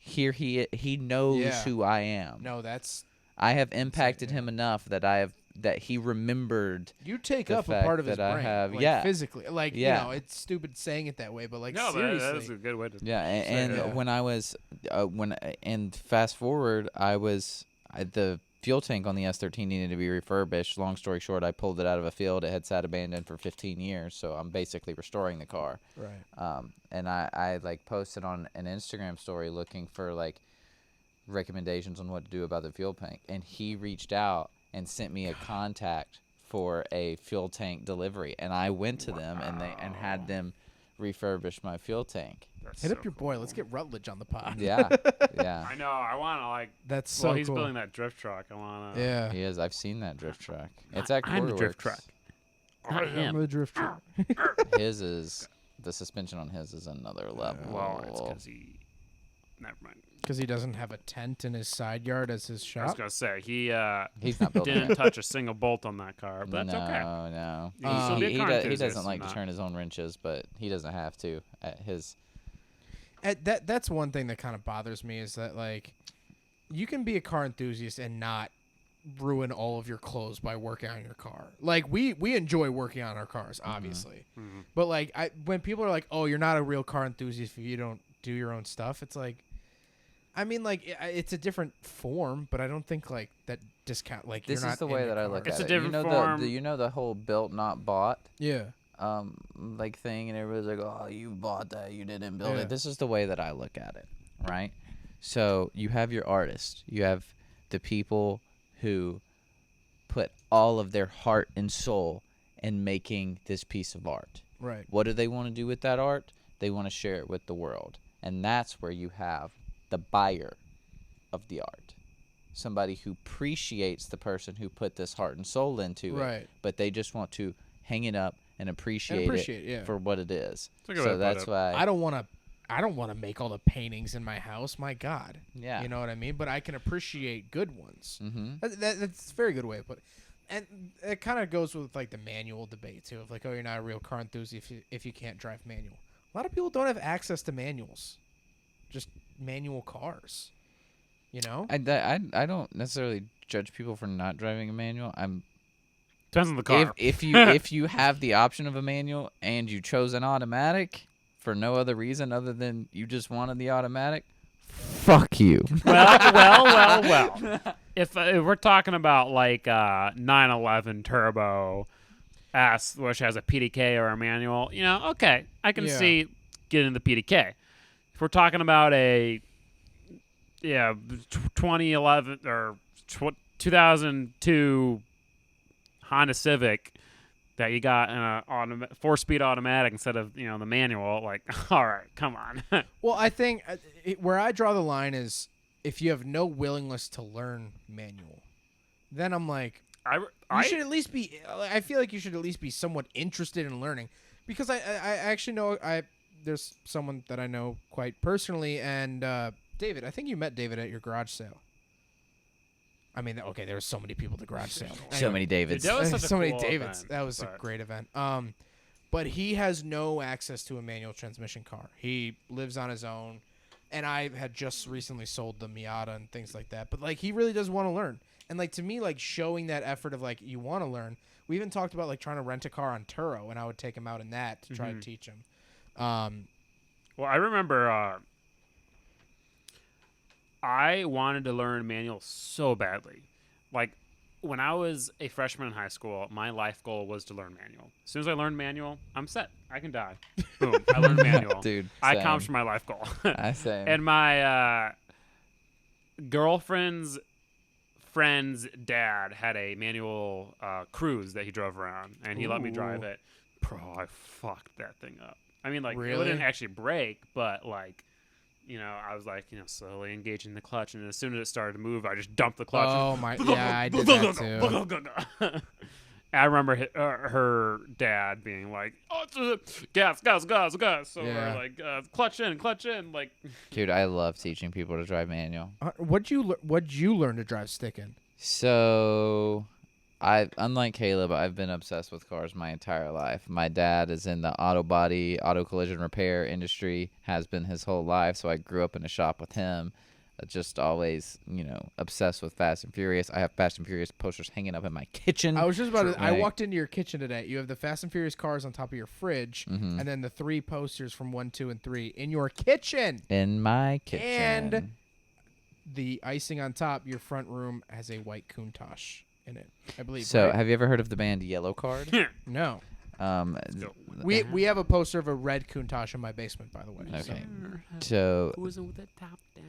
Speaker 4: here he knows
Speaker 3: Yeah.
Speaker 4: who I am.
Speaker 3: No, that's
Speaker 4: I have impacted
Speaker 3: yeah.
Speaker 4: him enough that he remembered.
Speaker 3: you take
Speaker 4: The
Speaker 3: up a
Speaker 4: fact
Speaker 3: part of his
Speaker 4: that I
Speaker 3: brain.
Speaker 4: have-
Speaker 3: like,
Speaker 4: yeah.
Speaker 3: physically. Like
Speaker 4: Yeah.
Speaker 3: you know, it's stupid saying it that way, but like
Speaker 2: No, but
Speaker 3: seriously.
Speaker 2: that is a good way to.
Speaker 4: Yeah, and
Speaker 3: Yeah.
Speaker 4: when I was and fast forward, the fuel tank on the S13 needed to be refurbished. Long story short, I pulled it out of a field. It had sat abandoned for 15 years, so I'm basically restoring the car.
Speaker 3: Right.
Speaker 4: And I like posted on an Instagram story looking for like recommendations on what to do about the fuel tank, and he reached out and sent me a contact for a fuel tank delivery, and I went to them and had them refurbish my fuel tank.
Speaker 2: That's
Speaker 3: Hit
Speaker 2: so
Speaker 3: up your
Speaker 2: cool.
Speaker 3: boy. Let's get Rutledge on the pod.
Speaker 4: Yeah, yeah.
Speaker 2: I know. I want to like.
Speaker 3: That's so
Speaker 2: Well, he's
Speaker 3: cool.
Speaker 2: building that drift truck. I want to.
Speaker 3: Yeah.
Speaker 4: He is. I've seen that drift truck. It's at
Speaker 2: I'm the drift
Speaker 4: Quarterworks.
Speaker 2: truck.
Speaker 3: I'm a drift truck.
Speaker 4: His is the suspension on his is another level.
Speaker 2: Well, it's because he. Never mind.
Speaker 3: Because he doesn't have a tent in his side yard as his
Speaker 2: I was
Speaker 3: shop.
Speaker 2: gonna say he
Speaker 4: He's not building
Speaker 2: didn't
Speaker 4: it.
Speaker 2: touch a single bolt on that car, but
Speaker 4: no,
Speaker 2: that's okay.
Speaker 4: no.
Speaker 2: You can still be a car
Speaker 4: he
Speaker 2: enthusiast
Speaker 4: doesn't like
Speaker 2: and
Speaker 4: to
Speaker 2: not-
Speaker 4: turn his own wrenches, but he doesn't have to. At his
Speaker 3: That's one thing that kind of bothers me is that like you can be a car enthusiast and not ruin all of your clothes by working on your car. Like we enjoy working on our cars, obviously. But like when people are like, "Oh, you're not a real car enthusiast if you don't do your own stuff." It's like I mean like it's a different form, but I don't think like that discount like
Speaker 4: this
Speaker 3: you're not
Speaker 4: is the
Speaker 3: in
Speaker 4: way
Speaker 3: your
Speaker 4: that I
Speaker 3: car.
Speaker 4: look
Speaker 2: It's
Speaker 4: at
Speaker 2: a
Speaker 4: it.
Speaker 2: different
Speaker 4: you know
Speaker 2: form.
Speaker 4: you know the whole built not bought
Speaker 3: Yeah.
Speaker 4: like thing, and everybody's like, "Oh, you bought that, you didn't build
Speaker 3: Yeah.
Speaker 4: it." This is the way that I look at it, right? So you have your artist, you have the people who put all of their heart and soul in making this piece of art.
Speaker 3: Right.
Speaker 4: What do they want to do with that art? They want to share it with the world, and that's where you have the buyer of the art. Somebody who appreciates the person who put this heart and soul into it,
Speaker 3: Right.
Speaker 4: but they just want to hang it up and appreciate,
Speaker 3: appreciate it,
Speaker 4: it
Speaker 3: yeah.
Speaker 4: for what it is.
Speaker 2: That's a good way to
Speaker 4: So
Speaker 2: put
Speaker 4: that's
Speaker 2: it.
Speaker 4: why
Speaker 3: I don't want to make all the paintings in my house. My God.
Speaker 4: Yeah.
Speaker 3: You know what I mean? But I can appreciate good ones.
Speaker 4: Mm-hmm.
Speaker 3: That's a very good way to put it. And it kind of goes with like the manual debate too, of like, oh, you're not a real car enthusiast if you can't drive manual. A lot of people don't have access to manuals, just manual cars. You know?
Speaker 4: I don't necessarily judge people for not driving a manual.
Speaker 2: Depends on the car.
Speaker 4: If you have the option of a manual and you chose an automatic for no other reason other than you just wanted the automatic, Fuck you.
Speaker 2: Well. If we're talking about like 911 Turbo S, which has a PDK or a manual, okay, I can
Speaker 3: Yeah.
Speaker 2: see getting the PDK. If we're talking about a 2011 or 2002 Honda Civic that you got in a 4-speed automatic instead of the manual, like, all right, come on.
Speaker 3: Well, I think where I draw the line is if you have no willingness to learn manual, then I'm like, you should at least be. I feel like you should at least be somewhat interested in learning, because I actually know there's someone that I know quite personally, and David. I think you met David at your garage sale. I mean, okay, there were so many people at the garage sale.
Speaker 4: So many Davids.
Speaker 2: That was such a
Speaker 3: so many
Speaker 2: cool
Speaker 3: Davids.
Speaker 2: event,
Speaker 3: That was a
Speaker 2: but-
Speaker 3: great event. But he has no access to a manual transmission car. He lives on his own, and I had just recently sold the Miata and things like that. But like, he really does want to learn, and like to me, like showing that effort of like you want to learn. We even talked about like trying to rent a car on Turo, and I would take him out in that to try to teach him.
Speaker 2: Well, I remember I wanted to learn manual so badly. Like, when I was a freshman in high school, my life goal was to learn manual. As soon as I learned manual, I'm set. I can die. Boom. I learned manual.
Speaker 4: Dude,
Speaker 2: I
Speaker 4: same.
Speaker 2: accomplished my life goal.
Speaker 4: I say.
Speaker 2: And my girlfriend's friend's dad had a manual cruise that he drove around, and he let me drive it. Bro, I fucked that thing up. I mean, like, it
Speaker 3: Really?
Speaker 2: didn't actually break, but, like, I was, like, slowly engaging the clutch, and as soon as it started to move, I just dumped the clutch.
Speaker 3: Oh my, yeah, I did that too.
Speaker 2: I remember her dad being like, "Oh, gas." So
Speaker 3: Yeah.
Speaker 2: we're like, clutch in. Like,
Speaker 4: Dude, I love teaching people to drive manual.
Speaker 3: What'd you learn to drive stick in?
Speaker 4: So, unlike Caleb, I've been obsessed with cars my entire life. My dad is in the auto collision repair industry, has been his whole life. So I grew up in a shop with him. Just always, obsessed with Fast and Furious. I have Fast and Furious posters hanging up in my kitchen.
Speaker 3: I was just about to. I
Speaker 4: Right.
Speaker 3: walked into your kitchen today. You have the Fast and Furious cars on top of your fridge, and then the 3 posters from 1, 2, and 3 in your kitchen.
Speaker 4: In my kitchen.
Speaker 3: And the icing on top, your front room has a white Countach in it, I believe.
Speaker 4: So,
Speaker 3: right?
Speaker 4: have you ever heard of the band Yellow Card?
Speaker 3: No.
Speaker 4: um,
Speaker 2: go.
Speaker 3: We have a poster of a red Countach in my basement, by the way.
Speaker 4: okay.
Speaker 3: So.
Speaker 4: So,
Speaker 2: who was with the top down?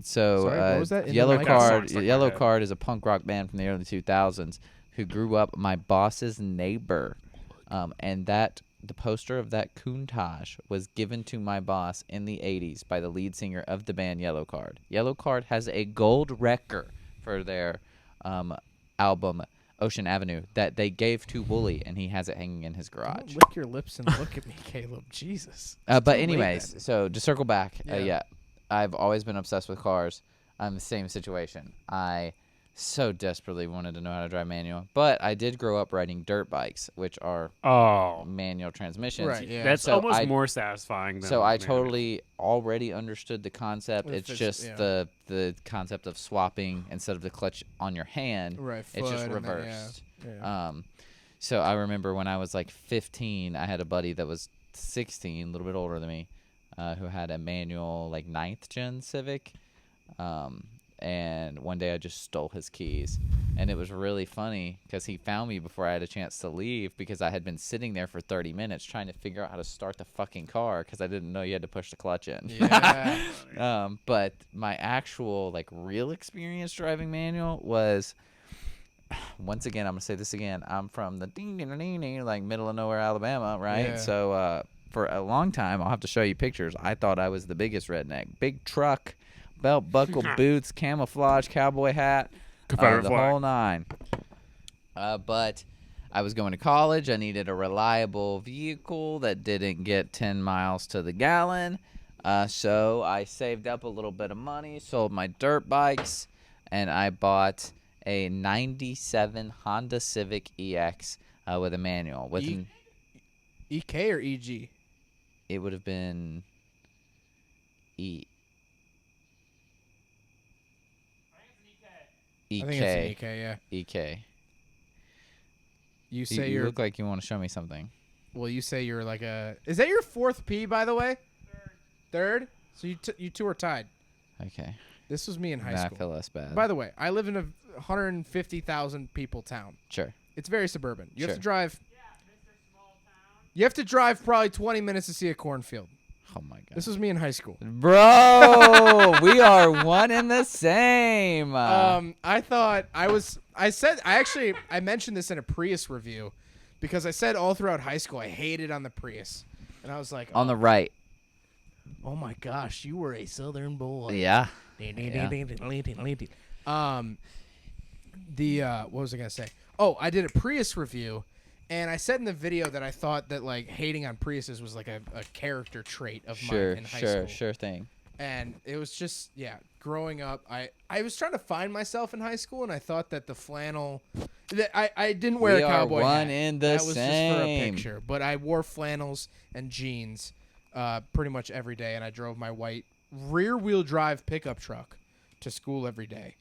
Speaker 4: So,
Speaker 3: Sorry, what was that? In the
Speaker 4: Yellow
Speaker 3: mic?
Speaker 4: Card.
Speaker 2: Songs like
Speaker 4: Yellow
Speaker 2: that.
Speaker 4: Card is a punk rock band from the early 2000s who grew up my boss's neighbor, and the poster of that Countach was given to my boss in the 80s by the lead singer of the band Yellow Card. Yellow Card has a gold record for their album Ocean Avenue that they gave to Wooly, and he has it hanging in his garage.
Speaker 3: Don't lick your lips and look at me, Caleb. Jesus.
Speaker 4: But
Speaker 3: too late
Speaker 4: anyways,
Speaker 3: then.
Speaker 4: so to circle back,
Speaker 3: Yeah.
Speaker 4: I've always been obsessed with cars. I'm the same situation. I so desperately wanted to know how to drive manual, but I did grow up riding dirt bikes, which are
Speaker 2: Oh,
Speaker 4: manual transmissions.
Speaker 3: Right, yeah.
Speaker 2: that's
Speaker 4: So
Speaker 2: almost
Speaker 4: I-
Speaker 2: more satisfying. Than
Speaker 4: So I
Speaker 2: manual.
Speaker 4: totally already understood the concept.
Speaker 3: If
Speaker 4: It's
Speaker 3: it's-
Speaker 4: just
Speaker 3: yeah.
Speaker 4: the concept of swapping instead of the clutch on your hand.
Speaker 3: Right,
Speaker 4: It's just
Speaker 3: foot and then-
Speaker 4: reversed.
Speaker 3: Yeah.
Speaker 4: So I remember when I was like 15, I had a buddy that was 16, a little bit older than me, who had a manual like 9th gen Civic. And one day I just stole his keys, and it was really funny because he found me before I had a chance to leave because I had been sitting there for 30 minutes trying to figure out how to start the fucking car because I didn't know you had to push the clutch in.
Speaker 3: Yeah.
Speaker 4: But my actual like real experience driving manual was, once again, I'm gonna say this again. I'm from the like middle of nowhere, Alabama, right?
Speaker 3: Yeah.
Speaker 4: So for a long time, I'll have to show you pictures. I thought I was the biggest redneck. Big truck, belt buckle, boots, camouflage, cowboy hat,
Speaker 2: Confederate
Speaker 4: the
Speaker 2: flag.
Speaker 4: whole 9. But I was going to college. I needed a reliable vehicle that didn't get 10 miles to the gallon. So I saved up a little bit of money, sold my dirt bikes, and I bought a 97 Honda Civic EX with a manual.
Speaker 3: EK or EG?
Speaker 4: It would have been
Speaker 3: I think it's an EK, yeah.
Speaker 4: EK.
Speaker 3: You say
Speaker 4: You
Speaker 3: you're
Speaker 4: look like you want to show me something.
Speaker 3: well. You say you're like a. Is that your 4th P, by the way? Third. So you two are tied.
Speaker 4: Okay.
Speaker 3: This was me in high
Speaker 4: Now I
Speaker 3: school.
Speaker 4: feel less bad.
Speaker 3: By the way, I live in a 150,000 people town.
Speaker 4: Sure.
Speaker 3: It's very suburban. You have
Speaker 4: Sure.
Speaker 3: to drive. You have to drive probably 20 minutes to see a cornfield.
Speaker 4: Oh my god.
Speaker 3: This was me in high school.
Speaker 4: Bro, we are one and the same.
Speaker 3: I thought I mentioned this in a Prius review because I said all throughout high school I hated on the Prius. And I was like,
Speaker 4: on the right.
Speaker 3: oh my gosh, you were a southern boy.
Speaker 4: Yeah.
Speaker 3: What was I gonna say? Oh, I did a Prius review, and I said in the video that I thought that like hating on Priuses was like a character trait of mine in high school.
Speaker 4: Sure thing.
Speaker 3: And it was just growing up, I was trying to find myself in high school, and I thought that the flannel, that I didn't wear
Speaker 4: We
Speaker 3: a
Speaker 4: are
Speaker 3: cowboy
Speaker 4: one
Speaker 3: hat.
Speaker 4: and the
Speaker 3: that was just for a
Speaker 4: same.
Speaker 3: picture, but I wore flannels and jeans pretty much every day, and I drove my white rear-wheel drive pickup truck to school every day,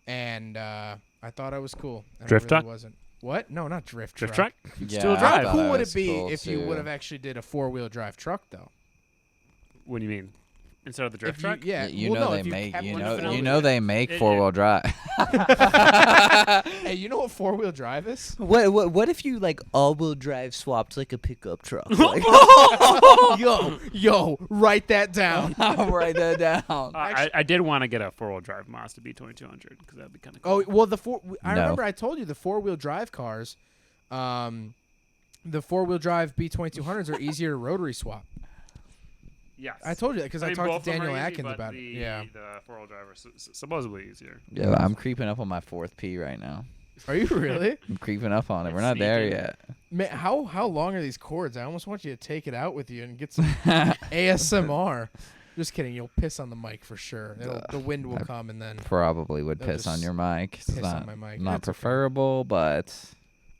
Speaker 3: and I thought I was cool. And
Speaker 2: Drift
Speaker 3: I really
Speaker 2: truck?
Speaker 3: wasn't. What? No, not drift
Speaker 2: Drift
Speaker 3: truck.
Speaker 2: truck?
Speaker 4: Yeah,
Speaker 2: Still
Speaker 4: I
Speaker 2: drive.
Speaker 4: thought
Speaker 3: How cool
Speaker 4: I
Speaker 3: would
Speaker 4: was
Speaker 3: it be
Speaker 4: cool,
Speaker 3: if you
Speaker 4: too.
Speaker 3: would have actually did a 4-wheel drive truck though?
Speaker 2: What do you mean? Instead of the drift
Speaker 3: If you-
Speaker 2: truck?
Speaker 3: yeah,
Speaker 4: You
Speaker 3: well,
Speaker 4: know
Speaker 3: no,
Speaker 4: they
Speaker 3: if you
Speaker 4: make
Speaker 3: kept
Speaker 4: you
Speaker 3: one
Speaker 4: know
Speaker 3: four-wheel-
Speaker 4: you know they make
Speaker 2: It-
Speaker 4: 4-wheel drive.
Speaker 3: Hey, you know what 4-wheel drive is?
Speaker 6: What if you like all-wheel drive swapped like a pickup truck? Like,
Speaker 3: Yo, write that down.
Speaker 4: I'll write that down.
Speaker 2: I did want to get a 4-wheel drive Mazda B2200 because that'd be kind of cool.
Speaker 3: Oh well, I
Speaker 4: No.
Speaker 3: remember I told you the 4-wheel drive cars, the 4-wheel drive B2200s are easier to rotary swap.
Speaker 2: Yes.
Speaker 3: I told you that because I,
Speaker 2: mean,
Speaker 3: talked
Speaker 2: both
Speaker 3: to
Speaker 2: of them
Speaker 3: Daniel
Speaker 2: are easy,
Speaker 3: Atkins
Speaker 2: but
Speaker 3: about it. Yeah.
Speaker 2: The 4-wheel drive are supposedly easier.
Speaker 4: Yeah, I'm creeping up on my 4th P right now.
Speaker 3: Are you really?
Speaker 4: I'm creeping up on it. We're
Speaker 2: It's
Speaker 4: not there
Speaker 2: sneaking.
Speaker 4: yet.
Speaker 3: Man, how long are these cords? I almost want you to take it out with you and get some ASMR. Just kidding. You'll piss on the mic for sure. The wind will come and then.
Speaker 4: Probably would
Speaker 3: They'll
Speaker 4: piss on
Speaker 3: just
Speaker 4: your mic. It's
Speaker 3: piss on
Speaker 4: not,
Speaker 3: my mic.
Speaker 4: not
Speaker 3: That's okay.
Speaker 4: preferable, but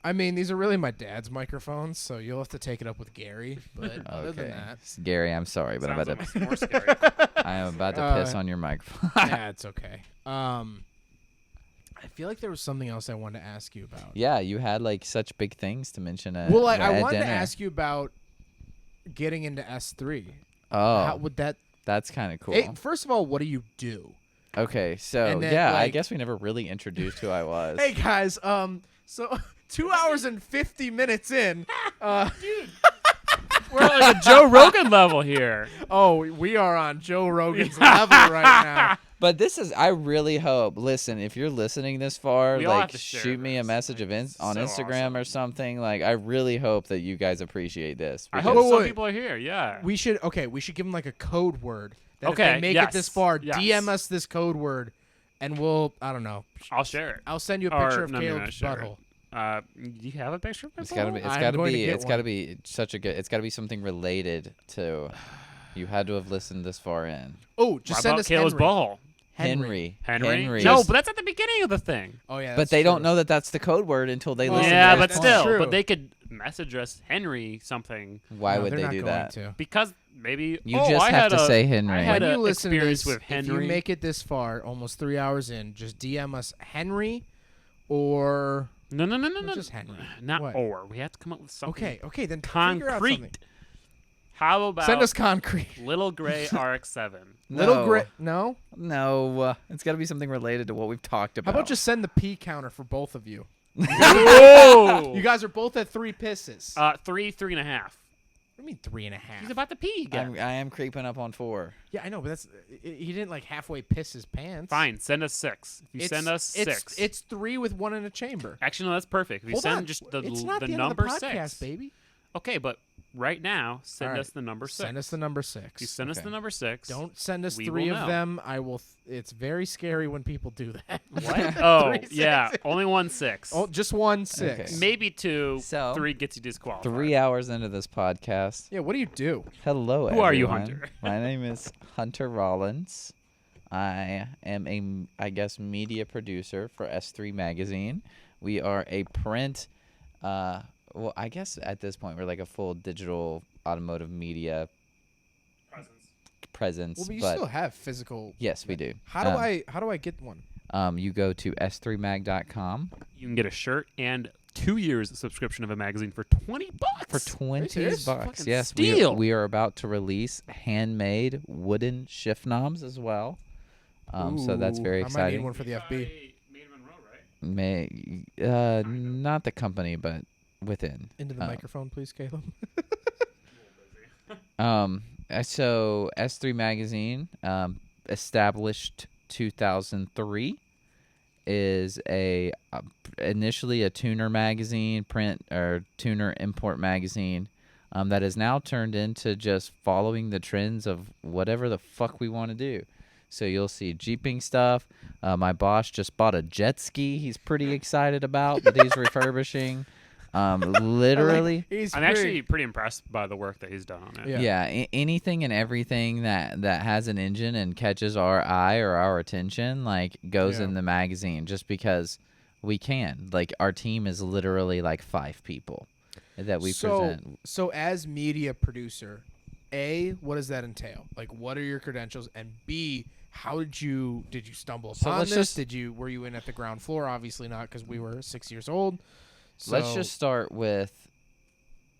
Speaker 3: I mean, these are really my dad's microphones, so you'll have to take it up with Gary. But other than
Speaker 4: okay.
Speaker 3: that,
Speaker 4: Gary, I'm sorry, but
Speaker 2: Sounds
Speaker 4: I'm
Speaker 2: almost more scary.
Speaker 4: I am about to piss on your microphone.
Speaker 3: yeah, it's okay. I feel like there was something else I wanted to ask you about.
Speaker 4: Yeah, you had like such big things to mention.
Speaker 3: Well, I
Speaker 4: at
Speaker 3: wanted to
Speaker 4: dinner.
Speaker 3: ask you about getting into S3.
Speaker 4: Oh,
Speaker 3: How would that?
Speaker 4: that's kind of cool.
Speaker 3: Hey, first of all, what do you do?
Speaker 4: Okay, so
Speaker 3: And then,
Speaker 4: yeah, I
Speaker 3: like-
Speaker 4: guess we never really introduced who I was.
Speaker 3: Hey guys, so 2 hours and 50 minutes in,
Speaker 2: We're at like a Joe Rogan level here.
Speaker 3: oh, we are on Joe Rogan's level right now.
Speaker 4: But this is, I really hope. Listen, if you're listening this far,
Speaker 2: We all have
Speaker 4: like
Speaker 2: to share
Speaker 4: shoot me a
Speaker 2: this.
Speaker 4: message of on
Speaker 2: So
Speaker 4: Instagram
Speaker 2: awesome.
Speaker 4: or something. Like, I really hope that you guys appreciate this.
Speaker 2: I
Speaker 4: because-
Speaker 2: hope
Speaker 3: Wait,
Speaker 2: some
Speaker 3: wait.
Speaker 2: people are here. Yeah.
Speaker 3: We should give them like a code word. That if
Speaker 2: Okay,
Speaker 3: they make
Speaker 2: yes,
Speaker 3: it this far,
Speaker 2: yes.
Speaker 3: DM us this code word, and we'll I don't know.
Speaker 2: I'll share it.
Speaker 3: I'll send you a
Speaker 2: Or-
Speaker 3: picture of
Speaker 2: no, no, no,
Speaker 3: Caleb's
Speaker 2: share it.
Speaker 3: butthole.
Speaker 2: Do you have a picture of my
Speaker 4: It's gotta be.
Speaker 2: phone?
Speaker 4: It's
Speaker 3: I'm
Speaker 4: gotta
Speaker 3: going to
Speaker 4: be.
Speaker 3: get
Speaker 4: It's gotta
Speaker 3: one.
Speaker 4: be such a good. It's gotta be something related to. You had to have listened this far in.
Speaker 3: Oh,
Speaker 2: What
Speaker 3: just send
Speaker 2: about
Speaker 3: us
Speaker 2: Caleb's
Speaker 3: Henry.
Speaker 2: butthole?
Speaker 4: Henry.
Speaker 2: Henry? No, but that's at the beginning of the thing.
Speaker 3: Oh yeah,
Speaker 4: But
Speaker 3: that's
Speaker 4: they don't
Speaker 3: true.
Speaker 4: know that that's the code word until they
Speaker 3: Oh,
Speaker 4: listen.
Speaker 2: Yeah,
Speaker 4: to
Speaker 2: but
Speaker 4: this
Speaker 3: that's
Speaker 2: still,
Speaker 3: true.
Speaker 2: but they could message us Henry something
Speaker 4: Why
Speaker 3: No,
Speaker 4: would
Speaker 3: they're
Speaker 4: they
Speaker 3: not
Speaker 4: do
Speaker 3: going
Speaker 4: that?
Speaker 3: to.
Speaker 2: because maybe
Speaker 4: You
Speaker 2: oh,
Speaker 4: just
Speaker 2: I
Speaker 4: have
Speaker 2: had
Speaker 4: to
Speaker 2: a-
Speaker 4: say Henry.
Speaker 2: I had
Speaker 3: When
Speaker 2: a
Speaker 3: you listen to
Speaker 2: experience
Speaker 3: this,
Speaker 2: with
Speaker 3: if
Speaker 2: Henry.
Speaker 3: you make it this far, almost 3 hours in, just DM us Henry, or
Speaker 2: no,
Speaker 3: just Henry.
Speaker 2: not
Speaker 3: What?
Speaker 2: or. We have to come up with something
Speaker 3: Okay, then figure out something.
Speaker 2: concrete. How about
Speaker 3: Send us concrete.
Speaker 2: Little Gray RX-7?
Speaker 3: Little grit. No.
Speaker 4: No, it's got to be something related to what we've talked
Speaker 3: How
Speaker 4: about.
Speaker 3: about just send the pee counter for both of you?
Speaker 2: Whoa!
Speaker 3: You guys are both at 3 pisses.
Speaker 2: 3.5.
Speaker 3: What do you mean 3.5?
Speaker 2: He's about to pee again.
Speaker 4: I am creeping up on 4.
Speaker 3: Yeah, I know, but he didn't like halfway piss his pants.
Speaker 2: Fine, send us 6. If you
Speaker 3: It's-
Speaker 2: send us 6,
Speaker 3: It's 3 with 1 in a chamber.
Speaker 2: actually no, that's perfect. If you
Speaker 3: Hold
Speaker 2: send
Speaker 3: on.
Speaker 2: just the
Speaker 3: it's not
Speaker 2: the
Speaker 3: the
Speaker 2: number
Speaker 3: end of the podcast,
Speaker 2: 6,
Speaker 3: baby.
Speaker 2: okay, but right now send
Speaker 3: All right.
Speaker 2: us the number 6.
Speaker 3: Send us the number
Speaker 2: If you
Speaker 3: 6.
Speaker 2: send us
Speaker 4: Okay.
Speaker 2: the number 6.
Speaker 3: Don't send us
Speaker 2: we
Speaker 3: 3
Speaker 2: will
Speaker 3: of
Speaker 2: know.
Speaker 3: them. I will. It's very scary when people do that.
Speaker 2: What? Oh,
Speaker 3: 3
Speaker 2: yeah,
Speaker 3: 6.
Speaker 2: only 1 6.
Speaker 3: Oh, just 1 6.
Speaker 4: Okay.
Speaker 2: Maybe 2.
Speaker 4: So,
Speaker 2: 3 gets you disqualified.
Speaker 4: 3 hours into this podcast.
Speaker 3: Yeah. What do you do?
Speaker 4: Hello,
Speaker 2: Who are you,
Speaker 4: everyone.
Speaker 2: Hunter?
Speaker 4: My name is Hunter Rollins. I am I guess, media producer for S3 Magazine. We are a print, well, I guess at this point we're like a full digital automotive media presence.
Speaker 3: Well, but you
Speaker 4: but
Speaker 3: still have physical.
Speaker 4: yes, we do.
Speaker 3: How do I get one?
Speaker 4: You go to s3mag.com
Speaker 2: You can get a shirt and 2 years subscription of a magazine for $20.
Speaker 4: for 20
Speaker 3: serious?
Speaker 4: bucks.
Speaker 2: Fucking
Speaker 4: Yes,
Speaker 2: steal.
Speaker 4: we are about to release handmade wooden shift knobs as well. So that's
Speaker 3: Ooh,
Speaker 4: very
Speaker 3: I might need
Speaker 4: exciting.
Speaker 3: one for the FB.
Speaker 2: Maine Monroe, right?
Speaker 4: Not the company, but within.
Speaker 3: Into the microphone, please, Caleb.
Speaker 4: So S3 Magazine, established 2003, is initially a tuner magazine, print or tuner import magazine, that is now turned into just following the trends of whatever the fuck we want to do. So you'll see Jeeping stuff. My boss just bought a jet ski he's pretty excited about that he's refurbishing. Literally.
Speaker 2: I'm actually pretty impressed by the work that he's done on it.
Speaker 3: Yeah.
Speaker 4: Anything and everything that has an engine and catches our eye or our attention, like, goes in the magazine, just because we can. Like, our team is literally like 5 people that we present.
Speaker 3: So as media producer, A, what does that entail? Like, what are your credentials? And B, how did you stumble upon this? Were you in at the ground floor? Obviously not, because we were 6 years old. So,
Speaker 4: Let's just start with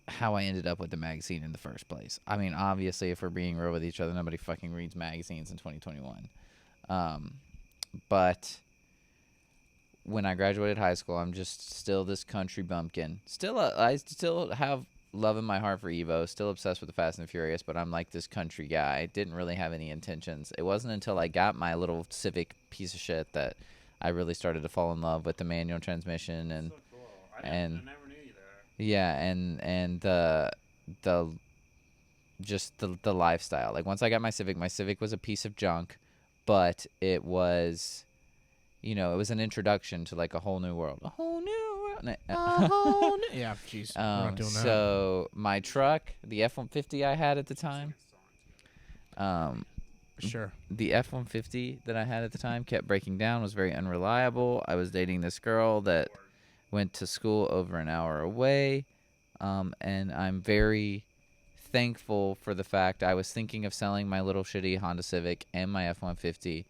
Speaker 4: how I ended up with the magazine in the first place. I mean, obviously, if we're being real with each other, nobody fucking reads magazines in 2021. But when I graduated high school, I'm just still this country bumpkin. I still have love in my heart for Evo. Still obsessed with the Fast and the Furious, but I'm like this country guy. Didn't really have any intentions. It wasn't until I got my little Civic piece of shit that I really started to fall in love with the manual transmission and
Speaker 2: I never knew you there.
Speaker 4: yeah, and the lifestyle. Like, once I got my Civic was a piece of junk, but it was, it was an introduction to like a whole new world. A whole new world.
Speaker 3: yeah, jeez. We're not doing that.
Speaker 4: So my truck, the F-150 I had at the time,
Speaker 3: Sure.
Speaker 4: the F-150 that I had at the time kept breaking down, was very unreliable. I was dating this girl that went to school over an hour away, and I'm very thankful for the fact I was thinking of selling my little shitty Honda Civic and my F-150.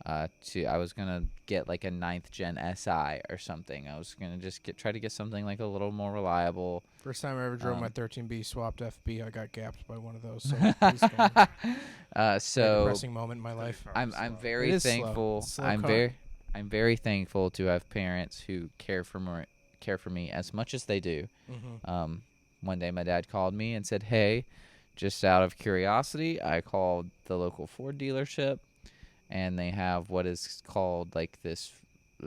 Speaker 4: I was gonna get like a 9th gen SI or something. I was gonna just try to get something like a little more reliable.
Speaker 3: First time I ever drove my 13B swapped FB, I got gapped by one of those. So, please go on.
Speaker 4: So
Speaker 3: depressing moment in my life.
Speaker 4: I'm very
Speaker 3: It is slow.
Speaker 4: thankful.
Speaker 3: It's a slow car.
Speaker 4: I'm very thankful to have parents who care for me as much as they do.
Speaker 3: Mm-hmm.
Speaker 4: One day my dad called me and said, "Hey, just out of curiosity, I called the local Ford dealership, and they have what is called like this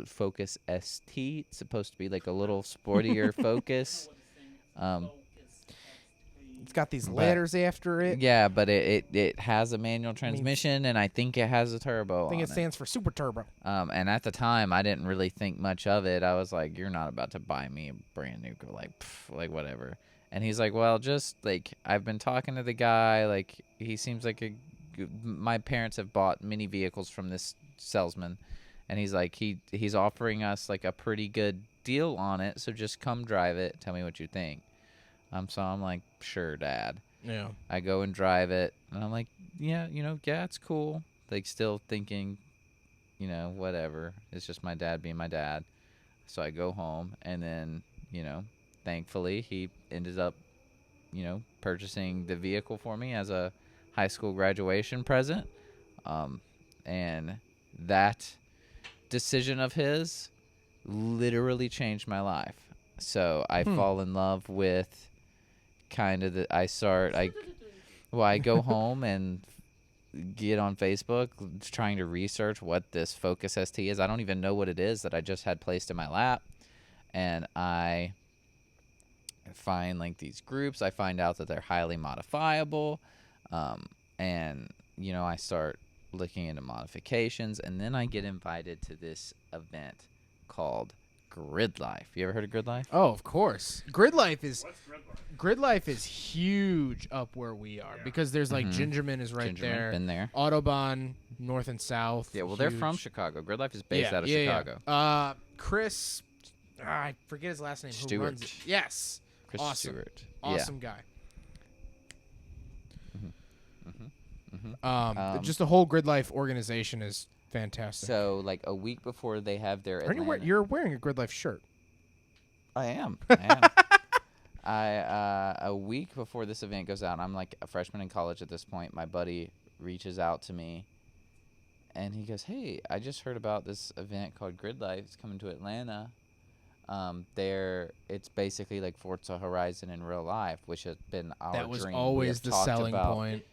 Speaker 4: Focus ST. It's supposed to be like a little sportier Focus.
Speaker 3: It's got these letters after it.
Speaker 4: Yeah, but it has a manual transmission, and I think it has a turbo.
Speaker 3: I think
Speaker 4: on
Speaker 3: it stands for Super Turbo.
Speaker 4: And at the time, I didn't really think much of it. I was like, "You're not about to buy me a brand new, like whatever." And he's like, "Well, just like I've been talking to the guy. Like, he seems like my parents have bought many vehicles from this salesman, and he's like, he's offering us like a pretty good deal on it. So just come drive it. Tell me what you think." So I'm like, "Sure, Dad."
Speaker 3: Yeah.
Speaker 4: I go and drive it, and I'm like, yeah, it's cool. Like, still thinking, whatever. It's just my dad being my dad. So I go home, and then, thankfully, he ended up, purchasing the vehicle for me as a high school graduation present. And that decision of his literally changed my life. So I fall in love with kind of I go home and get on Facebook trying to research what this Focus ST is. I don't even know what it is that I just had placed in my lap. And I find like these groups. I find out that they're highly modifiable. And, I start looking into modifications. And then I get invited to this event called Grid Life. You ever heard of Grid Life?
Speaker 3: Oh, of course. Grid Life is
Speaker 2: What's Grid Life?
Speaker 3: Grid Life is huge up where we are because there's like Gingerman is right
Speaker 4: Gingerman,
Speaker 3: there.
Speaker 4: been there.
Speaker 3: Autobahn, north and south.
Speaker 4: Yeah, well, they're from
Speaker 3: huge.
Speaker 4: Chicago. Grid Life is based out of
Speaker 3: Yeah.
Speaker 4: Chicago.
Speaker 3: Chris, I forget his last name. Who
Speaker 4: Stewart.
Speaker 3: runs it? Yes.
Speaker 4: Chris
Speaker 3: awesome.
Speaker 4: Stewart.
Speaker 3: Awesome guy.
Speaker 4: Um,
Speaker 3: Just the whole Grid Life organization is fantastic.
Speaker 4: So, like, a week before they have their Atlanta...
Speaker 3: You're wearing a Grid Life shirt.
Speaker 4: I am. A week before this event goes out, I'm like a freshman in college at this point. My buddy reaches out to me and he goes, "Hey, I just heard about this event called Grid Life. It's coming to Atlanta. It's basically like Forza Horizon in real life, which has been our
Speaker 3: That was
Speaker 4: dream. We
Speaker 3: always
Speaker 4: have
Speaker 3: the
Speaker 4: talked
Speaker 3: selling
Speaker 4: about-
Speaker 3: point.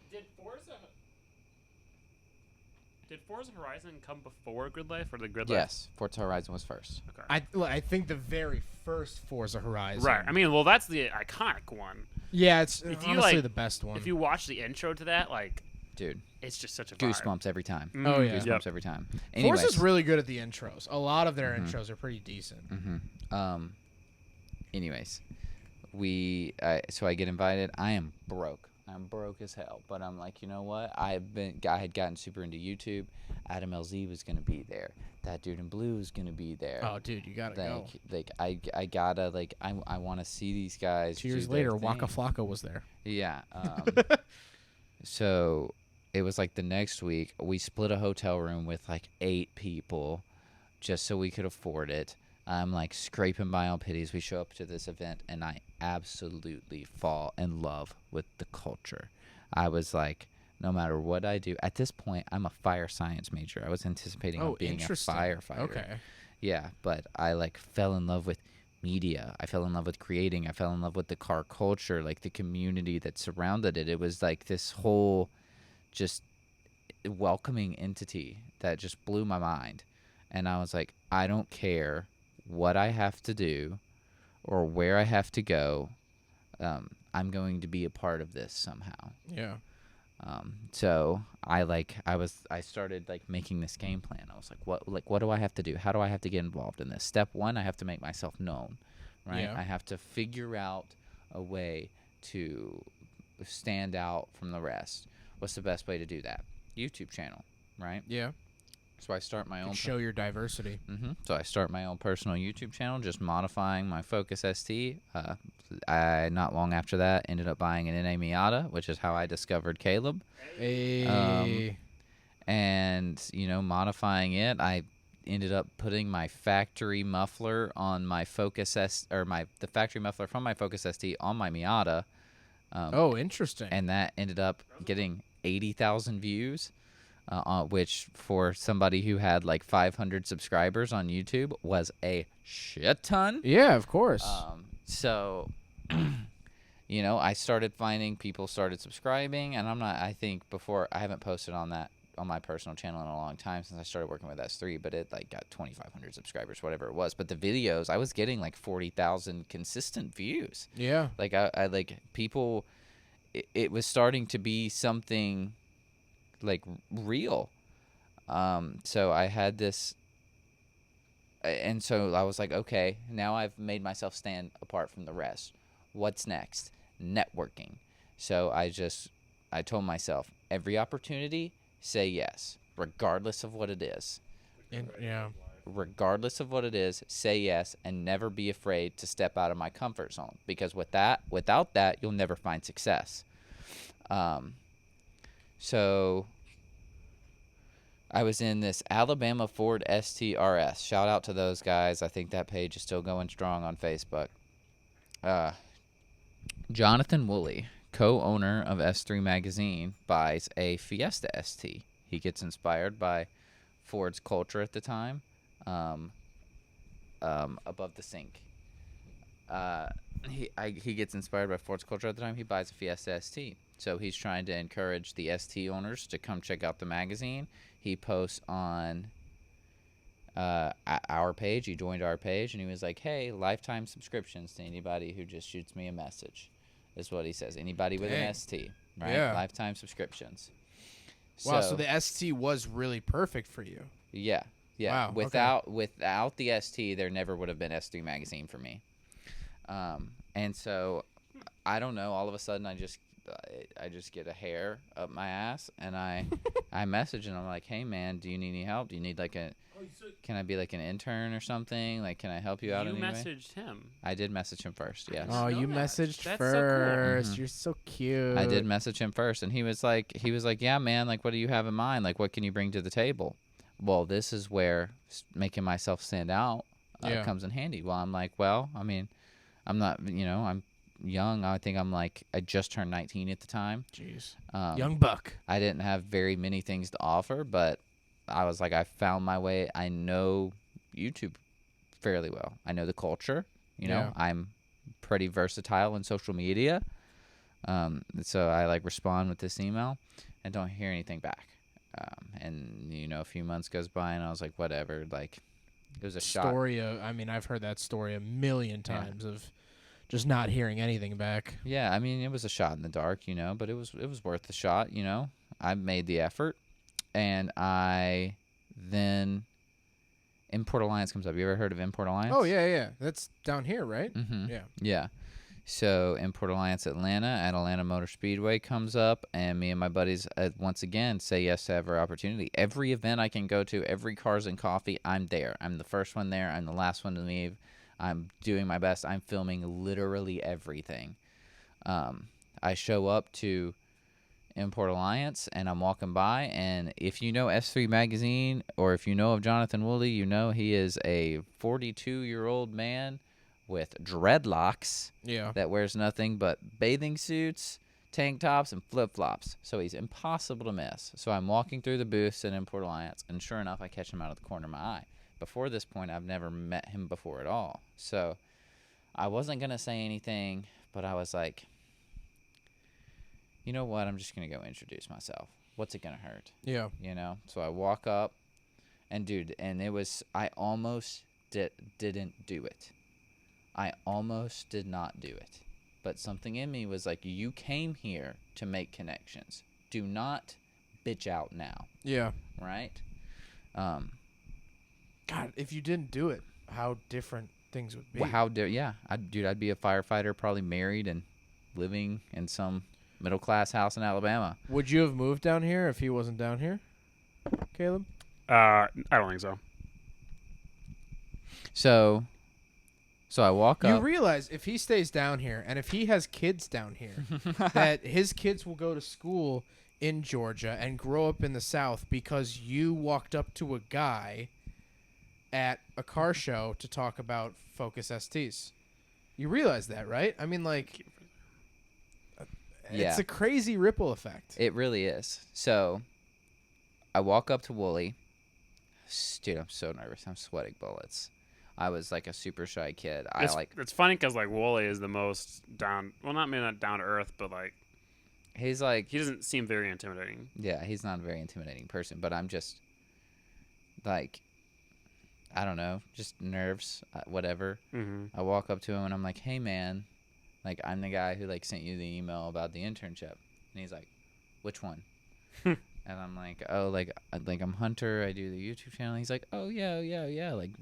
Speaker 2: Did Forza Horizon come before Grid Life or the Grid Life?
Speaker 4: Yes, Forza Horizon was first.
Speaker 2: Okay.
Speaker 3: I think the very first Forza Horizon.
Speaker 2: Right. I mean, well, that's the iconic one.
Speaker 3: Yeah, it's
Speaker 2: If you,
Speaker 3: honestly
Speaker 2: like-
Speaker 3: the best one.
Speaker 2: If you watch the intro to that, like,
Speaker 4: Dude,
Speaker 2: it's just such a vibe.
Speaker 4: goosebumps every time.
Speaker 3: Oh, yeah.
Speaker 4: Goosebumps
Speaker 2: Yep.
Speaker 4: every time. Anyways,
Speaker 3: Forza's really good at the intros. A lot of their
Speaker 4: Mhm.
Speaker 3: intros are pretty decent.
Speaker 4: anyways, so I get invited. I am broke. I'm broke as hell. But I'm like, you know what? I had gotten super into YouTube. Adam LZ was gonna be there. That dude in blue was gonna be there.
Speaker 3: Oh, dude, you gotta go.
Speaker 4: I gotta I want to see these guys.
Speaker 3: 2 years
Speaker 4: do their
Speaker 3: later, Waka
Speaker 4: thing.
Speaker 3: Flocka was there.
Speaker 4: Yeah. So it was like the next week we split a hotel room with like 8 people, just so we could afford it. I'm like scraping my own pities. We show up to this event and I absolutely fall in love with the culture. I was like, no matter what I do, at this point I'm a fire science major. I was anticipating on being a
Speaker 3: interesting.
Speaker 4: firefighter.
Speaker 3: Okay.
Speaker 4: Yeah, but I like fell in love with media. I fell in love with creating. I fell in love with the car culture, like the community that surrounded it. It was like this whole just welcoming entity that just blew my mind. And I was like, I don't care what I have to do or where I have to go. I'm going to be a part of this somehow.
Speaker 3: Yeah.
Speaker 4: So I started like making this game plan. I was like, what do I have to do? How do I have to get involved in this? Step 1, I have to make myself known, right?
Speaker 3: Yeah.
Speaker 4: I have to figure out a way to stand out from the rest. What's the best way to do that? YouTube channel, right?
Speaker 3: Yeah.
Speaker 4: So I start my own.
Speaker 3: Show your diversity.
Speaker 4: So I start my own personal YouTube channel, just modifying my Focus ST. I not long after that ended up buying an NA Miata, which is how I discovered Caleb.
Speaker 3: Hey.
Speaker 4: And modifying it, I ended up putting my factory muffler on my the factory muffler from my Focus ST on my Miata.
Speaker 3: Oh, interesting.
Speaker 4: And that ended up getting 80,000 views. Which for somebody who had like 500 subscribers on YouTube was a shit ton.
Speaker 3: Yeah, of course.
Speaker 4: So, I started finding people started subscribing, and I haven't posted on my personal channel in a long time since I started working with S3, but it like got 2,500 subscribers, whatever it was. But the videos, I was getting like 40,000 consistent views.
Speaker 3: yeah.
Speaker 4: Like I like people, it was starting to be something like real. So I had this, and so I was like, okay, now I've made myself stand apart from the rest. What's next? Networking. So I told myself, every opportunity, say yes, regardless of what it is.
Speaker 3: Yeah.
Speaker 4: Regardless of what it is, say yes, and never be afraid to step out of my comfort zone, because without that, you'll never find success. So I was in this Alabama Ford STRS. Shout out to those guys. I think that page is still going strong on Facebook. Jonathan Woolley, co-owner of S3 Magazine, buys a Fiesta ST. He gets inspired by Ford's culture at the time, above the sink. He gets inspired by Ford's culture at the time. He buys a Fiesta ST. So he's trying to encourage the ST owners to come check out the magazine. He posts on our page. He joined our page, and he was like, hey, lifetime subscriptions to anybody who just shoots me a message, is what he says. Anybody with
Speaker 3: Dang.
Speaker 4: an ST, right?
Speaker 3: Yeah.
Speaker 4: Lifetime subscriptions.
Speaker 3: Wow, so the ST was really perfect for you.
Speaker 4: Yeah.
Speaker 3: Wow, okay.
Speaker 4: Without the ST, there never would have been S3 Magazine for me. And so, I don't know, all of a sudden I just get a hair up my ass, and I message, and I'm like, hey man, do you need any help? Do you need like can I be like an intern or something? Like, can I help you out
Speaker 2: You
Speaker 4: in any way?
Speaker 2: messaged him.
Speaker 4: I did message him first, yes.
Speaker 3: Oh, you
Speaker 2: know that.
Speaker 3: messaged
Speaker 2: That's so cool.
Speaker 3: first.
Speaker 4: Mhm.
Speaker 3: You're so cute.
Speaker 4: I did message him first, and he was like, yeah, man, like, what do you have in mind? Like, what can you bring to the table? Well, this is where making myself stand out
Speaker 3: Yeah.
Speaker 4: comes in handy. Well, I'm like, well, I mean, I'm not, I'm young. I think I just turned 19 at the time.
Speaker 3: Jeez.
Speaker 4: Um,
Speaker 3: Young buck.
Speaker 4: I didn't have very many things to offer, but I was like, I found my way. I know YouTube fairly well. I know the culture. You know,
Speaker 3: Yeah.
Speaker 4: I'm pretty versatile in social media. So I like respond with this email and don't hear anything back. And you know, a few months goes by and I was like, whatever. Like, it was a shot.
Speaker 3: I mean, I've heard that story a million
Speaker 4: Yeah.
Speaker 3: times of just not hearing anything back.
Speaker 4: Yeah, I mean, it was a shot in the dark, you know, but it was worth the shot, you know. I made the effort, and I then Import Alliance comes up. You ever heard of Import Alliance?
Speaker 3: Oh yeah. That's down here, right?
Speaker 4: Mm-hmm.
Speaker 3: Yeah.
Speaker 4: Yeah. So Import Alliance Atlanta at Atlanta Motor Speedway comes up, and me and my buddies once again say yes to every opportunity. Every event I can go to, every Cars and Coffee, I'm there. I'm the first one there. I'm the last one to leave. I'm doing my best. I'm filming literally everything. I show up to Import Alliance, and I'm walking by, and if you know S3 Magazine, or if you know of Jonathan Woolley, you know he is a 42-year-old man with dreadlocks
Speaker 3: Yeah.
Speaker 4: that wears nothing but bathing suits, tank tops, and flip-flops. So he's impossible to miss. So I'm walking through the booths at Import Alliance, and sure enough, I catch him out of the corner of my eye. Before this point, I've never met him before at all. So I wasn't going to say anything, but I was like, you know what? I'm just going to go introduce myself. What's it going to hurt?
Speaker 3: Yeah.
Speaker 4: You know? So I walk up, and dude, and it was, I almost didn't do it. I almost did not do it. But something in me was like, you came here to make connections. Do not bitch out now,
Speaker 3: Yeah.
Speaker 4: right?
Speaker 3: God, if you didn't do it, how different things would be.
Speaker 4: Well, how dare, yeah. I'd be a firefighter, probably married and living in some middle-class house in Alabama.
Speaker 3: Would you have moved down here if he wasn't down here, Caleb?
Speaker 2: I don't think so.
Speaker 4: So I walk
Speaker 3: You
Speaker 4: up.
Speaker 3: realize if he stays down here and if he has kids down here, that his kids will go to school in Georgia and grow up in the South because you walked up to a guy at a car show to talk about Focus STs. You realize that, right? I mean, like,
Speaker 4: Yeah.
Speaker 3: it's a crazy ripple effect.
Speaker 4: It really is. So I walk up to Wooly. Dude, I'm so nervous. I'm sweating bullets. I was like a super shy kid.
Speaker 2: It's funny because like Wooly is the most down. Well, not maybe not down to earth, but like
Speaker 4: He's like,
Speaker 2: he doesn't seem very intimidating.
Speaker 4: yeah, he's not a very intimidating person, but I'm just like, I don't know, just nerves, whatever.
Speaker 2: Mm-hmm.
Speaker 4: I walk up to him and I'm like, hey man, like I'm the guy who like sent you the email about the internship. And he's like, which one? And I'm like, oh, like I'm Hunter. I do the YouTube channel. He's like, oh yeah.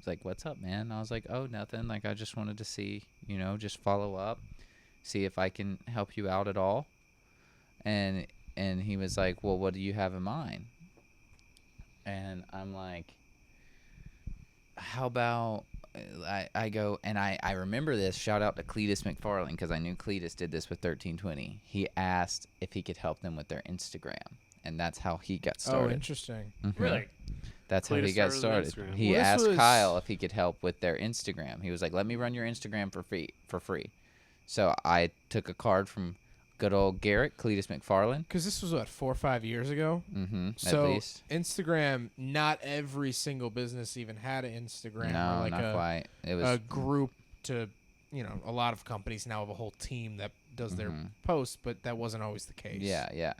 Speaker 4: Like what's up, man? And I was like, oh, nothing. Like I just wanted to see, you know, just follow up, see if I can help you out at all. And he was like, well, what do you have in mind? And I'm like, how about I go, and I remember this. Shout out to Cletus McFarlane because I knew Cletus did this with 1320. He asked if he could help them with their Instagram, and that's how he got
Speaker 3: Oh,
Speaker 4: started.
Speaker 3: interesting.
Speaker 4: Mhm.
Speaker 2: Really?
Speaker 4: That's how he
Speaker 2: Cletus
Speaker 4: got
Speaker 2: started with
Speaker 4: started.
Speaker 2: Instagram.
Speaker 4: He
Speaker 3: Well, this
Speaker 4: asked
Speaker 3: was-
Speaker 4: Kyle if he could help with their Instagram. He was like, "Let me run your Instagram for free." So I took a card from good old Garrett Cletus McFarlane.
Speaker 3: Because this was, what, 4 or 5 years ago?
Speaker 4: Mm-hmm.
Speaker 3: So
Speaker 4: at least.
Speaker 3: Instagram, not every single business even had an Instagram.
Speaker 4: No,
Speaker 3: or like
Speaker 4: not
Speaker 3: a,
Speaker 4: quite. It was
Speaker 3: a group to, you know, a lot of companies now have a whole team that does their
Speaker 4: Mhm.
Speaker 3: posts, but that wasn't always the case.
Speaker 4: Yeah.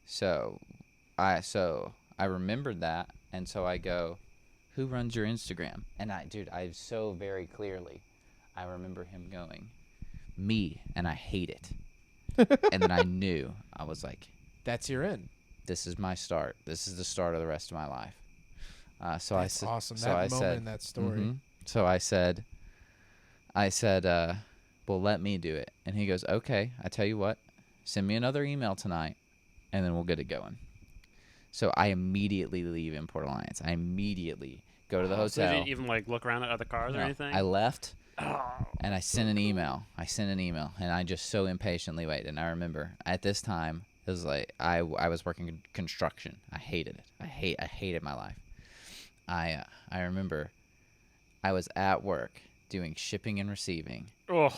Speaker 4: So I remembered that, and so I go, "Who runs your Instagram?" And I so very clearly, I remember him going, "Me," and I hate it. And then I knew, I was like,
Speaker 3: That's your end.
Speaker 4: "This is my start. This is the start of the rest of my life." So
Speaker 3: That's
Speaker 4: I said,
Speaker 3: awesome.
Speaker 4: So
Speaker 3: That
Speaker 4: I
Speaker 3: moment
Speaker 4: said,
Speaker 3: in that story.
Speaker 4: mhm. So I said, well, let me do it. And he goes, okay, I tell you what, send me another email tonight, and then we'll get it going. So I immediately leave Import Alliance. I immediately go to the
Speaker 2: So you
Speaker 4: hotel.
Speaker 2: didn't even like look around at other cars or
Speaker 4: No,
Speaker 2: anything?
Speaker 4: I left,
Speaker 2: Oh.
Speaker 4: and I sent an email. And I just so impatiently waited. And I remember at this time, it was like I was working in construction. I hated it. I hated my life. I remember I was at work doing shipping and receiving.
Speaker 2: Oh,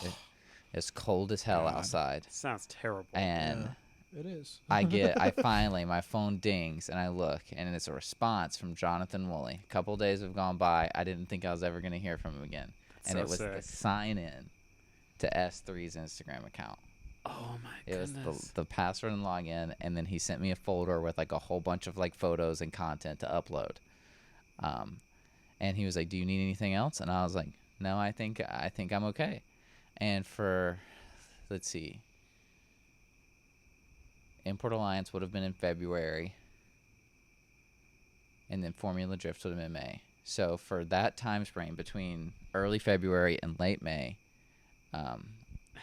Speaker 4: It's cold as hell
Speaker 3: God.
Speaker 4: outside,
Speaker 2: sounds terrible.
Speaker 4: and
Speaker 3: It is.
Speaker 4: I finally, my phone dings and I look and it's a response from Jonathan Woolley. A couple days have gone by. I didn't think I was ever going to hear from him again. And
Speaker 2: So
Speaker 4: it was
Speaker 2: sick.
Speaker 4: the sign in to S3's Instagram account.
Speaker 2: Oh my
Speaker 4: It was
Speaker 2: goodness.
Speaker 4: the password and login, and then he sent me a folder with like a whole bunch of like photos and content to upload. And he was like, "Do you need anything else?" And I was like, "No, I think I'm okay." And for, let's see, Import Alliance would have been in February, and then Formula Drift would have been May. So for that time frame between early February and late May,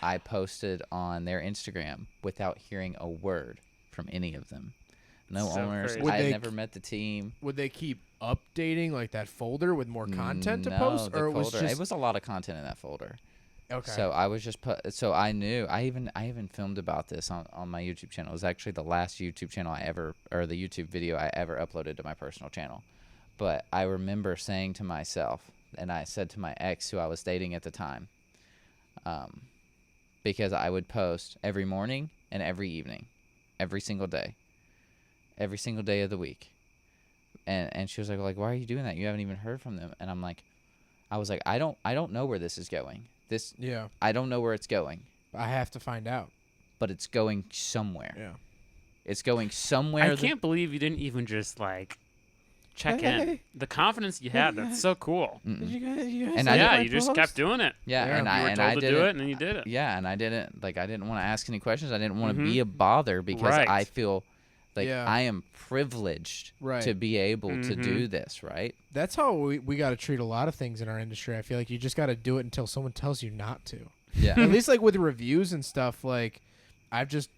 Speaker 4: I posted on their Instagram without hearing a word from any of them. No
Speaker 2: So
Speaker 4: owners.
Speaker 2: crazy.
Speaker 3: Would
Speaker 4: I had
Speaker 3: they-
Speaker 4: never met the team.
Speaker 3: Would they keep updating like that folder with more content to
Speaker 4: No,
Speaker 3: post,
Speaker 4: the
Speaker 3: or it was
Speaker 4: folder-
Speaker 3: just
Speaker 4: it was a lot of content in that folder.
Speaker 3: okay?
Speaker 4: So I was just so I knew I even filmed about this on my YouTube channel. It was actually the last YouTube channel the YouTube video I ever uploaded to my personal channel. But I remember saying to myself, and I said to my ex who I was dating at the time, because I would post every morning and every evening, every single day of the week. And she was like, why are you doing that? You haven't even heard from them. And I was like, I don't know where this is going.
Speaker 3: yeah,
Speaker 4: I don't know where it's going,
Speaker 3: I have to find out.
Speaker 4: but it's going somewhere.
Speaker 3: Yeah.
Speaker 4: It's going somewhere.
Speaker 2: I can't believe you didn't even just like check in.
Speaker 3: Hey.
Speaker 2: The confidence you had, that's so cool.
Speaker 3: Did you guys
Speaker 4: And
Speaker 3: see
Speaker 4: I
Speaker 2: Yeah,
Speaker 3: my
Speaker 2: you just
Speaker 3: post?
Speaker 2: kept doing it.
Speaker 4: Yeah,
Speaker 3: Yeah.
Speaker 4: and
Speaker 2: You
Speaker 4: I
Speaker 2: were
Speaker 4: and
Speaker 2: told
Speaker 4: I
Speaker 2: to
Speaker 4: didn't.
Speaker 2: do it, and then you did it.
Speaker 4: Yeah, and I didn't want to ask any questions. I didn't want to be a bother because
Speaker 2: Right.
Speaker 4: I feel like
Speaker 3: Yeah.
Speaker 4: I am privileged
Speaker 3: Right.
Speaker 4: to be able to do this. Right.
Speaker 3: That's how we got to treat a lot of things in our industry. I feel like you just got to do it until someone tells you not to.
Speaker 4: Yeah.
Speaker 3: At least like with reviews and stuff, like I've just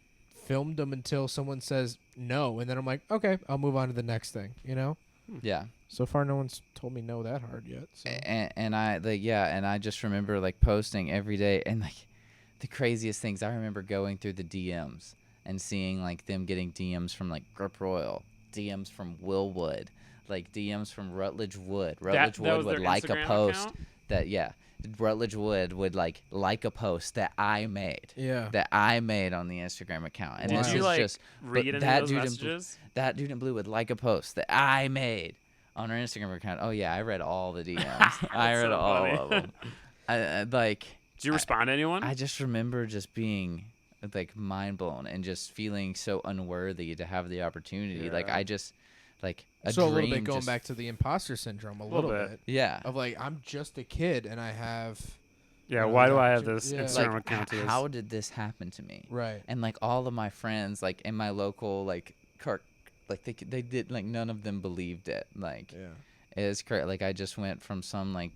Speaker 3: filmed them until someone says no, and then I'm like, okay, I'll move on to the next thing. You know.
Speaker 4: Yeah.
Speaker 3: So far, no one's told me no that hard yet. So.
Speaker 4: And I just remember like posting every day, and like the craziest things. I remember going through the DMs and seeing like them getting DMs from like Grip Royal, DMs from Willwood, like DMs from Rutledge Wood. Rutledge
Speaker 2: that
Speaker 4: Wood
Speaker 2: was
Speaker 4: would
Speaker 2: their
Speaker 4: like
Speaker 2: Instagram
Speaker 4: a post
Speaker 2: account?
Speaker 4: that Rutledge Wood would like a post that I made.
Speaker 3: Yeah.
Speaker 4: That I made on the Instagram account, and
Speaker 2: Did
Speaker 4: this
Speaker 2: you
Speaker 4: is
Speaker 2: like
Speaker 4: just
Speaker 2: read
Speaker 4: but
Speaker 2: any
Speaker 4: that
Speaker 2: of those
Speaker 4: dude in
Speaker 2: messages?
Speaker 4: that dude in blue would like a post that I made on her Instagram account. Oh yeah, I read all the DMs. I read
Speaker 2: so
Speaker 4: all
Speaker 2: funny.
Speaker 4: of them. I like.
Speaker 2: Did you respond to anyone?
Speaker 4: I just remember just being like mind blown and just feeling so unworthy to have the opportunity. Like
Speaker 2: Yeah.
Speaker 4: I just like a
Speaker 3: So a
Speaker 4: dream.
Speaker 3: little bit going
Speaker 4: just-
Speaker 3: back to the imposter syndrome, a
Speaker 2: Little
Speaker 3: little
Speaker 2: bit.
Speaker 3: bit
Speaker 4: Yeah.
Speaker 3: of like I'm just a kid and I have
Speaker 2: yeah,
Speaker 3: know,
Speaker 2: why do
Speaker 3: that
Speaker 2: I have
Speaker 3: too.
Speaker 2: this
Speaker 3: Yeah.
Speaker 2: Instagram
Speaker 4: Like
Speaker 2: account to this?
Speaker 4: how did this happen to me?
Speaker 3: right.
Speaker 4: And like all of my friends, like in my local like like they did like none of them believed it. Like
Speaker 3: Yeah.
Speaker 4: it's crazy. Like I just went from some like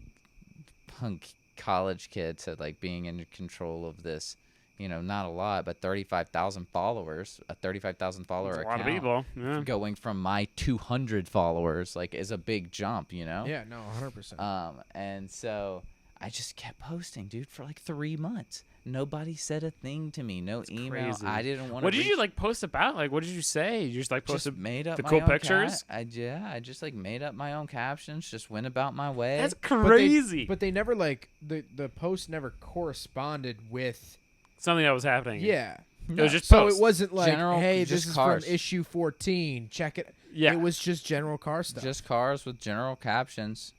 Speaker 4: punk college kid to like being in control of this, not a lot, but 35,000 followers, a 35,000 follower
Speaker 2: That's a lot
Speaker 4: account.
Speaker 2: of people. Yeah.
Speaker 4: Going from my 200 followers like is a big jump,
Speaker 3: Yeah, no, 100%.
Speaker 4: And so I just kept posting, dude, for like 3 months. Nobody said a thing to me. No email.
Speaker 2: crazy.
Speaker 4: I didn't want to.
Speaker 2: What did you like post about? Like, what did you say? You just like
Speaker 4: Just
Speaker 2: posted
Speaker 4: made up
Speaker 2: the
Speaker 4: my
Speaker 2: cool
Speaker 4: own
Speaker 2: pictures?
Speaker 4: I just like made up my own captions. Just went about my way.
Speaker 2: That's
Speaker 3: But they-
Speaker 2: crazy.
Speaker 3: But they never like the post never corresponded with
Speaker 2: Something that was happening.
Speaker 3: yeah.
Speaker 2: It was just
Speaker 3: So
Speaker 2: posts.
Speaker 3: it wasn't like,
Speaker 4: General-
Speaker 3: hey,
Speaker 4: just
Speaker 3: this is
Speaker 4: cars.
Speaker 3: from issue 14. Check it.
Speaker 2: Yeah.
Speaker 3: It was just general car stuff.
Speaker 4: just cars with general captions.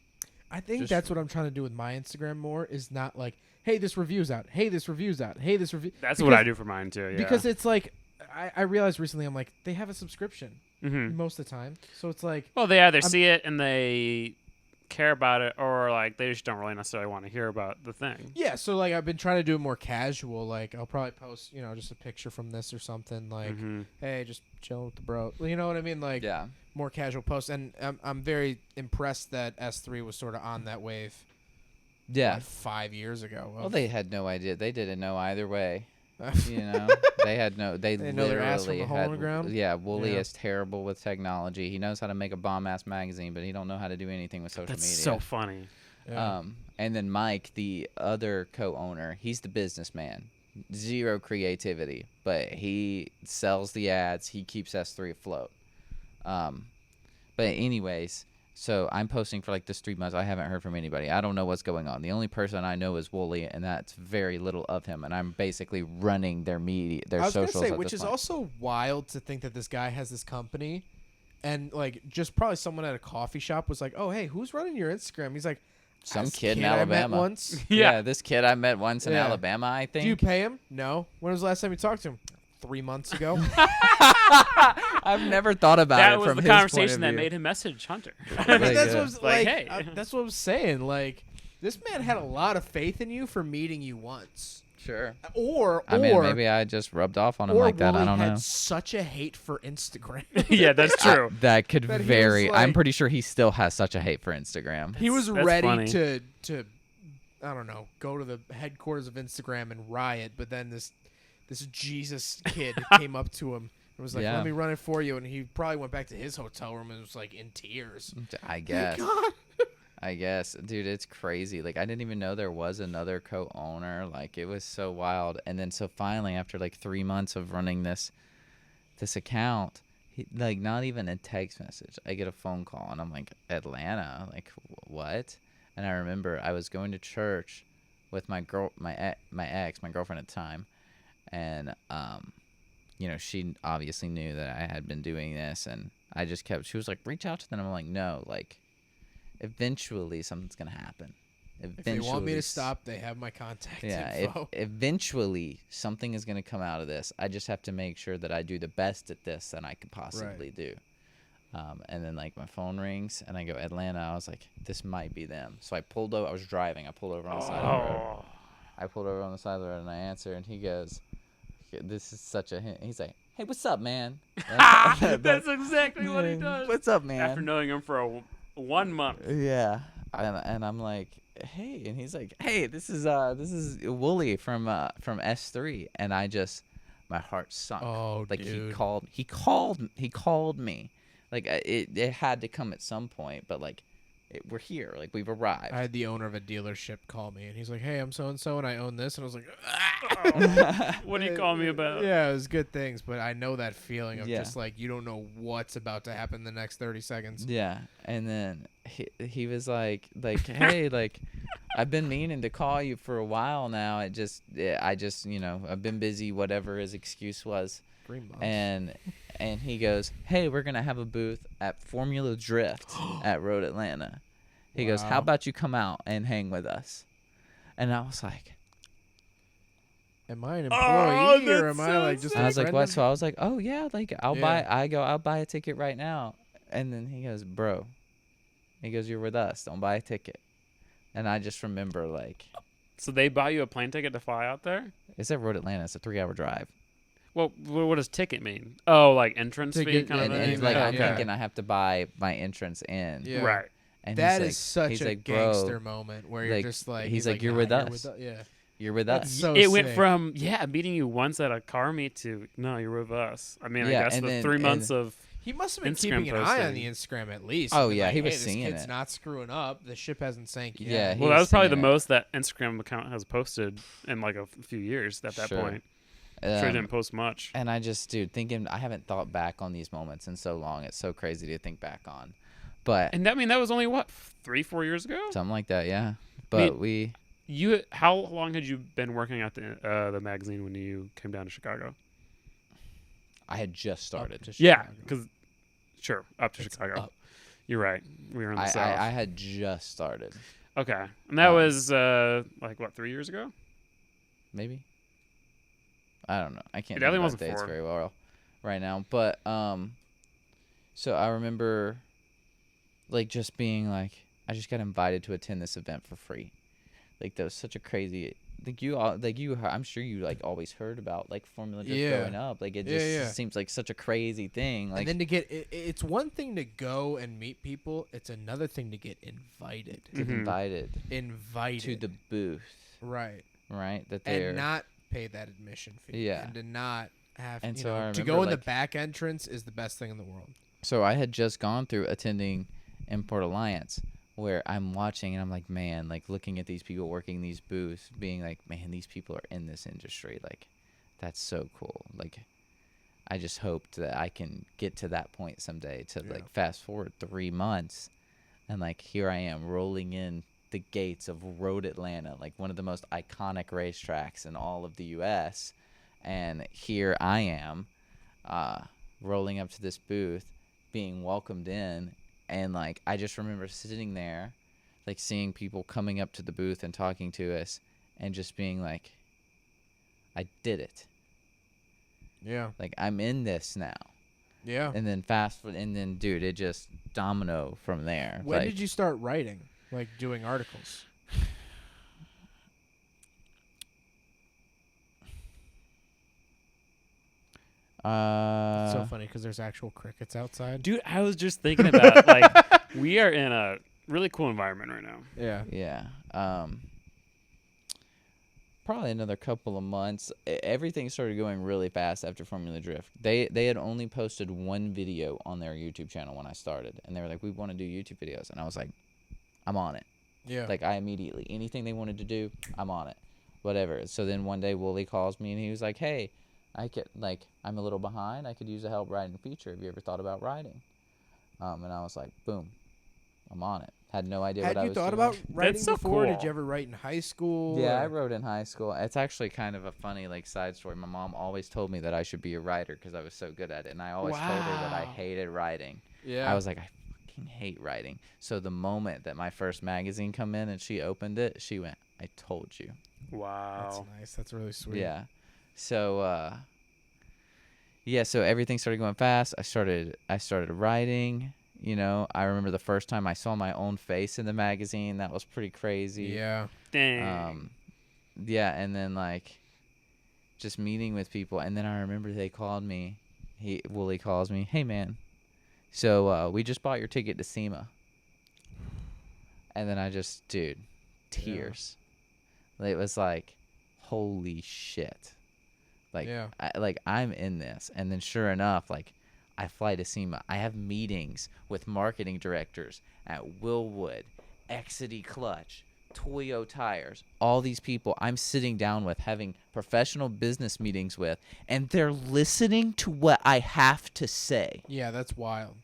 Speaker 3: I think
Speaker 4: just-
Speaker 3: that's what I'm trying to do with my Instagram more is not like, hey, this review's out. Hey, this review's out. Hey, this review.
Speaker 2: That's what I do for mine too. Yeah.
Speaker 3: Because it's like, I realized recently, I'm like, they have a subscription
Speaker 2: Mhm.
Speaker 3: most of the time. So it's like,
Speaker 2: Well, they either see it and they care about it, or like they just don't really necessarily want to hear about the thing.
Speaker 3: yeah. So like, I've been trying to do it more casual. Like, I'll probably post, just a picture from this or something. Like,
Speaker 2: Mhm.
Speaker 3: hey, just chilling with the bro. You know what I mean? Like,
Speaker 4: Yeah.
Speaker 3: more casual posts. And I'm very impressed that S3 was sort of on that wave.
Speaker 4: Yeah.
Speaker 3: what, 5 years ago.
Speaker 4: Well, they had no idea. They didn't know either way.
Speaker 3: they
Speaker 4: They had no. They
Speaker 3: They know their ass from
Speaker 4: literally
Speaker 3: a hole in the
Speaker 4: had.
Speaker 3: ground?
Speaker 4: Yeah, Wooly
Speaker 3: Yeah.
Speaker 4: is terrible with technology. He knows how to make a bomb ass magazine, but he don't know how to do anything with social
Speaker 2: That's
Speaker 4: media.
Speaker 2: so funny.
Speaker 4: And then Mike, the other co-owner, he's the businessman. Zero creativity, but he sells the ads. He keeps S3 afloat. But anyways, So I'm posting for like this 3 months. I haven't heard from anybody. I don't know what's going on. The only person I know is Wooly, and that's very little of him. And I'm basically running their media, their
Speaker 3: I was gonna
Speaker 4: socials.
Speaker 3: say,
Speaker 4: at
Speaker 3: which
Speaker 4: this
Speaker 3: is
Speaker 4: point.
Speaker 3: also wild to think that this guy has this company, and like just probably someone at a coffee shop was like, "Oh, hey, who's running your Instagram?" He's like,
Speaker 4: Some
Speaker 3: "This
Speaker 4: kid in
Speaker 3: I met
Speaker 4: Alabama."
Speaker 3: once.
Speaker 4: Yeah, this kid I met once in
Speaker 3: Yeah.
Speaker 4: Alabama, I think.
Speaker 3: Do you pay him? No. When was the last time you talked to him? 3 months ago.
Speaker 4: I've never thought about
Speaker 2: That
Speaker 4: it
Speaker 2: was
Speaker 4: from
Speaker 2: the
Speaker 4: his point
Speaker 2: conversation
Speaker 4: of
Speaker 2: that
Speaker 4: view.
Speaker 2: made him message Hunter.
Speaker 3: I mean, that's
Speaker 4: yeah.
Speaker 3: what I'm,
Speaker 2: Like,
Speaker 3: like.
Speaker 2: hey.
Speaker 3: That's what I'm saying. Like, this man had a lot of faith in you for meeting you once,
Speaker 4: Sure.
Speaker 3: or
Speaker 4: I mean, maybe I just rubbed off on him
Speaker 3: or
Speaker 4: like that. I
Speaker 3: Wooly
Speaker 4: don't
Speaker 3: had
Speaker 4: know.
Speaker 3: such a hate for Instagram.
Speaker 2: Yeah, that's true.
Speaker 4: That could
Speaker 3: That he was
Speaker 4: vary. I'm
Speaker 3: like-
Speaker 4: pretty sure he still has such a hate for Instagram.
Speaker 3: He was
Speaker 2: That's
Speaker 3: ready
Speaker 2: funny.
Speaker 3: to I don't know, go to the headquarters of Instagram and riot, but then this Jesus kid came up to him and was like,
Speaker 4: Yeah.
Speaker 3: "Let me run it for you," and he probably went back to his hotel room and was like in tears.
Speaker 4: I guess.
Speaker 3: God.
Speaker 4: I guess, dude, it's crazy. Like, I didn't even know there was another co-owner. Like, it was so wild. And then, so finally, after like 3 months of running this account, like, not even a text message, I get a phone call, and I'm like, Atlanta, like, what? And I remember I was going to church with my ex, my girlfriend at the time, and you know, she obviously knew that I had been doing this, and I just kept. She was like, "Reach out to them." I'm like, "No, like, eventually something's gonna happen.
Speaker 3: If they want me to stop, they have my contact info.
Speaker 4: Eventually something is gonna come out of this. I just have to make sure that I do the best at this that I could possibly do." And then like my phone rings and I go, Atlanta. I was like, this might be them. So I pulled over. I was driving. I pulled over on the side of the road. I pulled over on the side of the road and I answer, and he goes, "This is such a hint." He's like, "Hey, what's up, man?"
Speaker 2: That's exactly what he does.
Speaker 4: What's up, man?
Speaker 2: After knowing him for 1 month.
Speaker 4: Yeah, and I'm like, "Hey," and he's like, "Hey, this is Wooly from S3," and I just, my heart sunk.
Speaker 3: Oh,
Speaker 4: like
Speaker 3: dude.
Speaker 4: he called me, like it had to come at some point, but like we're here, like we've arrived.
Speaker 3: I had the owner of a dealership call me, and he's like, "Hey, I'm so and so, and I own this," and I was like,
Speaker 2: What do you call me about?
Speaker 3: "Yeah, it was good things, but I know that feeling of
Speaker 4: Yeah.
Speaker 3: just like you don't know what's about to happen in the next 30 seconds."
Speaker 4: Yeah, and then he was like, "Hey, like, I've been meaning to call you for a while now. I just, you know, I've been busy, whatever his excuse was."
Speaker 3: 3 months.
Speaker 4: And he goes, "Hey, we're gonna have a booth at Formula Drift at Road Atlanta." He goes, "How
Speaker 3: Wow.
Speaker 4: about you come out and hang with us?" And I was like,
Speaker 3: Am I an employee or am
Speaker 2: that's
Speaker 3: I
Speaker 2: so
Speaker 3: like just?
Speaker 2: sick.
Speaker 3: a
Speaker 4: I was like,
Speaker 3: friend
Speaker 4: "What?"
Speaker 3: of-
Speaker 4: So I was like, "Oh yeah, like I'll
Speaker 3: Yeah.
Speaker 4: I'll buy a ticket right now." And then he goes, "Bro," he goes, "You're with us. Don't buy a ticket." And I just remember like,
Speaker 2: So they buy you a plane ticket to fly out there?
Speaker 4: it's at Road Atlanta. It's a 3-hour drive.
Speaker 2: Well, what does ticket mean? Oh, like entrance fee
Speaker 3: Ticket,
Speaker 2: kind
Speaker 3: yeah,
Speaker 2: of
Speaker 4: And
Speaker 2: thing?
Speaker 4: it's like, I'm
Speaker 3: Yeah.
Speaker 4: thinking I have to buy my entrance in.
Speaker 3: Yeah.
Speaker 2: Right.
Speaker 4: And
Speaker 3: That
Speaker 4: he's
Speaker 3: is such
Speaker 4: he's
Speaker 3: a
Speaker 4: like,
Speaker 3: gangster
Speaker 4: "Bro,
Speaker 3: moment where you're
Speaker 4: like,
Speaker 3: just like,
Speaker 4: he's like, "You're
Speaker 3: "Nah,
Speaker 4: with us."
Speaker 3: Yeah.
Speaker 4: you're with
Speaker 3: That's
Speaker 4: us."
Speaker 3: so
Speaker 2: It went
Speaker 3: sick.
Speaker 2: from, meeting you once at a car meet to, no, you're with us. I mean,
Speaker 4: Yeah,
Speaker 2: I guess
Speaker 4: and
Speaker 2: the
Speaker 4: then-
Speaker 2: 3 months of,
Speaker 3: He must have been
Speaker 2: Instagram
Speaker 3: keeping an eye on
Speaker 2: posting.
Speaker 3: the Instagram at least.
Speaker 4: Oh,
Speaker 3: Been
Speaker 4: yeah,
Speaker 3: like,
Speaker 4: he was
Speaker 3: hey,
Speaker 4: seeing
Speaker 3: this kid's
Speaker 4: it.
Speaker 3: not screwing up. The ship hasn't sank yet.
Speaker 4: Yeah, he
Speaker 2: well, that
Speaker 4: was
Speaker 2: was probably the
Speaker 4: seeing it.
Speaker 2: most that Instagram account has posted in like a few years at that
Speaker 4: Sure.
Speaker 2: point. Sure
Speaker 4: Um,
Speaker 2: didn't post much.
Speaker 4: And I just, dude, thinking, I haven't thought back on these moments in so long. It's so crazy to think back on. But
Speaker 2: And that was only what, 3-4 years ago?
Speaker 4: something like that, yeah. But
Speaker 2: mean, how long had you been working at the magazine when you came down to Chicago?
Speaker 4: I had just
Speaker 3: Up
Speaker 4: started.
Speaker 3: to
Speaker 2: Yeah,
Speaker 3: Chicago.
Speaker 2: because up to
Speaker 3: It's
Speaker 2: Chicago.
Speaker 3: up.
Speaker 2: You're right. We were in the
Speaker 4: I
Speaker 2: south.
Speaker 4: had just started,
Speaker 2: Okay, and that
Speaker 4: Um,
Speaker 2: was like what, 3 years ago?
Speaker 4: maybe. I don't know. I can't
Speaker 2: It definitely
Speaker 4: think about
Speaker 2: wasn't
Speaker 4: dates
Speaker 2: 4.
Speaker 4: very well right now. But so I remember, like, just being like, I just got invited to attend this event for free. Like, that was such a crazy. I'm sure you like always heard about like Formula Drift
Speaker 3: Yeah.
Speaker 4: growing up. Like, it
Speaker 3: Yeah,
Speaker 4: just
Speaker 3: yeah.
Speaker 4: seems like such a crazy thing. Like,
Speaker 3: and then to get it's one thing to go and meet people. It's another thing to get invited.
Speaker 4: to be
Speaker 2: Mhm.
Speaker 4: invited
Speaker 3: Invited
Speaker 4: to the booth,
Speaker 3: right,
Speaker 4: right? That they're
Speaker 3: and not pay that admission fee.
Speaker 4: Yeah.
Speaker 3: and to not have
Speaker 4: And
Speaker 3: you
Speaker 4: so
Speaker 3: know,
Speaker 4: I
Speaker 3: to
Speaker 4: remember,
Speaker 3: go in the
Speaker 4: like-
Speaker 3: back entrance is the best thing in the world.
Speaker 4: So I had just gone through attending Import Alliance, where I'm watching and I'm like, man, like looking at these people working these booths, being like, man, these people are in this industry. Like, that's so cool. Like, I just hoped that I can get to that point someday to
Speaker 3: Yeah.
Speaker 4: like fast forward 3 months. And like here I am rolling in the gates of Road Atlanta, like one of the most iconic racetracks in all of the US. And here I am rolling up to this booth, being welcomed in, and like I just remember sitting there, like seeing people coming up to the booth and talking to us, and just being like, I did it.
Speaker 3: Yeah.
Speaker 4: Like I'm in this now.
Speaker 3: Yeah.
Speaker 4: And then dude, it just domino from there.
Speaker 3: When
Speaker 4: like,
Speaker 3: did you start writing, like doing articles? It's so funny because there's actual crickets outside.
Speaker 2: Dude, I was just thinking about like we are in a really cool environment right now.
Speaker 3: Yeah.
Speaker 4: Yeah. Probably another couple of months. Everything started going really fast after Formula Drift. They had only posted one video on their YouTube channel when I started, and they were like, "We want to do YouTube videos," and I was like, "I'm on it."
Speaker 3: Yeah.
Speaker 4: Like I immediately, anything they wanted to do, I'm on it. Whatever. So then one day Wooly calls me and he was like, "Hey, I'm a little behind. I could use a help writing a feature. Have you ever thought about writing?" And I was like, boom, I'm on it. Had no idea what I was doing.
Speaker 3: Had you thought about writing
Speaker 2: so
Speaker 3: before?
Speaker 2: cool.
Speaker 3: Did you ever write in high school?
Speaker 4: Yeah, I
Speaker 3: or-
Speaker 4: wrote in high school. It's actually kind of a funny like side story. My mom always told me that I should be a writer because I was so good at it, and I always told her that I
Speaker 3: Wow.
Speaker 4: hated writing.
Speaker 3: Yeah.
Speaker 4: I was like, I fucking hate writing. So the moment that my first magazine come in and she opened it, she went, "I told you."
Speaker 2: Wow.
Speaker 3: That's nice. That's really sweet.
Speaker 4: Yeah. So yeah, so everything started going fast. I started writing, you know. I remember the first time I saw my own face in the magazine. That was pretty crazy.
Speaker 3: Yeah.
Speaker 2: Dang.
Speaker 4: Yeah, and then like just meeting with people, and then I remember they called me. Wooly calls me, "Hey man, so we just bought your ticket to SEMA." And then I just, dude, tears. It was like, holy shit. Like,
Speaker 3: Yeah.
Speaker 4: I'm in this. And then sure enough, like, I fly to SEMA. I have meetings with marketing directors at Willwood, Exity Clutch, Toyo Tires, all these people I'm sitting down with, having professional business meetings with, and they're listening to what I have to say.
Speaker 3: Yeah, that's wild.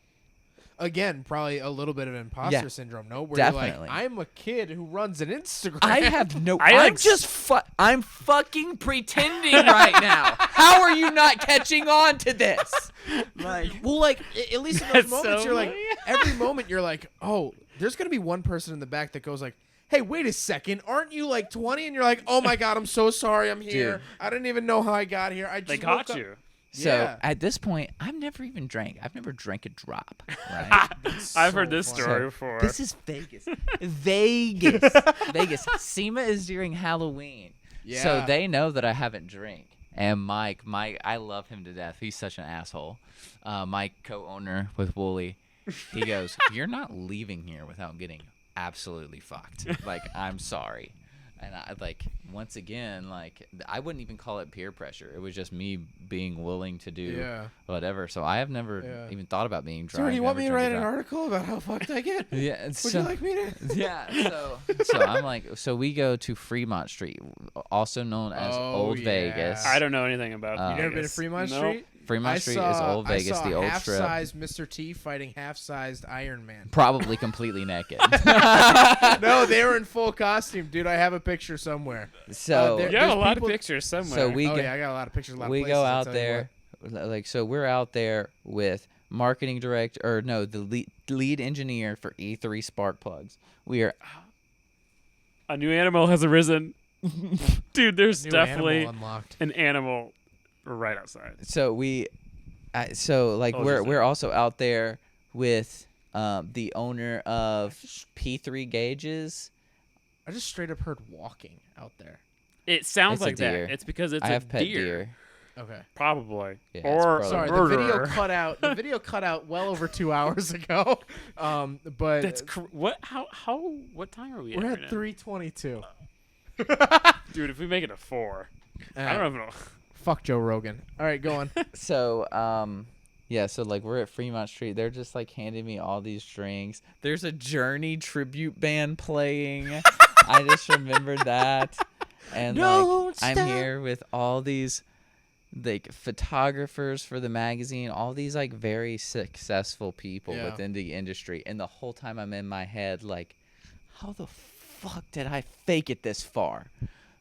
Speaker 3: Again, probably a little bit of imposter
Speaker 4: Yeah,
Speaker 3: syndrome, no? Where
Speaker 4: definitely.
Speaker 3: you're like, I'm a kid who runs an Instagram.
Speaker 4: I have no.
Speaker 2: I,
Speaker 4: I'm
Speaker 2: like,
Speaker 4: just. I'm fucking pretending right now. How are you not catching on to this? Like,
Speaker 3: Well, like, at least in those
Speaker 2: That's
Speaker 3: moments,
Speaker 2: so
Speaker 3: you're like,
Speaker 2: funny.
Speaker 3: every moment you're like, oh, there's going to be one person in the back that goes like, hey, wait a second, aren't you like 20? And you're like, oh my God, I'm so sorry I'm here.
Speaker 4: Dude.
Speaker 3: I didn't even know how I got here. I just
Speaker 2: They
Speaker 3: woke
Speaker 2: caught
Speaker 3: up."
Speaker 2: you.
Speaker 4: so
Speaker 3: Yeah.
Speaker 4: at this point, I've never even drank. I've never drank a drop. Right.
Speaker 2: I've heard
Speaker 3: so
Speaker 2: this
Speaker 3: funny.
Speaker 2: story before.
Speaker 4: This is Vegas. Vegas. Vegas. SEMA is during Halloween.
Speaker 3: Yeah.
Speaker 4: So they know that I haven't drank. And Mike, I love him to death. He's such an asshole. Mike, co-owner with Wooly, he goes, "You're not leaving here without getting absolutely fucked. Like, I'm sorry." And I like, once again, like, I wouldn't even call it peer pressure. It was just me being willing to do
Speaker 3: Yeah.
Speaker 4: whatever. So I have never
Speaker 3: Yeah.
Speaker 4: even thought about being
Speaker 3: So,
Speaker 4: drunk.
Speaker 3: do you want me to
Speaker 4: never
Speaker 3: write
Speaker 4: drank
Speaker 3: an
Speaker 4: a drop.
Speaker 3: article about how fucked I get?
Speaker 4: Yeah.
Speaker 3: Would you like me to?
Speaker 4: Yeah, so I'm like, so we go to Fremont Street, also known as
Speaker 3: Oh,
Speaker 4: Old
Speaker 3: yeah.
Speaker 4: Vegas.
Speaker 2: I don't know anything about
Speaker 4: You
Speaker 3: You never been to
Speaker 2: Vegas.
Speaker 3: Fremont
Speaker 2: Nope.
Speaker 3: Street?
Speaker 4: Fremont Street is Old Vegas,
Speaker 3: I saw
Speaker 4: the old strip.
Speaker 3: half-sized Mr. T fighting half-sized Iron Man.
Speaker 4: Probably completely naked.
Speaker 3: No, they were in full costume, dude. I have a picture somewhere.
Speaker 4: So
Speaker 3: there-
Speaker 2: You have a
Speaker 3: There's
Speaker 2: lot
Speaker 3: people-
Speaker 2: of pictures somewhere.
Speaker 4: So we
Speaker 3: Oh
Speaker 4: go,
Speaker 3: yeah, I got a lot of pictures. A lot of
Speaker 4: we
Speaker 3: places,
Speaker 4: go
Speaker 3: I'll
Speaker 4: out
Speaker 3: tell you
Speaker 4: there, like, so we're out there with marketing director, or no, the lead engineer for E3 Spark Plugs. We are
Speaker 2: a new animal has arisen. Dude, there's
Speaker 3: what. New
Speaker 2: definitely
Speaker 3: animal unlocked.
Speaker 2: an animal right outside.
Speaker 4: so we, so like
Speaker 2: Oh,
Speaker 4: we're
Speaker 2: just
Speaker 4: we're
Speaker 2: that.
Speaker 4: also out there with the owner of P3 Gauges.
Speaker 3: I just straight up heard walking out there.
Speaker 2: It sounds
Speaker 4: It's a
Speaker 2: like that.
Speaker 4: deer.
Speaker 2: It's because it's
Speaker 4: I
Speaker 2: a
Speaker 4: have pet
Speaker 2: deer.
Speaker 3: Okay.
Speaker 2: Probably.
Speaker 4: Yeah, it's
Speaker 2: or
Speaker 4: probably-
Speaker 2: a
Speaker 3: Sorry, the
Speaker 2: murderer.
Speaker 3: video cut out. The video cut out well over 2 hours ago. But
Speaker 2: That's what? How? What time are we
Speaker 3: we're
Speaker 2: at?
Speaker 3: at 3:22.
Speaker 2: Dude, if we make it a 4, I don't even know.
Speaker 3: Fuck Joe Rogan. All right, go on.
Speaker 4: So, yeah, so like we're at Fremont Street. They're just like handing me all these drinks. There's a Journey tribute band playing. I just remembered that. And
Speaker 3: Don't
Speaker 4: like I'm
Speaker 3: stop.
Speaker 4: here with all these like photographers for the magazine, all these like very successful people
Speaker 3: Yeah.
Speaker 4: within the industry, and the whole time I'm in my head like, how the fuck did I fake it this far?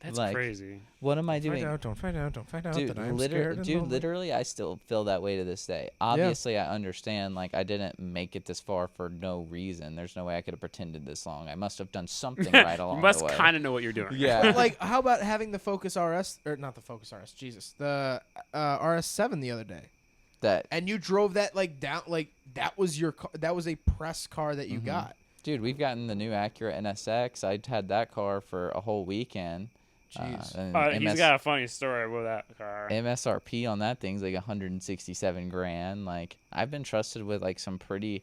Speaker 2: That's
Speaker 4: like,
Speaker 2: crazy.
Speaker 4: What am I
Speaker 3: Don't
Speaker 4: doing?
Speaker 3: find out. Don't find out
Speaker 4: Dude,
Speaker 3: that I'm scared. and lonely.
Speaker 4: literally, I still feel that way to this day. Obviously, I understand, like, I didn't make it this far for no reason. There's no way I could have pretended this long. I must have done something right along
Speaker 2: You must
Speaker 4: the way.
Speaker 2: kind of know what you're doing.
Speaker 4: Yeah.
Speaker 3: But, like, how about having the Focus RS, or not the Focus RS, Jesus, the RS7 the other day,
Speaker 4: that,
Speaker 3: and you drove that like down, like that was your car, that was a press car that you got.
Speaker 4: dude, we've gotten the new Acura NSX. I had that car for a whole weekend.
Speaker 3: Jeez.
Speaker 4: And
Speaker 2: He's got a funny story with that car.
Speaker 4: MSRP on that thing's like 167 grand. Like, I've been trusted with like some pretty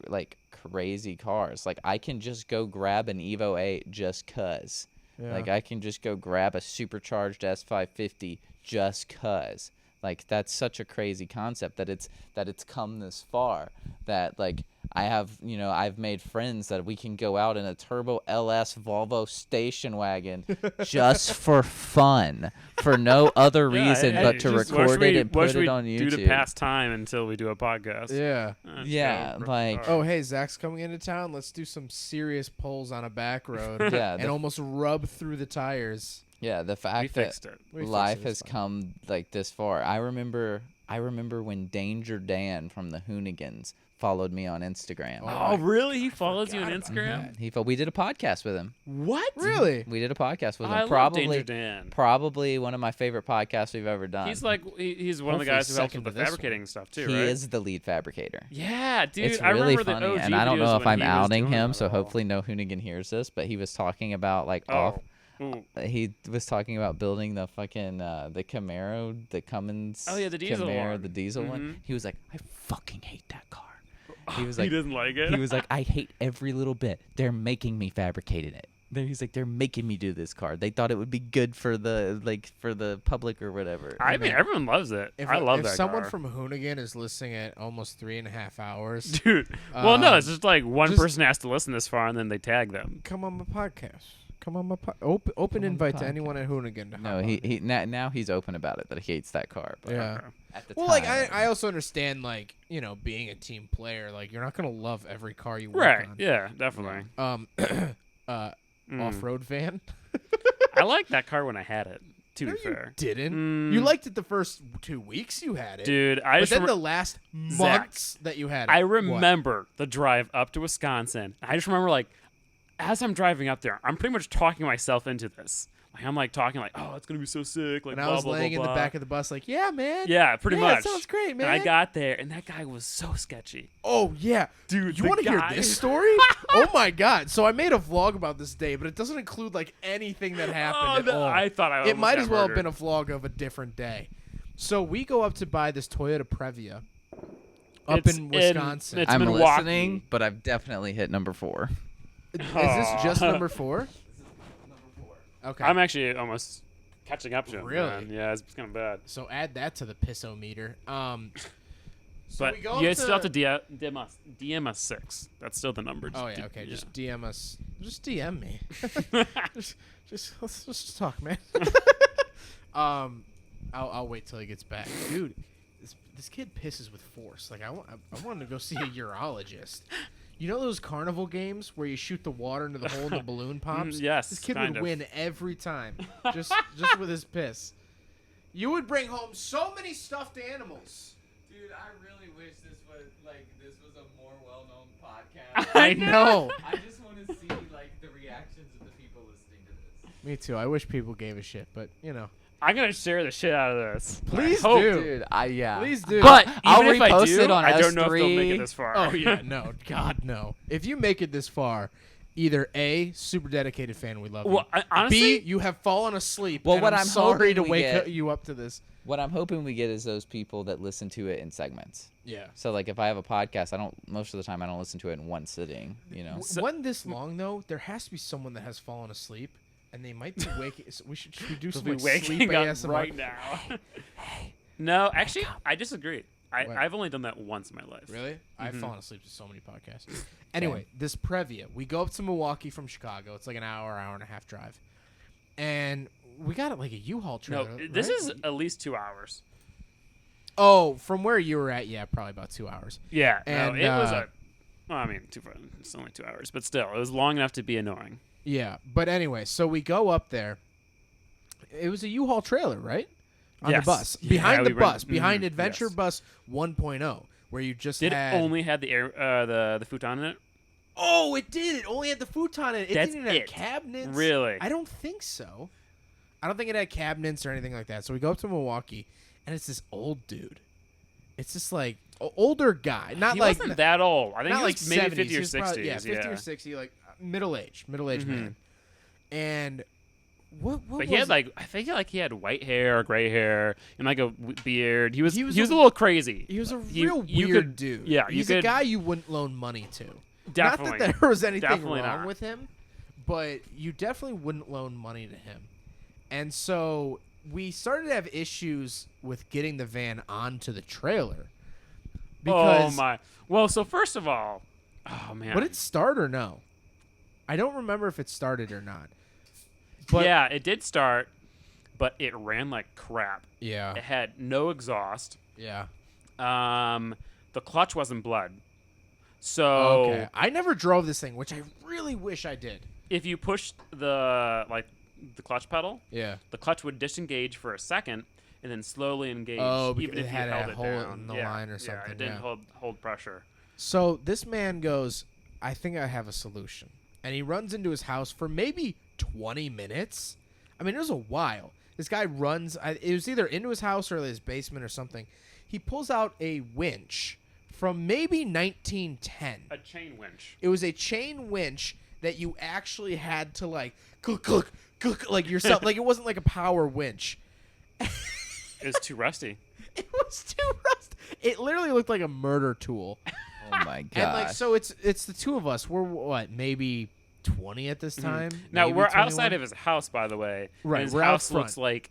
Speaker 4: like crazy cars. Like, I can just go grab an Evo 8 just cuz.
Speaker 3: Yeah.
Speaker 4: Like, I can just go grab a supercharged S550 just cuz. Like, that's such a crazy concept that it's come this far, that like I've made friends that we can go out in a Turbo LS Volvo station wagon just for fun, for no other reason but to record it and put it on YouTube.
Speaker 2: What should we do to pass time until we do a podcast?
Speaker 3: Yeah.
Speaker 2: Let's
Speaker 4: Yeah,
Speaker 2: go.
Speaker 4: like-
Speaker 3: Oh, hey, Zach's coming into town. Let's do some serious pulls on a back road.
Speaker 4: Yeah,
Speaker 3: and almost rub through the tires.
Speaker 4: Yeah, the
Speaker 2: we
Speaker 4: fact that
Speaker 2: fixed it.
Speaker 3: We fixed
Speaker 4: life
Speaker 3: it,
Speaker 4: has
Speaker 3: it's fine.
Speaker 4: come like this far. I remember when Danger Dan from the Hoonigans followed me on Instagram.
Speaker 2: Oh, really? He follows you on
Speaker 3: forgot about
Speaker 2: Instagram?
Speaker 4: We did a podcast with him.
Speaker 2: What?
Speaker 3: Really?
Speaker 4: We did a podcast with him.
Speaker 2: I love
Speaker 4: probably
Speaker 2: Danger Dan.
Speaker 4: probably one of my favorite podcasts we've ever done.
Speaker 2: He's like he's one of the
Speaker 3: Hopefully
Speaker 2: guys who helps
Speaker 3: second
Speaker 2: with
Speaker 3: to
Speaker 2: the
Speaker 3: this one.
Speaker 2: fabricating stuff too,
Speaker 4: he
Speaker 2: right?
Speaker 4: is the lead fabricator.
Speaker 2: Yeah, dude.
Speaker 4: It's
Speaker 2: I
Speaker 4: really
Speaker 2: remember
Speaker 4: funny,
Speaker 2: the OG
Speaker 4: and I don't know
Speaker 2: videos
Speaker 4: if
Speaker 2: when
Speaker 4: I'm
Speaker 2: he was
Speaker 4: outing
Speaker 2: doing
Speaker 4: him,
Speaker 2: that
Speaker 4: so
Speaker 2: all.
Speaker 4: hopefully no Hoonigan hears this. But he was talking about like off.
Speaker 2: Ooh.
Speaker 4: He was talking about building the fucking the Camaro, the Cummins.
Speaker 2: Oh, yeah, the diesel
Speaker 4: Camaro,
Speaker 2: one.
Speaker 4: the diesel
Speaker 2: Mhm.
Speaker 4: one. He was like, I fucking hate that car. He was
Speaker 2: He
Speaker 4: like,
Speaker 2: doesn't like it.
Speaker 4: he was like, I hate every little bit. They're making me fabricate it. He's like, they're making me do this car. They thought it would be good for the public or whatever.
Speaker 2: I mean, everyone loves it. I love
Speaker 3: if
Speaker 2: that
Speaker 3: someone
Speaker 2: car.
Speaker 3: from Hoonigan is listening at almost 3.5 hours,
Speaker 2: Dude. Well, no, it's
Speaker 3: Um,
Speaker 2: just like one
Speaker 3: just-
Speaker 2: person has to listen this far and then they tag them.
Speaker 3: come on my podcast. Come on my open
Speaker 4: Come on the
Speaker 3: invite to
Speaker 4: podcast.
Speaker 3: anyone at Hoonigan. To
Speaker 4: No,
Speaker 3: hop on.
Speaker 4: he now he's open about it that he hates that car. But
Speaker 3: Yeah.
Speaker 2: Okay.
Speaker 4: At the
Speaker 3: Well,
Speaker 4: time,
Speaker 3: like I also understand, like, you know, being a team player, like you're not gonna love every car you work
Speaker 2: Right.
Speaker 3: on.
Speaker 2: Yeah, definitely.
Speaker 3: Off-road van.
Speaker 2: I liked that car when I had it, to
Speaker 3: No,
Speaker 2: be
Speaker 3: you
Speaker 2: fair.
Speaker 3: didn't. You liked it the first 2 weeks you had it,
Speaker 2: Dude, I
Speaker 3: but
Speaker 2: just
Speaker 3: then
Speaker 2: remem-
Speaker 3: the last months that you had it.
Speaker 2: I
Speaker 3: what?
Speaker 2: remember the drive up to Wisconsin. I just remember, like, as I'm driving up there, I'm pretty much talking myself into this. Like, I'm like talking like, oh, it's gonna be so sick. Like,
Speaker 3: And I
Speaker 2: blah,
Speaker 3: was
Speaker 2: blah,
Speaker 3: laying
Speaker 2: blah,
Speaker 3: in the
Speaker 2: blah.
Speaker 3: back of the bus, like, yeah, man.
Speaker 2: Yeah, pretty
Speaker 3: Yeah,
Speaker 2: much.
Speaker 3: it sounds great, man.
Speaker 2: And I got there, and that guy was so sketchy.
Speaker 3: Oh yeah,
Speaker 2: Dude,
Speaker 3: You
Speaker 2: the
Speaker 3: want to hear
Speaker 2: guy-
Speaker 3: this story? Oh my god! So I made a vlog about this day, but it doesn't include like anything that happened at all.
Speaker 2: I thought I
Speaker 3: it might
Speaker 2: got
Speaker 3: as well have
Speaker 2: murdered.
Speaker 3: been a vlog of a different day. So we go up to buy this Toyota Previa up
Speaker 2: It's
Speaker 3: in Wisconsin.
Speaker 2: it's
Speaker 4: I'm
Speaker 2: Milwaukee.
Speaker 4: listening, but I've definitely hit number 4.
Speaker 3: Is this just number 4? Okay.
Speaker 2: I'm actually almost catching up to him.
Speaker 3: Really?
Speaker 2: Man. Yeah, it's kind of bad.
Speaker 3: so add that to the pissometer. So
Speaker 2: But
Speaker 3: we go
Speaker 2: you
Speaker 3: up
Speaker 2: still have
Speaker 3: to-
Speaker 2: to DM us 6. That's still the number.
Speaker 3: Oh
Speaker 2: Just
Speaker 3: yeah, okay.
Speaker 2: yeah.
Speaker 3: Just DM us. Just DM me. just let's just talk, man. I'll wait till he gets back, dude. This kid pisses with force. Like I wanted to go see a urologist. You know those carnival games where you shoot the water into the hole and the balloon pops?
Speaker 2: yes,
Speaker 3: This kid
Speaker 2: kind
Speaker 3: would
Speaker 2: of.
Speaker 3: win every time, just with his piss. You would bring home so many stuffed animals.
Speaker 4: Dude, I really wish this was a more well-known podcast.
Speaker 3: I know.
Speaker 4: I just want to see like the reactions of the people listening to this.
Speaker 3: Me too. I wish people gave a shit, but you know.
Speaker 2: I'm gonna share the shit out of this.
Speaker 3: Please
Speaker 2: I hope-
Speaker 3: do.
Speaker 4: Dude, yeah.
Speaker 3: Please do.
Speaker 2: But
Speaker 4: I'll
Speaker 2: even if I
Speaker 4: repost
Speaker 2: do,
Speaker 4: it on
Speaker 2: I don't know if they'll make
Speaker 4: S3.
Speaker 2: it this far.
Speaker 3: Oh yeah, no, God no. If you make it this far, either A, super dedicated fan, we love
Speaker 2: Well,
Speaker 3: you.
Speaker 2: honestly,
Speaker 3: B, you have fallen asleep.
Speaker 4: Well,
Speaker 3: and
Speaker 4: what
Speaker 3: I'm
Speaker 4: I'm
Speaker 3: sorry
Speaker 4: hoping
Speaker 3: to
Speaker 4: we
Speaker 3: wake
Speaker 4: get-
Speaker 3: you up to this.
Speaker 4: What I'm hoping we get is those people that listen to it in segments.
Speaker 3: Yeah.
Speaker 4: So like if I have a podcast, most of the time I don't listen to it in one sitting, you know.
Speaker 3: One this long though, there has to be someone that has fallen asleep, and they might be waking. So should we do
Speaker 2: we'll
Speaker 3: some
Speaker 2: be
Speaker 3: like,
Speaker 2: waking
Speaker 3: sleep
Speaker 2: up
Speaker 3: ASMR?
Speaker 2: right now. No, actually, I disagree.
Speaker 3: What?
Speaker 2: I've only done that once in my life.
Speaker 3: Really? I've
Speaker 2: Mhm.
Speaker 3: fallen asleep to so many podcasts. Anyway, this Previa, we go up to Milwaukee from Chicago. It's like an hour and a half drive. And we got it like a U-Haul
Speaker 2: No,
Speaker 3: trailer.
Speaker 2: this
Speaker 3: right?
Speaker 2: is at least 2 hours.
Speaker 3: Oh, from where you were at, yeah, probably about 2 hours.
Speaker 2: Yeah,
Speaker 3: And,
Speaker 2: no, it was a. Well, I mean, it's only 2 hours, but still, it was long enough to be annoying.
Speaker 3: Yeah, but anyway, so we go up there. It was a U-Haul trailer, right? On
Speaker 2: Yes.
Speaker 3: the bus.
Speaker 2: Yeah,
Speaker 3: Behind the
Speaker 2: we were-
Speaker 3: bus. Behind
Speaker 2: mhm,
Speaker 3: Adventure
Speaker 2: yes.
Speaker 3: Bus 1.0, where you just
Speaker 2: Did
Speaker 3: had...
Speaker 2: it only have the air, the futon in it?
Speaker 3: Oh, it did. It only had the futon in it. It
Speaker 2: That's
Speaker 3: didn't even have
Speaker 2: it.
Speaker 3: cabinets.
Speaker 2: Really?
Speaker 3: I don't think so. I don't think it had cabinets or anything like that. So we go up to Milwaukee, and it's this old dude. It's just like older guy, not
Speaker 2: He
Speaker 3: like
Speaker 2: wasn't that old. I think
Speaker 3: not
Speaker 2: he
Speaker 3: like
Speaker 2: was maybe
Speaker 3: 70s.
Speaker 2: 50
Speaker 3: He
Speaker 2: or
Speaker 3: was
Speaker 2: 60s.
Speaker 3: probably, yeah, 50 or 60, like middle-aged
Speaker 2: Mhm.
Speaker 3: man. And what
Speaker 2: But
Speaker 3: was
Speaker 2: he had
Speaker 3: it?
Speaker 2: like I think he had white hair or gray hair and like a beard. He was
Speaker 3: He was
Speaker 2: a
Speaker 3: a-
Speaker 2: little crazy.
Speaker 3: He was a
Speaker 2: you-
Speaker 3: real
Speaker 2: you
Speaker 3: weird
Speaker 2: could-
Speaker 3: dude.
Speaker 2: yeah, you
Speaker 3: he's a
Speaker 2: could-
Speaker 3: guy you wouldn't loan money to.
Speaker 2: Definitely.
Speaker 3: Not that there was anything
Speaker 2: Definitely
Speaker 3: wrong
Speaker 2: not.
Speaker 3: with him, but you definitely wouldn't loan money to him. And so we started to have issues with getting the van onto the trailer. Because
Speaker 2: Oh my. Well, so first of all, oh man.
Speaker 3: would it start or no? I don't remember if it started or not. But
Speaker 2: yeah, it did start, but it ran like crap.
Speaker 3: yeah,
Speaker 2: It had no exhaust.
Speaker 3: yeah.
Speaker 2: The clutch wasn't blood. So
Speaker 3: Okay, I never drove this thing, which I really wish I did.
Speaker 2: if you pushed the clutch pedal,
Speaker 3: Yeah.
Speaker 2: the clutch would disengage for a second and then slowly engage.
Speaker 3: Oh, because
Speaker 2: even
Speaker 3: it
Speaker 2: if
Speaker 3: had
Speaker 2: you
Speaker 3: a
Speaker 2: held it
Speaker 3: hole
Speaker 2: down.
Speaker 3: in the
Speaker 2: Yeah,
Speaker 3: line or
Speaker 2: Yeah,
Speaker 3: something,
Speaker 2: it didn't
Speaker 3: yeah.
Speaker 2: hold pressure.
Speaker 3: So this man goes, I think I have a solution. And he runs into his house for maybe 20 minutes. I mean, it was a while. This guy runs, it was either into his house or his basement or something. He pulls out a winch from maybe 1910.
Speaker 2: A chain winch.
Speaker 3: It was a chain winch that you actually had to like, click, like yourself. Like it wasn't like a power winch.
Speaker 2: It was too rusty.
Speaker 3: It was too rust. It literally looked like a murder tool.
Speaker 4: Oh my god.
Speaker 3: And like, so it's the two of us. We're what, maybe 20 at this time.
Speaker 2: Now
Speaker 3: Maybe
Speaker 2: we're
Speaker 3: 21?
Speaker 2: outside of his house, by the way. and
Speaker 3: Right,
Speaker 2: his
Speaker 3: we're out
Speaker 2: house looks
Speaker 3: front.
Speaker 2: like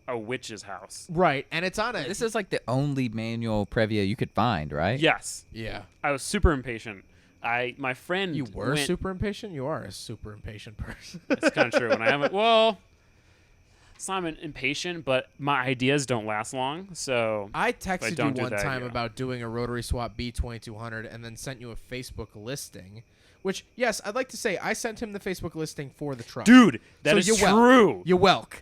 Speaker 2: a witch's house.
Speaker 3: Right, and it's on a.
Speaker 4: This is like the only manual Previa you could find, right?
Speaker 2: Yes,
Speaker 3: yeah.
Speaker 2: I was super impatient. My friend
Speaker 3: You were
Speaker 2: went,
Speaker 3: super impatient. You are a super impatient person.
Speaker 2: It's kind of true. When I haven't, well, it's not impatient, but my ideas don't last long. So
Speaker 3: I texted you
Speaker 2: don't do
Speaker 3: one
Speaker 2: that,
Speaker 3: time
Speaker 2: yeah.
Speaker 3: about doing a rotary swap B2200, and then sent you a Facebook listing. Which, yes, I'd like to say I sent him the Facebook listing for the truck.
Speaker 2: dude, that
Speaker 3: So
Speaker 2: is
Speaker 3: you welk.
Speaker 2: true.
Speaker 3: You welk.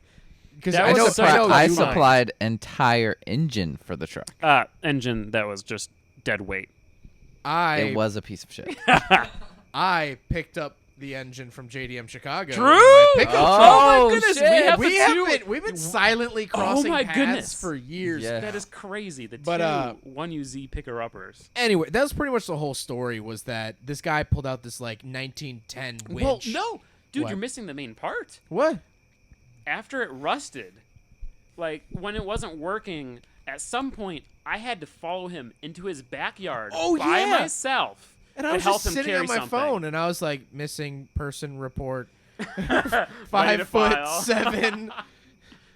Speaker 3: Because
Speaker 2: That
Speaker 3: I
Speaker 2: was
Speaker 3: know,
Speaker 2: such
Speaker 3: I
Speaker 2: a
Speaker 3: know
Speaker 4: I
Speaker 3: you mind.
Speaker 4: supplied entire engine for the truck.
Speaker 2: Engine that was just dead weight.
Speaker 4: It was a piece of shit.
Speaker 3: I picked up the engine from JDM Chicago.
Speaker 2: True?
Speaker 3: in my pickup truck.
Speaker 2: Oh my goodness,
Speaker 4: shit.
Speaker 2: we have
Speaker 3: We
Speaker 2: the
Speaker 3: have
Speaker 2: two.
Speaker 3: been, we've been silently crossing
Speaker 2: my
Speaker 3: paths
Speaker 2: goodness.
Speaker 3: for years.
Speaker 4: Yeah.
Speaker 2: That is crazy. The
Speaker 3: But,
Speaker 2: two 1UZ picker uppers.
Speaker 3: Anyway, that was pretty much the whole story. Was that this guy pulled out this like 1910 winch?
Speaker 2: Well, no, dude,
Speaker 3: What?
Speaker 2: you're missing the main part.
Speaker 3: What?
Speaker 2: After it rusted, like when it wasn't working, at some point I had to follow him into his backyard
Speaker 3: Oh,
Speaker 2: by
Speaker 3: yeah.
Speaker 2: myself
Speaker 3: And I
Speaker 2: to
Speaker 3: was
Speaker 2: help
Speaker 3: just
Speaker 2: him
Speaker 3: sitting
Speaker 2: carry
Speaker 3: on my
Speaker 2: something.
Speaker 3: phone, and I was like, missing person report.
Speaker 2: Ready to
Speaker 3: 5'7".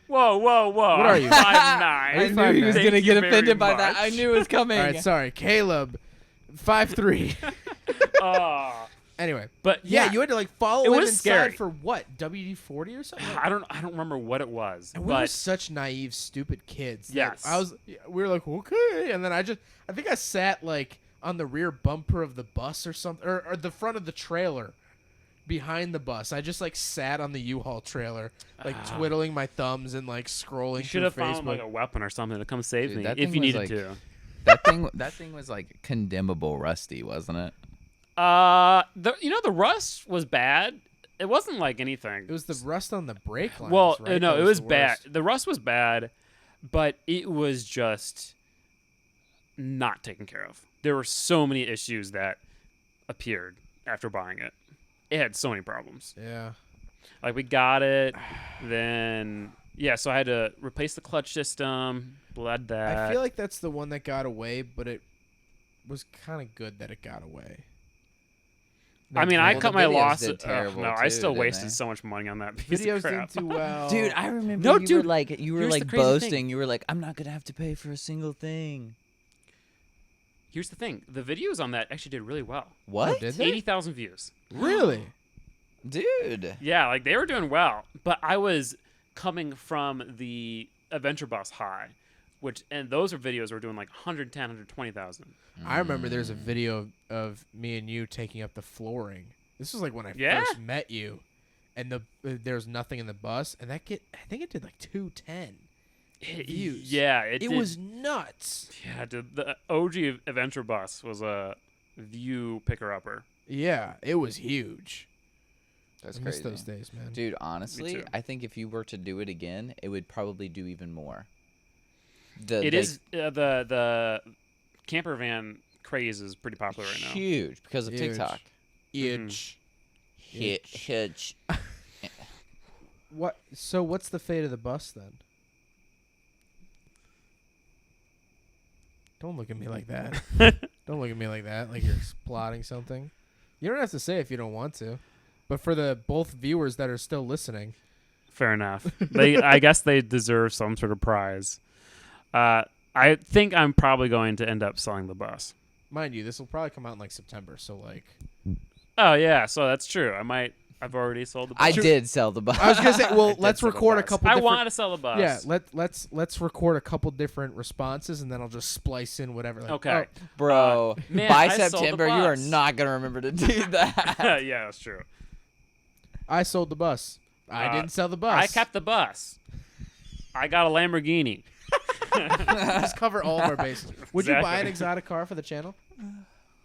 Speaker 2: Whoa, whoa, whoa!
Speaker 3: What are you?
Speaker 2: 5'9".
Speaker 4: I knew he was
Speaker 2: Thank
Speaker 4: gonna
Speaker 2: you
Speaker 4: get
Speaker 2: very
Speaker 4: offended by that. I
Speaker 2: much.
Speaker 4: knew it was coming.
Speaker 3: All right, sorry, Caleb, 5'3".
Speaker 2: Oh.
Speaker 3: Anyway,
Speaker 2: But
Speaker 3: yeah, you had to like follow
Speaker 2: It
Speaker 3: him
Speaker 2: was
Speaker 3: inside
Speaker 2: scary.
Speaker 3: for what? WD-40 or something?
Speaker 2: I don't remember what it was,
Speaker 3: And we were
Speaker 2: but
Speaker 3: such naive, stupid kids. that
Speaker 2: Yes.
Speaker 3: we were like, okay, and then I think I sat like on the rear bumper of the bus or something, or the front of the trailer, behind the bus. I just like sat on the U-Haul trailer, like twiddling my thumbs and like scrolling
Speaker 2: you should
Speaker 3: through
Speaker 2: have
Speaker 3: Facebook.
Speaker 2: found like a weapon or something to come save
Speaker 4: Dude,
Speaker 2: me
Speaker 4: that
Speaker 2: if
Speaker 4: thing
Speaker 2: you
Speaker 4: was,
Speaker 2: needed
Speaker 4: like-
Speaker 2: to.
Speaker 4: That thing was like condemnable rusty, wasn't it?
Speaker 2: The rust was bad. It wasn't like anything.
Speaker 3: It was the rust on the brake lines.
Speaker 2: Well,
Speaker 3: right?
Speaker 2: no,
Speaker 3: That
Speaker 2: it was
Speaker 3: the
Speaker 2: bad.
Speaker 3: worst.
Speaker 2: The rust was bad, but it was just not taken care of. There were so many issues that appeared after buying it. It had so many problems.
Speaker 3: Yeah.
Speaker 2: Like we got it, then so I had to replace the clutch system, bled that.
Speaker 3: I feel like that's the one that got away, but it was kind of good that it got away.
Speaker 2: I mean, I
Speaker 4: Well,
Speaker 2: cut
Speaker 4: the
Speaker 2: my
Speaker 4: videos
Speaker 2: loss.
Speaker 4: did terrible
Speaker 2: no, I
Speaker 4: too,
Speaker 2: still
Speaker 4: didn't
Speaker 2: wasted
Speaker 4: they?
Speaker 2: so much money on that piece
Speaker 3: Videos
Speaker 2: of crap.
Speaker 3: didn't do well.
Speaker 6: Dude, I remember
Speaker 2: No,
Speaker 6: you were
Speaker 2: dude,
Speaker 6: like
Speaker 2: here's the crazy
Speaker 6: boasting.
Speaker 2: thing.
Speaker 6: You were like, I'm not gonna have to pay for a single thing.
Speaker 2: Here's the thing: the videos on that actually did really well.
Speaker 6: What?
Speaker 3: Oh, did they?
Speaker 2: 80,000 views.
Speaker 3: Really?
Speaker 6: Dude.
Speaker 2: Yeah, like they were doing well, but I was coming from the Adventure Bus high, and those videos were doing like 110, 120,000.
Speaker 3: I remember there's a video of me and you taking up the flooring. This was like when I
Speaker 2: Yeah?
Speaker 3: first met you, and there was nothing in the bus, and I think it did like 210 views.
Speaker 2: Yeah,
Speaker 3: It
Speaker 2: did.
Speaker 3: was nuts.
Speaker 2: Yeah, dude, the OG Adventure Bus was a view picker upper.
Speaker 3: Yeah, it was huge.
Speaker 4: That's
Speaker 3: I miss
Speaker 4: crazy.
Speaker 3: those days, man.
Speaker 4: Dude, honestly,
Speaker 2: too.
Speaker 4: I think if you were to do it again, it would probably do even more.
Speaker 2: It is the camper van craze is pretty popular right now.
Speaker 4: huge because of
Speaker 3: Huge.
Speaker 4: TikTok.
Speaker 3: Huge.
Speaker 4: Huge.
Speaker 3: What? So what's the fate of the bus then? Don't look at me like that. Don't look at me like that. Like you're plotting something. You don't have to say if you don't want to. But for the both viewers that are still listening,
Speaker 2: Fair enough. I guess they deserve some sort of prize. I think I'm probably going to end up selling the bus.
Speaker 3: mind you, this will probably come out in like September. So like,
Speaker 2: Oh yeah, so that's true. I've already sold the bus.
Speaker 4: I did sell the bus.
Speaker 3: I was gonna say, well,
Speaker 4: I did
Speaker 3: let's
Speaker 4: sell the
Speaker 3: record a
Speaker 4: bus.
Speaker 3: couple.
Speaker 2: I
Speaker 3: different,
Speaker 2: wanted to sell the bus.
Speaker 3: Yeah, let's record a couple different responses, and then I'll just splice in whatever. Like,
Speaker 2: Okay.
Speaker 4: Bro,
Speaker 2: man,
Speaker 4: by
Speaker 2: I sold the
Speaker 4: September, you are
Speaker 2: bus.
Speaker 4: not going to remember to do that.
Speaker 2: Yeah, that's true.
Speaker 3: I sold the bus. I
Speaker 2: Uh,
Speaker 3: didn't sell the bus.
Speaker 2: I kept the bus. I got a Lamborghini.
Speaker 3: Just cover all of our bases. Would you buy an
Speaker 2: Exactly.
Speaker 3: exotic car for the channel? Something you'd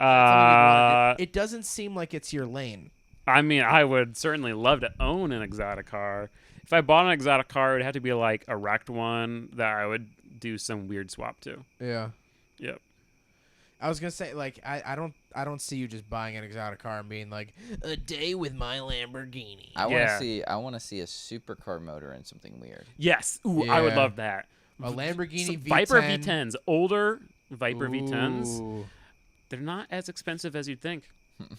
Speaker 3: wanna do. It doesn't seem like it's your lane.
Speaker 2: I mean, I would certainly love to own an exotic car. If I bought an exotic car, it would have to be like a wrecked one that I would do some weird swap to.
Speaker 3: Yeah.
Speaker 2: Yep.
Speaker 3: I was gonna say, like, I don't see you just buying an exotic car and being like, a day with my Lamborghini.
Speaker 4: I
Speaker 2: Yeah.
Speaker 4: want to see a supercar motor in something weird.
Speaker 2: Yes. Ooh, I would
Speaker 3: Yeah.
Speaker 2: love that.
Speaker 3: A Lamborghini V10.
Speaker 2: Viper V10s. Older Viper V10s.
Speaker 3: Ooh.
Speaker 2: They're not as expensive as you'd think.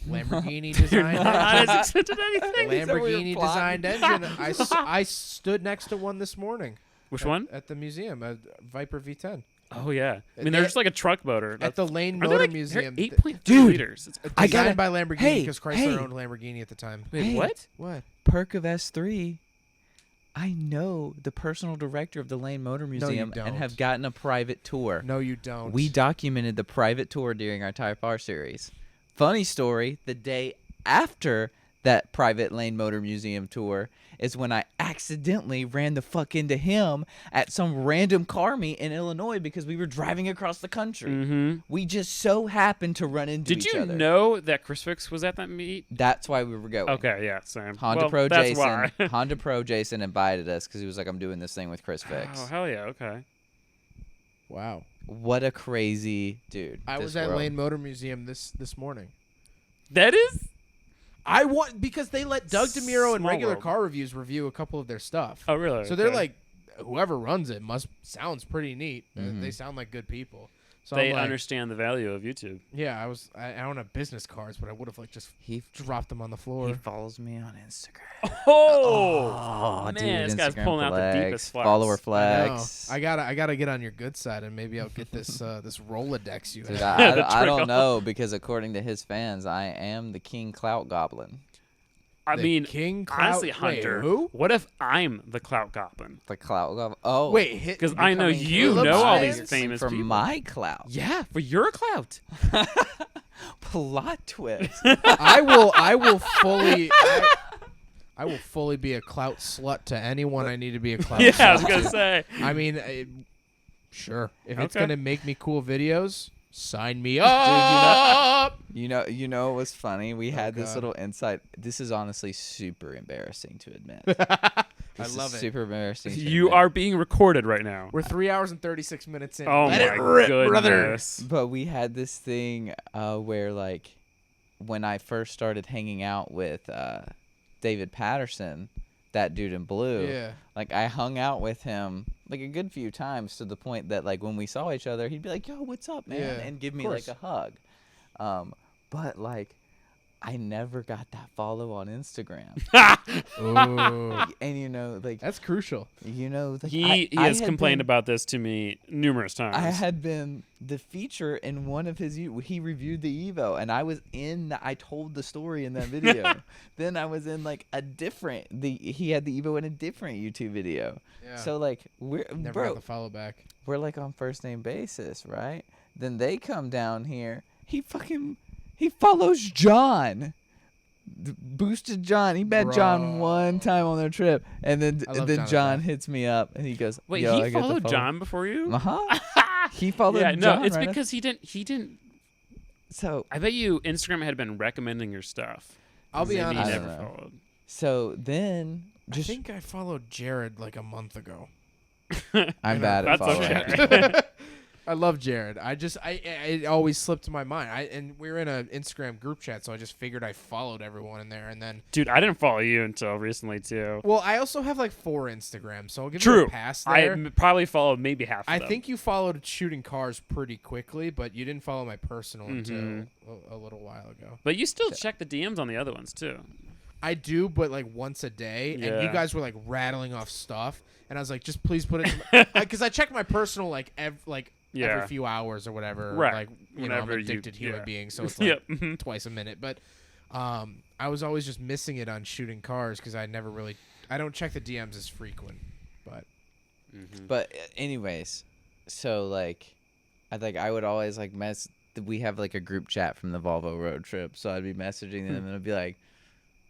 Speaker 3: Lamborghini
Speaker 2: They're
Speaker 3: designed
Speaker 2: not as
Speaker 3: engine.
Speaker 2: expensive as you think.
Speaker 3: Lamborghini
Speaker 4: plotting?
Speaker 3: designed engine. I stood next to one this morning.
Speaker 2: Which
Speaker 3: at-
Speaker 2: one?
Speaker 3: At the museum, a Viper V10.
Speaker 2: Oh, yeah. I mean,
Speaker 3: They-
Speaker 2: they're just like a truck motor.
Speaker 3: At the Lane
Speaker 2: Are they
Speaker 3: Motor
Speaker 2: like,
Speaker 3: Museum.
Speaker 2: They're 8.3
Speaker 4: Dude.
Speaker 2: liters. It's
Speaker 4: I
Speaker 3: Designed
Speaker 4: gotta-
Speaker 3: by Lamborghini
Speaker 4: hey,
Speaker 3: because Chrysler
Speaker 4: hey.
Speaker 3: owned Lamborghini at the time.
Speaker 2: Wait,
Speaker 4: Hey.
Speaker 2: what?
Speaker 3: What?
Speaker 4: Perk of S3. I know the personal director of the Lane Motor
Speaker 3: you
Speaker 4: Museum
Speaker 3: don't.
Speaker 4: and have gotten a private tour.
Speaker 3: No, you don't.
Speaker 4: We documented the private tour during our Type R series. Funny story, the day after that private Lane Motor Museum tour is when I accidentally ran the fuck into him at some random car meet in Illinois because we were driving across the country.
Speaker 2: Mm-hmm.
Speaker 4: We just so happened to run into
Speaker 2: Did
Speaker 4: each
Speaker 2: you
Speaker 4: other.
Speaker 2: know that Chris Fix was at that meet?
Speaker 4: That's why we were going.
Speaker 2: Okay, yeah, same.
Speaker 4: Honda
Speaker 2: well,
Speaker 4: Pro
Speaker 2: that's
Speaker 4: Jason.
Speaker 2: why.
Speaker 4: Honda Pro Jason invited us because he was like, "I'm doing this thing with Chris Fix."
Speaker 2: Oh, hell yeah, okay.
Speaker 3: Wow.
Speaker 4: What a crazy dude!
Speaker 3: I
Speaker 4: this
Speaker 3: was at
Speaker 4: world.
Speaker 3: Lane Motor Museum this morning.
Speaker 2: That is?
Speaker 3: I want because they let Doug DeMuro and
Speaker 2: Small
Speaker 3: regular
Speaker 2: world.
Speaker 3: car reviews review a couple of their stuff.
Speaker 2: Oh, really?
Speaker 3: So they're
Speaker 2: Okay.
Speaker 3: like, whoever runs it sounds pretty neat.
Speaker 4: Mhm.
Speaker 3: They sound like good people. So
Speaker 2: They
Speaker 3: I'm like,
Speaker 2: understand the value of YouTube.
Speaker 3: Yeah, I don't have business cards, but I would have like just
Speaker 4: He
Speaker 3: dropped them on the
Speaker 4: he
Speaker 3: floor.
Speaker 4: follows me on Instagram.
Speaker 2: Oh, man,
Speaker 4: dude,
Speaker 2: this guy's
Speaker 4: Instagram
Speaker 2: pulling out the
Speaker 4: flex,
Speaker 2: deepest flex.
Speaker 4: follower
Speaker 3: I know.
Speaker 4: flex.
Speaker 3: I gotta get on your good side, and maybe I'll get this this Rolodex you
Speaker 4: Dude,
Speaker 3: have.
Speaker 4: I
Speaker 2: trickle.
Speaker 4: don't know because according to his fans, I am the King Clout Goblin.
Speaker 2: I
Speaker 3: The
Speaker 2: mean,
Speaker 3: King Clout.
Speaker 2: honestly,
Speaker 3: Wait,
Speaker 2: Hunter,
Speaker 3: who?
Speaker 2: what if I'm the Clout Goblin?
Speaker 4: The Clout Goblin. Oh,
Speaker 3: Wait, hit
Speaker 2: Because I know
Speaker 4: becoming
Speaker 2: you
Speaker 3: Caleb's
Speaker 2: know all
Speaker 3: fans?
Speaker 2: these famous
Speaker 4: for
Speaker 2: people.
Speaker 4: my clout.
Speaker 2: Yeah, for your clout.
Speaker 4: Plot twist.
Speaker 3: I will fully. I will fully be a clout slut to anyone I need to be a clout
Speaker 2: Yeah,
Speaker 3: slut
Speaker 2: I was gonna
Speaker 3: to.
Speaker 2: say.
Speaker 3: I mean, sure. If it's
Speaker 2: Okay.
Speaker 3: gonna make me cool videos, sign me up.
Speaker 4: You know what's funny? We had this
Speaker 3: God.
Speaker 4: little insight. This is honestly super embarrassing to admit.
Speaker 3: I
Speaker 4: This
Speaker 3: love
Speaker 4: is
Speaker 3: it.
Speaker 4: Super embarrassing. to
Speaker 2: You
Speaker 4: admit.
Speaker 2: are being recorded right now.
Speaker 3: We're 3 hours and 36 minutes in.
Speaker 2: Oh
Speaker 3: Let
Speaker 2: my
Speaker 3: it rip, brother.
Speaker 2: goodness.
Speaker 4: But we had this thing where, like, when I first started hanging out with David Patterson, that dude in blue,
Speaker 3: Yeah.
Speaker 4: like, I hung out with him, like, a good few times to the point that, like, when we saw each other, he'd be like, yo, what's up, man?
Speaker 3: Yeah,
Speaker 4: and give
Speaker 3: of
Speaker 4: me, like,
Speaker 3: course.
Speaker 4: a hug. But, like, I never got that follow on Instagram.
Speaker 3: Ooh,
Speaker 4: And you know, like
Speaker 3: that's crucial.
Speaker 4: you know, like,
Speaker 2: He
Speaker 4: I
Speaker 2: has
Speaker 4: had
Speaker 2: complained
Speaker 4: been-
Speaker 2: about this to me numerous times.
Speaker 4: I had been the feature in one of his. He reviewed the Evo, and I was in. I told the story in that video. Then I was in like a different. He had the Evo in a different YouTube video.
Speaker 3: Yeah.
Speaker 4: So like we're
Speaker 3: Never got the follow back.
Speaker 4: we're like on first name basis, right? Then they come down here. He follows John. Boosted John. He met John
Speaker 3: Bro.
Speaker 4: one time on their trip, and then
Speaker 3: I love
Speaker 4: then
Speaker 3: John
Speaker 4: John
Speaker 3: like that.
Speaker 4: hits me up, and he goes,
Speaker 2: Wait,
Speaker 4: Yo, I
Speaker 2: he
Speaker 4: get to
Speaker 2: followed
Speaker 4: follow."
Speaker 2: John before you?
Speaker 4: Uh-huh. He followed
Speaker 2: Yeah,
Speaker 4: John.
Speaker 2: no, it's
Speaker 4: right
Speaker 2: because he didn't.
Speaker 4: So
Speaker 2: I bet you Instagram had been recommending your stuff.
Speaker 3: I'll be
Speaker 2: Maybe
Speaker 3: honest.
Speaker 2: he
Speaker 4: I
Speaker 2: never
Speaker 4: don't know.
Speaker 2: followed.
Speaker 4: so then just
Speaker 3: I think I followed Jared like a month ago.
Speaker 4: I'm bad at
Speaker 2: That's
Speaker 4: following.
Speaker 2: okay.
Speaker 3: I love Jared. I it always slipped my mind. And we were in an Instagram group chat, so I just figured I followed everyone in there. And then,
Speaker 2: Dude, I didn't follow you until recently too.
Speaker 3: well, I also have like 4 Instagrams, so I'll give you
Speaker 2: True.
Speaker 3: a pass
Speaker 2: I
Speaker 3: there.
Speaker 2: probably followed maybe half of
Speaker 3: I
Speaker 2: them.
Speaker 3: think you followed Shooting Cars pretty quickly, but you didn't follow my personal
Speaker 2: Mhm.
Speaker 3: until a little while ago.
Speaker 2: But you still check the DMs on the other ones too.
Speaker 3: I do, but like once a day, and you
Speaker 2: Yeah.
Speaker 3: guys were like rattling off stuff, and I was like, just please put it, because I check my personal every
Speaker 2: Yeah.
Speaker 3: few hours or whatever.
Speaker 2: Right.
Speaker 3: Like I'm
Speaker 2: Whenever
Speaker 3: an
Speaker 2: you-
Speaker 3: addicted human
Speaker 2: yeah.
Speaker 3: being, so it's like
Speaker 2: Yep. mhm.
Speaker 3: twice a minute. But I was always just missing it on Shooting Cars because I don't check the DMs as frequent. But
Speaker 4: But anyways, so like I would always like we have like a group chat from the Volvo road trip, so I'd be messaging them and I'd be like,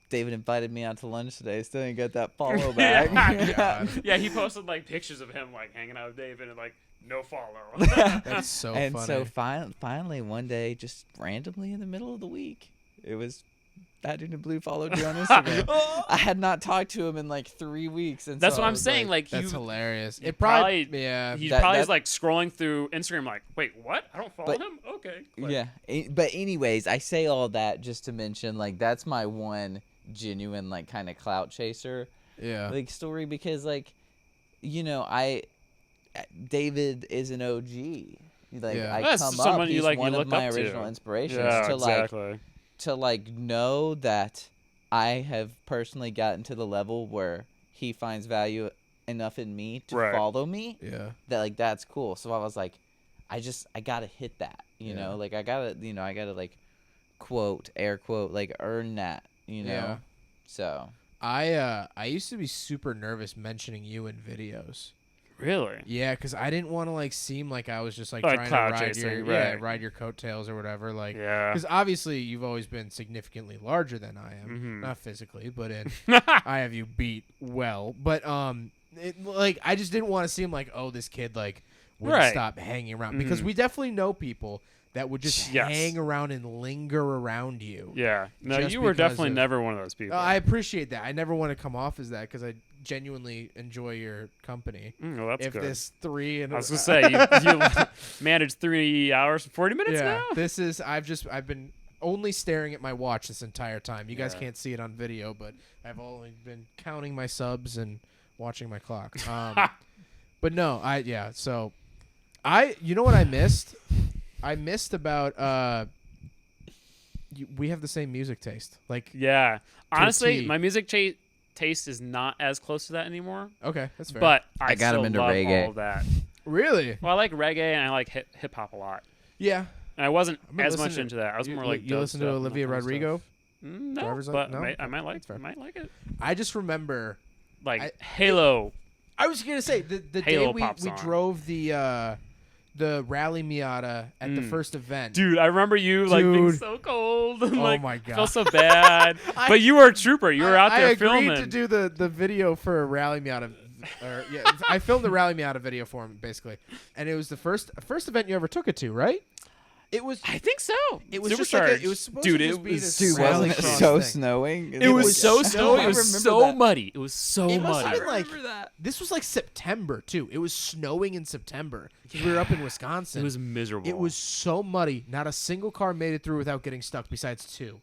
Speaker 4: David invited me out to lunch today, still ain't got that follow back.
Speaker 3: God.
Speaker 2: Yeah, he posted like pictures of him like hanging out with David and like no follow.
Speaker 3: that's so
Speaker 4: And
Speaker 3: funny.
Speaker 4: so finally one day, just randomly in the middle of the week, it was that dude in blue followed you on Instagram. I had not talked to him in like 3 weeks, and
Speaker 2: That's
Speaker 4: so
Speaker 2: what
Speaker 4: I
Speaker 2: I'm
Speaker 4: was
Speaker 2: saying. Like
Speaker 3: that's
Speaker 2: you,
Speaker 3: hilarious.
Speaker 2: he
Speaker 3: It probably yeah.
Speaker 2: he
Speaker 4: That-
Speaker 2: probably is
Speaker 4: that-
Speaker 2: like scrolling through Instagram like, wait, what? I don't follow
Speaker 4: But-
Speaker 2: him. Okay. Click.
Speaker 4: Yeah, but anyways, I say all that just to mention like that's my one genuine like kind of clout chaser
Speaker 3: Yeah.
Speaker 4: like story, because like David is an OG. Like
Speaker 3: Yeah.
Speaker 4: I
Speaker 2: That's
Speaker 4: come
Speaker 2: someone
Speaker 4: up,
Speaker 2: you
Speaker 4: he's
Speaker 2: like,
Speaker 4: one
Speaker 2: you
Speaker 4: of
Speaker 2: look
Speaker 4: my
Speaker 2: up to.
Speaker 4: original inspirations
Speaker 2: Yeah,
Speaker 4: to
Speaker 2: exactly.
Speaker 4: know that I have personally gotten to the level where he finds value enough in me to
Speaker 2: Right.
Speaker 4: follow me.
Speaker 3: Yeah.
Speaker 4: That like that's cool. So I was like, I gotta hit that, you
Speaker 3: Yeah.
Speaker 4: know, like I gotta like quote, air quote, like earn that, you know.
Speaker 3: Yeah.
Speaker 4: So
Speaker 3: I used to be super nervous mentioning you in videos.
Speaker 2: Really?
Speaker 3: Yeah, because I didn't want to like seem like I was just like
Speaker 2: Like
Speaker 3: trying to
Speaker 2: clout
Speaker 3: ride
Speaker 2: chasing,
Speaker 3: your
Speaker 2: right.
Speaker 3: ride your coattails or whatever. Like,
Speaker 2: Yeah.
Speaker 3: because obviously you've always been significantly larger than I am,
Speaker 2: Mhm.
Speaker 3: not physically, but I have you beat well. But like I just didn't want to seem like, oh, this kid like wouldn't
Speaker 2: Right.
Speaker 3: stop hanging around, because
Speaker 2: Mhm.
Speaker 3: we definitely know people that would just
Speaker 2: Yes.
Speaker 3: hang around and linger around you.
Speaker 2: Yeah. No,
Speaker 3: Just
Speaker 2: you were
Speaker 3: because
Speaker 2: definitely
Speaker 3: of-
Speaker 2: never one of those people.
Speaker 3: I appreciate that. I never want to come off as that because I genuinely enjoy your company.
Speaker 2: Well, that's
Speaker 3: if
Speaker 2: good.
Speaker 3: this 3 and
Speaker 2: I was gonna say you managed 3 hours and 40 minutes
Speaker 3: yeah,
Speaker 2: now.
Speaker 3: this is I've been only staring at my watch this entire time. You guys
Speaker 2: Yeah.
Speaker 3: can't see it on video, but I've only been counting my subs and watching my clock. But no, so you know what I missed? I missed about we have the same music taste. Like,
Speaker 2: Yeah. Honestly,
Speaker 3: T.
Speaker 2: my music taste is not as close to that anymore.
Speaker 3: okay, that's fair.
Speaker 2: But
Speaker 4: I got
Speaker 2: still
Speaker 4: him into
Speaker 2: love
Speaker 4: reggae.
Speaker 2: all of that.
Speaker 3: really,
Speaker 2: Well, I like reggae and I like hip hop a lot.
Speaker 3: yeah.
Speaker 2: And I wasn't
Speaker 3: I've been
Speaker 2: as much
Speaker 3: listening-
Speaker 2: into that. I was
Speaker 3: you,
Speaker 2: more like
Speaker 3: you listen to
Speaker 2: dubstep and that
Speaker 3: Olivia
Speaker 2: kind of stuff.
Speaker 3: Rodrigo.
Speaker 2: No,
Speaker 3: Driver's
Speaker 2: but
Speaker 3: no?
Speaker 2: I might like
Speaker 3: That's fair.
Speaker 2: might like it.
Speaker 3: I just remember.
Speaker 2: Like Halo.
Speaker 3: I was gonna say the day
Speaker 2: Halo
Speaker 3: we
Speaker 2: pop song.
Speaker 3: drove the Rally Miata at the first event.
Speaker 2: Dude, I remember you like being
Speaker 3: Dude.
Speaker 2: so cold. And, like,
Speaker 3: my
Speaker 2: I
Speaker 3: God.
Speaker 2: felt so bad. But you were a trooper. You were out there
Speaker 3: I agreed
Speaker 2: filming.
Speaker 3: to do the video for a Rally Miata. I filmed the Rally Miata video for him basically, and it was the first event you ever took it to, right? It was.
Speaker 2: I think so.
Speaker 3: It was just like
Speaker 2: Supercharged.
Speaker 3: it was supposed
Speaker 2: Dude,
Speaker 3: to
Speaker 2: it
Speaker 3: just be
Speaker 2: was
Speaker 3: this
Speaker 4: Dude,
Speaker 3: rally
Speaker 4: wasn't it
Speaker 3: cross
Speaker 4: so
Speaker 3: thing.
Speaker 4: snowing?
Speaker 2: It was so snowy.
Speaker 3: I
Speaker 2: It was
Speaker 4: remember
Speaker 2: so
Speaker 4: that.
Speaker 2: muddy. It was so
Speaker 3: It must
Speaker 2: muddy.
Speaker 3: have been like this was like September too. It was snowing in September. 'Cause we were up in Wisconsin.
Speaker 2: It was miserable.
Speaker 3: It was so muddy. Not a single car made it through without getting stuck, besides 2.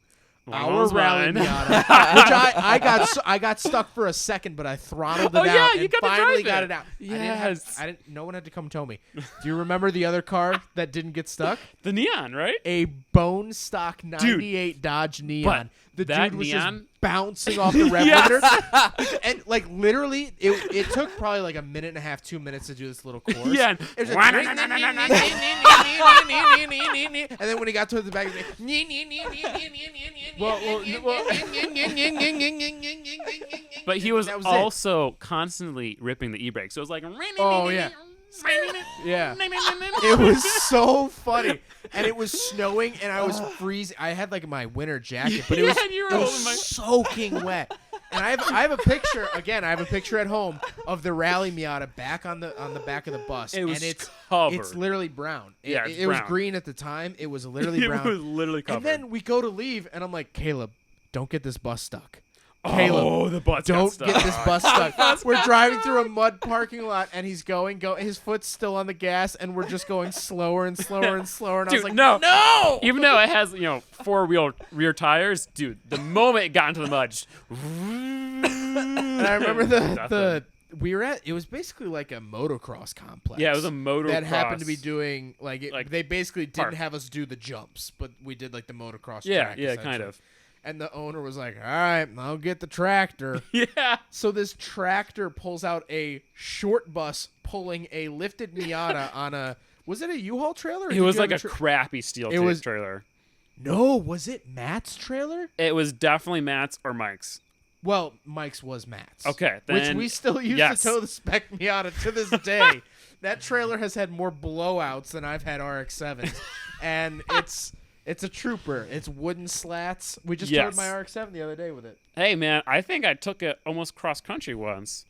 Speaker 3: our
Speaker 2: was
Speaker 3: rally
Speaker 2: mine.
Speaker 3: Miata, which I got stuck for a second, but I throttled it
Speaker 2: Oh,
Speaker 3: out
Speaker 2: yeah, you
Speaker 3: and
Speaker 2: got to
Speaker 3: finally
Speaker 2: drive
Speaker 3: got
Speaker 2: it.
Speaker 3: it out.
Speaker 2: Yes.
Speaker 3: I didn't. No one had to come tow me. Do you remember the other car that didn't get stuck?
Speaker 2: The Neon, right?
Speaker 3: A bone stock '98 Dodge Neon. The
Speaker 2: that
Speaker 3: dude was
Speaker 2: Neon-
Speaker 3: just bouncing off the rev
Speaker 2: Yes.
Speaker 3: limiter, and like literally, it took probably like a minute and a half, 2 minutes to do this little course.
Speaker 2: Yeah.
Speaker 3: It was just and then when he got to the back,
Speaker 2: But he was
Speaker 3: That was it.
Speaker 2: also constantly ripping the e-brake. So it was like,
Speaker 3: Oh, yeah. Yeah. It was so funny, and it was snowing, and I was freezing. I had like my winter jacket, but it was,
Speaker 2: Yeah, you were
Speaker 3: it was
Speaker 2: holding my-
Speaker 3: soaking wet. And I have a picture again. I have a picture at home of the Rally Miata back on the back of the bus,
Speaker 2: It was
Speaker 3: and it's
Speaker 2: covered.
Speaker 3: literally brown.
Speaker 2: Yeah, it's
Speaker 3: it was
Speaker 2: brown.
Speaker 3: green at the time. It was literally
Speaker 2: It
Speaker 3: brown.
Speaker 2: was literally covered.
Speaker 3: And then we go to leave, and I'm like, Caleb, don't get this bus stuck. Caleb,
Speaker 2: oh, the butts got
Speaker 3: don't
Speaker 2: stuck.
Speaker 3: get this bus stuck. We're driving through a mud parking lot, and he's going. His foot's still on the gas, and we're just going slower and slower and slower. And I was
Speaker 2: Dude,
Speaker 3: like,
Speaker 2: no.
Speaker 3: no.
Speaker 2: Even though it has, 4-wheel rear tires, dude, the moment it got into the mud, just
Speaker 3: And I remember it was basically like a motocross complex.
Speaker 2: Yeah, it was a motocross.
Speaker 3: that happened to be doing like they basically didn't
Speaker 2: park.
Speaker 3: have us do the jumps, but we did like the motocross.
Speaker 2: Yeah,
Speaker 3: track,
Speaker 2: yeah, kind
Speaker 3: essentially.
Speaker 2: of.
Speaker 3: And the owner was like, "All right, I'll get the tractor."
Speaker 2: Yeah.
Speaker 3: So this tractor pulls out a short bus pulling a lifted Miata on a. Was it a U-Haul trailer? or
Speaker 2: It
Speaker 3: did
Speaker 2: was
Speaker 3: you
Speaker 2: like
Speaker 3: have
Speaker 2: a crappy steel
Speaker 3: It was-
Speaker 2: trailer.
Speaker 3: No, was it Matt's trailer?
Speaker 2: It was definitely Matt's or Mike's.
Speaker 3: Well, Mike's was Matt's.
Speaker 2: Okay,
Speaker 3: Which
Speaker 2: then-
Speaker 3: we still use
Speaker 2: yes.
Speaker 3: to tow the Spec Miata to this day. That trailer has had more blowouts than I've had RX-7s. And it's a trooper. It's wooden slats. We just
Speaker 2: Yes.
Speaker 3: towed my RX-7 the other day with it.
Speaker 2: Hey, man, I think I took it almost cross-country once.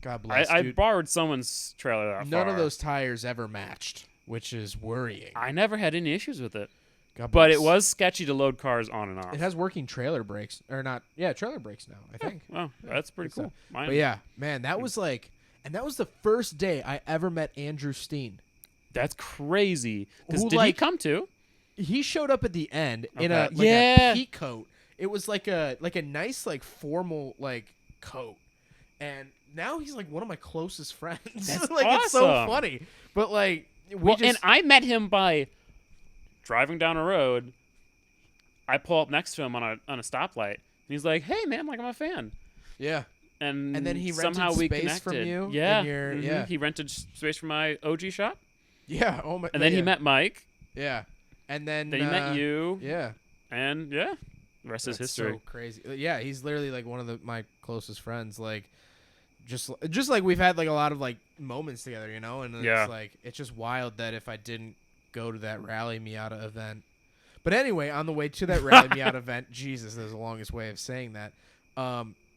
Speaker 3: God bless,
Speaker 2: I
Speaker 3: dude.
Speaker 2: borrowed someone's trailer that
Speaker 3: None
Speaker 2: far.
Speaker 3: of those tires ever matched, which is worrying.
Speaker 2: I never had any issues with it.
Speaker 3: God
Speaker 2: But
Speaker 3: bless.
Speaker 2: it was sketchy to load cars on and off.
Speaker 3: It has working trailer brakes. Or not. Yeah, trailer brakes now, I think.
Speaker 2: Oh, that's pretty
Speaker 3: Good
Speaker 2: cool. Mine,
Speaker 3: But yeah, man, that was like... And that was the first day I ever met Andrew Steen.
Speaker 2: That's crazy. Because
Speaker 3: Who,
Speaker 2: did he
Speaker 3: like-
Speaker 2: come to?
Speaker 3: He showed up at the end in
Speaker 2: Okay.
Speaker 3: a
Speaker 2: Yeah.
Speaker 3: a pea coat. It was like a nice like formal like coat. And now he's like one of my closest friends.
Speaker 2: That's
Speaker 3: like it's so
Speaker 2: awesome.
Speaker 3: funny. But like we
Speaker 2: Well,
Speaker 3: just
Speaker 2: and I met him by driving down a road. I pull up next to him on a stoplight, and he's like, "Hey, man, like I'm a fan."
Speaker 3: yeah.
Speaker 2: And
Speaker 3: then he rented
Speaker 2: somehow we
Speaker 3: space
Speaker 2: connected.
Speaker 3: from you
Speaker 2: Yeah,
Speaker 3: in your-
Speaker 2: mhm.
Speaker 3: yeah.
Speaker 2: He rented space from my OG shop,
Speaker 3: Yeah. Oh my
Speaker 2: and then
Speaker 3: yeah.
Speaker 2: he met Mike.
Speaker 3: Yeah. And then
Speaker 2: Then he met you,
Speaker 3: Yeah.
Speaker 2: and yeah, the rest is
Speaker 3: That's
Speaker 2: history.
Speaker 3: so crazy. Yeah, he's literally like one of my closest friends. Like, just like we've had like a lot of like moments together, you know. And
Speaker 2: Yeah.
Speaker 3: it's like it's just wild that if I didn't go to that Rally Miata event, but anyway, on the way to that Rally Miata event, Jesus, there's the longest way of saying that.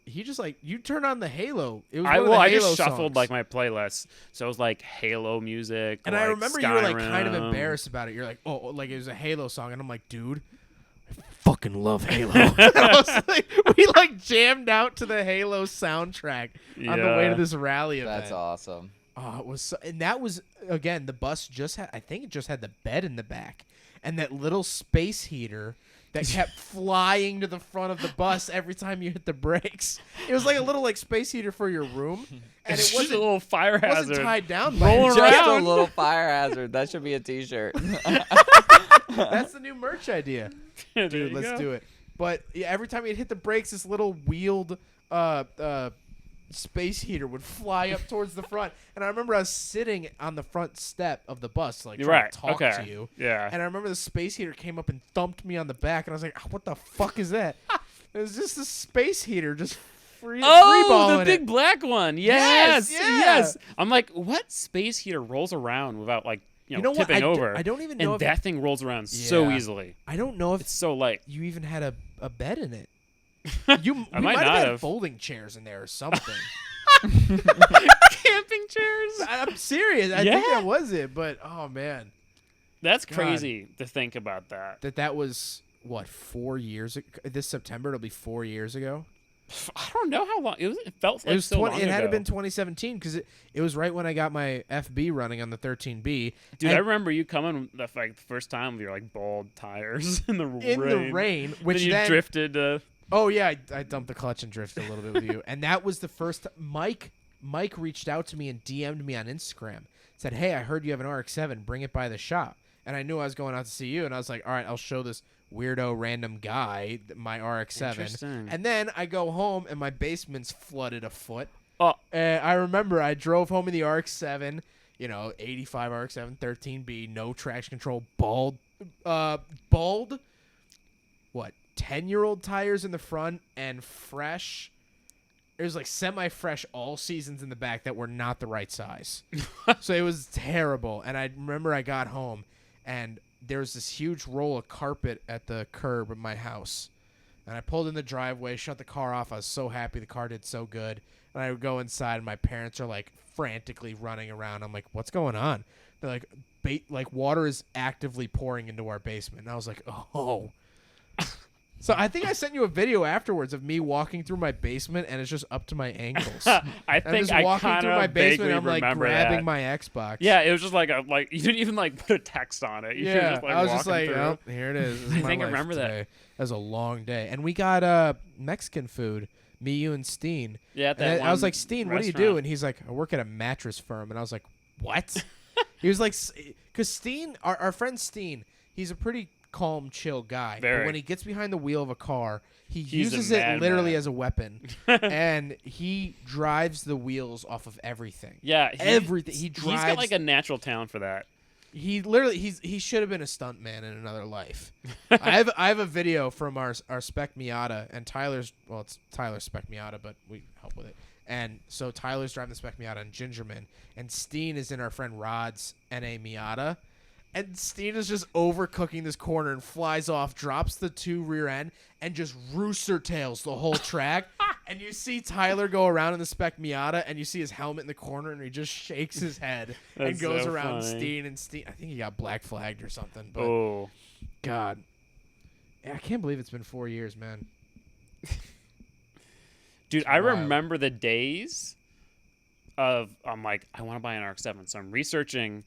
Speaker 3: He just like you turn on the Halo. It was one of the
Speaker 2: I
Speaker 3: Halo
Speaker 2: just shuffled
Speaker 3: songs.
Speaker 2: like my playlist, so it was like Halo music.
Speaker 3: And I
Speaker 2: like
Speaker 3: remember you were like kind of
Speaker 2: Skyrim.
Speaker 3: embarrassed about it. You're like, oh, like it was a Halo song, and I'm like, dude, I fucking love Halo. I was like, we like jammed out to the Halo soundtrack on the way
Speaker 2: Yeah.
Speaker 3: to this rally event.
Speaker 4: That's awesome.
Speaker 3: Oh, it was, and that was again the bus just had. I think it just had the bed in the back, and that little space heater that kept flying to the front of the bus every time you hit the brakes. It was like a little like space heater for your room, and
Speaker 2: It's
Speaker 3: it
Speaker 2: just a
Speaker 3: wasn't
Speaker 2: little fire hazard.
Speaker 3: tied down by
Speaker 2: Rolling
Speaker 3: anything.
Speaker 4: Just a
Speaker 2: around.
Speaker 4: little fire hazard. That should be a T-shirt.
Speaker 3: That's the new merch idea. Dude, let's do it. But yeah, every time you'd hit the brakes, this little wheeled space heater would fly up towards the front. And I remember I was sitting on the front step of the bus, like trying
Speaker 2: Right.
Speaker 3: to talk
Speaker 2: Okay.
Speaker 3: to you.
Speaker 2: Yeah.
Speaker 3: And I remember the space heater came up and thumped me on the back, and I was like, "What the fuck is that?" It was just a space heater, just free
Speaker 2: Oh, the
Speaker 3: freeballing
Speaker 2: big
Speaker 3: it.
Speaker 2: black one.
Speaker 3: Yes,
Speaker 2: Yes,
Speaker 3: yeah.
Speaker 2: yes. I'm like, what space heater rolls around without like
Speaker 3: You know what?
Speaker 2: tipping over?
Speaker 3: I don't even know
Speaker 2: and
Speaker 3: if
Speaker 2: that thing rolls around so
Speaker 3: Yeah.
Speaker 2: easily.
Speaker 3: I don't know if
Speaker 2: It's so light.
Speaker 3: you even had a bed in it. You we
Speaker 2: might
Speaker 3: might
Speaker 2: not
Speaker 3: have had
Speaker 2: have.
Speaker 3: folding chairs in there or something.
Speaker 2: Camping chairs.
Speaker 3: I'm serious. I
Speaker 2: Yeah.
Speaker 3: think that was it, but oh man,
Speaker 2: That's
Speaker 3: God.
Speaker 2: crazy to think about that.
Speaker 3: that was what 4 years ago. This September it'll be 4 years ago.
Speaker 2: I don't know how long it was. It felt like
Speaker 3: It was
Speaker 2: so
Speaker 3: 20.
Speaker 2: long
Speaker 3: It had to
Speaker 2: ago.
Speaker 3: have been 2017 because it was right when I got my FB running on the 13B.
Speaker 2: Dude,
Speaker 3: And
Speaker 2: I remember you coming the first time with your like bald tires in the
Speaker 3: in
Speaker 2: rain.
Speaker 3: the rain, which
Speaker 2: then you
Speaker 3: then
Speaker 2: drifted.
Speaker 3: oh yeah, I dumped the clutch and drifted a little bit with you, and that was the first. Mike reached out to me and DM'd me on Instagram. Said, "Hey, I heard you have an RX-7. Bring it by the shop." And I knew I was going out to see you, and I was like, "All right, I'll show this weirdo random guy my RX-7."
Speaker 2: Interesting.
Speaker 3: And then I go home, and my basement's flooded a foot.
Speaker 2: Oh,
Speaker 3: And I remember I drove home in the RX-7, 85 RX-7 13B, no traction control, bald, 10-year-old tires in the front and fresh. It was like semi-fresh all seasons in the back that were not the right size. So it was terrible. And I remember I got home, and there was this huge roll of carpet at the curb of my house. And I pulled in the driveway, shut the car off. I was so happy the car did so good. And I would go inside, and my parents are like frantically running around. I'm like, "What's going on?" They're like, water is actively pouring into our basement. And I was like, "Oh." So I think I sent you a video afterwards of me walking through my basement, and it's just up to my ankles.
Speaker 2: I
Speaker 3: I'm
Speaker 2: think
Speaker 3: just
Speaker 2: I
Speaker 3: walking
Speaker 2: kind
Speaker 3: through my
Speaker 2: of
Speaker 3: basement.
Speaker 2: vaguely
Speaker 3: I'm like
Speaker 2: remember
Speaker 3: grabbing
Speaker 2: that.
Speaker 3: my Xbox.
Speaker 2: Yeah, it was just like you didn't even like put a text on it. You were
Speaker 3: Yeah,
Speaker 2: just, like,
Speaker 3: I was just
Speaker 2: walking
Speaker 3: like,
Speaker 2: through.
Speaker 3: "Oh, here it is." This is
Speaker 2: I
Speaker 3: my
Speaker 2: think I
Speaker 3: life
Speaker 2: remember that.
Speaker 3: today. That was a long day, and we got Mexican food. Me, you, and Steen.
Speaker 2: Yeah, at that
Speaker 3: And I was
Speaker 2: one
Speaker 3: like, "Steen, what do you do?"
Speaker 2: restaurant.
Speaker 3: And he's like, "I work at a mattress firm." And I was like, "What?" He was like, "Because Steen, our friend Steen, he's a pretty calm, chill guy.
Speaker 2: Very.
Speaker 3: But when he gets behind the wheel of a car, he
Speaker 2: He's a
Speaker 3: uses it
Speaker 2: madman.
Speaker 3: literally as a weapon, and he drives the wheels off of everything.
Speaker 2: Yeah,
Speaker 3: Everything. He
Speaker 2: He's got
Speaker 3: drives-
Speaker 2: like a natural talent for that.
Speaker 3: He literally he should have been a stuntman in another life. I have a video from our Spec Miata, and it's Tyler's Spec Miata, but we help with it. And so Tyler's driving the Spec Miata and Gingerman, and Steen is in our friend Rod's NA Miata, and Steen is just overcooking this corner and flies off, drops the two rear end, and just rooster tails the whole track. And you see Tyler go around in the Spec Miata, and you see his helmet in the corner, and he just shakes his head and
Speaker 2: That's
Speaker 3: goes
Speaker 2: so
Speaker 3: around
Speaker 2: funny.
Speaker 3: Steen. I think he got black flagged or something. But
Speaker 2: Oh,
Speaker 3: God, I can't believe it's been 4 years, man.
Speaker 2: dude, I
Speaker 3: wild.
Speaker 2: remember the days of I'm like, I want to buy an RX-7, so I'm researching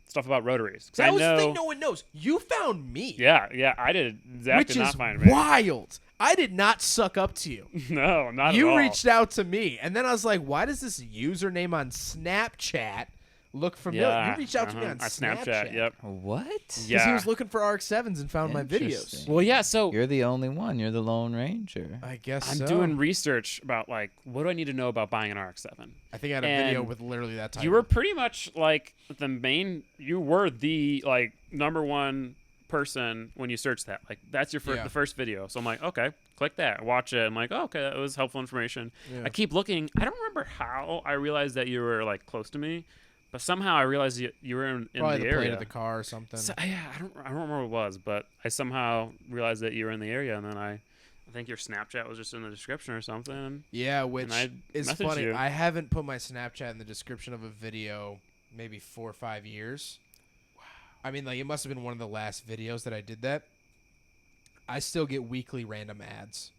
Speaker 2: stuff about rotaries. 'Cause
Speaker 3: That
Speaker 2: I
Speaker 3: was
Speaker 2: know,
Speaker 3: the thing no one knows. You found me,
Speaker 2: Yeah, I did. Zach
Speaker 3: which
Speaker 2: did not
Speaker 3: is
Speaker 2: find me.
Speaker 3: wild. I did not suck up to you.
Speaker 2: No, not at
Speaker 3: You
Speaker 2: all.
Speaker 3: reached out to me, and then I was like, "Why does this username on Snapchat look familiar?"
Speaker 2: Yeah,
Speaker 3: You reached out to me on
Speaker 2: on
Speaker 3: Snapchat.
Speaker 2: Yep.
Speaker 6: What?
Speaker 3: Because
Speaker 2: Yeah.
Speaker 3: he was looking for RX-7s and found my videos.
Speaker 6: Interesting.
Speaker 2: Well, yeah. So
Speaker 6: You're the only one. You're the Lone Ranger.
Speaker 3: I guess
Speaker 2: I'm
Speaker 3: so.
Speaker 2: doing research about like what do I need to know about buying an RX-7.
Speaker 3: I think I had a video
Speaker 2: and
Speaker 3: with literally that title.
Speaker 2: You were pretty much like you were the like number one person when you search that. Like that's your
Speaker 3: Yeah.
Speaker 2: the first video. So I'm like, okay, click that, watch it. I'm like, oh, okay, that was helpful information.
Speaker 3: Yeah.
Speaker 2: I keep looking. I don't remember how I realized that you were like close to me, but somehow I realized you were in
Speaker 3: probably
Speaker 2: the
Speaker 3: the
Speaker 2: area.
Speaker 3: plate of the car or something.
Speaker 2: So, yeah, I don't remember what it was, but I somehow realized that you were in the area, and then I think your Snapchat was just in the description or something.
Speaker 3: Yeah, which
Speaker 2: I
Speaker 3: is
Speaker 2: messaged
Speaker 3: funny.
Speaker 2: you.
Speaker 3: I haven't put my Snapchat in the description of a video maybe 4 or 5 years. Wow. I mean, like, it must have been one of the last videos that I did that. I still get weekly random ads.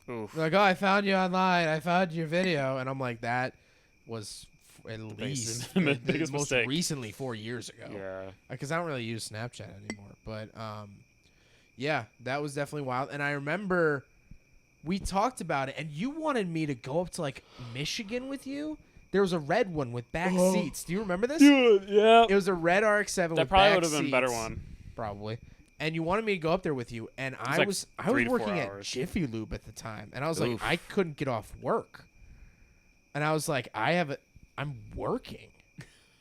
Speaker 2: Oof.
Speaker 3: They're like, "Oh, I found you online. I found your video." And I'm like, that was at least
Speaker 2: the biggest
Speaker 3: most
Speaker 2: mistake.
Speaker 3: recently 4 years ago.
Speaker 2: Yeah.
Speaker 3: Because I don't really use Snapchat anymore. But yeah, that was definitely wild. And I remember we talked about it, and you wanted me to go up to like Michigan with you. There was a red one with back seats. Do you remember this?
Speaker 2: Dude, yeah.
Speaker 3: It was a red RX-7
Speaker 2: That
Speaker 3: with
Speaker 2: probably
Speaker 3: back
Speaker 2: would have been a better
Speaker 3: seats,
Speaker 2: one.
Speaker 3: probably. And you wanted me to go up there with you, and I
Speaker 2: like
Speaker 3: was
Speaker 2: 3 to 4
Speaker 3: working at
Speaker 2: hours.
Speaker 3: Jiffy Lube at the time, and I was
Speaker 2: Oof.
Speaker 3: like, I couldn't get off work, and I was like, I'm working.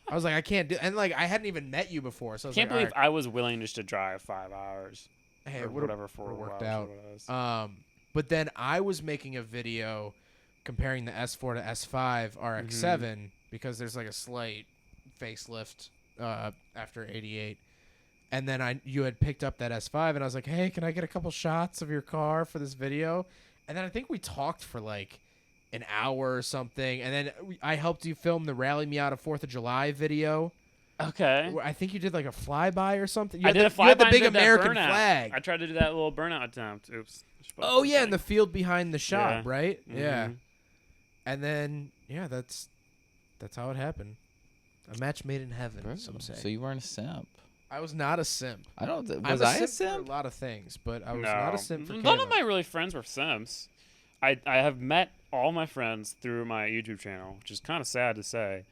Speaker 3: I was like, I can't do, and like I hadn't even met you before, so I was
Speaker 2: Can't
Speaker 3: like,
Speaker 2: believe I was willing just to drive 5 hours
Speaker 3: hey,
Speaker 2: or
Speaker 3: it would've-
Speaker 2: whatever for
Speaker 3: would've worked
Speaker 2: hours
Speaker 3: out.
Speaker 2: or what it was.
Speaker 3: But then I was making a video comparing the S4 to S5 RX-7
Speaker 2: Mm-hmm.
Speaker 3: because there's like a slight facelift after 88. And then you had picked up that S5, and I was like, "Hey, can I get a couple shots of your car for this video?" And then I think we talked for like an hour or something, and then I helped you film the Rally Miata 4th of July video.
Speaker 2: Okay.
Speaker 3: I think you did like a flyby or something. You
Speaker 2: I
Speaker 3: had
Speaker 2: did
Speaker 3: the,
Speaker 2: a flyby.
Speaker 3: You had the
Speaker 2: and
Speaker 3: big
Speaker 2: did that
Speaker 3: American
Speaker 2: burnout.
Speaker 3: flag.
Speaker 2: I tried to do that little burnout attempt. Oops.
Speaker 3: Oh yeah, in the field behind the shop,
Speaker 2: Yeah.
Speaker 3: right? Yeah.
Speaker 2: Mhm.
Speaker 3: And then that's how it happened. A match made in heaven,
Speaker 4: Bro,
Speaker 3: some say.
Speaker 4: so you weren't a simp.
Speaker 3: I was not a simp.
Speaker 4: I don't.
Speaker 3: I'm
Speaker 4: Was
Speaker 3: a
Speaker 4: I a
Speaker 3: simp for
Speaker 4: simp?
Speaker 3: a lot of things, but I was
Speaker 2: No.
Speaker 3: not a simp for
Speaker 2: None
Speaker 3: Caleb.
Speaker 2: of my really friends were Sims. I have met all my friends through my YouTube channel, which is kind of sad to say.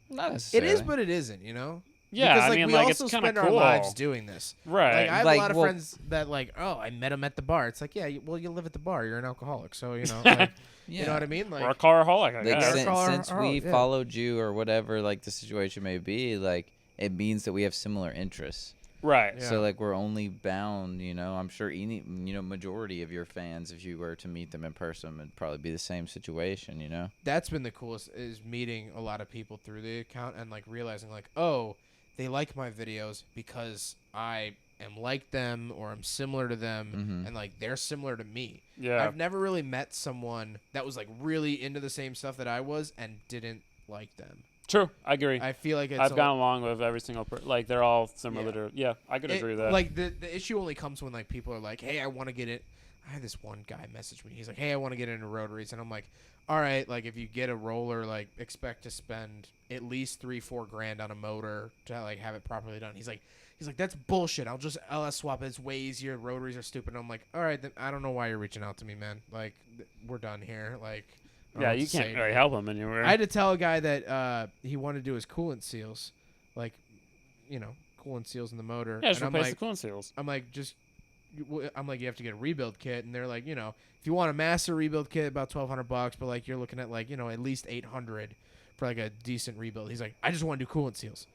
Speaker 4: Not
Speaker 3: It
Speaker 4: necessarily.
Speaker 3: is, but it isn't.
Speaker 2: Yeah,
Speaker 3: because,
Speaker 2: I
Speaker 3: like,
Speaker 2: mean,
Speaker 3: we
Speaker 2: like,
Speaker 3: also
Speaker 2: it's kind of
Speaker 3: spend
Speaker 2: cool.
Speaker 3: our lives doing this.
Speaker 2: Right.
Speaker 3: Like, I have
Speaker 4: Like,
Speaker 3: a lot of
Speaker 4: well-
Speaker 3: friends that like, oh, I met him at the bar. It's like, yeah, well, you live at the bar. You're an alcoholic, so like,
Speaker 4: Yeah.
Speaker 3: you know what I mean?
Speaker 2: or a
Speaker 3: Like,
Speaker 2: caraholic, I
Speaker 4: Like
Speaker 2: guess.
Speaker 3: Yeah. Call our-
Speaker 4: since
Speaker 3: our-
Speaker 4: we
Speaker 3: yeah.
Speaker 4: followed you or whatever, like the situation may be, like it means that we have similar interests.
Speaker 2: Right.
Speaker 3: Yeah.
Speaker 4: So like we're only bound, I'm sure any, majority of your fans, if you were to meet them in person, would probably be the same situation.
Speaker 3: that's been the coolest is meeting a lot of people through the account and like realizing like, oh, they like my videos because I am like them or I'm similar to them
Speaker 4: Mhm.
Speaker 3: and like they're similar to me.
Speaker 2: Yeah.
Speaker 3: I've never really met someone that was like really into the same stuff that I was and didn't like them.
Speaker 2: True. I agree.
Speaker 3: I feel like it's
Speaker 2: I've
Speaker 3: a-
Speaker 2: gone along with every single like they're all similar
Speaker 3: Yeah.
Speaker 2: to. Yeah, I could agree with that.
Speaker 3: Like the issue only comes when like people are like, "Hey, I want to get it." I had this one guy message me. He's like, "Hey, I want to get into rotaries," and I'm like, "All right, like if you get a roller, like expect to spend at least 3-4 grand on a motor to like have it properly done." He's like, "That's bullshit. I'll just LS swap it. It's way easier. Rotaries are stupid." And I'm like, "All right, then I don't know why you're reaching out to me, man. Like we're done here. Like." I don't know
Speaker 2: yeah,
Speaker 3: what
Speaker 2: you
Speaker 3: to say
Speaker 2: can't
Speaker 3: to
Speaker 2: really
Speaker 3: you."
Speaker 2: help them anywhere.
Speaker 3: I had to tell a guy that he wanted to do his coolant seals, like, coolant seals in the motor.
Speaker 2: yeah, just
Speaker 3: and I'm
Speaker 2: replace
Speaker 3: like,
Speaker 2: the coolant seals.
Speaker 3: I'm like, you have to get a rebuild kit, and they're like, if you want a master rebuild kit, about $1,200, but like you're looking at like, at least $800 for like a decent rebuild. He's like, I just want to do coolant seals.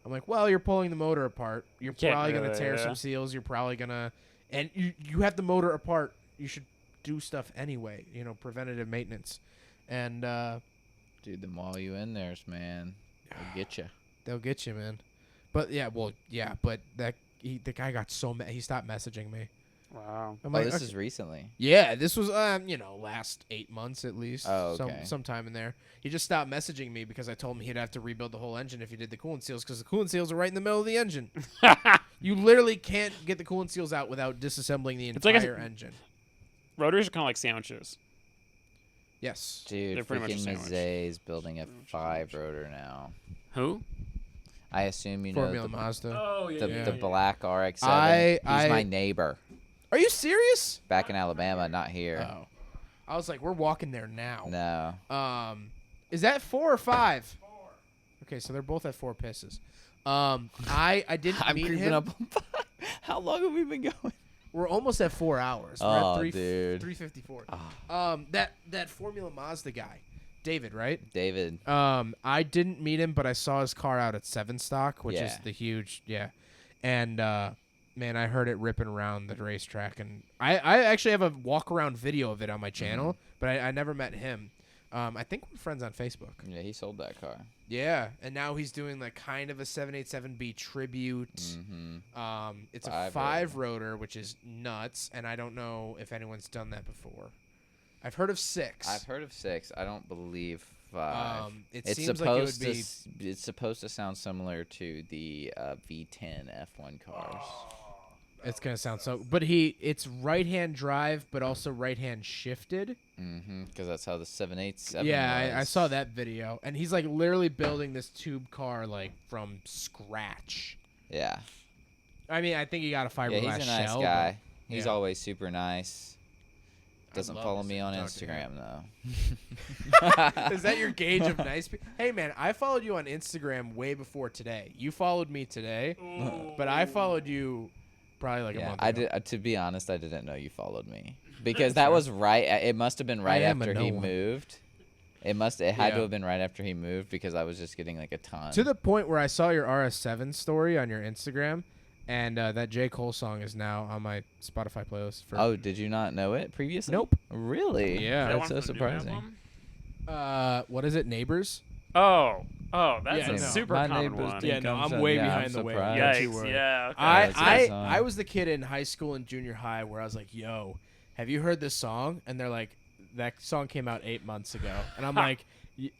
Speaker 3: I'm like, well, you're pulling the motor apart. You're
Speaker 2: Can't
Speaker 3: probably gonna
Speaker 2: really,
Speaker 3: tear
Speaker 2: yeah.
Speaker 3: some seals. You're probably gonna, and you have the motor apart. You should do stuff anyway. Preventative maintenance, and
Speaker 4: Dude, them while you in there's, man, they'll get you.
Speaker 3: they'll get you, man. But but the guy got so mad. He stopped messaging me.
Speaker 2: Wow.
Speaker 3: I'm
Speaker 4: Oh,
Speaker 3: like,
Speaker 4: this
Speaker 3: okay.
Speaker 4: is recently.
Speaker 3: Yeah, this was last 8 months at least.
Speaker 4: Oh, okay.
Speaker 3: Sometime in there. He just stopped messaging me because I told him he'd have to rebuild the whole engine if he did the coolant seals because the coolant seals are right in the middle of the engine. You literally can't get the coolant seals out without disassembling the
Speaker 2: It's like a-
Speaker 3: entire engine.
Speaker 2: Rotaries are kind of like sandwiches.
Speaker 3: Yes.
Speaker 4: Dude,
Speaker 2: They're pretty much a
Speaker 4: freaking
Speaker 2: sandwich.
Speaker 4: Mazay is building a 5 rotor now.
Speaker 2: Who?
Speaker 4: I assume you know
Speaker 3: Formula Mazda.
Speaker 2: Oh
Speaker 4: the black RX-7.
Speaker 3: I-
Speaker 4: He's my neighbor
Speaker 3: Are you serious?
Speaker 4: back in Alabama, not here.
Speaker 3: Oh. I was like, we're walking there now.
Speaker 4: No.
Speaker 3: Is that 4 or 5? 4. Okay, so they're both at 4 pisses. I didn't
Speaker 4: I'm
Speaker 3: meet
Speaker 4: creeping
Speaker 3: him.
Speaker 4: up on 5. How long have we been going?
Speaker 3: We're almost at 4 hours. We're
Speaker 4: Oh,
Speaker 3: at 3,
Speaker 4: dude.
Speaker 3: 3:54.
Speaker 4: Ah.
Speaker 3: That Formula Mazda guy, David, right?
Speaker 4: David.
Speaker 3: I didn't meet him, but I saw his car out at 7 Stock, which is
Speaker 4: Yeah.
Speaker 3: the huge, And man, I heard it ripping around the racetrack, and I actually have a walk around video of it on my channel, but I never met him. I think we're friends on Facebook.
Speaker 4: Yeah, he sold that car.
Speaker 3: Yeah, and now he's doing like kind of a 787B tribute.
Speaker 4: Mm-hmm.
Speaker 3: It's a
Speaker 4: 5
Speaker 3: 5 rotor, which is nuts, and I don't know if anyone's done that before. I've heard of 6.
Speaker 4: I've heard of 6. I don't believe 5.
Speaker 3: It
Speaker 4: it's
Speaker 3: seems like it would
Speaker 4: supposed
Speaker 3: be.
Speaker 4: it's supposed to sound similar to the V10 F1 cars.
Speaker 3: It's gonna sound so, but it's right hand drive, but also right hand shifted.
Speaker 4: Mm-hmm. Because that's how the 787.
Speaker 3: Yeah, I
Speaker 4: was.
Speaker 3: saw that video, and he's like literally building this tube car like from scratch.
Speaker 4: Yeah.
Speaker 3: I mean, I think he got a
Speaker 4: Yeah,
Speaker 3: fiberglass
Speaker 4: he's a nice
Speaker 3: shell.
Speaker 4: guy. He's
Speaker 3: yeah.
Speaker 4: always super nice. Doesn't
Speaker 3: love
Speaker 4: follow
Speaker 3: to
Speaker 4: me
Speaker 3: sit
Speaker 4: on
Speaker 3: and talk to him.
Speaker 4: Instagram though.
Speaker 3: Is that your gauge of nice? Hey man, I followed you on Instagram way before today. You followed me today, but I followed you probably like a
Speaker 4: Yeah,
Speaker 3: month
Speaker 4: I
Speaker 3: ago.
Speaker 4: did. To be honest, I didn't know you followed me because that was right. It must have been right
Speaker 3: am a
Speaker 4: after
Speaker 3: no
Speaker 4: he
Speaker 3: one.
Speaker 4: moved. It had
Speaker 3: Yeah.
Speaker 4: to have been right after he moved because I was just getting like a ton.
Speaker 3: To the point where I saw your RS7 story on your Instagram, and that J. Cole song is now on my Spotify playlist. For
Speaker 4: Oh, did you not know it previously?
Speaker 3: Nope.
Speaker 4: Really?
Speaker 3: Yeah.
Speaker 4: That's so surprising.
Speaker 3: What is it? Neighbors?
Speaker 2: Oh, that's
Speaker 3: Yeah,
Speaker 2: a
Speaker 3: no.
Speaker 2: super
Speaker 4: My
Speaker 2: common
Speaker 4: neighbors
Speaker 2: one.
Speaker 3: Yeah,
Speaker 4: think
Speaker 3: no, I'm
Speaker 4: so-
Speaker 3: way
Speaker 4: yeah,
Speaker 3: behind
Speaker 4: I'm
Speaker 3: the wave.
Speaker 4: surprised.
Speaker 3: Don't you
Speaker 2: Yikes!
Speaker 3: worry.
Speaker 2: Yeah. Okay.
Speaker 4: that's a good song.
Speaker 3: I was the kid in high school and junior high where I was like, "Yo, have you heard this song?" And they're like, "That song came out 8 months ago," and I'm like,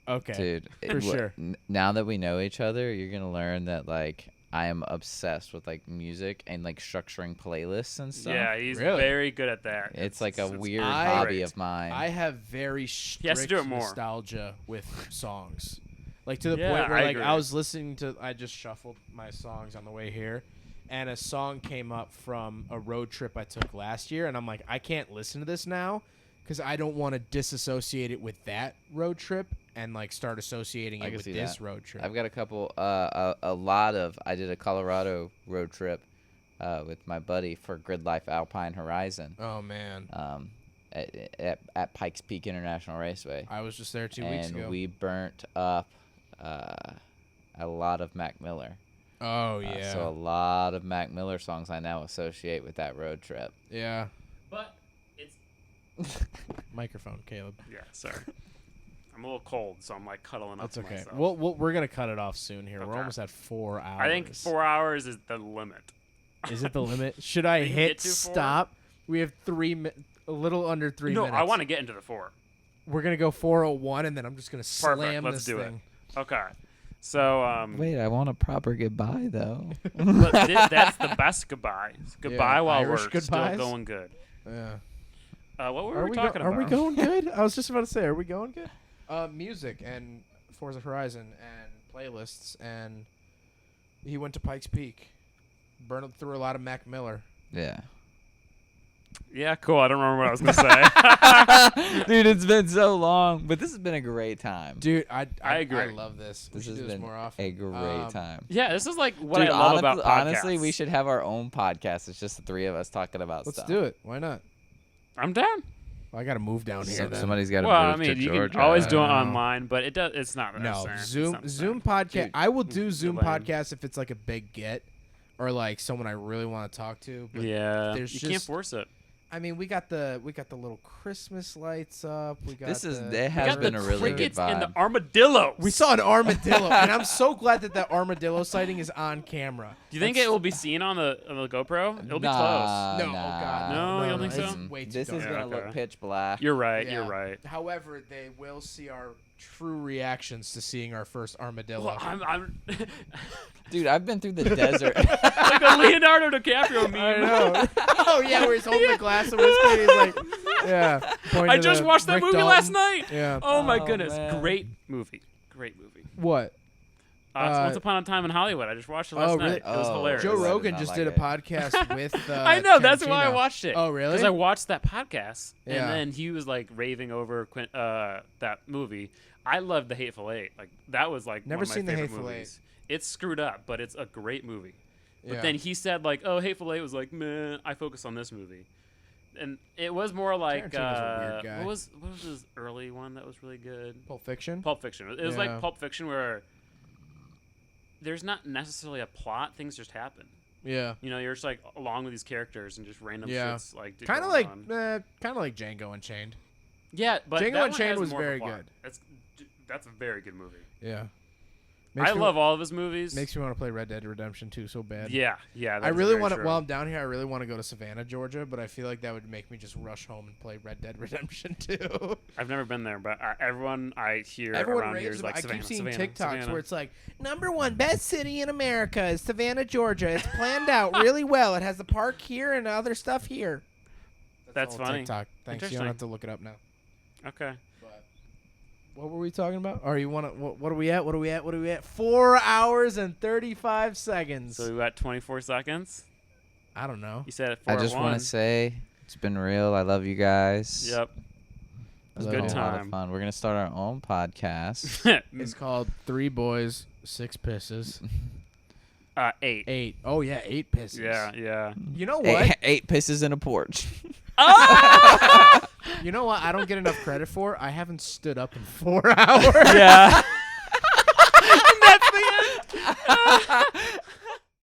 Speaker 3: Okay.
Speaker 4: Dude,
Speaker 3: For sure.
Speaker 4: Now that we know each other, you're gonna learn that like I am obsessed with like music and like structuring playlists and stuff.
Speaker 2: Yeah, he's
Speaker 3: Really?
Speaker 2: very good at that.
Speaker 4: It's like a weird
Speaker 3: I-
Speaker 4: hobby
Speaker 2: great.
Speaker 4: of mine.
Speaker 3: I have very
Speaker 2: has
Speaker 3: strict
Speaker 2: to do it more.
Speaker 3: nostalgia with songs. Like to the
Speaker 2: Yeah,
Speaker 3: point where
Speaker 2: I
Speaker 3: like
Speaker 2: agree.
Speaker 3: I was listening to I just shuffled my songs on the way here and a song came up from a road trip I took last year and I'm like I can't listen to this now cuz I don't want to disassociate it with that road trip and like start associating
Speaker 4: I
Speaker 3: it
Speaker 4: can
Speaker 3: with
Speaker 4: see
Speaker 3: this
Speaker 4: that.
Speaker 3: road trip.
Speaker 4: I've got a couple, a lot of. I did a Colorado road trip with my buddy for Grid Life Alpine Horizon
Speaker 3: Oh man.
Speaker 4: at Pikes Peak International Raceway.
Speaker 3: I was just there 2 weeks
Speaker 4: And
Speaker 3: ago.
Speaker 4: we burnt up a lot of Mac Miller.
Speaker 3: Oh yeah.
Speaker 4: So a lot of Mac Miller songs I now associate with that road trip.
Speaker 3: Yeah.
Speaker 2: But it's
Speaker 3: Microphone, Caleb.
Speaker 2: yeah. Sorry, I'm a little cold, so I'm like cuddling up
Speaker 3: That's
Speaker 2: to
Speaker 3: okay.
Speaker 2: myself.
Speaker 3: We're gonna cut it off soon here. We're
Speaker 2: Okay.
Speaker 3: almost at 4 hours.
Speaker 2: I think 4 hours is the limit.
Speaker 3: Is it the limit? Should I
Speaker 2: You can
Speaker 3: hit
Speaker 2: get to 4?
Speaker 3: stop? We have a little under 3
Speaker 2: No,
Speaker 3: minutes.
Speaker 2: I want to get into the 4.
Speaker 3: We're gonna go 4:01, and then I'm just gonna slam
Speaker 2: Let's
Speaker 3: this
Speaker 2: do it.
Speaker 3: thing.
Speaker 2: Okay. So
Speaker 4: Wait, I want a proper goodbye though.
Speaker 2: but that's the best goodbye. Goodbye while
Speaker 3: Irish
Speaker 2: we're
Speaker 3: goodbyes?
Speaker 2: still going good.
Speaker 3: Yeah.
Speaker 2: What were we talking
Speaker 3: Are
Speaker 2: about?
Speaker 3: we going good? I was just about to say, are we going good? Music and Forza Horizon and playlists, and he went to Pikes Peak, burned through a lot of Mac Miller.
Speaker 4: Yeah.
Speaker 2: Yeah, cool. I don't remember what I was gonna say.
Speaker 4: Dude, it's been so long, but this has been a great time.
Speaker 3: Dude, I
Speaker 2: agree.
Speaker 3: I love this. We
Speaker 4: This
Speaker 3: should
Speaker 4: has
Speaker 3: do this
Speaker 4: been
Speaker 3: more often.
Speaker 4: a great time.
Speaker 2: Yeah, this is like what
Speaker 4: Dude,
Speaker 2: I love about podcasts.
Speaker 4: honestly, we should have our own podcast. It's just the three of us talking about
Speaker 3: Let's
Speaker 4: stuff.
Speaker 3: do it. Why not?
Speaker 2: I'm down.
Speaker 3: Well, I gotta move down here. then.
Speaker 4: Somebody's got to
Speaker 2: Well,
Speaker 4: move
Speaker 2: I mean,
Speaker 4: to
Speaker 2: you
Speaker 4: Georgia.
Speaker 2: can always do it
Speaker 3: I know.
Speaker 2: online, but it's not.
Speaker 3: No,
Speaker 2: the same. It's
Speaker 3: Zoom
Speaker 2: not the
Speaker 3: Zoom
Speaker 2: same.
Speaker 3: podcast.
Speaker 4: Dude,
Speaker 3: I will do Zoom
Speaker 2: lame.
Speaker 3: podcast if it's like a big get, or like someone I really want to talk to. But
Speaker 2: Yeah,
Speaker 3: there's
Speaker 2: you can't
Speaker 3: just-
Speaker 2: force it.
Speaker 3: I mean, we got the little Christmas lights up. We got
Speaker 4: This is-
Speaker 3: the
Speaker 4: it has
Speaker 2: We got
Speaker 4: been
Speaker 2: the
Speaker 4: a really good
Speaker 2: crickets and the
Speaker 4: vibe.
Speaker 2: armadillos.
Speaker 3: We saw an armadillo, and I'm so glad that armadillo sighting is on camera.
Speaker 2: Do you think it will be seen on the GoPro? It'll be close.
Speaker 3: No, oh
Speaker 4: nah.
Speaker 3: god,
Speaker 2: No, you don't think
Speaker 3: it's
Speaker 2: so?
Speaker 3: way too
Speaker 4: This is
Speaker 3: dark.
Speaker 4: gonna
Speaker 2: okay.
Speaker 4: look pitch black.
Speaker 2: You're right.
Speaker 3: Yeah.
Speaker 2: You're right.
Speaker 3: However, they will see our true reactions to seeing our first armadillo.
Speaker 2: Well, I'm
Speaker 4: Dude, I've been through the desert.
Speaker 2: like a Leonardo DiCaprio meme.
Speaker 3: I know. Oh yeah, where he's holding the glass of whiskey. And he's like, yeah. pointing
Speaker 2: I
Speaker 3: to
Speaker 2: just
Speaker 3: the
Speaker 2: watched that
Speaker 3: Rick
Speaker 2: movie
Speaker 3: Dalton.
Speaker 2: last night.
Speaker 3: Yeah.
Speaker 2: Oh my
Speaker 4: Oh,
Speaker 2: goodness,
Speaker 4: man.
Speaker 2: great movie. Great movie.
Speaker 3: What?
Speaker 2: It's Once Upon a Time in Hollywood. I just watched it last
Speaker 3: Oh,
Speaker 2: night.
Speaker 3: really?
Speaker 2: It was
Speaker 4: Oh,
Speaker 2: hilarious.
Speaker 3: Joe
Speaker 4: I did
Speaker 3: Rogan
Speaker 4: not
Speaker 3: just
Speaker 4: like
Speaker 3: did a
Speaker 4: it.
Speaker 3: podcast with.
Speaker 2: I know. That's why I
Speaker 3: Tarantino.
Speaker 2: watched it.
Speaker 3: Oh really?
Speaker 2: Because I watched that podcast,
Speaker 3: Yeah.
Speaker 2: and then he was like raving over that movie. I loved The Hateful Eight. Like that was like
Speaker 3: Never
Speaker 2: one of my
Speaker 3: seen The
Speaker 2: favorite
Speaker 3: Hateful
Speaker 2: movies. It's screwed up, but it's a great movie. But
Speaker 3: Yeah.
Speaker 2: then he said like, "Oh, Hateful Eight was like, meh. I focus on this movie," and it was more like
Speaker 3: Tarantino's a weird guy.
Speaker 2: what was his early one that was really good?
Speaker 3: Pulp Fiction.
Speaker 2: Pulp Fiction. It was
Speaker 3: Yeah.
Speaker 2: like Pulp Fiction where there's not necessarily a plot; things just happen.
Speaker 3: Yeah.
Speaker 2: You know, you're just like along with these characters and just random
Speaker 3: Yeah.
Speaker 2: shits like
Speaker 3: Kind of
Speaker 2: going
Speaker 3: like,
Speaker 2: on.
Speaker 3: Django Unchained.
Speaker 2: Yeah, but
Speaker 3: Django
Speaker 2: that one
Speaker 3: Unchained
Speaker 2: has
Speaker 3: was
Speaker 2: more of a
Speaker 3: very
Speaker 2: plot.
Speaker 3: good.
Speaker 2: That's a very good movie.
Speaker 3: Yeah.
Speaker 2: I love all of his movies.
Speaker 3: Makes me want to play Red Dead Redemption 2 so bad.
Speaker 2: yeah.
Speaker 3: I
Speaker 2: that's
Speaker 3: really
Speaker 2: very
Speaker 3: want to.
Speaker 2: true.
Speaker 3: While I'm down here, I really want to go to Savannah, Georgia, but I feel like that would make me just rush home and play Red Dead Redemption 2.
Speaker 2: I've never been there, but everyone I hear
Speaker 3: Everyone
Speaker 2: around here
Speaker 3: raves
Speaker 2: is
Speaker 3: about.
Speaker 2: like
Speaker 3: I
Speaker 2: Savannah,
Speaker 3: keep seeing
Speaker 2: Savannah,
Speaker 3: TikToks
Speaker 2: Savannah.
Speaker 3: where it's like #1 best city in America is Savannah, Georgia. It's planned out really well. It has the park here and other stuff here.
Speaker 2: That's
Speaker 3: all
Speaker 2: funny.
Speaker 3: TikTok. Thanks. You don't have to look it up now.
Speaker 2: Okay.
Speaker 3: What were we talking about? Or you want to? What are we at? What are we at? What are we at? 4 hours and 35 seconds.
Speaker 2: So we got 24 seconds.
Speaker 3: I don't know.
Speaker 2: You said it.
Speaker 4: I just want to say it's been real. I love you guys.
Speaker 2: Yep.
Speaker 3: It was
Speaker 2: a
Speaker 3: a
Speaker 2: good
Speaker 3: lot
Speaker 4: A lot
Speaker 2: time.
Speaker 4: of fun. We're gonna start our own podcast.
Speaker 3: It's called 3 Boys, 6 Pisses.
Speaker 2: 8.
Speaker 3: 8. Oh yeah, 8 pisses.
Speaker 2: Yeah.
Speaker 3: You know what?
Speaker 4: Eight pisses in a porch.
Speaker 3: You know what? I don't get enough credit for. I haven't stood up in 4 hours.
Speaker 2: Yeah.